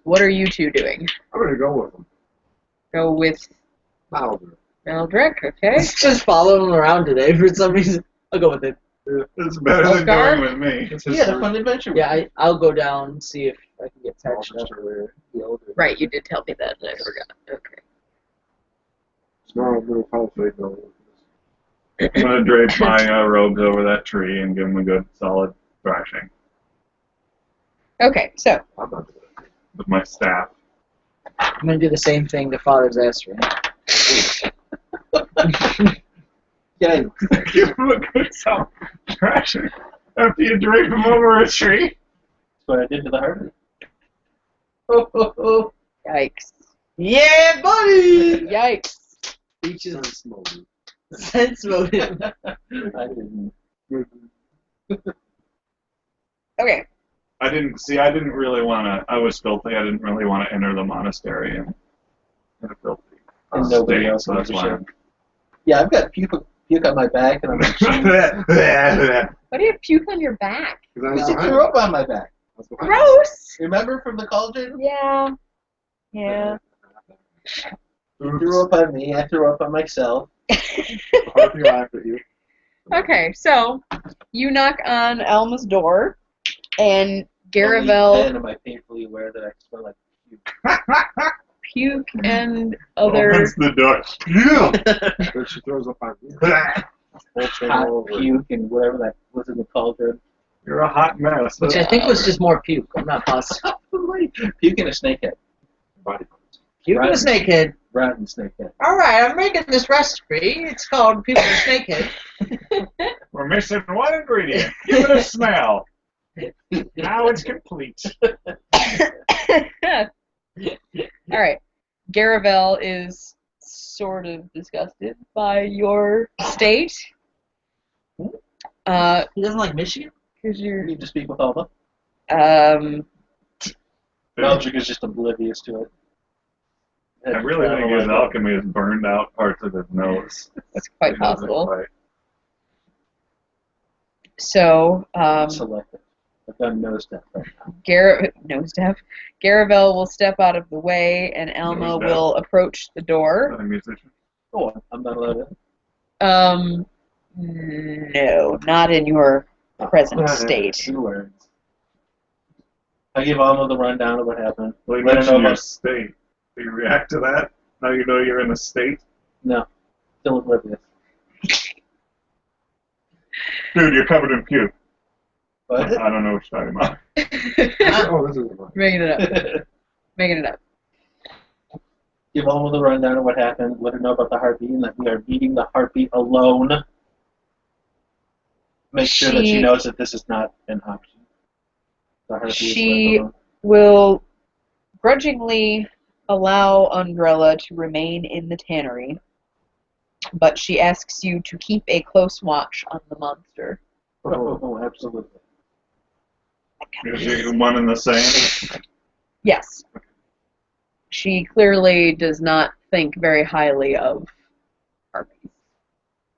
What are you two doing? I'm gonna go with him. Go with Mauser. Maldrick, okay? Just following him around today for some reason. I'll go with it. It's better than Oscar? going with me. It's his Yeah, the turn. fun adventure. Yeah, I'll go down and see if I can get I'll touched just up turn around. the older. Right, you did tell me that and I forgot. Okay. Snarl little palisade going. I'm going to drape my robes over that tree and give them a good solid thrashing Okay, so I'm not doing it. with my staff. I'm gonna do the same thing to Father's Esther. Yeah. Give them a good solid thrashing after you drape them over a tree. That's what I did to the Harvey. yikes. Yeah, buddy! Yikes. Beaches Sense motive. sense motive. I didn't. Okay. I didn't really want to, I was filthy, I didn't really want to enter the monastery in a filthy And nobody state, else so that's gives a why. shit. Yeah, I've got puke on my back, and I'm like, Why do you have puke on your back? because you threw up on my back. Gross! Remember from the cauldron? Yeah. Yeah. You threw up on me. I threw up on myself. Harpy laughed at you. Okay, so you knock on Elma's door, and Only Garavel then am I painfully aware that I smell like puke. puke and other. Opens the door. Yeah. Then she throws up on you. Hot all over. puke and whatever that was in the cauldron. You're a hot mess. Which I think was just more puke. I'm not positive. Puke and a snakehead. Body parts. Puke and a snakehead. Rotten snakehead. Alright, I'm making this recipe. It's called puke and a snakehead. We're missing one ingredient. Give it a smell. Now it's complete. All right. Garavel is sort of disgusted by your state. He doesn't like Michigan? Because You you're, need to speak with Alma. Belgic is just oblivious to it. I really think his alchemy has burned out parts of his nose. that's quite He doesn't possible. quite- So, Selective. I've done no stuff right now. Garavel will step out of the way, and Elma Nose will approach the Is door. that a musician? Go on. I'm not allowed to. No, not in your present state. Two words. I give Alma the rundown of what happened. Well, you Let her mentioned know your about. state. Do you react to that? Now you know you're in a state? No. Still oblivious. Dude, you're covered in puke. But I don't know what you're talking about. Oh, this isn't mine. Making it up. Making it up. give Alma the rundown of what happened. Let her know about the heartbeat and that we are beating the heartbeat alone. Make sure that she knows that this is not an option. The heartbeat She is left alone. will grudgingly allow Umbrella to remain in the tannery, but she asks you to keep a close watch on the monster. Oh, absolutely. Is it one and the same? Yes. She clearly does not think very highly of harpies.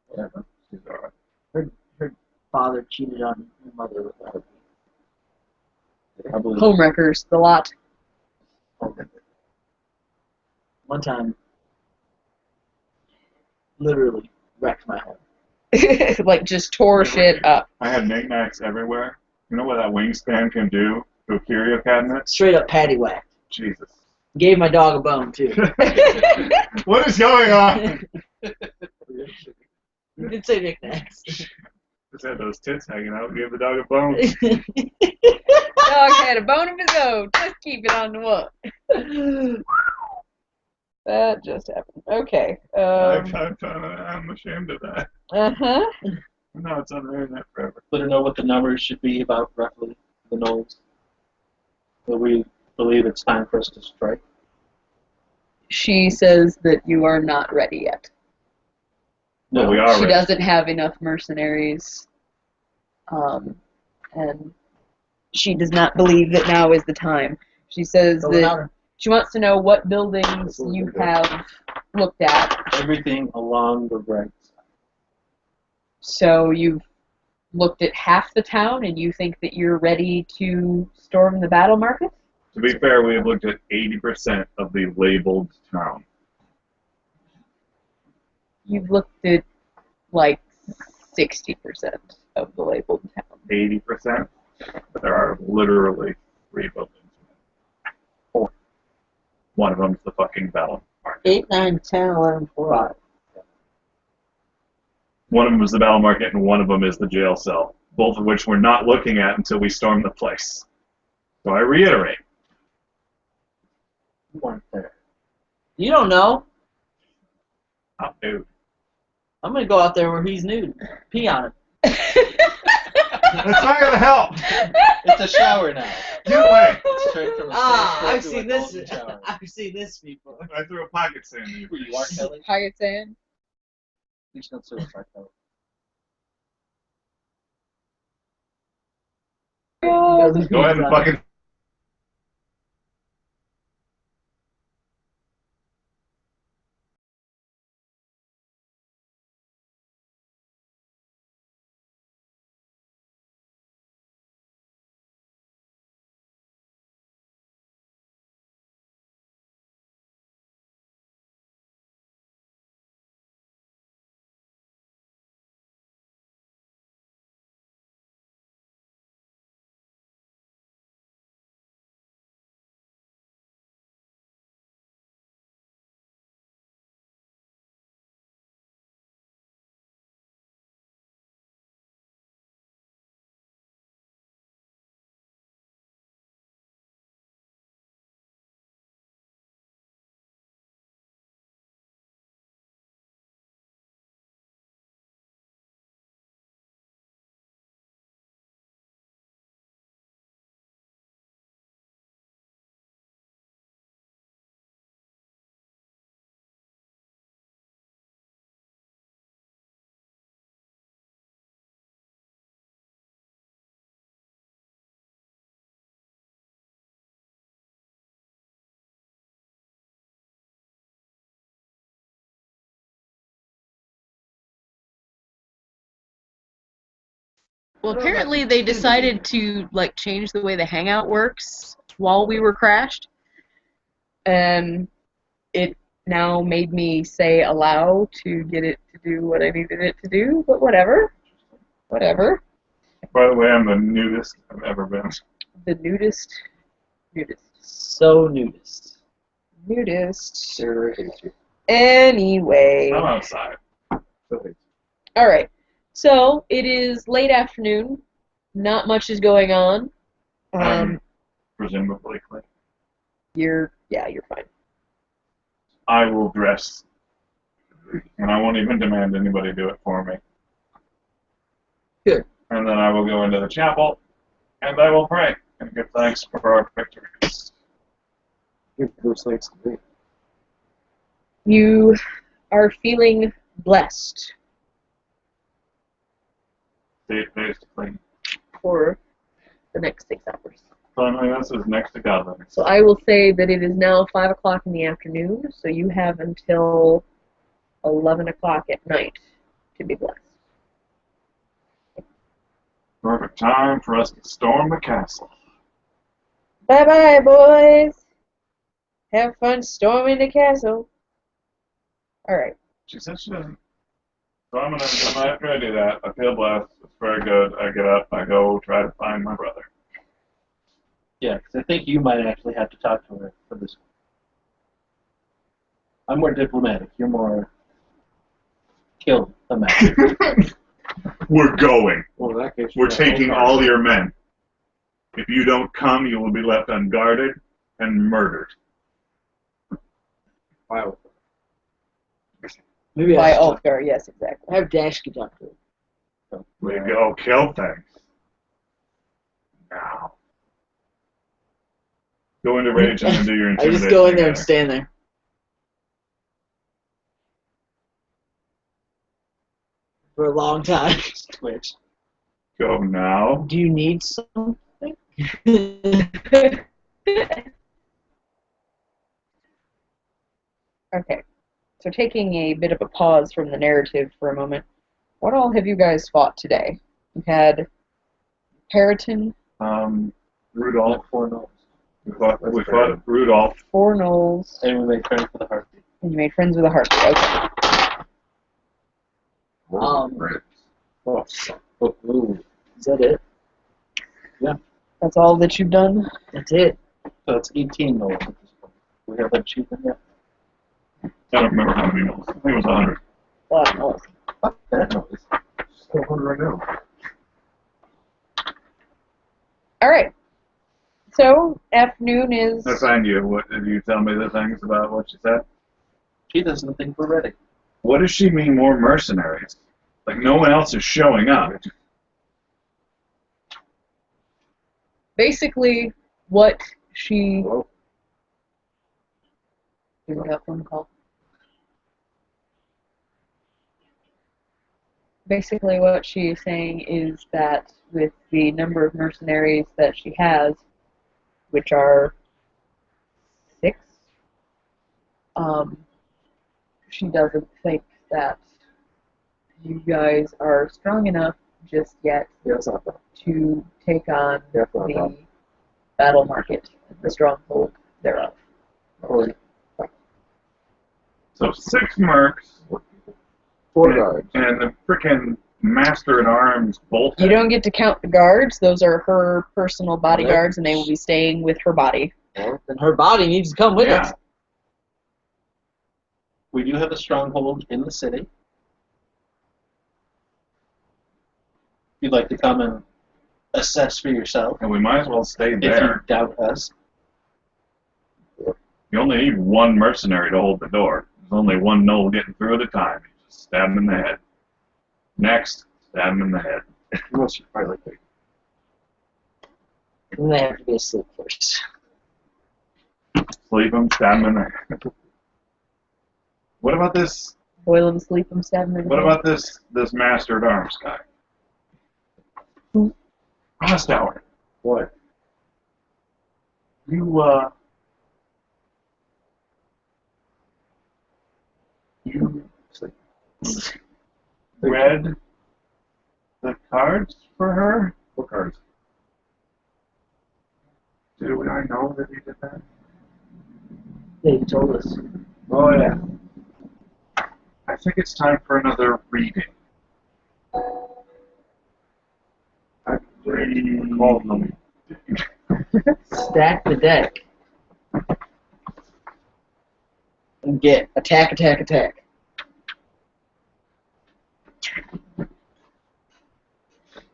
Whatever. She's all right. Her father cheated on her mother with her. Probably. Homewreckers, the lot. One time, literally wrecked my home. Like, just tore shit up. I had knickknacks everywhere. You know what that wingspan can do to a curio cabinet? Straight up patty whack. Jesus. Gave my dog a bone too. What is going on? You did say knickknacks. Just had those tits hanging out. Gave the dog a bone. Dog had a bone of his own. Just keep it on the wall. That just happened. Okay. I'm ashamed of that. Uh-huh. No, it's on the internet forever. Let her know what the numbers should be about roughly the knolls. But we believe it's time for us to strike. She says that you are not ready yet. Well, we are She ready. doesn't have enough mercenaries. And she does not believe that now is the time. She says But without that her, she wants to know what buildings you have looked at. Everything along the right side. So you've looked at half the town and you think that you're ready to storm the battle market? To be fair, we have looked at 80% of the labeled town. You've looked at like 60% of the labeled town. 80%? There are literally 3 buildings. 4. One of them's the fucking battle market. 8, 9, 10, 11, 12. One of them is the battle market, and one of them is the jail cell. Both of which we're not looking at until we storm the place. So I reiterate. You weren't there. You don't know. I'm nude. I'm gonna go out there where he's nude. Pee on him. That's not gonna help! It's a shower now. Get away! Straight from a I've to a seen this. golden shower. I've seen this before. I threw a pocket sand in you. Who you are, Kelly? Pirate sand? Please don't suicide, Kelly. Go ahead and fucking... Well, apparently they decided to like change the way the hangout works while we were crashed, and it now made me say allow to get it to do what I needed it to do. But whatever. By the way, I'm the nudist I've ever been. The nudist. So nudist. Sarah hates you. Anyway. I'm outside. So hates All right. So it is late afternoon. Not much is going on. Presumably clean. You're fine. I will dress. And I won't even demand anybody do it for me. Good. And then I will go into the chapel, and I will pray, and give thanks for our victories. you. Give thanks to me. You are feeling blessed Days to clean. for the next 6 hours. Cleanliness is next to godliness. So I will say that it is now 5 o'clock in the afternoon, so you have until 11 o'clock at night to be blessed. Perfect time for us to storm the castle. Bye-bye, boys. Have fun storming the castle. All right. She said she doesn't So after I do that, I feel blessed. It's very good. I get up. I go try to find my brother. Yeah, because I think you might actually have to talk to her for this. I'm more diplomatic. You're more kill the man. We're going. Well, in that case, We're taking all your men. If you don't come, you will be left unguarded and murdered. Wow. Maybe By I Ulfgar, yes, exactly. have Dashki talk to her. We go kill things. Now. Go into rage and do your I intimidation. just go in there and together. stand there. For a long time. Twitch. Go now. Do you need something? Okay. So taking a bit of a pause from the narrative for a moment, what all have you guys fought today? You had Periton, Rudolph. Four notes. We fought Rudolph. 4 gnolls, And we made friends with the heartbeat. and you made friends with a heartbeat. Okay. Oh, ooh. Is that it? That's all that you've done? That's it. So it's 18 notes at this point. We have achievement yet? I don't remember how many notes. I think it was 100. A lot of gnolls. Fuck that noise. Still 100 right now. Alright. So, afternoon is... I find you. What did you tell me the things about what she said? She doesn't think we're ready. What does she mean more mercenaries? Like no one else is showing up. Basically, what she... Hello? You got a phone call? Basically, what she is saying is that with the number of mercenaries that she has, which are 6, she doesn't think that you guys are strong enough just yet Yeah, it's not bad. to take on Yeah, it's not the bad. battle market, the stronghold thereof. Oh, So 6 mercs 4 guards. and the frickin' master at arms bolt. You don't get to count the guards; those are her personal bodyguards, and they will be staying with her body. Well, then her body needs to come with Yeah. us. We do have a stronghold in the city. If you'd like to come and assess for yourself, And we might as well stay if you there. doubt us. You only need 1 mercenary to hold the door. There's only 1 gnoll getting through at a time. You just stab him in the head. Next, stab him in the head. Unless you fight like me. And they have to be asleep first. Sleep him, stab him in the head. What about this? Boil them, sleep them, stab them. What about this master at arms guy? Who? Hostauer. What? You read the cards for her? What cards? Do I know that he did that? Yeah, you told us. Oh yeah. I think it's time for another reading. I recall coming. Stack the deck. And get attack, attack, attack.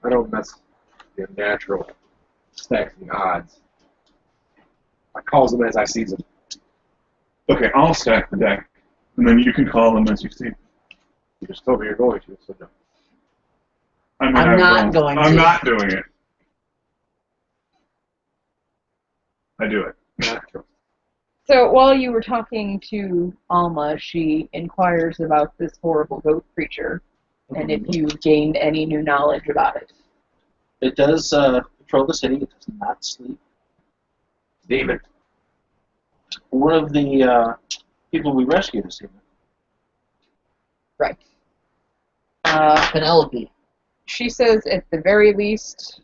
I don't mess with the natural stacking odds. I call them as I see them. Okay, I'll stack the deck, and then you can call them as you see. You just told me you're going to, so no. I mean, I'm not going I'm to. not doing it. I do it. Natural. So while you were talking to Alma, she inquires about this horrible goat creature, and if you gained any new knowledge about it. It does patrol the city. It does not sleep. Demon. One of the people we rescued is human. Right. Penelope. She says at the very least,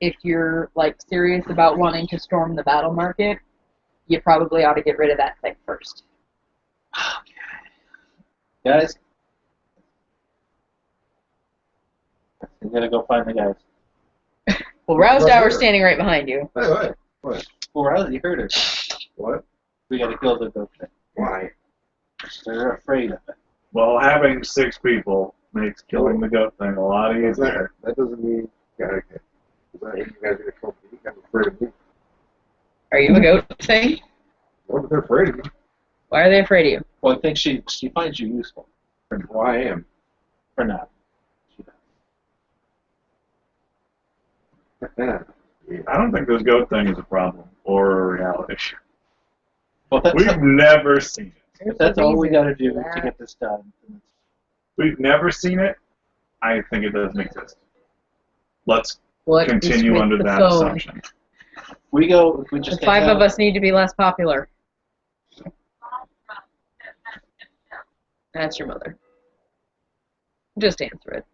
if you're like serious about wanting to storm the battle market, you probably ought to get rid of that thing first. Guys, You gotta go find the guys. Well, Rousdower's here. standing right behind you. Hey, wait. What? Well, Riley, you heard her. What? We gotta kill the goat thing. Why? They're afraid of it. Well, having 6 people makes killing the goat thing a lot easier. That doesn't mean you gotta get. Does that mean you guys are gonna kill me? I'm afraid of me. Are you a goat thing? What if they're afraid of me? Why are they afraid of you? Well, I think she finds you useful. Well, I am. For now. I don't think this goat thing is a problem or a reality. Well, that's, We've never seen it. if that's all we gotta do for to that. get this done. We've never seen it. I think it doesn't exist. Let's What is continue with under the that phone? assumption. We The just 5 of us need to be less popular. That's your mother. Just answer it.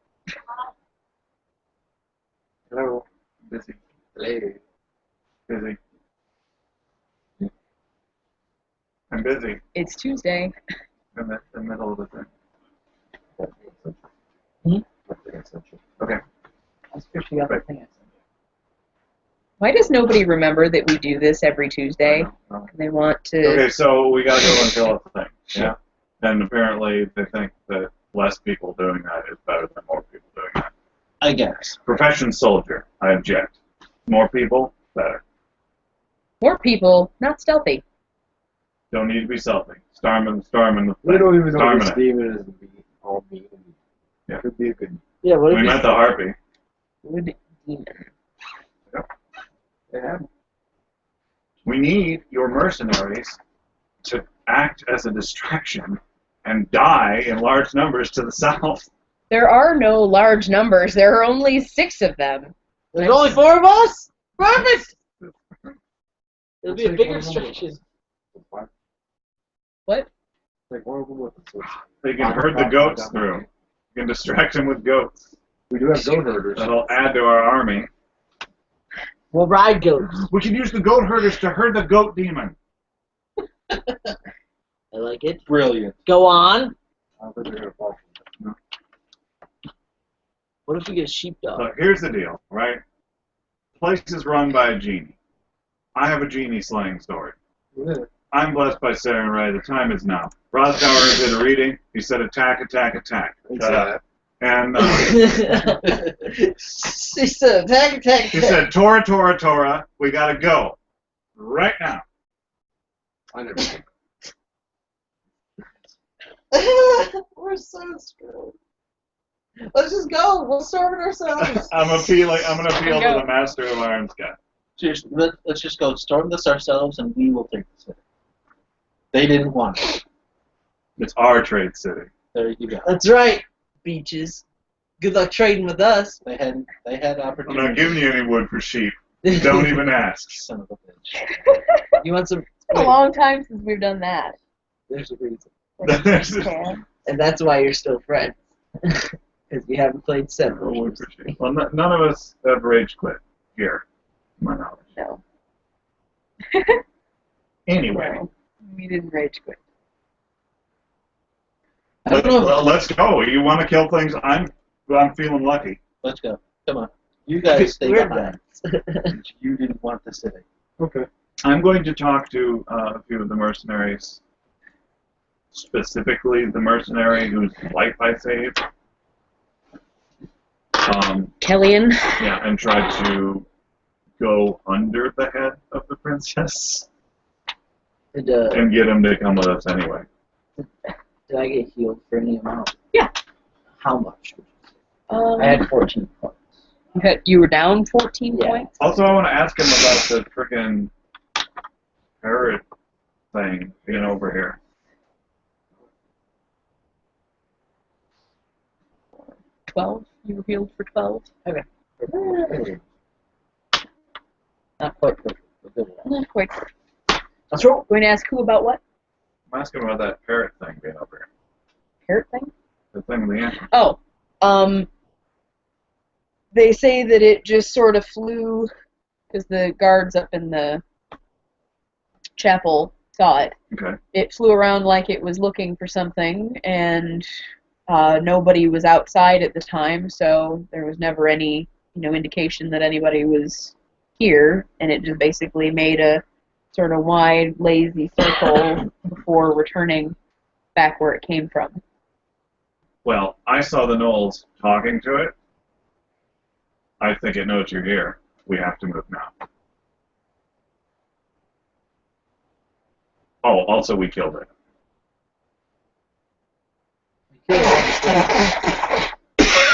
Hello. Busy. Hello. Busy. I'm busy It's Tuesday. in the middle of the thing. I was fishing out the thing I sent you. Why does nobody remember that we do this every Tuesday? No. They want to. Okay, so we gotta go and kill a thing. Yeah. And apparently they think that less people doing that is better than more people doing that. I guess. Profession soldier, I object. More people, better. More people, not stealthy. Don't need to be stealthy. Storming the We thing. don't even know Storming this it. demon is all mean. Yeah. Could be a good. Yeah, what if We you met the harpy. Good demon. Yeah. We need your mercenaries to act as a distraction and die in large numbers to the south. There are no large numbers. There are only 6 of them. There's only 4 of us? Perfect! It'll be a bigger distraction. What? Like one of them with the They can herd the goats through. You can distract them with goats. We do have goat herders. That'll add to our army. We'll ride goats. We can use the goat herders to herd the goat demon. I like it. Brilliant. Go on. I don't think they're gonna fall from What if we get a sheepdog? Look, here's the deal, right? The place is run by a genie. I have a genie slaying story. that. I'm blessed by Sarah and Ray. The time is now. Rothgauer did a reading. He said, attack, attack, attack. Shut up. And She said, attack. he said, Torah, Torah, Torah, we gotta go. Right now. I never did. We're so screwed. Let's just go. We'll storm it ourselves. I'm gonna appeal to Go. the master of Iron's guy. Let's just go storm this ourselves and we will take the city. They didn't want it. It's our trade city. There you go. That's right, beaches. Good luck trading with us. They had I'm opportunity. not giving you any wood for sheep. Don't even ask. Son of a bitch. You want some? It's been a long time since we've done that. There's a reason. Yeah. And that's why you're still friends. Because we haven't played several Wood years. for sheep. Well, none of us have rage quit here, to my knowledge. No. Anyway, No. We didn't rage quit. I don't know. well, let's go. You want to kill things? I'm feeling lucky. Let's go. Come on. You guys stay We're behind. You didn't want the city. Okay. I'm going to talk to a few of the mercenaries, specifically the mercenary whose life I saved. Kellyan. Yeah, and try to go under the head of the princess Did and get him to come with us anyway. I get healed for any amount? Yeah. How much? I had 14 points. You were down 14 Yeah. points? Also, I want to ask him about the frickin' parrot thing being over here. 12? You were healed for 12? Okay. Anyway, Not quite perfect, but good enough. Not quite. Let's roll. Going to ask who about what? I'm asking about that parrot thing being over here. Parrot thing? The thing with the answer. Oh, they say that it just sort of flew, because the guards up in the chapel saw it. Okay. It flew around like it was looking for something, and Nobody was outside at the time, so there was never any, indication that anybody was here, and it just basically made a sort of wide, lazy circle before returning back where it came from. Well, I saw the gnolls talking to it. I think it knows you're here. We have to move now. Oh, also we killed it.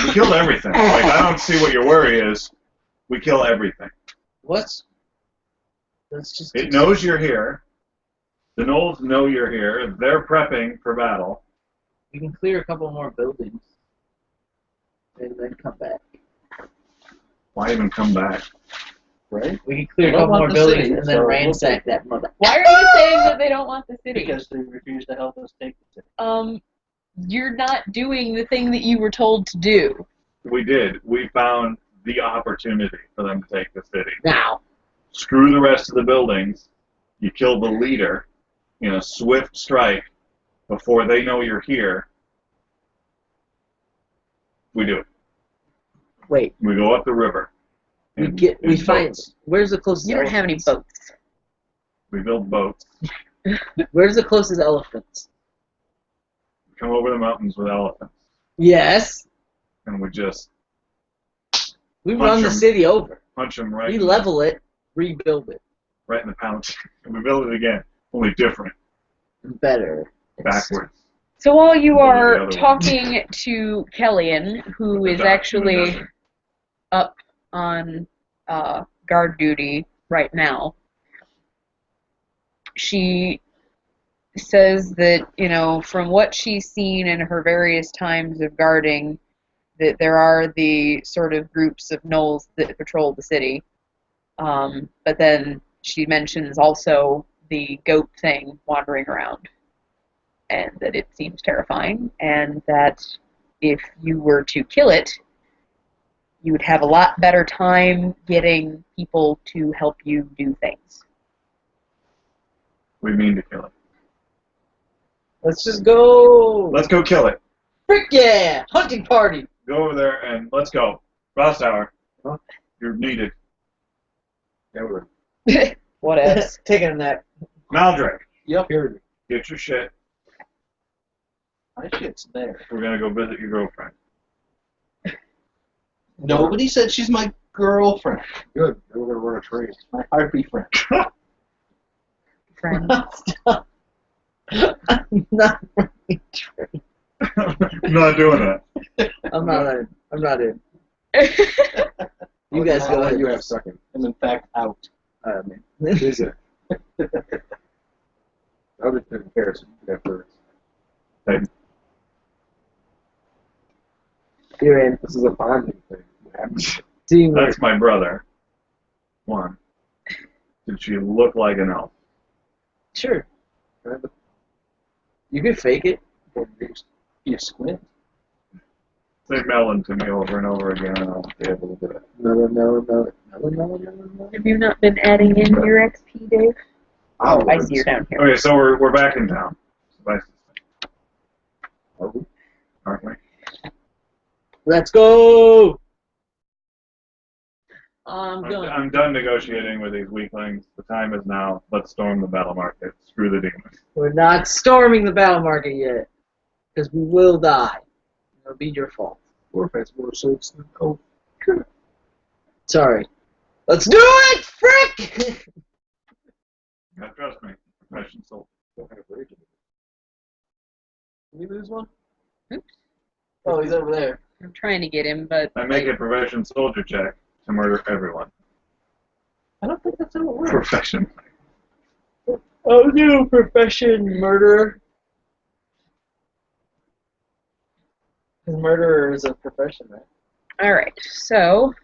We killed everything. Like, I don't see what your worry is. We kill everything. What? Let's just. It knows you're here. The gnolls know you're here. They're prepping for battle. We can clear a couple more buildings. And then come back. Why even come back? Right? We can clear a They don't couple more want the buildings city, and then so ransack that mother. Why are you saying that they don't want the city? Because they refuse to help us take the city. You're not doing the thing that you were told to do. We did. We found the opportunity for them to take the city. Now. Screw the rest of the buildings. You kill the leader in a swift strike before they know you're here. We do it. Wait. We go up the river. We find. Where's the closest? You don't have any boats. We build boats. Where's the closest elephants? Come over the mountains with elephants. Yes. And we just We Punch run the 'em. city over. punch them right, We level it, rebuild it. right in the pouch. And we build it again, only different, Better. backwards. So while you Well, the are other talking to Kellyanne, who The is doc- actually the up on guard duty right now, she says that, from what she's seen in her various times of guarding, that there are the sort of groups of gnolls that patrol the city. But then she mentions also the goat thing wandering around, and that it seems terrifying, and that if you were to kill it, you would have a lot better time getting people to help you do things. We mean to kill it. Let's just go. Let's go kill it. Frick yeah! Hunting party. Go over there and let's go. Frost Hour. Huh? You're needed. Yeah, we're What else? Taking a nap. Maldrick, Yep. here. get your shit. My shit's there. We're gonna go visit your girlfriend. Nobody said she's my girlfriend. Good. Then we're gonna run a train. My heartbeat friend. Friend. I'm not running train. I'm not doing that. I'm not in. You guys I'll go let ahead. you have second. I'm in fact out. Is it? I'll just do comparison. You have first. You're in. This is a bonding thing. What happens? Teamwork. That's my brother. One. Did she look like an elf? Sure. Kind of You can fake it. You squint. Say melon to me over and over again, and I'll be able to do it. No. Have you not been adding in your XP, Dave? Oh, I see you're down here. Okay, so we're back in town. Suffice to say. Are we? Aren't we? Let's go. I'm done. I'm done negotiating with these weaklings. The time is now. Let's storm the battle market. Screw the demons. We're not storming the battle market yet, because we will die. It'll be your fault. Warface more suits than oh. Sorry. Let's do it, frick! Yeah, trust me. Profession soul. Don't have rage in it. Did we lose one? Oops. Oh, he's over there. I'm trying to get him, but I make a profession soldier check to murder everyone. I don't think that's how it works. Profession. Oh, no, profession murderer. Because murderer is a profession, right? all right. So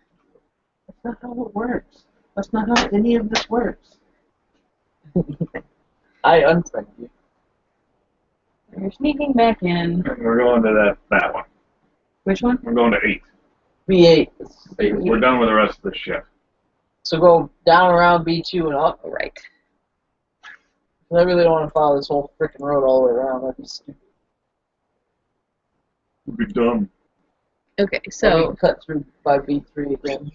That's not how it works. That's not how any of this works. I unfriend you. you're sneaking back in. And we're going to that one. Which one? We're going to 8. B8. We're done with the rest of the ship. So go down around B2 and up. All right. I really don't want to follow this whole freaking road all the way around. That'd be stupid. Would be dumb. Okay, So we so can cut through by B3 again.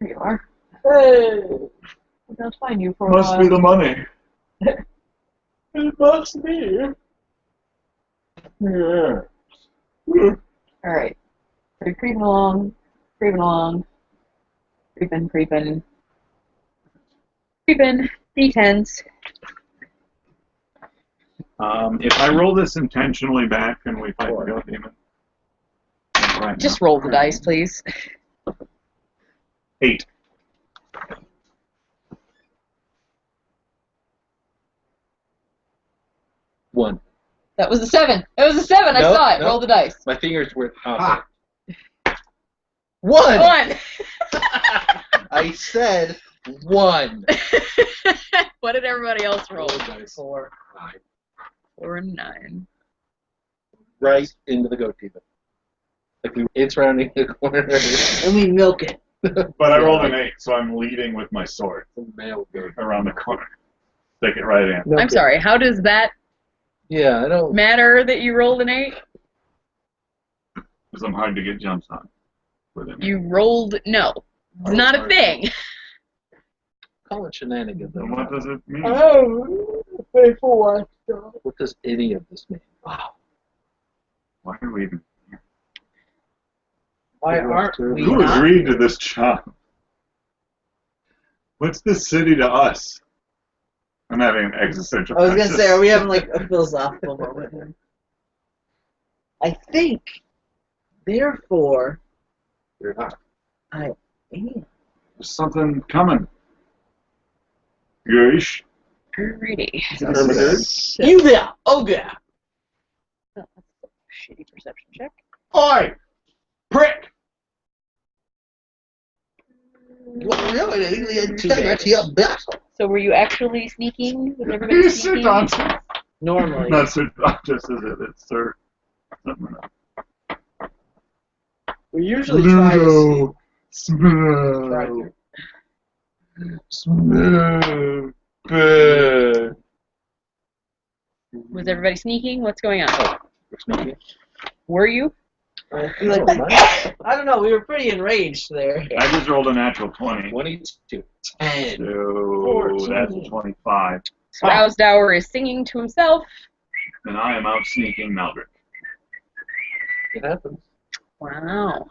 here you are. Hey! I'll just find you for a Must while. be the money. It must be. Yeah. All right. So you're creeping along, creeping. D10s. If I roll this intentionally back, can we fight the goat demon? Right Just now. roll the dice, please. 8. One. That was a 7. It was a 7. I Nope, saw it. nope. Roll the dice. My fingers were. Ah. One! 1. I said one. What did everybody else roll? Dice. 4. 9. 4 and 9. Right into the goat demon. Like it's rounding the corner. And we milk it. But I rolled an 8, so I'm leading with my sword The male goat. around the corner. Stick it right in. Milk I'm sorry. How does that Yeah, I don't. matter that you rolled an 8? Because I'm hard to get jumps on. With it. You rolled no. It's not a thing. Call it shenanigans. So what does it mean? Oh, 34. What does any of this mean? Wow. Why are we even here? Why aren't we Who not? agreed to this job? What's this city to us? I'm having an existential I was gonna crisis. say, are we having like a philosophical moment here? I think, therefore, You're not. I am. There's something coming. Yeesh. Alrighty. Affirmative. You there! Oh yeah! Shitty perception check. Oi! Prick! So were you actually sneaking? Was everybody You sit sneaking? on. Normally. Not Sir Doctor, is it? It's Sir. Something else. We usually try to Smell. try to. Smell. Was everybody sneaking? What's going on? We're sneaking. Were you? I feel like I don't know. We were pretty enraged there. I just rolled a natural 20. 22. 10. So that's 25. So Rousdower is singing to himself. And I am out sneaking Maldrick. It happens. Wow.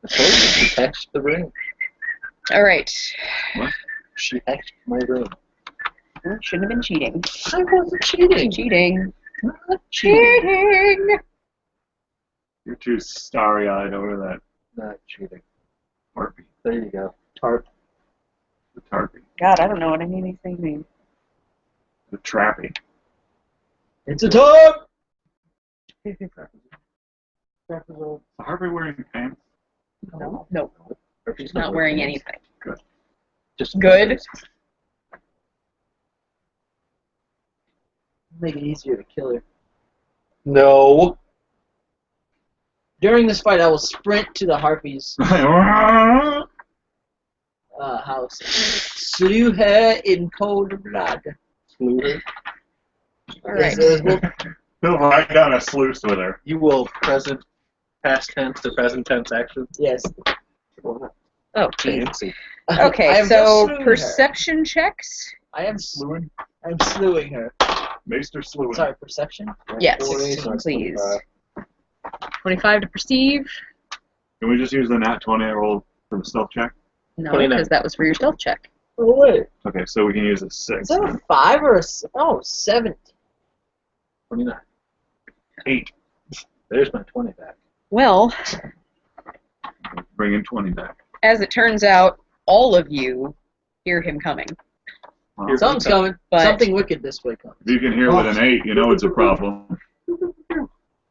I told you, she hatched the ring. All right. She hatched my ring. Well, shouldn't have been cheating. I wasn't cheating. Cheating. Not cheating. Cheating. You're too starry-eyed over that Not cheating. harpy. There you go. The tarpy. God, I don't know what any of these things mean. The trappy. It's a top. The harpy wearing pants? No. No. She's She's not wearing anything. Just Good. Make it easier to kill her. No. During this fight, I will sprint to the harpies' Slew house. Slew her in cold blood. Slew her. All right. He'll ride down a sluice with her. You will past tense to present tense action. Yes. Oh, geez. Fancy. I Okay, am just so slewing her. perception checks. I am Slewing? I'm slewing her. Maester slewing. Sorry, perception? Yes, 40, so it's please. 25. 25 to perceive. Can we just use the nat 20 I rolled for the stealth check? No, 29. because that was for your stealth check. Oh, wait. Okay, so we can use a 6. Is that a 5 or a... Oh, 7. 29. 8. There's my 20 back. Well, Bringing 20 back. as it turns out, all of you hear him coming. Wow. Something's coming. But- Something wicked this way comes. If you can hear with an 8, you know it's a problem.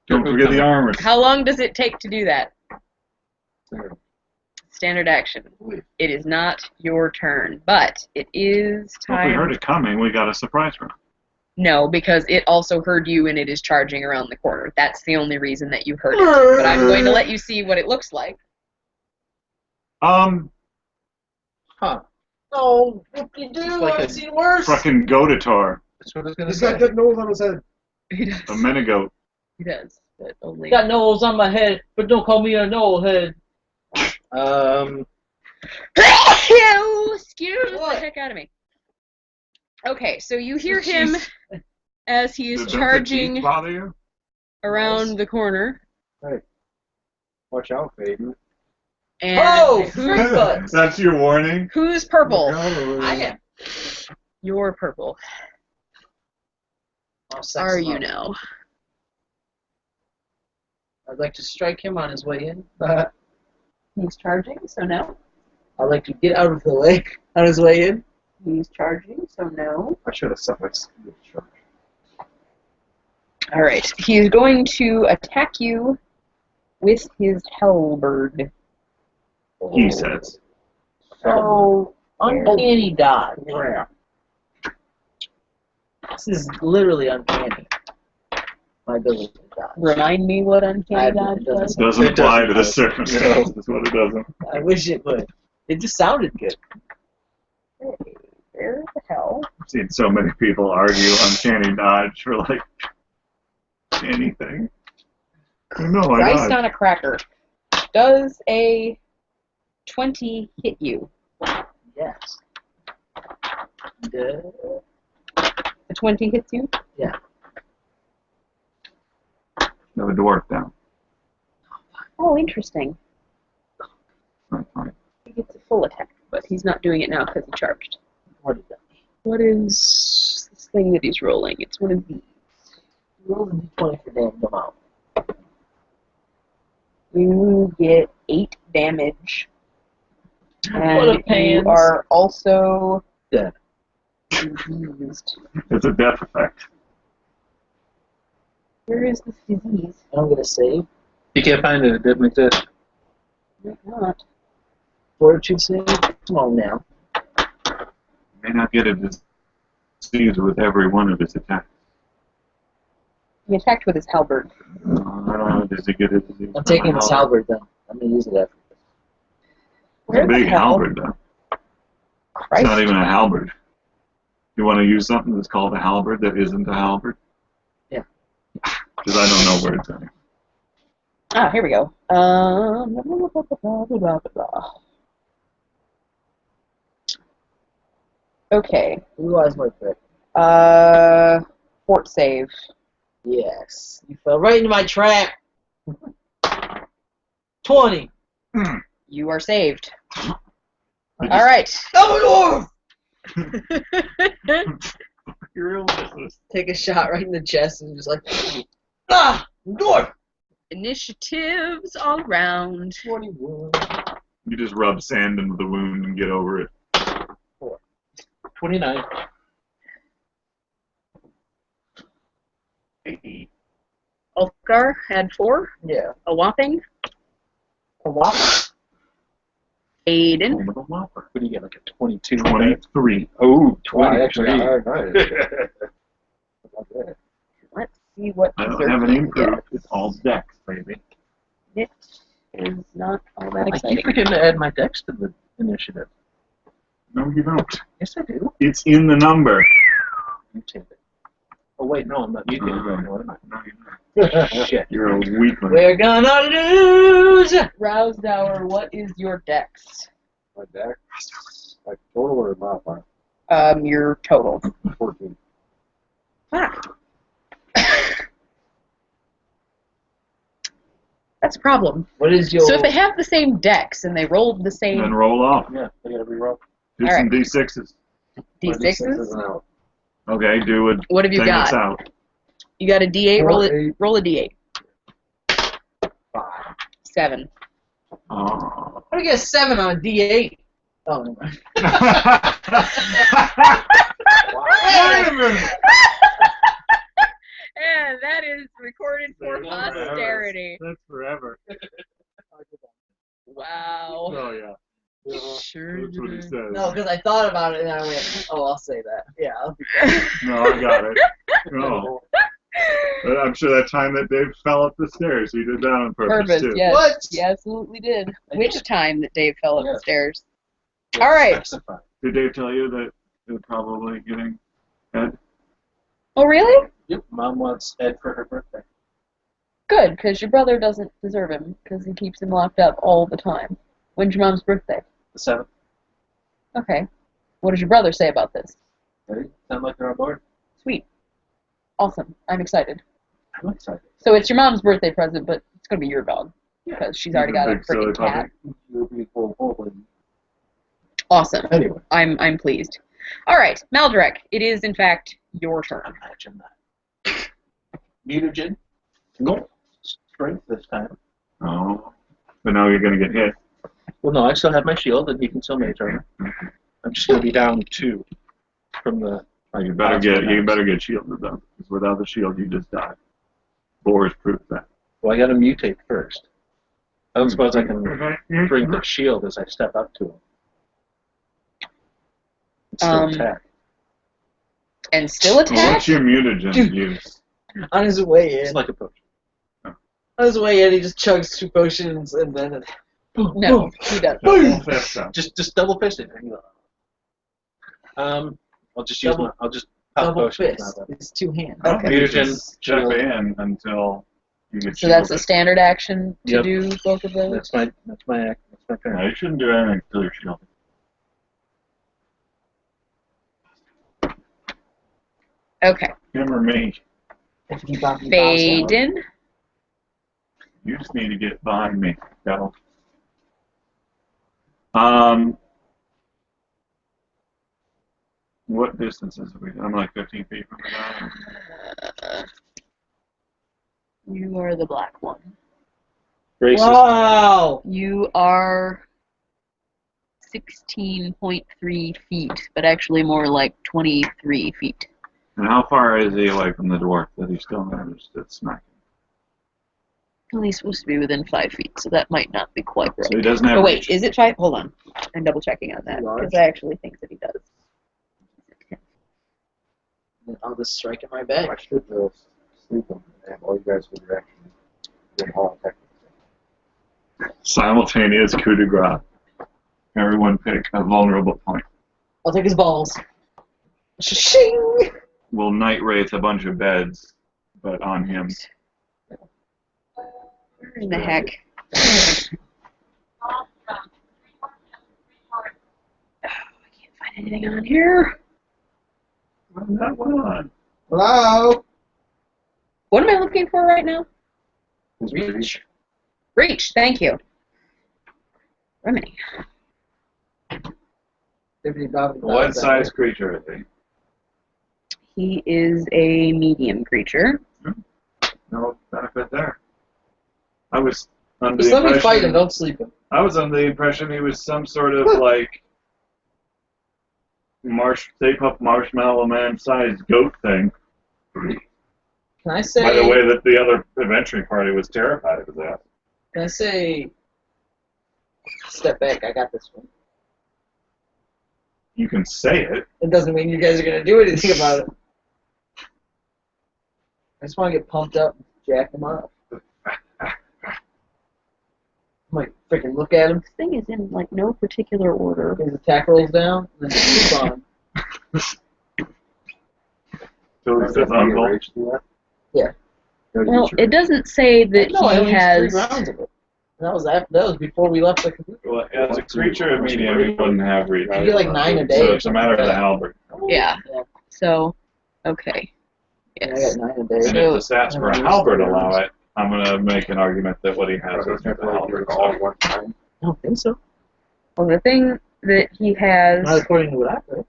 Don't forget the armor. How long does it take to do that? Standard action. It is not your turn, but it is If time. we heard it coming, we got a surprise round. No, because it also heard you and it is charging around the corner. That's the only reason that you heard it. But I'm going to let you see what it looks like. Huh. Oh, what you do? like I've a seen worse. Fucking Gotator. That's what I was going to He's say. got good nose on his head. He does. A minigoat. He does, but only. Got knolls on my head, but don't call me a knoll head. Ew, excuse the heck out of me. Okay, so you hear him as he is Did the teeth charging bother you? around the corner. Watch out, Faden. And Oh, who- fruit butts. That's your warning? who's purple? I am. You're purple. Oh, sex Are you love. now? I'd like to strike him on his way in. He's charging, so no. I'd like to get out of the way on his way in. He's charging, so no. I should have set my speed charge. All right, he's going to attack you with his halberd. He says. So, uncanny dodge. Yeah. This is literally uncanny. My ability to dodge. Remind me what uncanny dodge It doesn't- was. Doesn't It apply doesn't to the matter. circumstance. That's what it doesn't. I wish it would. It just sounded good. Hey, where the hell? I've seen so many people argue uncanny dodge for like anything. No, I Christ dodged. on a cracker. Does a 20 hit you? Yes. A 20 hits you? No, a dwarf down. Oh, interesting. Right, right. He gets a full attack, but he's not doing it now because he charged. What is that? What is this thing that he's rolling? It's one of these. Roll the d20 for damage amount. You get 8 damage. What a And pain. you are also Dead. diseased. It's a death effect. Where is this disease? I'm going to save. You can't find it. It didn't exist. Might not. Fortitude save. Come on now. May not get a disease with every one of his attacks. He attacked with his halberd. Does he get a disease? I'm from taking a his halberd? halberd then. I'm going to use it after this. It's Where a the big hell? halberd, though. It's Christ. not even a halberd. You want to use something that's called a halberd that isn't a halberd? Yeah. Because I don't know words anymore. Ah, here we go. Blah, blah, blah, blah, blah, blah, blah. Okay. Blue eyes more quick. Fort save. Yes. You fell right into my trap. 20. You are saved. All right. Double You're illnesses. Take a shot right in the chest and just like, ah, dwarf. Initiatives all round. 21. You just rub sand into the wound and get over it. 29. Ulfgar had 4. Yeah. A whopping. A lot. Aiden. Home of the Whopper. What do you get? Like a 22? 23. Oh, Wow, I actually 23. got nice. Not bad. Let's see what I don't dessert have an he improved. gets. It's all dex, baby. It is not all that I keep exciting. forgetting to add my dex to the initiative. No, you don't. Yes, I do. It's in the number. Mutate it. Oh, wait, no, I'm not mutated right now, am No, you're not. I? Shit. You're a weakling. We're gonna lose. Rousedower, what is your dex? My deck. Like total or modifier? Your total. 14. Fuck. That's a problem. What is your... So if they have the same dex and they rolled the And same then roll off. Yeah, I gotta reroll. Do All some right. D6s. d6s, Isn't out. Okay, do a what have you thing that's got? out. You got a d8. 4, Roll it. 8, Roll a d8. 5. 7. Oh. How do you get a 7 on a D8? Oh, never mind. Wait a minute. And that is recorded for posterity. That's forever. Wow. Oh, yeah. Sure. That's what he says. No, because I thought about it and I went, oh, I'll say that. Yeah. No, I got it. No. But I'm sure that time that Dave fell up the stairs, he did that on purpose, too. Yes. What? He absolutely did. I Which did. time that Dave fell up the Yes. stairs? All right. Specify. Did Dave tell you that they're probably getting Ed? Oh, really? Yep, Mom wants Ed for her birthday. Good, because your brother doesn't deserve him, because he keeps him locked up all the time. When's your mom's birthday? The 7th. Okay. What does your brother say about this? They sound like they're on board. Sweet. Awesome. I'm excited. I'm excited. So it's your mom's birthday present, but it's going to be your dog. Yeah. Because she's already got a Big silly freaking cat. puppy. Awesome. Anyway, I'm pleased. All right, Maldrek, it is in fact your turn. Imagine that. Mutagen. No. Strength this time. Oh. But now you're going to get hit. Well, no, I still have my shield, and you can still mage armor. I'm just going to be down 2 from the... Oh, you better get shielded though, because without the shield you just die. Boars prove that. Well, I got to mutate first. I don't suppose I can bring the shield as I step up to him. It's still attack. And still Well, attack? what's your mutagen use? On his way It's in. like a potion. On his way in, he just chugs 2 potions and then. No, he doesn't. Double fist up. Just double fist it. I'll just use Double- I'll just pop Double potions fist. now. It's 2 hands. I don't think Mutagen, you just check shield. in until you get So that's a shielded. standard action to Yep. do both of those? That's my No, turn. you shouldn't do anything until you're shielded. Okay. Him or me. If you bump me Faden. You just need to get behind me, Devil. What distances are we? I'm like 15 feet from the guy. You are the black one. Grace is Wow! You are 16.3 feet, but actually more like 23 feet. And how far is he away from the dwarf that he still managed to smack him? Well, he's supposed to be within 5 feet, so that might not be quite right. So he doesn't have Oh, wait, reach. is it 5? Hold on. I'm double checking on that, Large. because I actually think that he does. I'll just strike in my I back. should just sleep on and all you guys would actually get all technically. Simultaneous coup de grace. Everyone pick a vulnerable point. I'll take his balls. Shing! We'll night wraith a bunch of beds, but on him. Where in the heck? Oh, I can't find anything on here. That one. Hello? What am I looking for right now? Reach. Reach, thank you. Remedy. What size creature is he? He is a medium creature. No benefit there. I was under Just the let me fight him, impression. don't sleep him. I was under the impression he was some sort of like Stay Puft Marshmallow Man sized goat thing. Can I say? By the way, that the other adventuring party was terrified of his ass. Can I say? Step back. I got this one. You can say it. It doesn't mean you guys are gonna do anything about it. I just want to get pumped up, and jack him up. I might freaking look at him. This thing is in like no particular order. His attack rolls down, and then sleep on him. Till he says uncle. Rage do that? Yeah. Well, it doesn't say that No, I he only has. used 3 rounds of it. And that was before we left the computer. Well, as a creature of medium, he wouldn't have reach. You get like 9 a day. So or it's a matter of the something halberd. Yeah. So, okay. like that. Yes. I got 9 a day. And if the stats for a halberd allow it, I'm going to make an argument that what he has is the halberd. all at one time. I don't think so. Well, the thing that he has. Not according to what I read.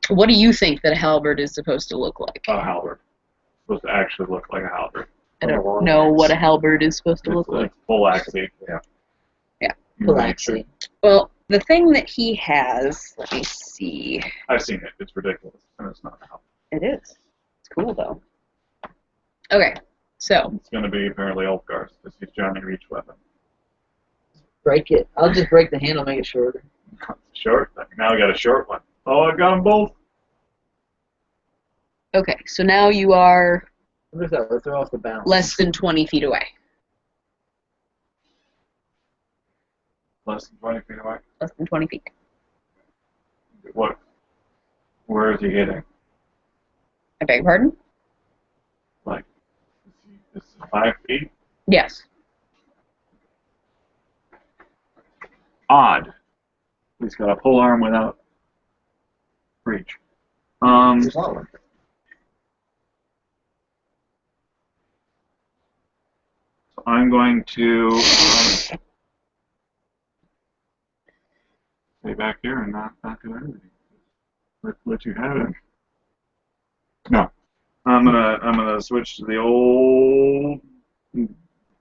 What do you think that a halberd is supposed to look like? A halberd. It's supposed to actually look like a halberd. I don't know what a halberd is supposed to look It's like. full axis. Yeah. Yeah. Relaxing. Well, the thing that he has, let me see. I've seen it. It's ridiculous. And it's not a halberd. It is. It's cool, though. Okay, so. It's going to be apparently Ulfgar's because he's Johnny Reach weapon. Break it. I'll just break the handle, make it shorter. Short. Now I got a short one. Oh, I got them both. Okay, so now you are What is that? Let's throw off the balance. less than 20 feet away. Less than 20 feet away. Less than 20 feet. What? Where is he hitting? I beg your pardon? 5 feet? Yes. Odd. He's got a pole arm without reach. Solid. I'm going to stay back here and not do anything. Let you have it. No, I'm gonna switch to the old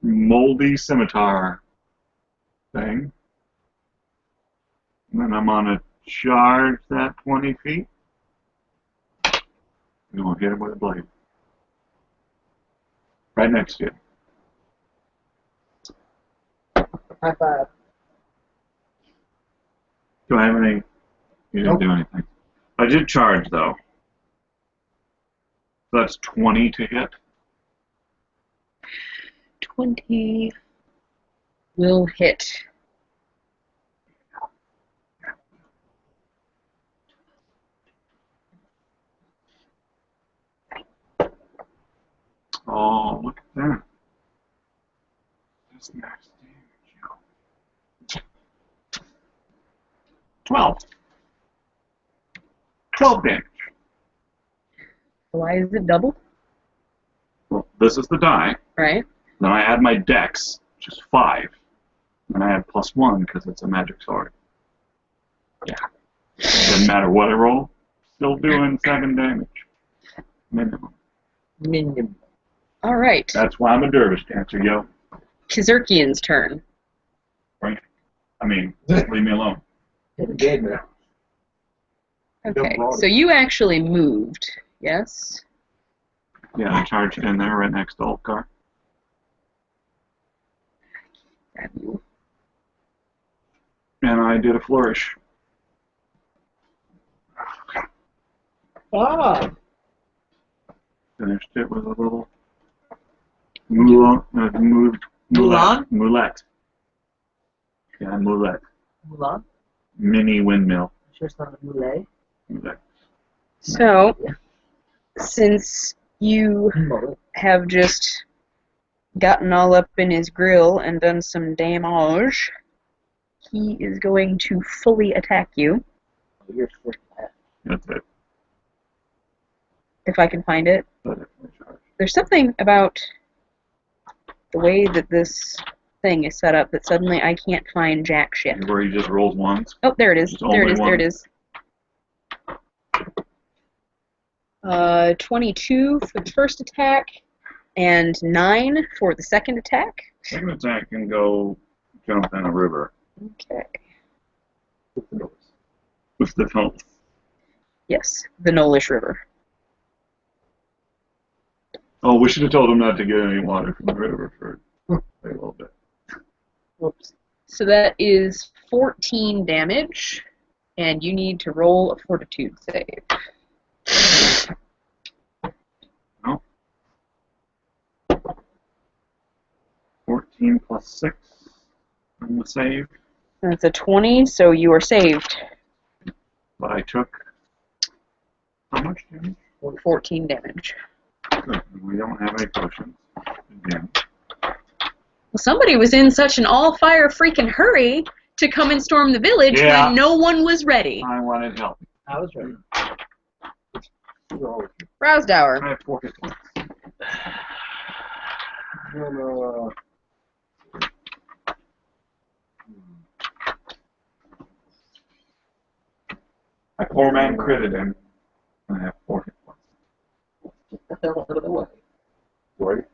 moldy scimitar thing, and then I'm gonna charge that 20 feet. And we'll hit him with a blade right next to you. High five. Do I have any? You didn't Nope. do anything. I did charge though. That's 20 to hit. 20 will hit. Oh, look at that. That's max damage. 12. 12 damage. Why is it double? Well, this is the die. Right? Then I add my dex, which is 5. And I add +1 because it's a magic sword. Yeah. Doesn't matter what I roll. Still doing 7 damage. Minimum. Minion. All right. That's why I'm a dervish dancer, yo. Kizurkian's turn. Right? I mean, leave me alone. Dead now. Okay, so you actually moved, yes? Yeah, I charged in there right next to Ulfgar. Grab you. And I did a flourish. Ah! Finished it with a little Mulan? Moulette. Yeah, Moulette. Mulan? Mini windmill. Sure it's not a Moulet? Moulette. So, since you Mullet. have just gotten all up in his grill and done some damage, he is going to fully attack you, You're freaking that. That's it. if I can find it. That's it. Charge. There's something about the way that this thing is set up that suddenly I can't find jack shit. Where he just rolls ones. Oh, there it is. Just There it only is. There it one. is. 22 for the first attack, and 9 for the second attack. Second attack can go jump in a river Okay. with the phone. Yes, the Nolish River. Oh, we should have told him not to get any water from the river for a little bit. Whoops. So that is 14 damage, and you need to roll a fortitude save. No. 14 plus 6 on the save. That's a 20, so you are saved. But I took how much damage? 14 damage. Good. We don't have any potions. Again. Well, somebody was in such an all-fire freaking hurry to come and storm the village Yeah. when no one was ready. I wanted help. I was ready. Rousdower. I have 4 hit points. I poor man critted him. I have 4 hit points. Get the hell out of the way. Right?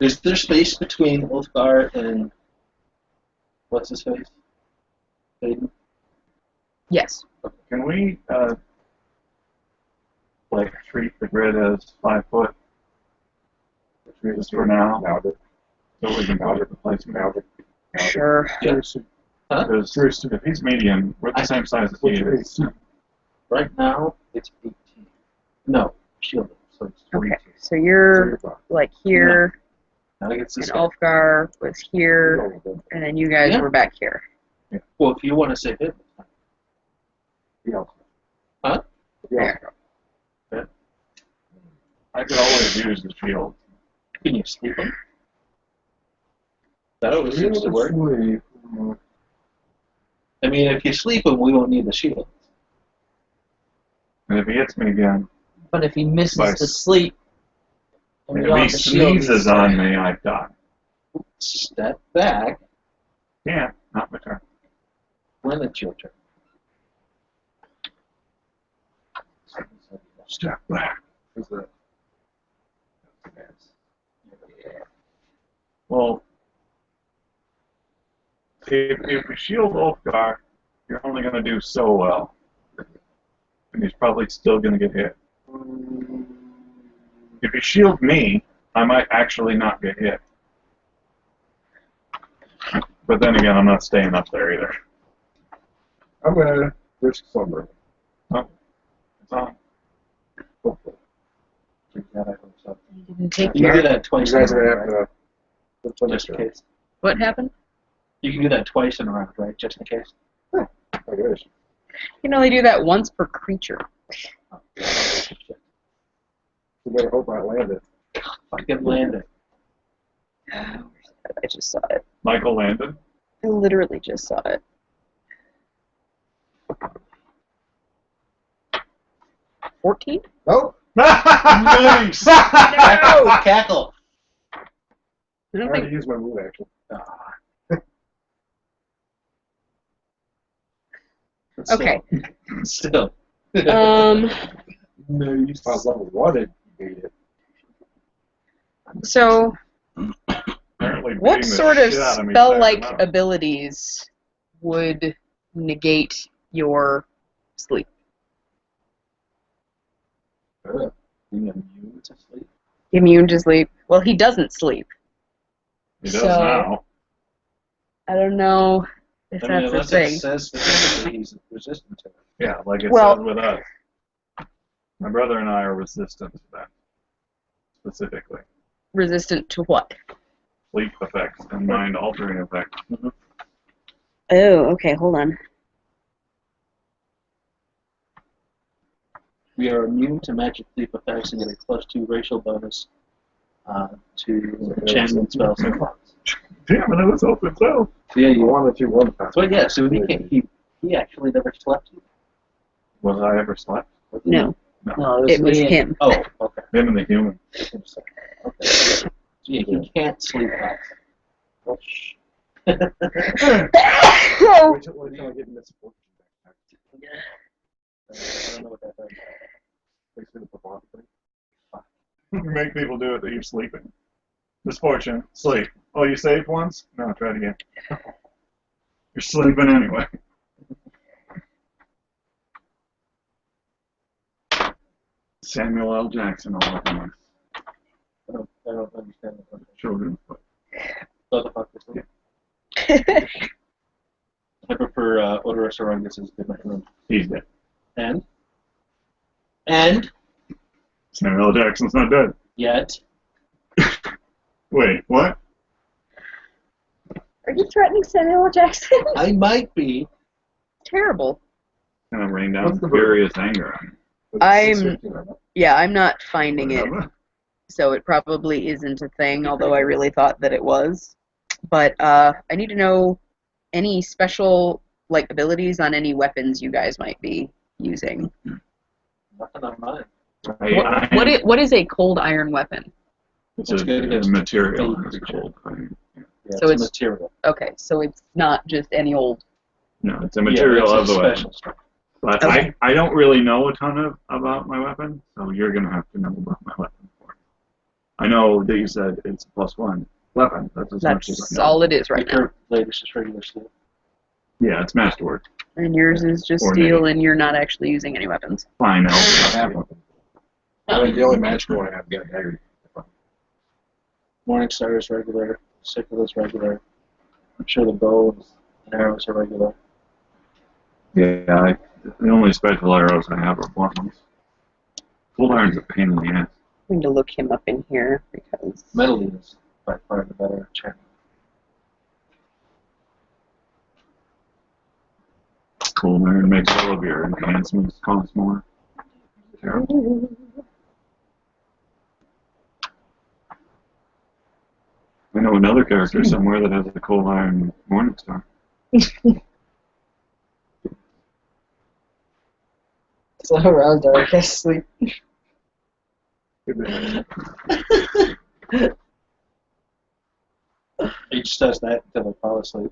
Is there space between Ulfgar and what's his face? Hayden? Yes. Can we like treat the grid as 5 foot? Just for now, Now that so we can cover the placement. Sure. Yeah. Huh? Because if he's medium, we're the same size as he is. Right now, it's 18. No, shield. So it's 22. Okay, so you're like here, Now it gets and this guy. Ulfgar was here, and then you guys Yeah. were back here. Well, if you want to save it. Yeah. Huh? Yeah. I could always use the shield. Can you sleep him? That always seems to work. Sleep. I mean, if you sleep him, we won't need the shield. And if he hits me again, But if he misses By the sleep, and we if don't he have the shield, sneezes on me, I've died. Step back Yeah, not my turn. when it's your turn. Step back. Who's that? Well, if you shield Ulfgar, you're only going to do so well. And he's probably still going to get hit. If you shield me, I might actually not get hit. But then again, I'm not staying up there either. I'm gonna risk slumbering. Oh, it's on. Hopefully. Yeah, I hope so. You didn't take You can do your. that twice You guys in a are round, gonna have right? to put Just in case. What happened? You can do that twice in a round, right? Just in case. I guess. You can only do that once per creature. You better hope I land it. Fucking land it. I just saw it. Michael Landon. I literally just saw it. 14? Nope. Nice! Oh, cackle. I I don't already think. used my move action. Okay. Still. Nice. I was level 1 and made it. So, Apparently what beating the sort of shit out me spell-like fast enough. abilities would negate your sleep? Being immune to sleep. Immune to sleep? Well, he doesn't sleep. He does So- now. I don't know if I mean, that's a unless thing. it says specifically he's resistant to it. Yeah, like it Well- says with us. My brother and I are resistant to that. Specifically. Resistant to what? Sleep effects and mind altering effects. Oh, okay, hold on. We are immune to magic sleep effects and get a +2 racial bonus to enchantment spells and clocks. Damn it, I was hoping so. Yeah, You you wanted to one time. So yeah, so he actually never slept. Was I ever slept? No, No, it was me. him. Oh, okay. Him and the human. Okay. So, yeah, he can't sleep well. Wait till I get misfortune back. I don't know what that does. Makes me the performance thing. Make people do it that you're sleeping. Misfortune, sleep. Oh, you saved once? No, try it again. You're sleeping anyway. Samuel L. Jackson all over me. I don't understand what Children's book. the fuck this is. I prefer Odorous Orangus' Midnight Room. He's dead. And Samuel L. Jackson's not dead. yet Wait, what? Are you threatening Samuel L. Jackson? I might be. Terrible. Kind of rained down What's the furious anger on me. I'm not finding it, Whatever. so it probably isn't a thing, although I really thought that it was. But I need to know any special like abilities on any weapons you guys might be using. Nothing on mine. What is a cold iron weapon? It's What's a good against material. the It's cold. Yeah, So it's it's- material. Okay, so it's not just any old. No, it's a material yeah, of it's the a weapon. special stuff. But Okay. I don't really know a ton about my weapon, so you're going to have to know about my weapon for me. I know that you said it's a +1 weapon. That's as much as I That's know. all it is right now. Your blade is just regular steel. Yeah, it's masterwork. And yours is just Or steel, knitting. and you're not actually using any weapons. Fine, I have one. The only magical one I have got a dagger. Morningstar is regular. Sickle is regular. I'm sure the bow and arrows are regular. Yeah, the only special arrows I have are blunt ones. Full iron's a pain in the ass. I'm going to look him up in here because. Metal is by far the better enchantment. Cold iron makes all of your enhancements cost more. Terrible. another character somewhere that has a coal iron morning star. So around dark, I sleep. Each does that until they fall asleep.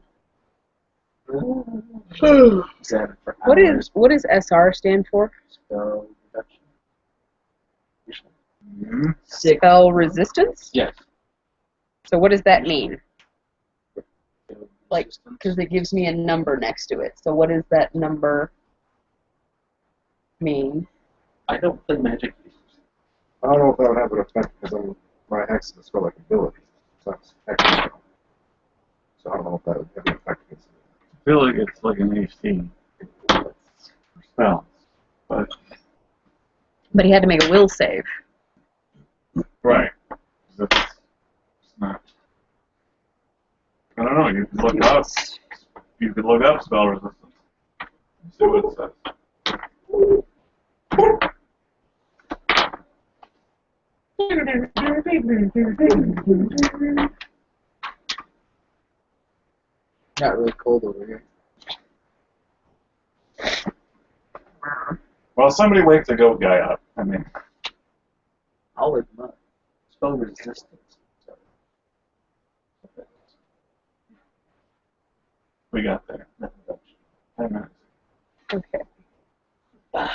Examine for hours. What does SR stand for? Spell reduction. Mm-hmm. Spell resistance? Yes. So what does that mean? Like, Resistance. because it gives me a number next to it. So what does that number mean? I don't play magic users. I don't know if that would have an effect because my hex is a spell like ability. So that's extra spell. So I don't know if that would have an effect against it. I feel like it's like an AC for spells, but But he had to make a will save. right. It's not. I don't know. You can look up. You can look up spell resistance. See what it says. Not really cold over here. Well, somebody wake the goat guy up. I mean, I'll wake him up. Spell resistance. We got there. Not reduction. 10 minutes. Okay.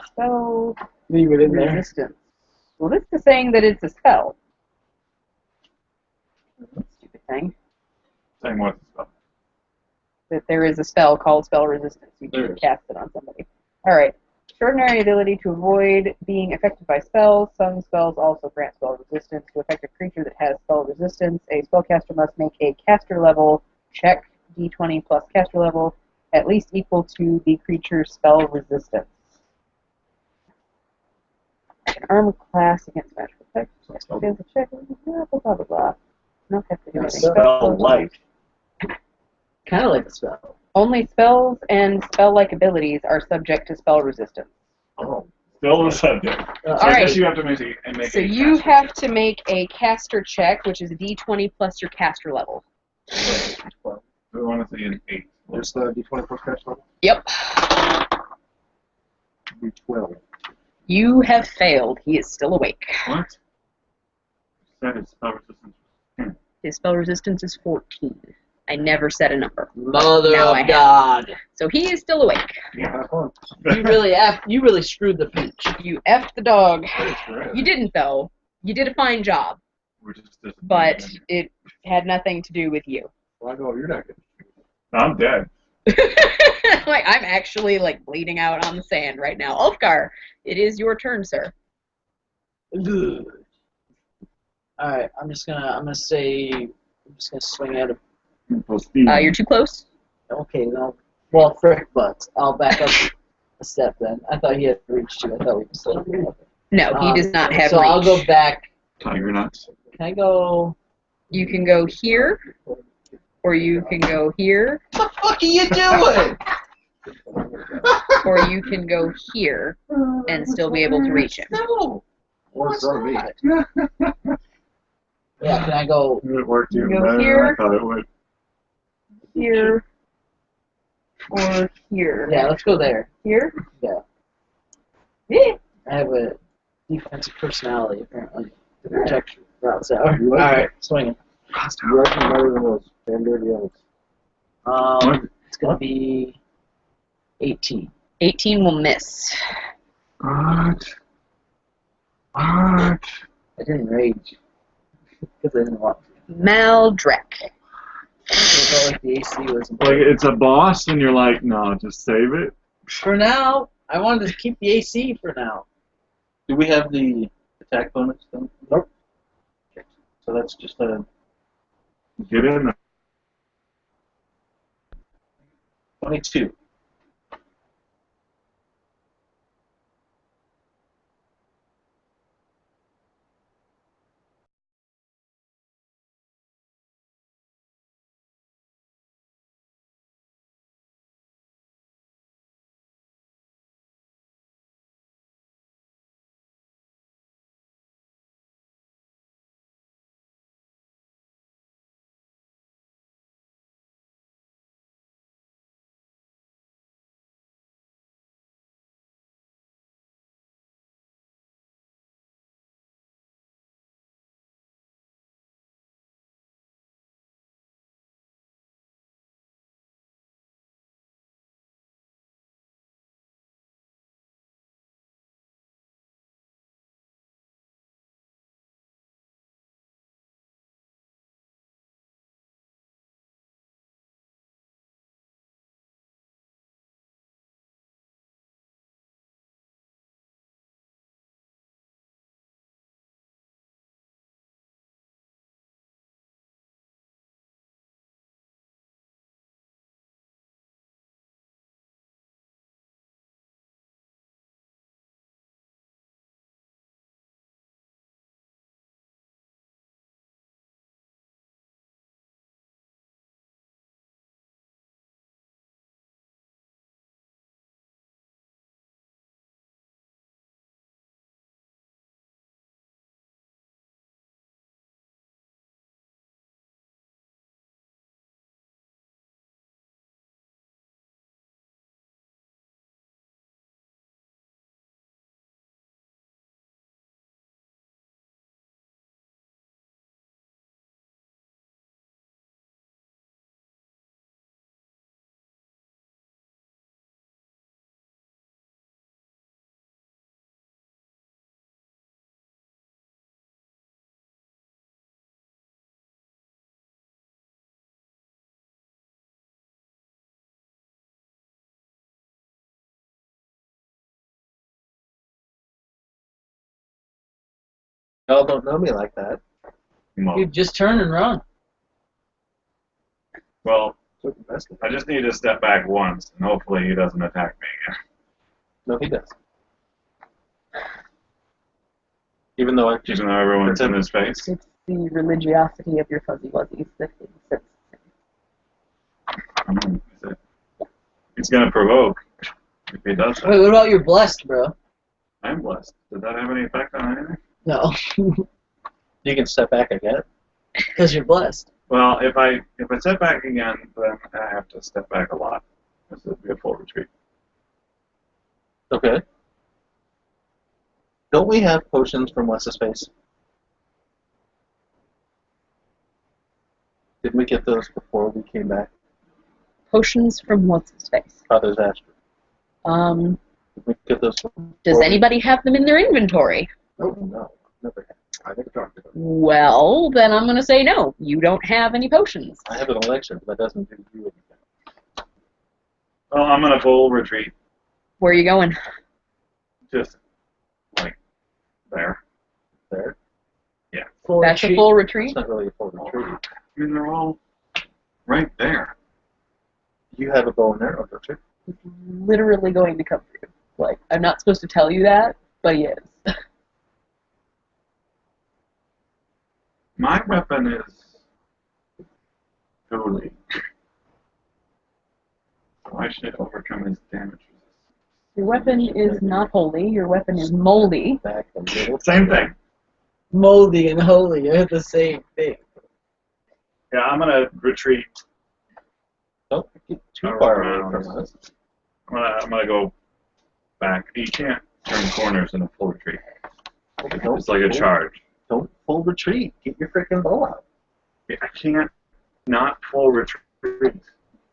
Spell Leave it in there. resistance. Well, this is saying that it's a spell. Stupid thing. Same with spell. That there is a spell called spell resistance. You There can is. cast it on somebody. Alright. Extraordinary ability to avoid being affected by spells. Some spells also grant spell resistance to affect a creature that has spell resistance. A spellcaster must make a caster level check, d20 plus caster level, at least equal to the creature's spell resistance. An armor class against magical effects. Against a check. Blah, blah, blah, blah, blah. Not have to do anything. spell like. Kind of like a spell. Only spells and spell-like abilities are subject to spell resistance. Oh, still the subject. So I Alright. guess you have to make So a you caster. have to make a caster check, which is a d20 plus your caster level. We want to see an 8. Just D20 plus cash level? Yep. D12. You have failed. He is still awake. What? Said it's spell resistance. His spell resistance is 14. I never said a number. Mother Now I of have. God. So he is still awake. Yeah. You really screwed the peach. You effed the dog. That's right. You didn't, though. You did a fine job, We're just disappointed but in you. it had nothing to do with you. Well, I know you're not going I'm dead. Like, I'm actually, like, bleeding out on the sand right now. Ulfgar, it is your turn, sir. Good. Alright, I'm just gonna swing at him. Plus D. You're too close. Okay, no. Well, frick butts. I'll back up a step then. I thought he had reached you. I thought we were still okay. No, he does not have So reach. I'll go back. Tiger nuts. Can I go? You can go here, or you can go here, What the fuck are you doing? or you can go here and still be able to reach him. No. What's wrong with me? Yeah, can I go? It worked even Go better than here. I thought it would. Here, or here. Yeah, let's go there. Here? Yeah. Yeah. I have a defensive personality, apparently. The protection routes out. You like Alright, swinging. You like them better than those damn dirty elves. It's going to be 18. 18 will miss. What? What? I didn't rage. Because I didn't want to. Maldrek. I felt like the AC was Like, it's a boss, and you're like, no, just save it. For now, I wanted to keep the AC for now. Do we have the attack bonus done? Nope. Okay. So that's just a Get in there. 22. Y'all don't know me like that. Well, Dude, just turn and run. well, So the best. I just need to step back once, and hopefully he doesn't attack me again. No, he does. Even though I just Even though everyone's in his face. It's the religiosity of your fuzzy wuzzies that sits. He's gonna provoke if he does that. Wait, what about your blessed, bro? I'm blessed. Did that have any effect on anything? No, you can step back again. because you're blessed. Well, if I step back again, then I have to step back a lot. This would be a full retreat. Okay. Don't we have potions from what's his face? Didn't we get those before we came back? Potions from what's his face? Father's Astro. Did we get those before? Does anybody have them in their inventory? Oh, no. Never had. I never talked to them. Well, then I'm gonna say no. You don't have any potions. I have an elixir, but that doesn't do you anything. Well, I'm gonna full retreat. Where are you going? Just like there. There. Full That's a retreat. full It's retreat. not really a full retreat. I mean, they're all right there. You have a bow and arrow, don't you? He's literally going to come through. Like, I'm not supposed to tell you that, but he is. My weapon is holy. So I should overcome his damage resistance. Your weapon is not holy. Your weapon is moldy. Back a little. Same thing. Moldy and holy are the same thing. Yeah, I'm gonna retreat. Don't get too Around. far away from us. I'm gonna go back. You can't turn corners in a full retreat. It's like a charge. Don't full retreat. Get your freaking bow out. I can't not full retreat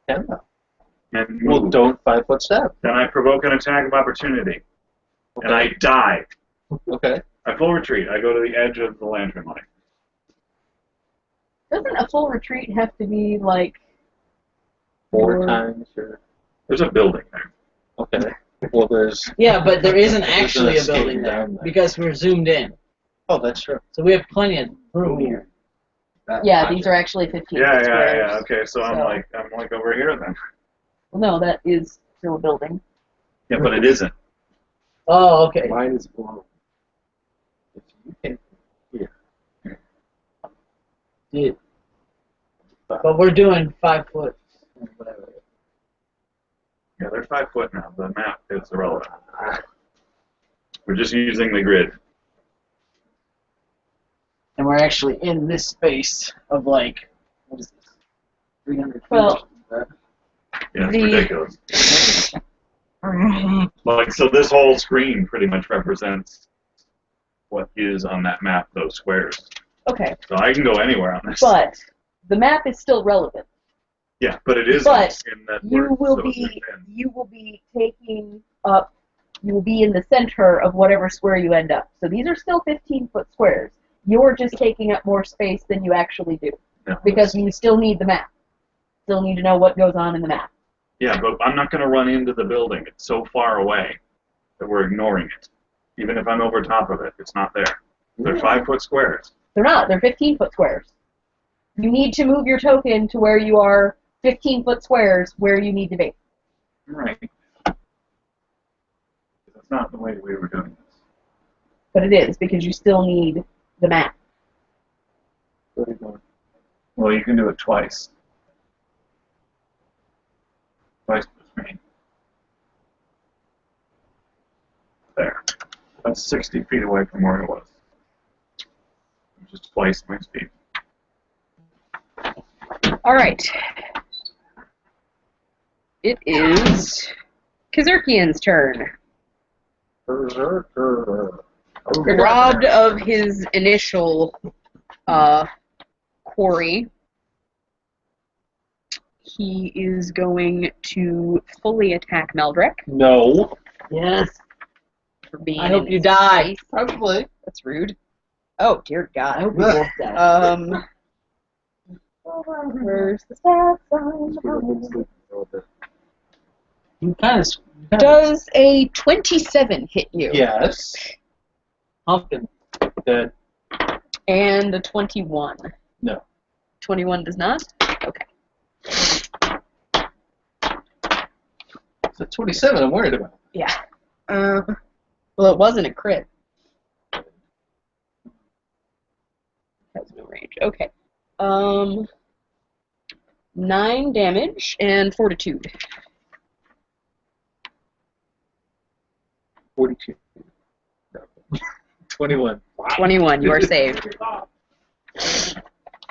Can though. and Well, move. don't 5 foot step. Then I provoke an attack of opportunity, and I die. Okay. I full retreat. I go to the edge of the lantern light. Doesn't a full retreat have to be like 4 Or- times your. There's a building there. Okay. Well, there's. Yeah, but there isn't There's an actually a escape building there down there. because we're zoomed in. Oh, that's true. So we have plenty of room here. Yeah, these are actually 15 Yeah, squares. yeah. Okay, so I'm like over here then. Well, no, that is still a building. Yeah, but it isn't. Oh, okay. Mine is blown. If you can here. Dude. But we're doing 5 foot. Whatever. Yeah, they're 5 foot now. The map is irrelevant. We're just using the grid. And we're actually in this space of like, what is this? 300 feet. Well- Yeah, it's The- ridiculous. Like, so this whole screen pretty much represents what is on that map, those squares. Okay, So I can go anywhere on this. but the map is still relevant. Yeah, but it isn't But in that You we're will so be zoomed in. taking up. You will be in the center of whatever square you end up. So these are still 15-foot squares. You're just taking up more space than you actually do No, because you still need the map. Still need to know what goes on in the map. yeah, but I'm not going to run into the building. It's so far away that we're ignoring it. Even if I'm over top of it, it's not there. They're 5 foot squares. They're not. They're 15-foot squares. You need to move your token to where you are 15-foot squares where you need to be. Right. That's not the way we were doing this. But it is because you still need the map. What are you doing? Well, you can do it twice. Twice plus me. There. That's 60 feet away from where it was. Just twice my speed. All right. It is Kazurkian's turn. Berserker. Robbed of his initial quarry, he is going to fully attack Meldrick No. Yes. for being. I hope in you die. space. Probably. That's rude. Oh dear I God. hope we both die. Where's the stat sign? You kind of. Does a 27 hit you? Yes. Pumpkin. Dead. And a 21. No. 21 does not? Okay. It's a 27 I'm worried about. Yeah. Well, it wasn't a crit. Has no range. Okay. 9 damage and fortitude. 42. No. 21. 21. You are saved.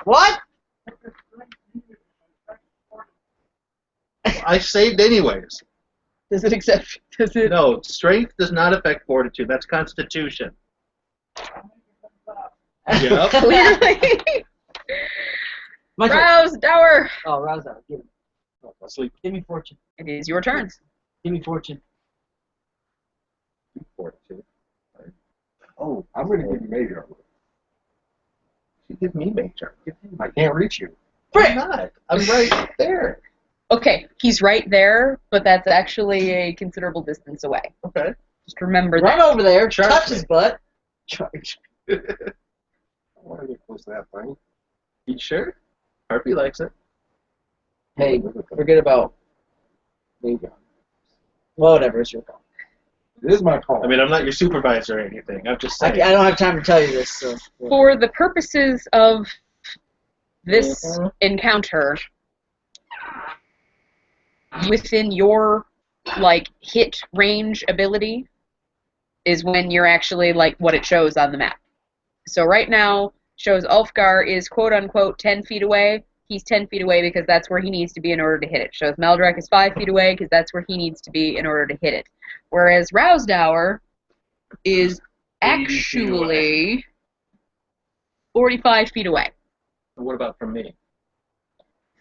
What? I saved anyways. Does it accept? Does it? No, strength does not affect fortitude. That's constitution. Yep. Clearly. My turn. Rouse Dower. Oh, rouse out. Give me. I'll sleep. Give me fortune. It is your turn. Give me fortune. 42. Oh, I'm going to give you major armor. You give me major. I can't reach you. Why not? I'm right there. Okay, he's right there, but that's actually a considerable distance away. Okay. Just remember Run that. over there, Charge touch me. his butt. Charge. I want to get close to that thing. You sure? Harpy likes it. Hey, forget about major. Whatever, it's your call. It is my call. I mean, I'm not your supervisor or anything. I'm just I saying. don't have time to tell you this, so. Yeah. For the purposes of this encounter, within your hit range ability is when you're actually what it shows on the map. So right now shows Ulfgar is quote unquote 10 feet away. He's 10 feet away because that's where he needs to be in order to hit it. Shows Meldrak is 5 feet away because that's where he needs to be in order to hit it. Whereas Rousdower is actually 45 feet away. What about from me?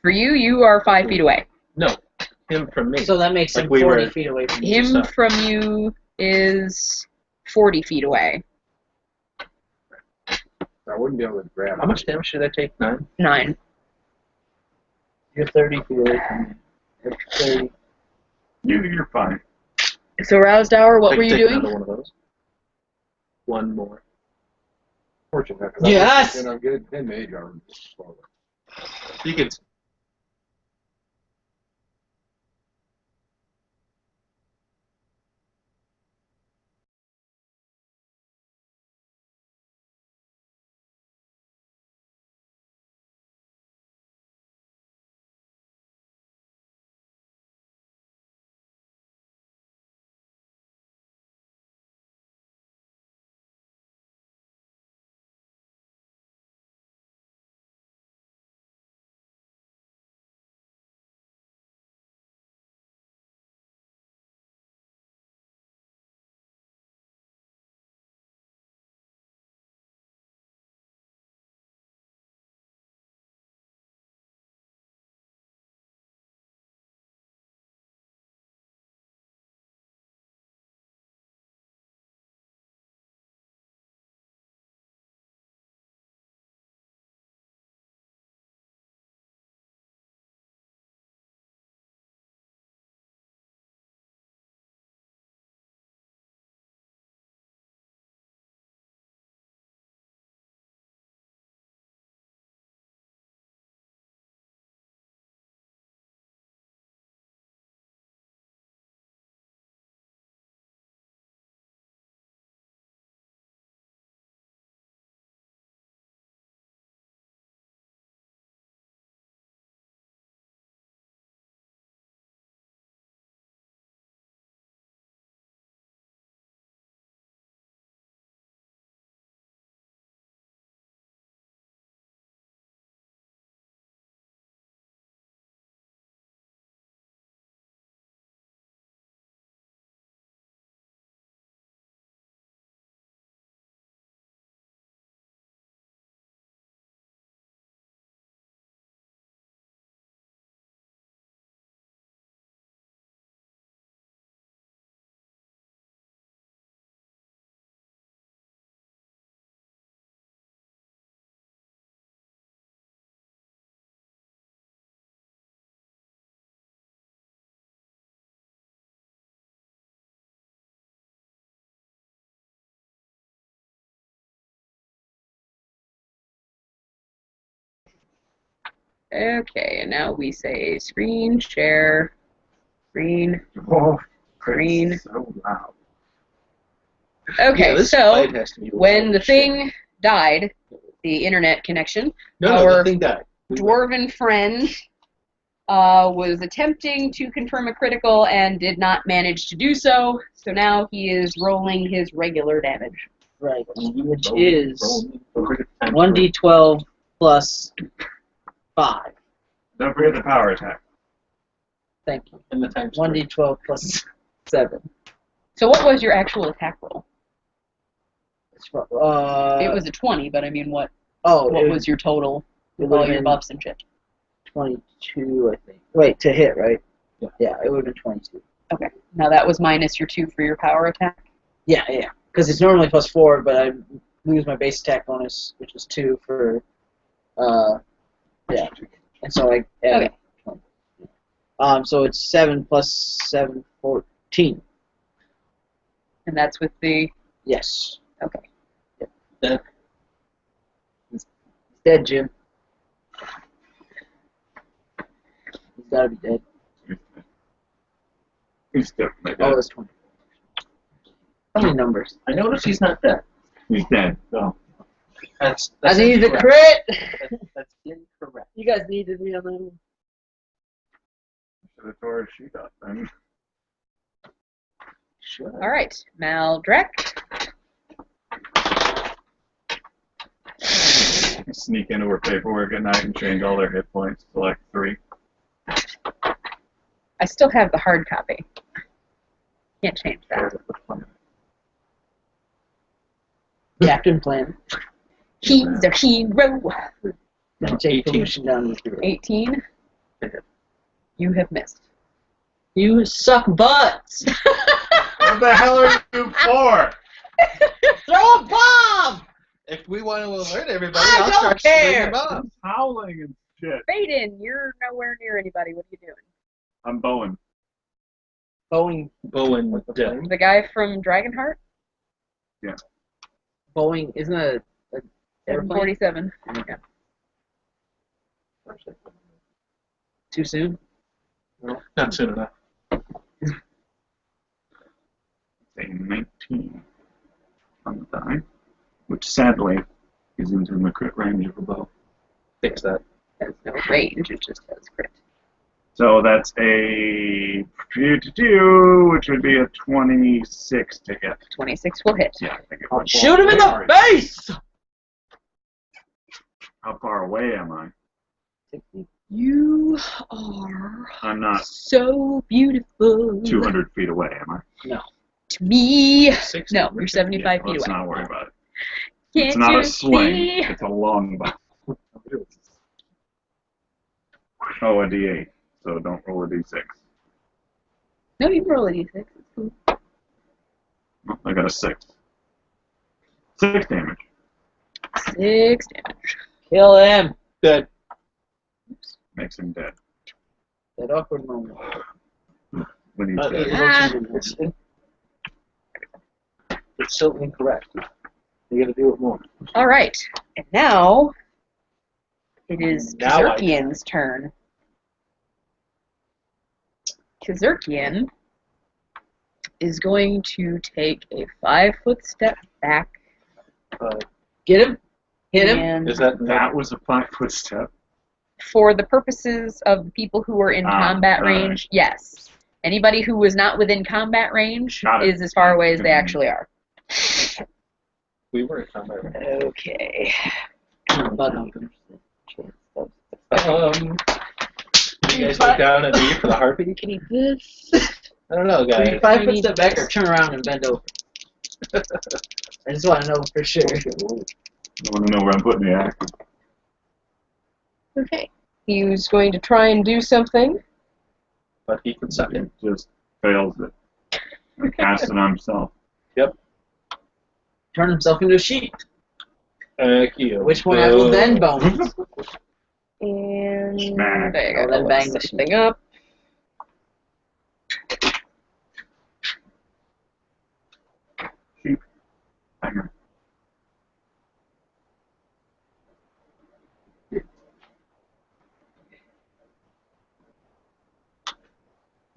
For you, you are 5 feet away. No, him from me. So that makes Like him we 40 were- feet away from you. Him Stop. from you is 40 feet away. I wouldn't be able to grab How much damage should I take? 9? 9. You're 30 feet away from me. You're 30. You're fine. So Rousdower, what I were can you take doing? another one of those. One more. fortune. Yes! I'm good in major armor. You can Okay, and now we say screen share, screen. Oh, Green. so loud. Okay, Yeah, this so fight has to be when loud the as shit. thing died, the internet connection, No, our the thing died. dwarven friend was attempting to confirm a critical and did not manage to do so. So now he is rolling his regular damage. Right. Which Roll, is roll, 1d12 plus 5. Don't forget the power attack. Thank you. and the times 1d12 plus 7. So what was your actual attack roll? It It was a 20, but I mean, what Oh, it was your total with would all have your been buffs and shit? 22, I think. Wait, to hit, right? Yeah, it would have been 22. Okay. Now that was minus your 2 for your power attack. Yeah. Because it's normally plus 4, but I lose my base attack bonus, which is 2 for, yeah. And so I add Okay. 20. So it's 7 plus 7, 14. And that's with the... Yes. Okay. Dead. He's dead, Jim. He's gotta be dead. He's definitely Oh, dead. it's 20. Funny numbers. I noticed he's not dead. He's dead. So That's I need the incorrect. crit! That's incorrect. You guys needed me on that one. should have tore his sheet up then. Sure. All right. Maldrek. Sneak into her paperwork at night and change all their hit points to like 3. I still have the hard copy. Can't change that. Captain Plan. He's a hero. Gonna take 18. pollution down the throat. 18. You have missed. You suck butts! What the hell are you for? Throw a bomb! If we want to alert everybody, I I'll don't start care. swinging up. Howling and shit. Baden, you're nowhere near anybody. What are you doing? I'm Bowen. Boeing Bowen dead. The guy from Dragonheart? Boeing isn't a airplane 747. Yeah. too soon? No, not soon enough. It's a 19 on the die, which sadly is into the crit range of a bow. Fix that. Has no range, it just has crit. So that's a 2, which would be a 26 to hit. 26 will hit. Yeah, I think it Oh, would. shoot him in the face! How far away am I? You are I'm not so beautiful. 200 feet away, am I? No. To me. 60. No, you're 75 feet Let's away. not worry about it. Can't It's not you a sling. see? It's a long bow. Oh, a D8. So don't roll a D6. No, you can roll a d6. It's cool. Oh, I got a 6. 6 damage. 6 damage. Kill him! Dead. Makes him dead. That awkward moment. When he's Uh, dead. it's, it's still incorrect. You gotta do it more. All right. And now it is Now I- Kazurkian's turn. Kazurkian is going to take a 5-foot step back. Get him! Hit him! And Is that That was a 5-foot step. for the purposes of the people who are in combat alright. range, yes. Anybody who was not within combat range Got it. is as far away as they actually are. we were in combat? Okay. You guys look down at me for the heartbeat? Can you this? I don't know, guys. 5-foot step back or turn around and bend over. I just want to know for sure. I want to know where I'm putting the axe. Okay. He was going to try and do something. But he can suck it. It just fails it. And casts it on himself. Turn himself into a sheep. Thank you. Which one has the bend bones? And Smack. there you Oh, go. then bang Let's the set the thing up. Sheep. Banger.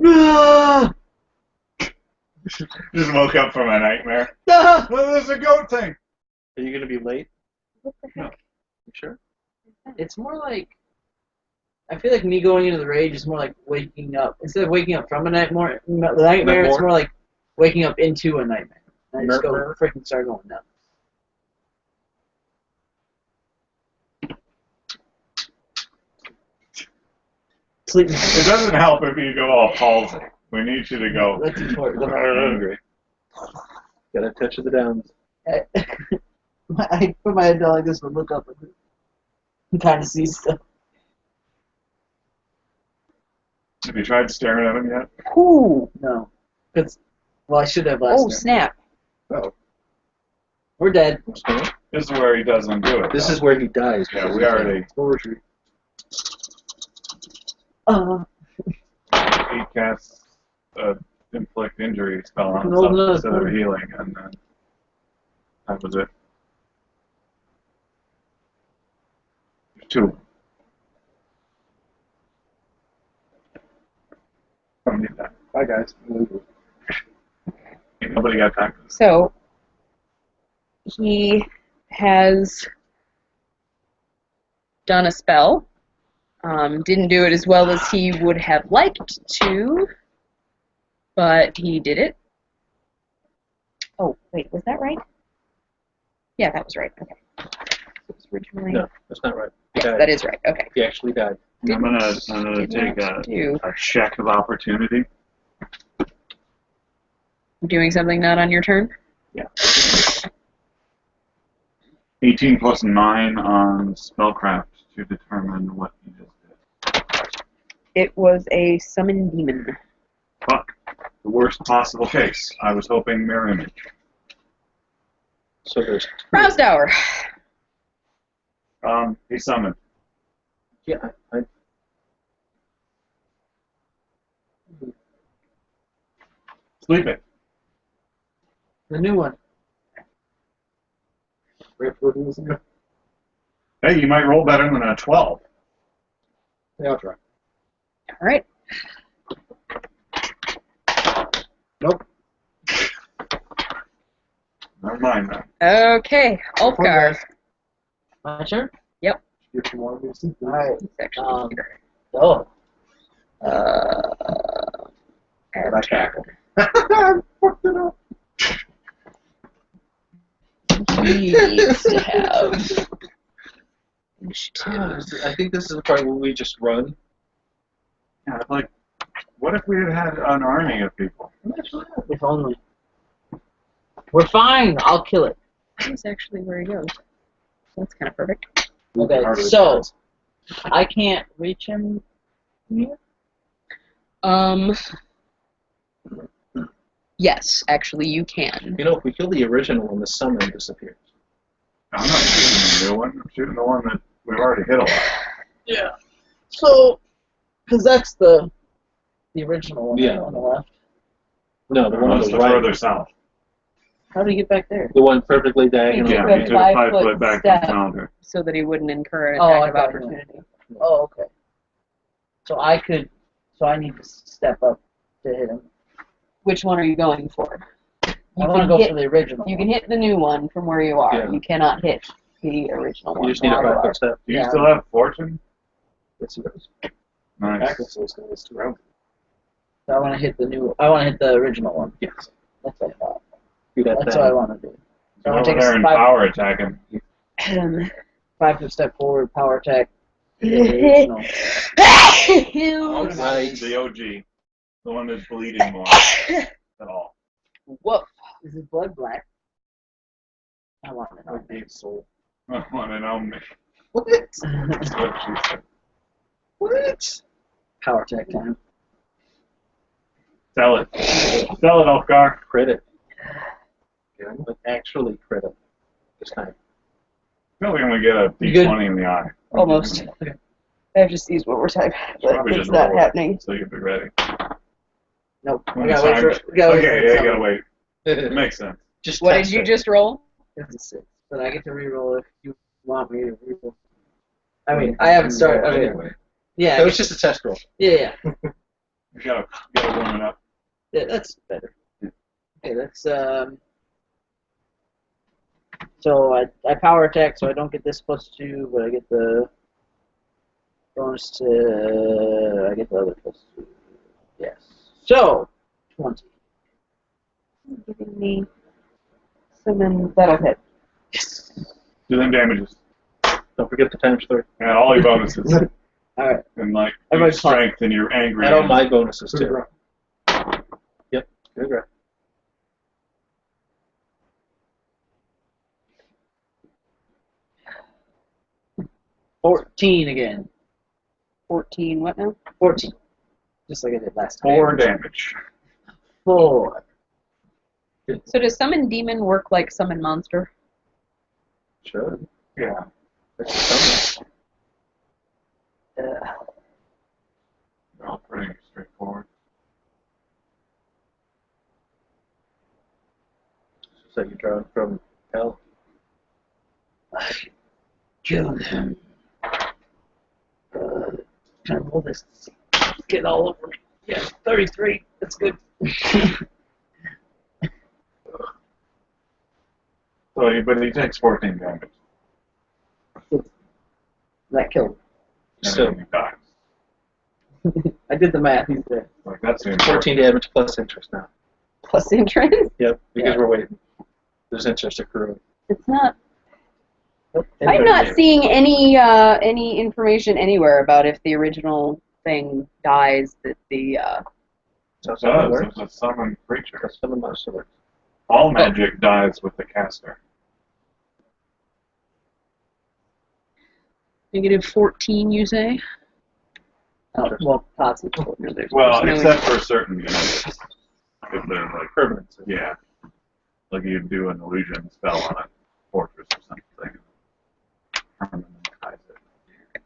Ah! Just woke up from a nightmare. Ah! Well, there's a goat thing. Are you going to be late? What the No. heck? You sure? It's more like, I feel like me going into the rage is more like waking up. Instead of waking up from a nightmare, it's more like waking up into a nightmare. And I just go freaking start going nuts. Sleep. It doesn't help if you go all palsy. We need you to go. That's important. Angry. Got a touch of the downs. I put my head down like this and look up and kind of see stuff. Have you tried staring at him yet? Ooh, no. Well, I should have last Oh, time. snap. Oh, We're dead. This is where he doesn't do it. This though. is where he dies. Yeah, we already. retreat. He casts a inflict injury spell on No, himself no, instead of no. healing, and then that was it. There's two. Don't need that. Bye, guys. Ain't nobody got time for this. So he has done a spell. Didn't do it as well as he would have liked to, but he did it. Oh, wait, was that right? Yeah, that was right. Okay. It was originally. No, that's not right. He Yes, died. that is right. Okay. He actually died. I'm gonna Did take not do. a check of opportunity. Doing something not on your turn? Yeah. 18 plus 9 on spellcraft to determine what he just did. It was a summon demon. Fuck. The worst possible case. I was hoping mirror image. So there's Roused hour. He summoned. yeah. Sleeping. The new one. Hey, you might roll better than a 12. Yeah, I'll try. All right. Nope. Never mind then. Okay, Ulfgar. My turn? If you want me to see. Alright. He's actually here. Oh. Attack. I fucked it up. He needs to have initiative. I think this is the part where we just run. Yeah, like, what if we had had an army of people? If only. We're fine. I'll kill it. That's actually where he goes. That's kind of perfect. Okay, so I can't reach him here? Yes, actually you can. You know, if we kill the original one, the summon disappears. I'm not shooting the new one. I'm shooting the one that we've already hit a lot. Yeah. So, because that's the original one Yeah. on the left. No, the one on That's the the right. further south. How do you get back there? The one perfectly diagonal. Yeah, took a you took a 5 5-foot foot back step. from Founder. So that he wouldn't incur an Oh, attack I of thought opportunity. Oh, okay. So I need to step up to hit him. Which one are you going for? I want to go for the original. You can hit the new one from where you are. Yeah. You cannot hit the original one. You just need a from where you 5 are. foot step. Do you Yeah. still have fortune? Yes, he does. Nice. So it's 2 rounds. So I want to hit the original one. Yes. That's what I thought. Do that That's thing. what I want to do. Go I wanna over take there and 5 power attack him. 5 foot step forward, power attack. The original. Oh, nice. The OG. The one that's bleeding more at all. Woof. Is his blood black? I want to know. Game soul. I want to know me. What? That's what she said. What? Power attack time. Sell it. Sell it, Ulfgar. Crit it. Yeah. Like, actually crit it. This time. I feel like I'm going to get a You good? D20 in the eye. Almost. I have just used one more time, but Probably it's just not roll it, happening. So you'll be ready. Nope. When We it's gotta wait for time- it. We gotta wait for Okay, it yeah, to you gotta tell wait. It makes sense. Just What test did you it. just roll? me. It's a 6. But I get to reroll if you want me to reroll. I mean, I haven't started. I mean, Anyway. yeah. That was just a test roll. Yeah. You gotta warm it up. Yeah, that's better. Okay, that's So I power attack, so I don't get this +2, but I get the bonus to I get the other +2. Yes. So 20. Giving me summon. That'll hit. Yes. Do them damages. Don't forget the _3. And all your bonuses. All right. And like your Everybody's strength and your angry. Add all and- my bonuses too. Yep. Good grab. 14 again. 14. What now? 14. Just like I did last time. 4 damage. 4. So does summon demon work like summon monster? Should. Yeah. That's something. They're all pretty straightforward. So you draw from hell. Kill him. Can I roll this? Get all over me. Yeah, 33. That's good. But he takes 14 damage. That killed And So- then he dies. him. I did the math. He's dead. Like that's the 14 damage plus interest now. Plus interest? Yep, because Yeah. we're waiting. There's interest accruing. It's not. I'm Anyway, not seeing any information anywhere about if the original thing dies that the So It summon does. works. It's a summoned creature. That's summon monster works. All magic dies with the caster. -14, you say? Oh, well, possibly. Well, no except for certain units. If they're like Permanence. yeah, like you do an illusion spell on a fortress or something. Permanentize it.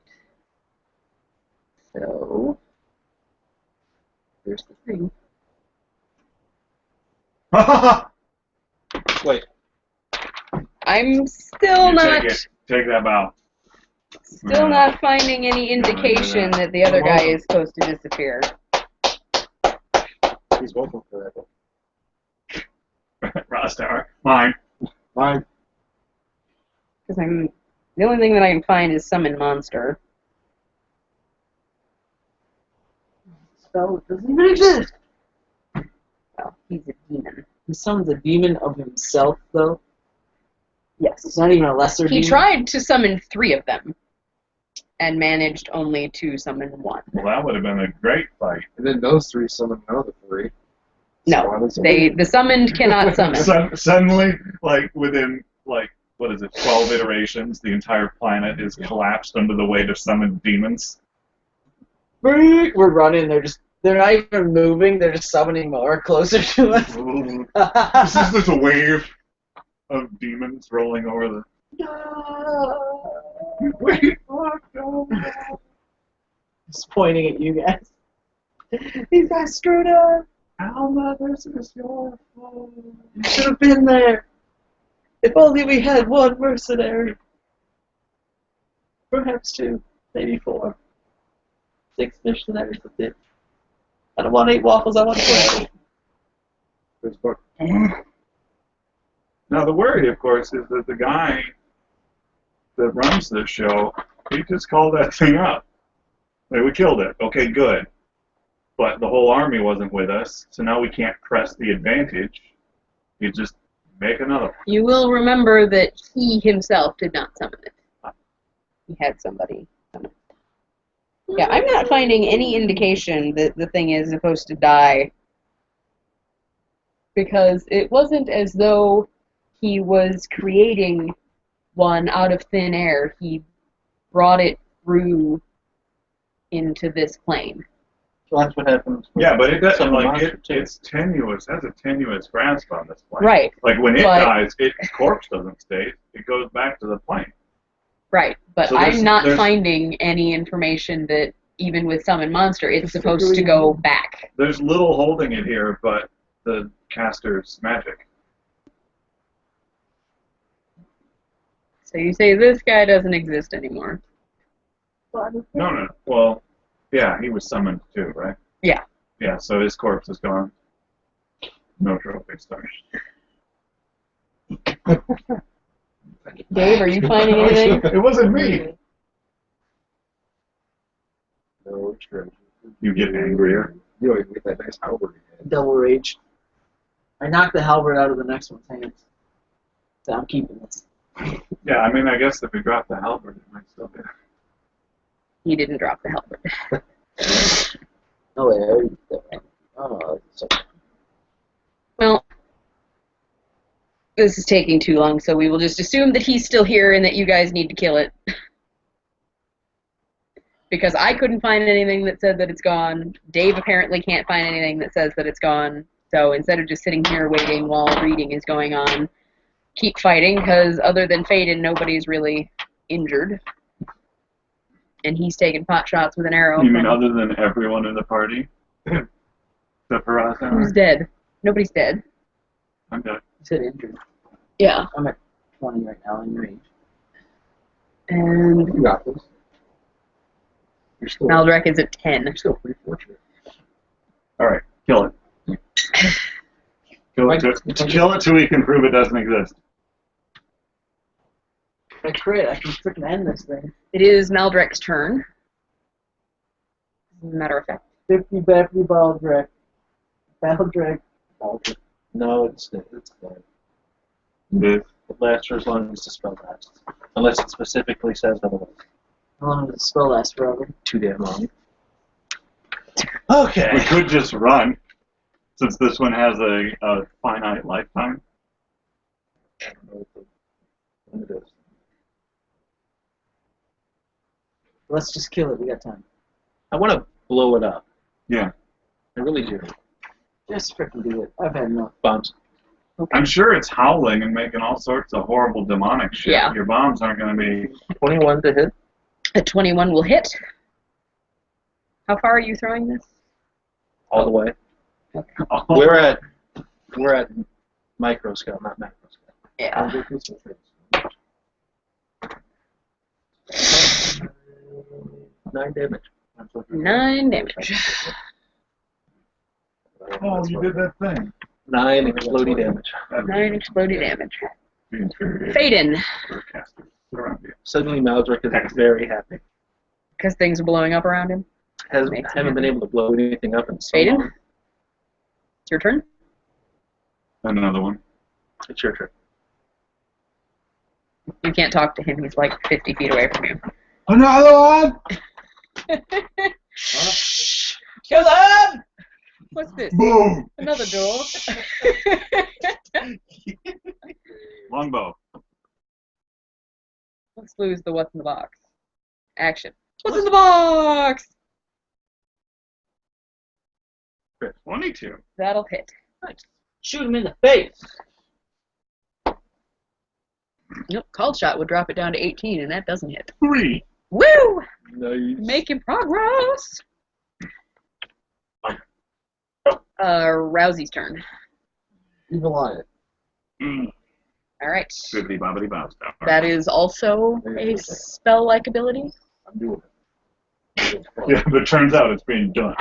So here's the thing. Wait, I'm still You not take it. Take that bow. still not finding any indication that the other guy is supposed to disappear. He's welcome for that. Rostower. Mine. Mine. Because the only thing that I can find is summon monster. Spell doesn't even exist. Well, he's a demon. He summons a demon of himself, though. Yes. It's not even a lesser He demon. tried to summon 3 of them and managed only to summon 1. Well, that would have been a great fight. And then those 3 summon another 3. No, the summoned cannot summon. Suddenly, like within like what is it, 12 iterations, the entire planet is collapsed under the weight of summoned demons. We're running. They're not even moving. They're just summoning more closer to us. This is just a wave of demons rolling over the. Wait, fuck, no. Just pointing at you guys. These guys screwed up. Alma, this is your fault. You should have been there. If only we had 1 mercenary. Perhaps 2, maybe 4. 6 missionaries with it. I don't want 8 waffles, I want 12. There's book. Now the worry, of course, is that the guy that runs this show, he just called that thing up. Like, we killed it. Okay, good. But the whole army wasn't with us, so now we can't press the advantage. You just make another one. You will remember that he himself did not summon it. He had somebody summon it. Yeah, I'm not finding any indication that the thing is supposed to die. Because it wasn't as though he was creating one out of thin air. He brought it through into this plane. so that's what happens. with Yeah, but it doesn't summon like monster, too. it's tenuous. Has a tenuous grasp on this plane. Right, Like when it But- dies, its corpse doesn't stay. It goes back to the plane. right. But So I'm not there's- finding any information that even with Summon Monster, it's supposed to go back. There's little holding it here, but the caster's magic. So you say this guy doesn't exist anymore. No. Well, yeah, he was summoned too, right? Yeah. Yeah, so his corpse is gone. No trophy stars. Dave, are you finding anything? It wasn't me. No treasure. You get angrier. You know, you get that nice halberd again. Double rage. I knocked the halberd out of the next one's hands. So I'm keeping this. Yeah, I mean, I guess if we drop the halberd, it might still be. He didn't drop the helmet. Oh, wait, I already did that, right? Oh, it's okay. Well, this is taking too long, so we will just assume that he's still here and that you guys need to kill it. Because I couldn't find anything that said that it's gone. Dave apparently can't find anything that says that it's gone. So instead of just sitting here waiting while reading is going on, keep fighting, because other than Faden, nobody's really injured. And he's taking pot shots with an arrow. You mean other than everyone in the party? Except for us? Who's dead? Nobody's dead. I'm dead. You said injured. Yeah. I'm at 20 right now in range. And You got this. You're still, Maldrek is at 10. you're still pretty fortunate. Alright, kill it. Kill it, kill it till we can prove it doesn't exist. If I crit, I can freaking end this thing. It is Maldrek's turn. As a matter of fact. 50 Baffy Baldrick. Baldrick. No, it's dead. It is. It lasts for as long as the spell lasts. Unless it specifically says otherwise. How long does the spell last forever? Too damn long. Okay. We could just run, since this one has a finite lifetime. I don't know what it is. Let's just kill it. We got time. I want to blow it up. Yeah. I really do. Just freaking do it. I've had enough. Bombs. Okay. I'm sure it's howling and making all sorts of horrible demonic shit. Yeah. Your bombs aren't going to be... 21 to hit. A 21 will hit. How far are you throwing this? All the way. Oh, We're at micro scale, not macro scale. Yeah. 9 damage. 9 damage. Oh, you did that thing. 9 exploding damage. 9 exploding damage. Faden. Faden. Suddenly Maldrick is very happy. Because things are blowing up around him. Haven't been able to blow anything up in so Faden? long. It's your turn. Another one. It's your turn. You can't talk to him. He's like 50 feet away from you. Another one! Kill him! What's this? Boom! Another door. Longbow. Let's lose the what's in the box. Action. What's in the box? 22. That'll hit. Nice. Shoot him in the face. Nope, called shot would drop it down to 18, and that doesn't hit. 3. Woo! Nice. Making progress. Rousey's turn. Evil Eye. All right. Bibbidi bobbidi bob stuff. That is also a spell-like ability. I'm doing it. Yeah, but it turns out it's being done.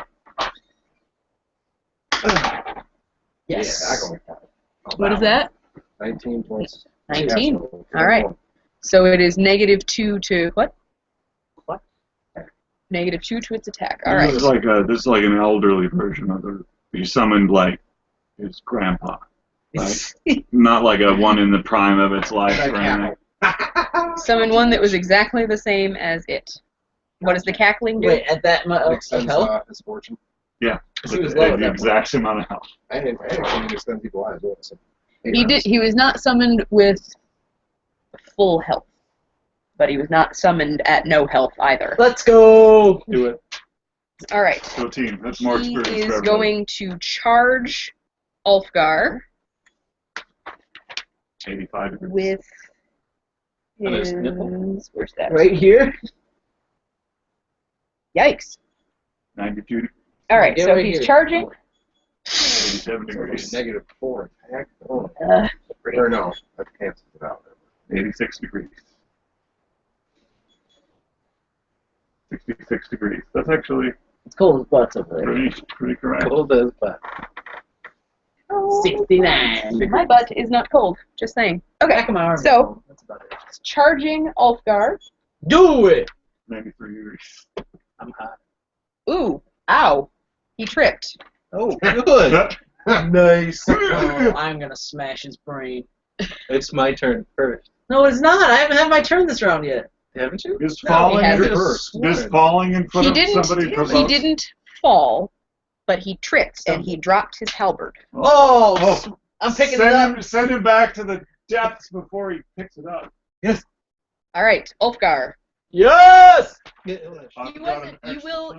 Yes. Yeah, I go with that. What is that? 19 plus. 19. Yeah, so- All right. So it is -2 to what? What? -2 to its attack. All right. This is like an elderly version of the. You summoned like his grandpa, right? Not like a one in the prime of its life or anything. Summon one that was exactly the same as it. What does the cackling do? Wait, at that much Extends health? his fortune. Yeah, He was low at the that exact amount of health. And it can extend Evil Eye as well. So He did. He was not summoned with full health, but he was not summoned at no health either. Let's go! Do it. All right. So team, that's more He experience for is everybody. going to charge Ulfgar 85 degrees. with On his nipple? where's that? Right here? Yikes! 92, All right, Get so right he's here. charging. 87 degrees. -4 attack. Oh. Uh, Or no, that cancels it out. 86 degrees. 66 degrees. That's actually It's cold as butts over there. Pretty correct. Cold as butt. 69. My butt is not cold. Just saying. Okay. Back of my arm. is So- cold. That's about it. Charging Ulfgar. Do it! Maybe 3 years. I'm hot. Ooh. Ow. He tripped. Oh, good. Nice. Oh, I'm gonna smash his brain. It's my turn first. No, it's not. I haven't had my turn this round yet. Haven't you? Is No, falling he in hasn't. first? Does falling in front He of didn't. somebody He provoke? didn't fall, but he tripped and he dropped his halberd. Oh, I'm picking it up. Send him back to the depths before he picks it up. All right, Ulfgar. Yes! He wasn't.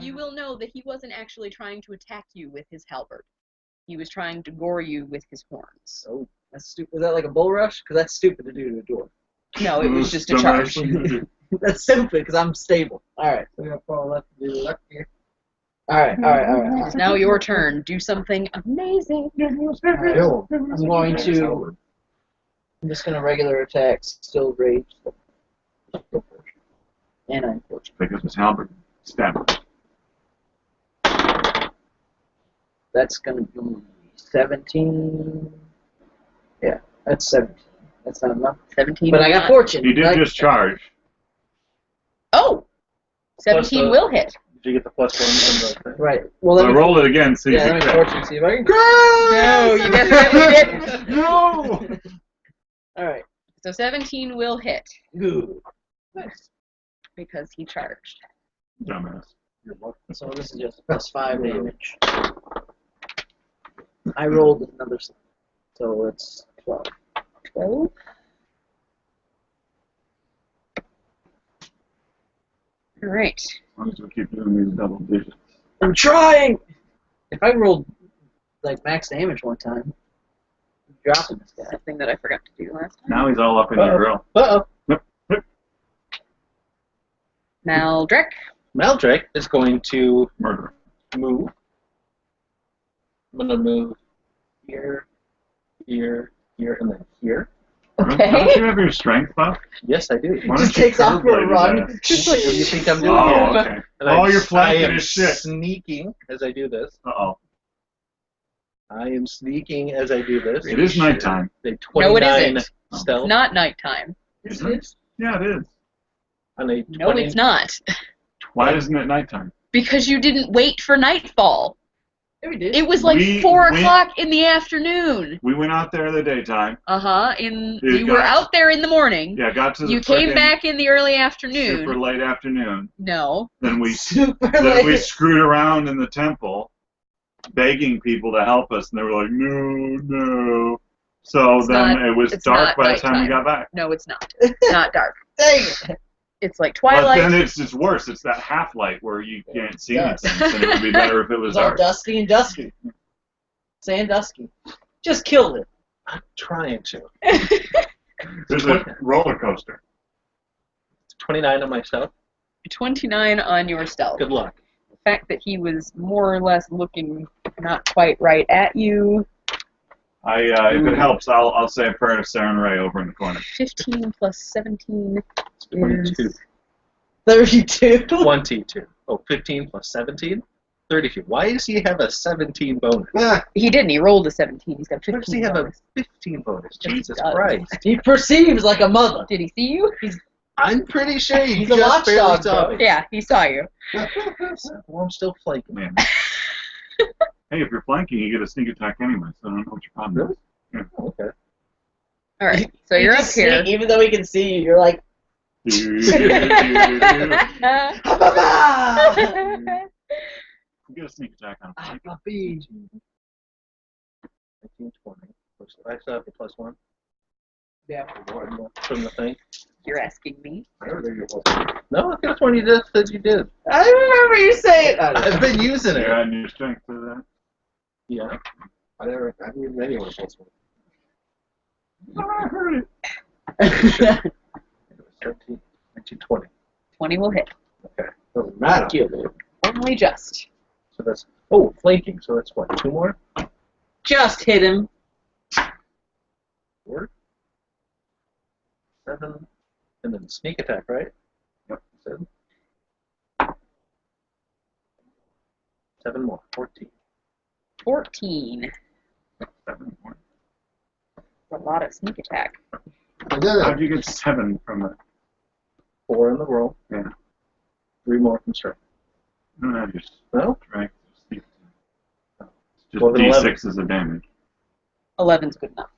You will know that he wasn't actually trying to attack you with his halberd. He was trying to gore you with his horns. Oh, that's stupid. Is that like a bull rush? Because that's stupid to do to a dwarf. No, it was just a charge. That's stupid because I'm stable. Alright, so we got fall left to do left here. Alright. It's now your turn. Do something amazing. Kill him. I'm going to. I'm just going to regular attack, still rage. And I'm fortunate. Pick up his halberd. Stab him. That's going to be 17. Yeah, that's 17. That's not enough. 17. But I got fortune. He did right? just charge. Oh! 17 will hit. Did you get the plus one from the thing? Right. Well, So let me roll it again. See Yeah, if let you me crit. fortune see if I can. No, you definitely didn't. No! Alright. So 17 will hit Good. because he charged. Dumbass. So this is just plus 5 damage. I rolled another, so it's 12. 12. All right. As long as we keep doing these double digits. I'm trying! If I rolled, like, max damage one time, I'm dropping this guy. Something that I forgot to do last time. Now he's all up in your grill. Uh-oh. Maldrek. Maldrake is going to Murderer. move. I'm going to move here, here, here, and then here. Don't Okay. you have your strength buff? Yes, I do. Why Just don't you takes off curve for a blade his run. ass? Just like, What do you think I'm doing Oh, here? okay. And Oh, you're I flanking am his shit. sneaking as I do this. Uh-oh. I am sneaking as I do this. It is nighttime. A No, it 29 isn't. stealth. It's not nighttime. Isn't it? Yeah, it is. On a No, 20 it's not. Why isn't it nighttime? Because you didn't wait for nightfall. Yeah, we did. It was like We 4 went- o'clock in the afternoon. We went out there in the daytime. You were out there in the morning. Yeah, got to the You came frickin' back in the early super afternoon. late afternoon. No. Then we Super then we late. screwed around in the temple, begging people to help us, and they were like, no. So It's then not- it was it's dark not by the time we nighttime. got back. No, it's not. Not dark. Dang it. It's like But twilight. then it's worse. It's that half light where you can't see Yeah. anything. So it would be better if it was It's all dark. dusty and dusky. Sandusky. Just killed it. I'm trying to. There's a roller coaster. 29 on my stealth. 29 on your stealth. Good luck. The fact that he was more or less looking not quite right at you. If it helps, I'll say a prayer to Saren Ray over in the corner. 15 plus 17 It's 22. is 32. 22. Oh, 15 plus 17? 32. Why does he have a 17 bonus? He didn't. He rolled a 17. He's got Why does 15. he have a bonus. 15 bonus? Yes, he Jesus does. Christ. He perceives like a mother. Did he see you? I'm pretty sure he He's a just barely watchdog, saw bro. me. Yeah, he saw you. Well, I'm still flanking. Man. Hey, if you're flanking, you get a sneak attack anyway, so I don't know what your problem is. Oh, okay. All right, so you're up just here. sneak, even though he can see you, you're like, You get a sneak attack on ah, him. puppy. 19, 20. I still have the plus one Yeah. from the thing. You're asking me. No, that's one you just said you did. I remember you saying. I've been using You're it. adding your strength to that. Yeah. I haven't used anyone else. I heard it. 17, 19, 20. 20 will hit. Okay. Doesn't matter. Only just. So that's, oh, flanking. So that's what, 2 more? Just hit him. 4, 7, and then sneak attack, right? Yep. 7. 7 more. 14. 14. 7 more. A lot of sneak attack. I did How'd it. you get 7 from it? 4 in the roll. Yeah. 3 more from strength. No, just No? strength. Just More than 11. D6 is a damage. 11's good enough.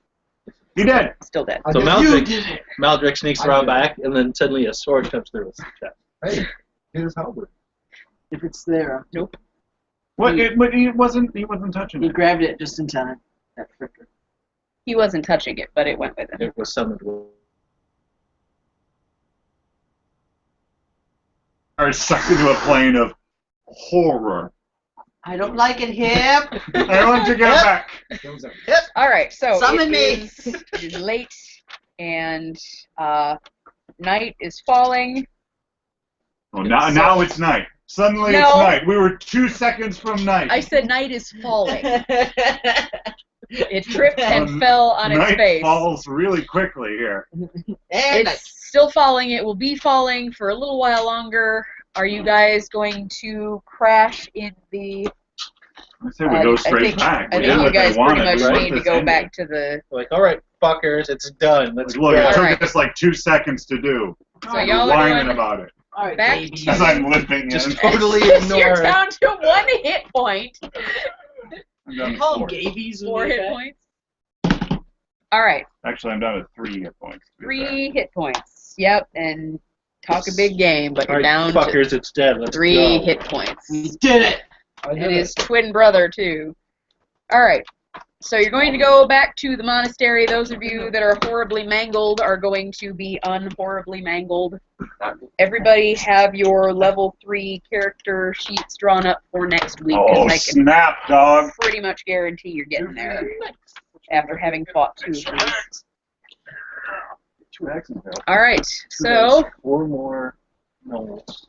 He did. Still dead. I So did it. Maldrick, Maldrick sneaks I around did it. back, and then suddenly a sword comes through his chest. Hey, here's Halbert. If it's there, nope. What? But he wasn't touching He it. grabbed it just in time. That fricker. He wasn't touching it, but it went with him. It was summoned. Are sucked into a plane of horror. I don't like it, Hip. I want to get back. All right, so Summon me. it is late, and night is falling. Oh, now it's night. Suddenly No. it's night. We were 2 seconds from night. I said night is falling. It tripped and fell on its Night face. falls really quickly here. It's still falling. It will be falling for a little while longer. Are you guys going to crash in the... I say we go straight back. I We think did you what they guys pretty wanted. much We want need to this go ending. back to the... Like, all right, fuckers, it's done. Let's Look, go. it took Alright. us like 2 seconds to do. So y'all are whining doing about it. All right, back baby. As I'm limping Just in. totally You're ignore it. down to 1 hit point. I'm down to Call 4. them Gabies. 4 hit points. All right, Actually, I'm down to 3 hit points. to be 3 hit points. Yep, and talk a big game, but All you're right, down to fuckers, it's dead. Let's 3 go. hit points. We did it. And his twin brother, too. All right. So you're going to go back to the monastery. Those of you that are horribly mangled are going to be unhorribly mangled. Everybody have your level 3 character sheets drawn up for next week. 'Cause Oh, I can snap, dog. pretty much guarantee you're getting there after having fought 2 of these. 2 actions now. All right. So 4 more notes.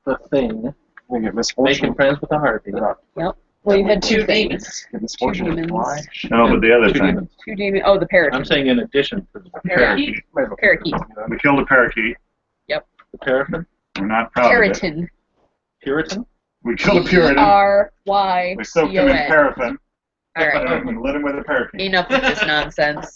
The thing. We get misfortune. Making friends with a heartbeat. well, you had 2 things. Get misfortune to demons. fly. No, but the other Two thing. demons. 2 demons. Oh, the parakeet. I'm saying in addition to the Parakeet. Parakeet. We killed a parakeet. paraffin. We're not proud of it. Puritan. Puritan? We killed a Puritan. P-R-Y-T-O-N. We soaked him in paraffin. All right. And lit him with a parakeet. Enough of this nonsense.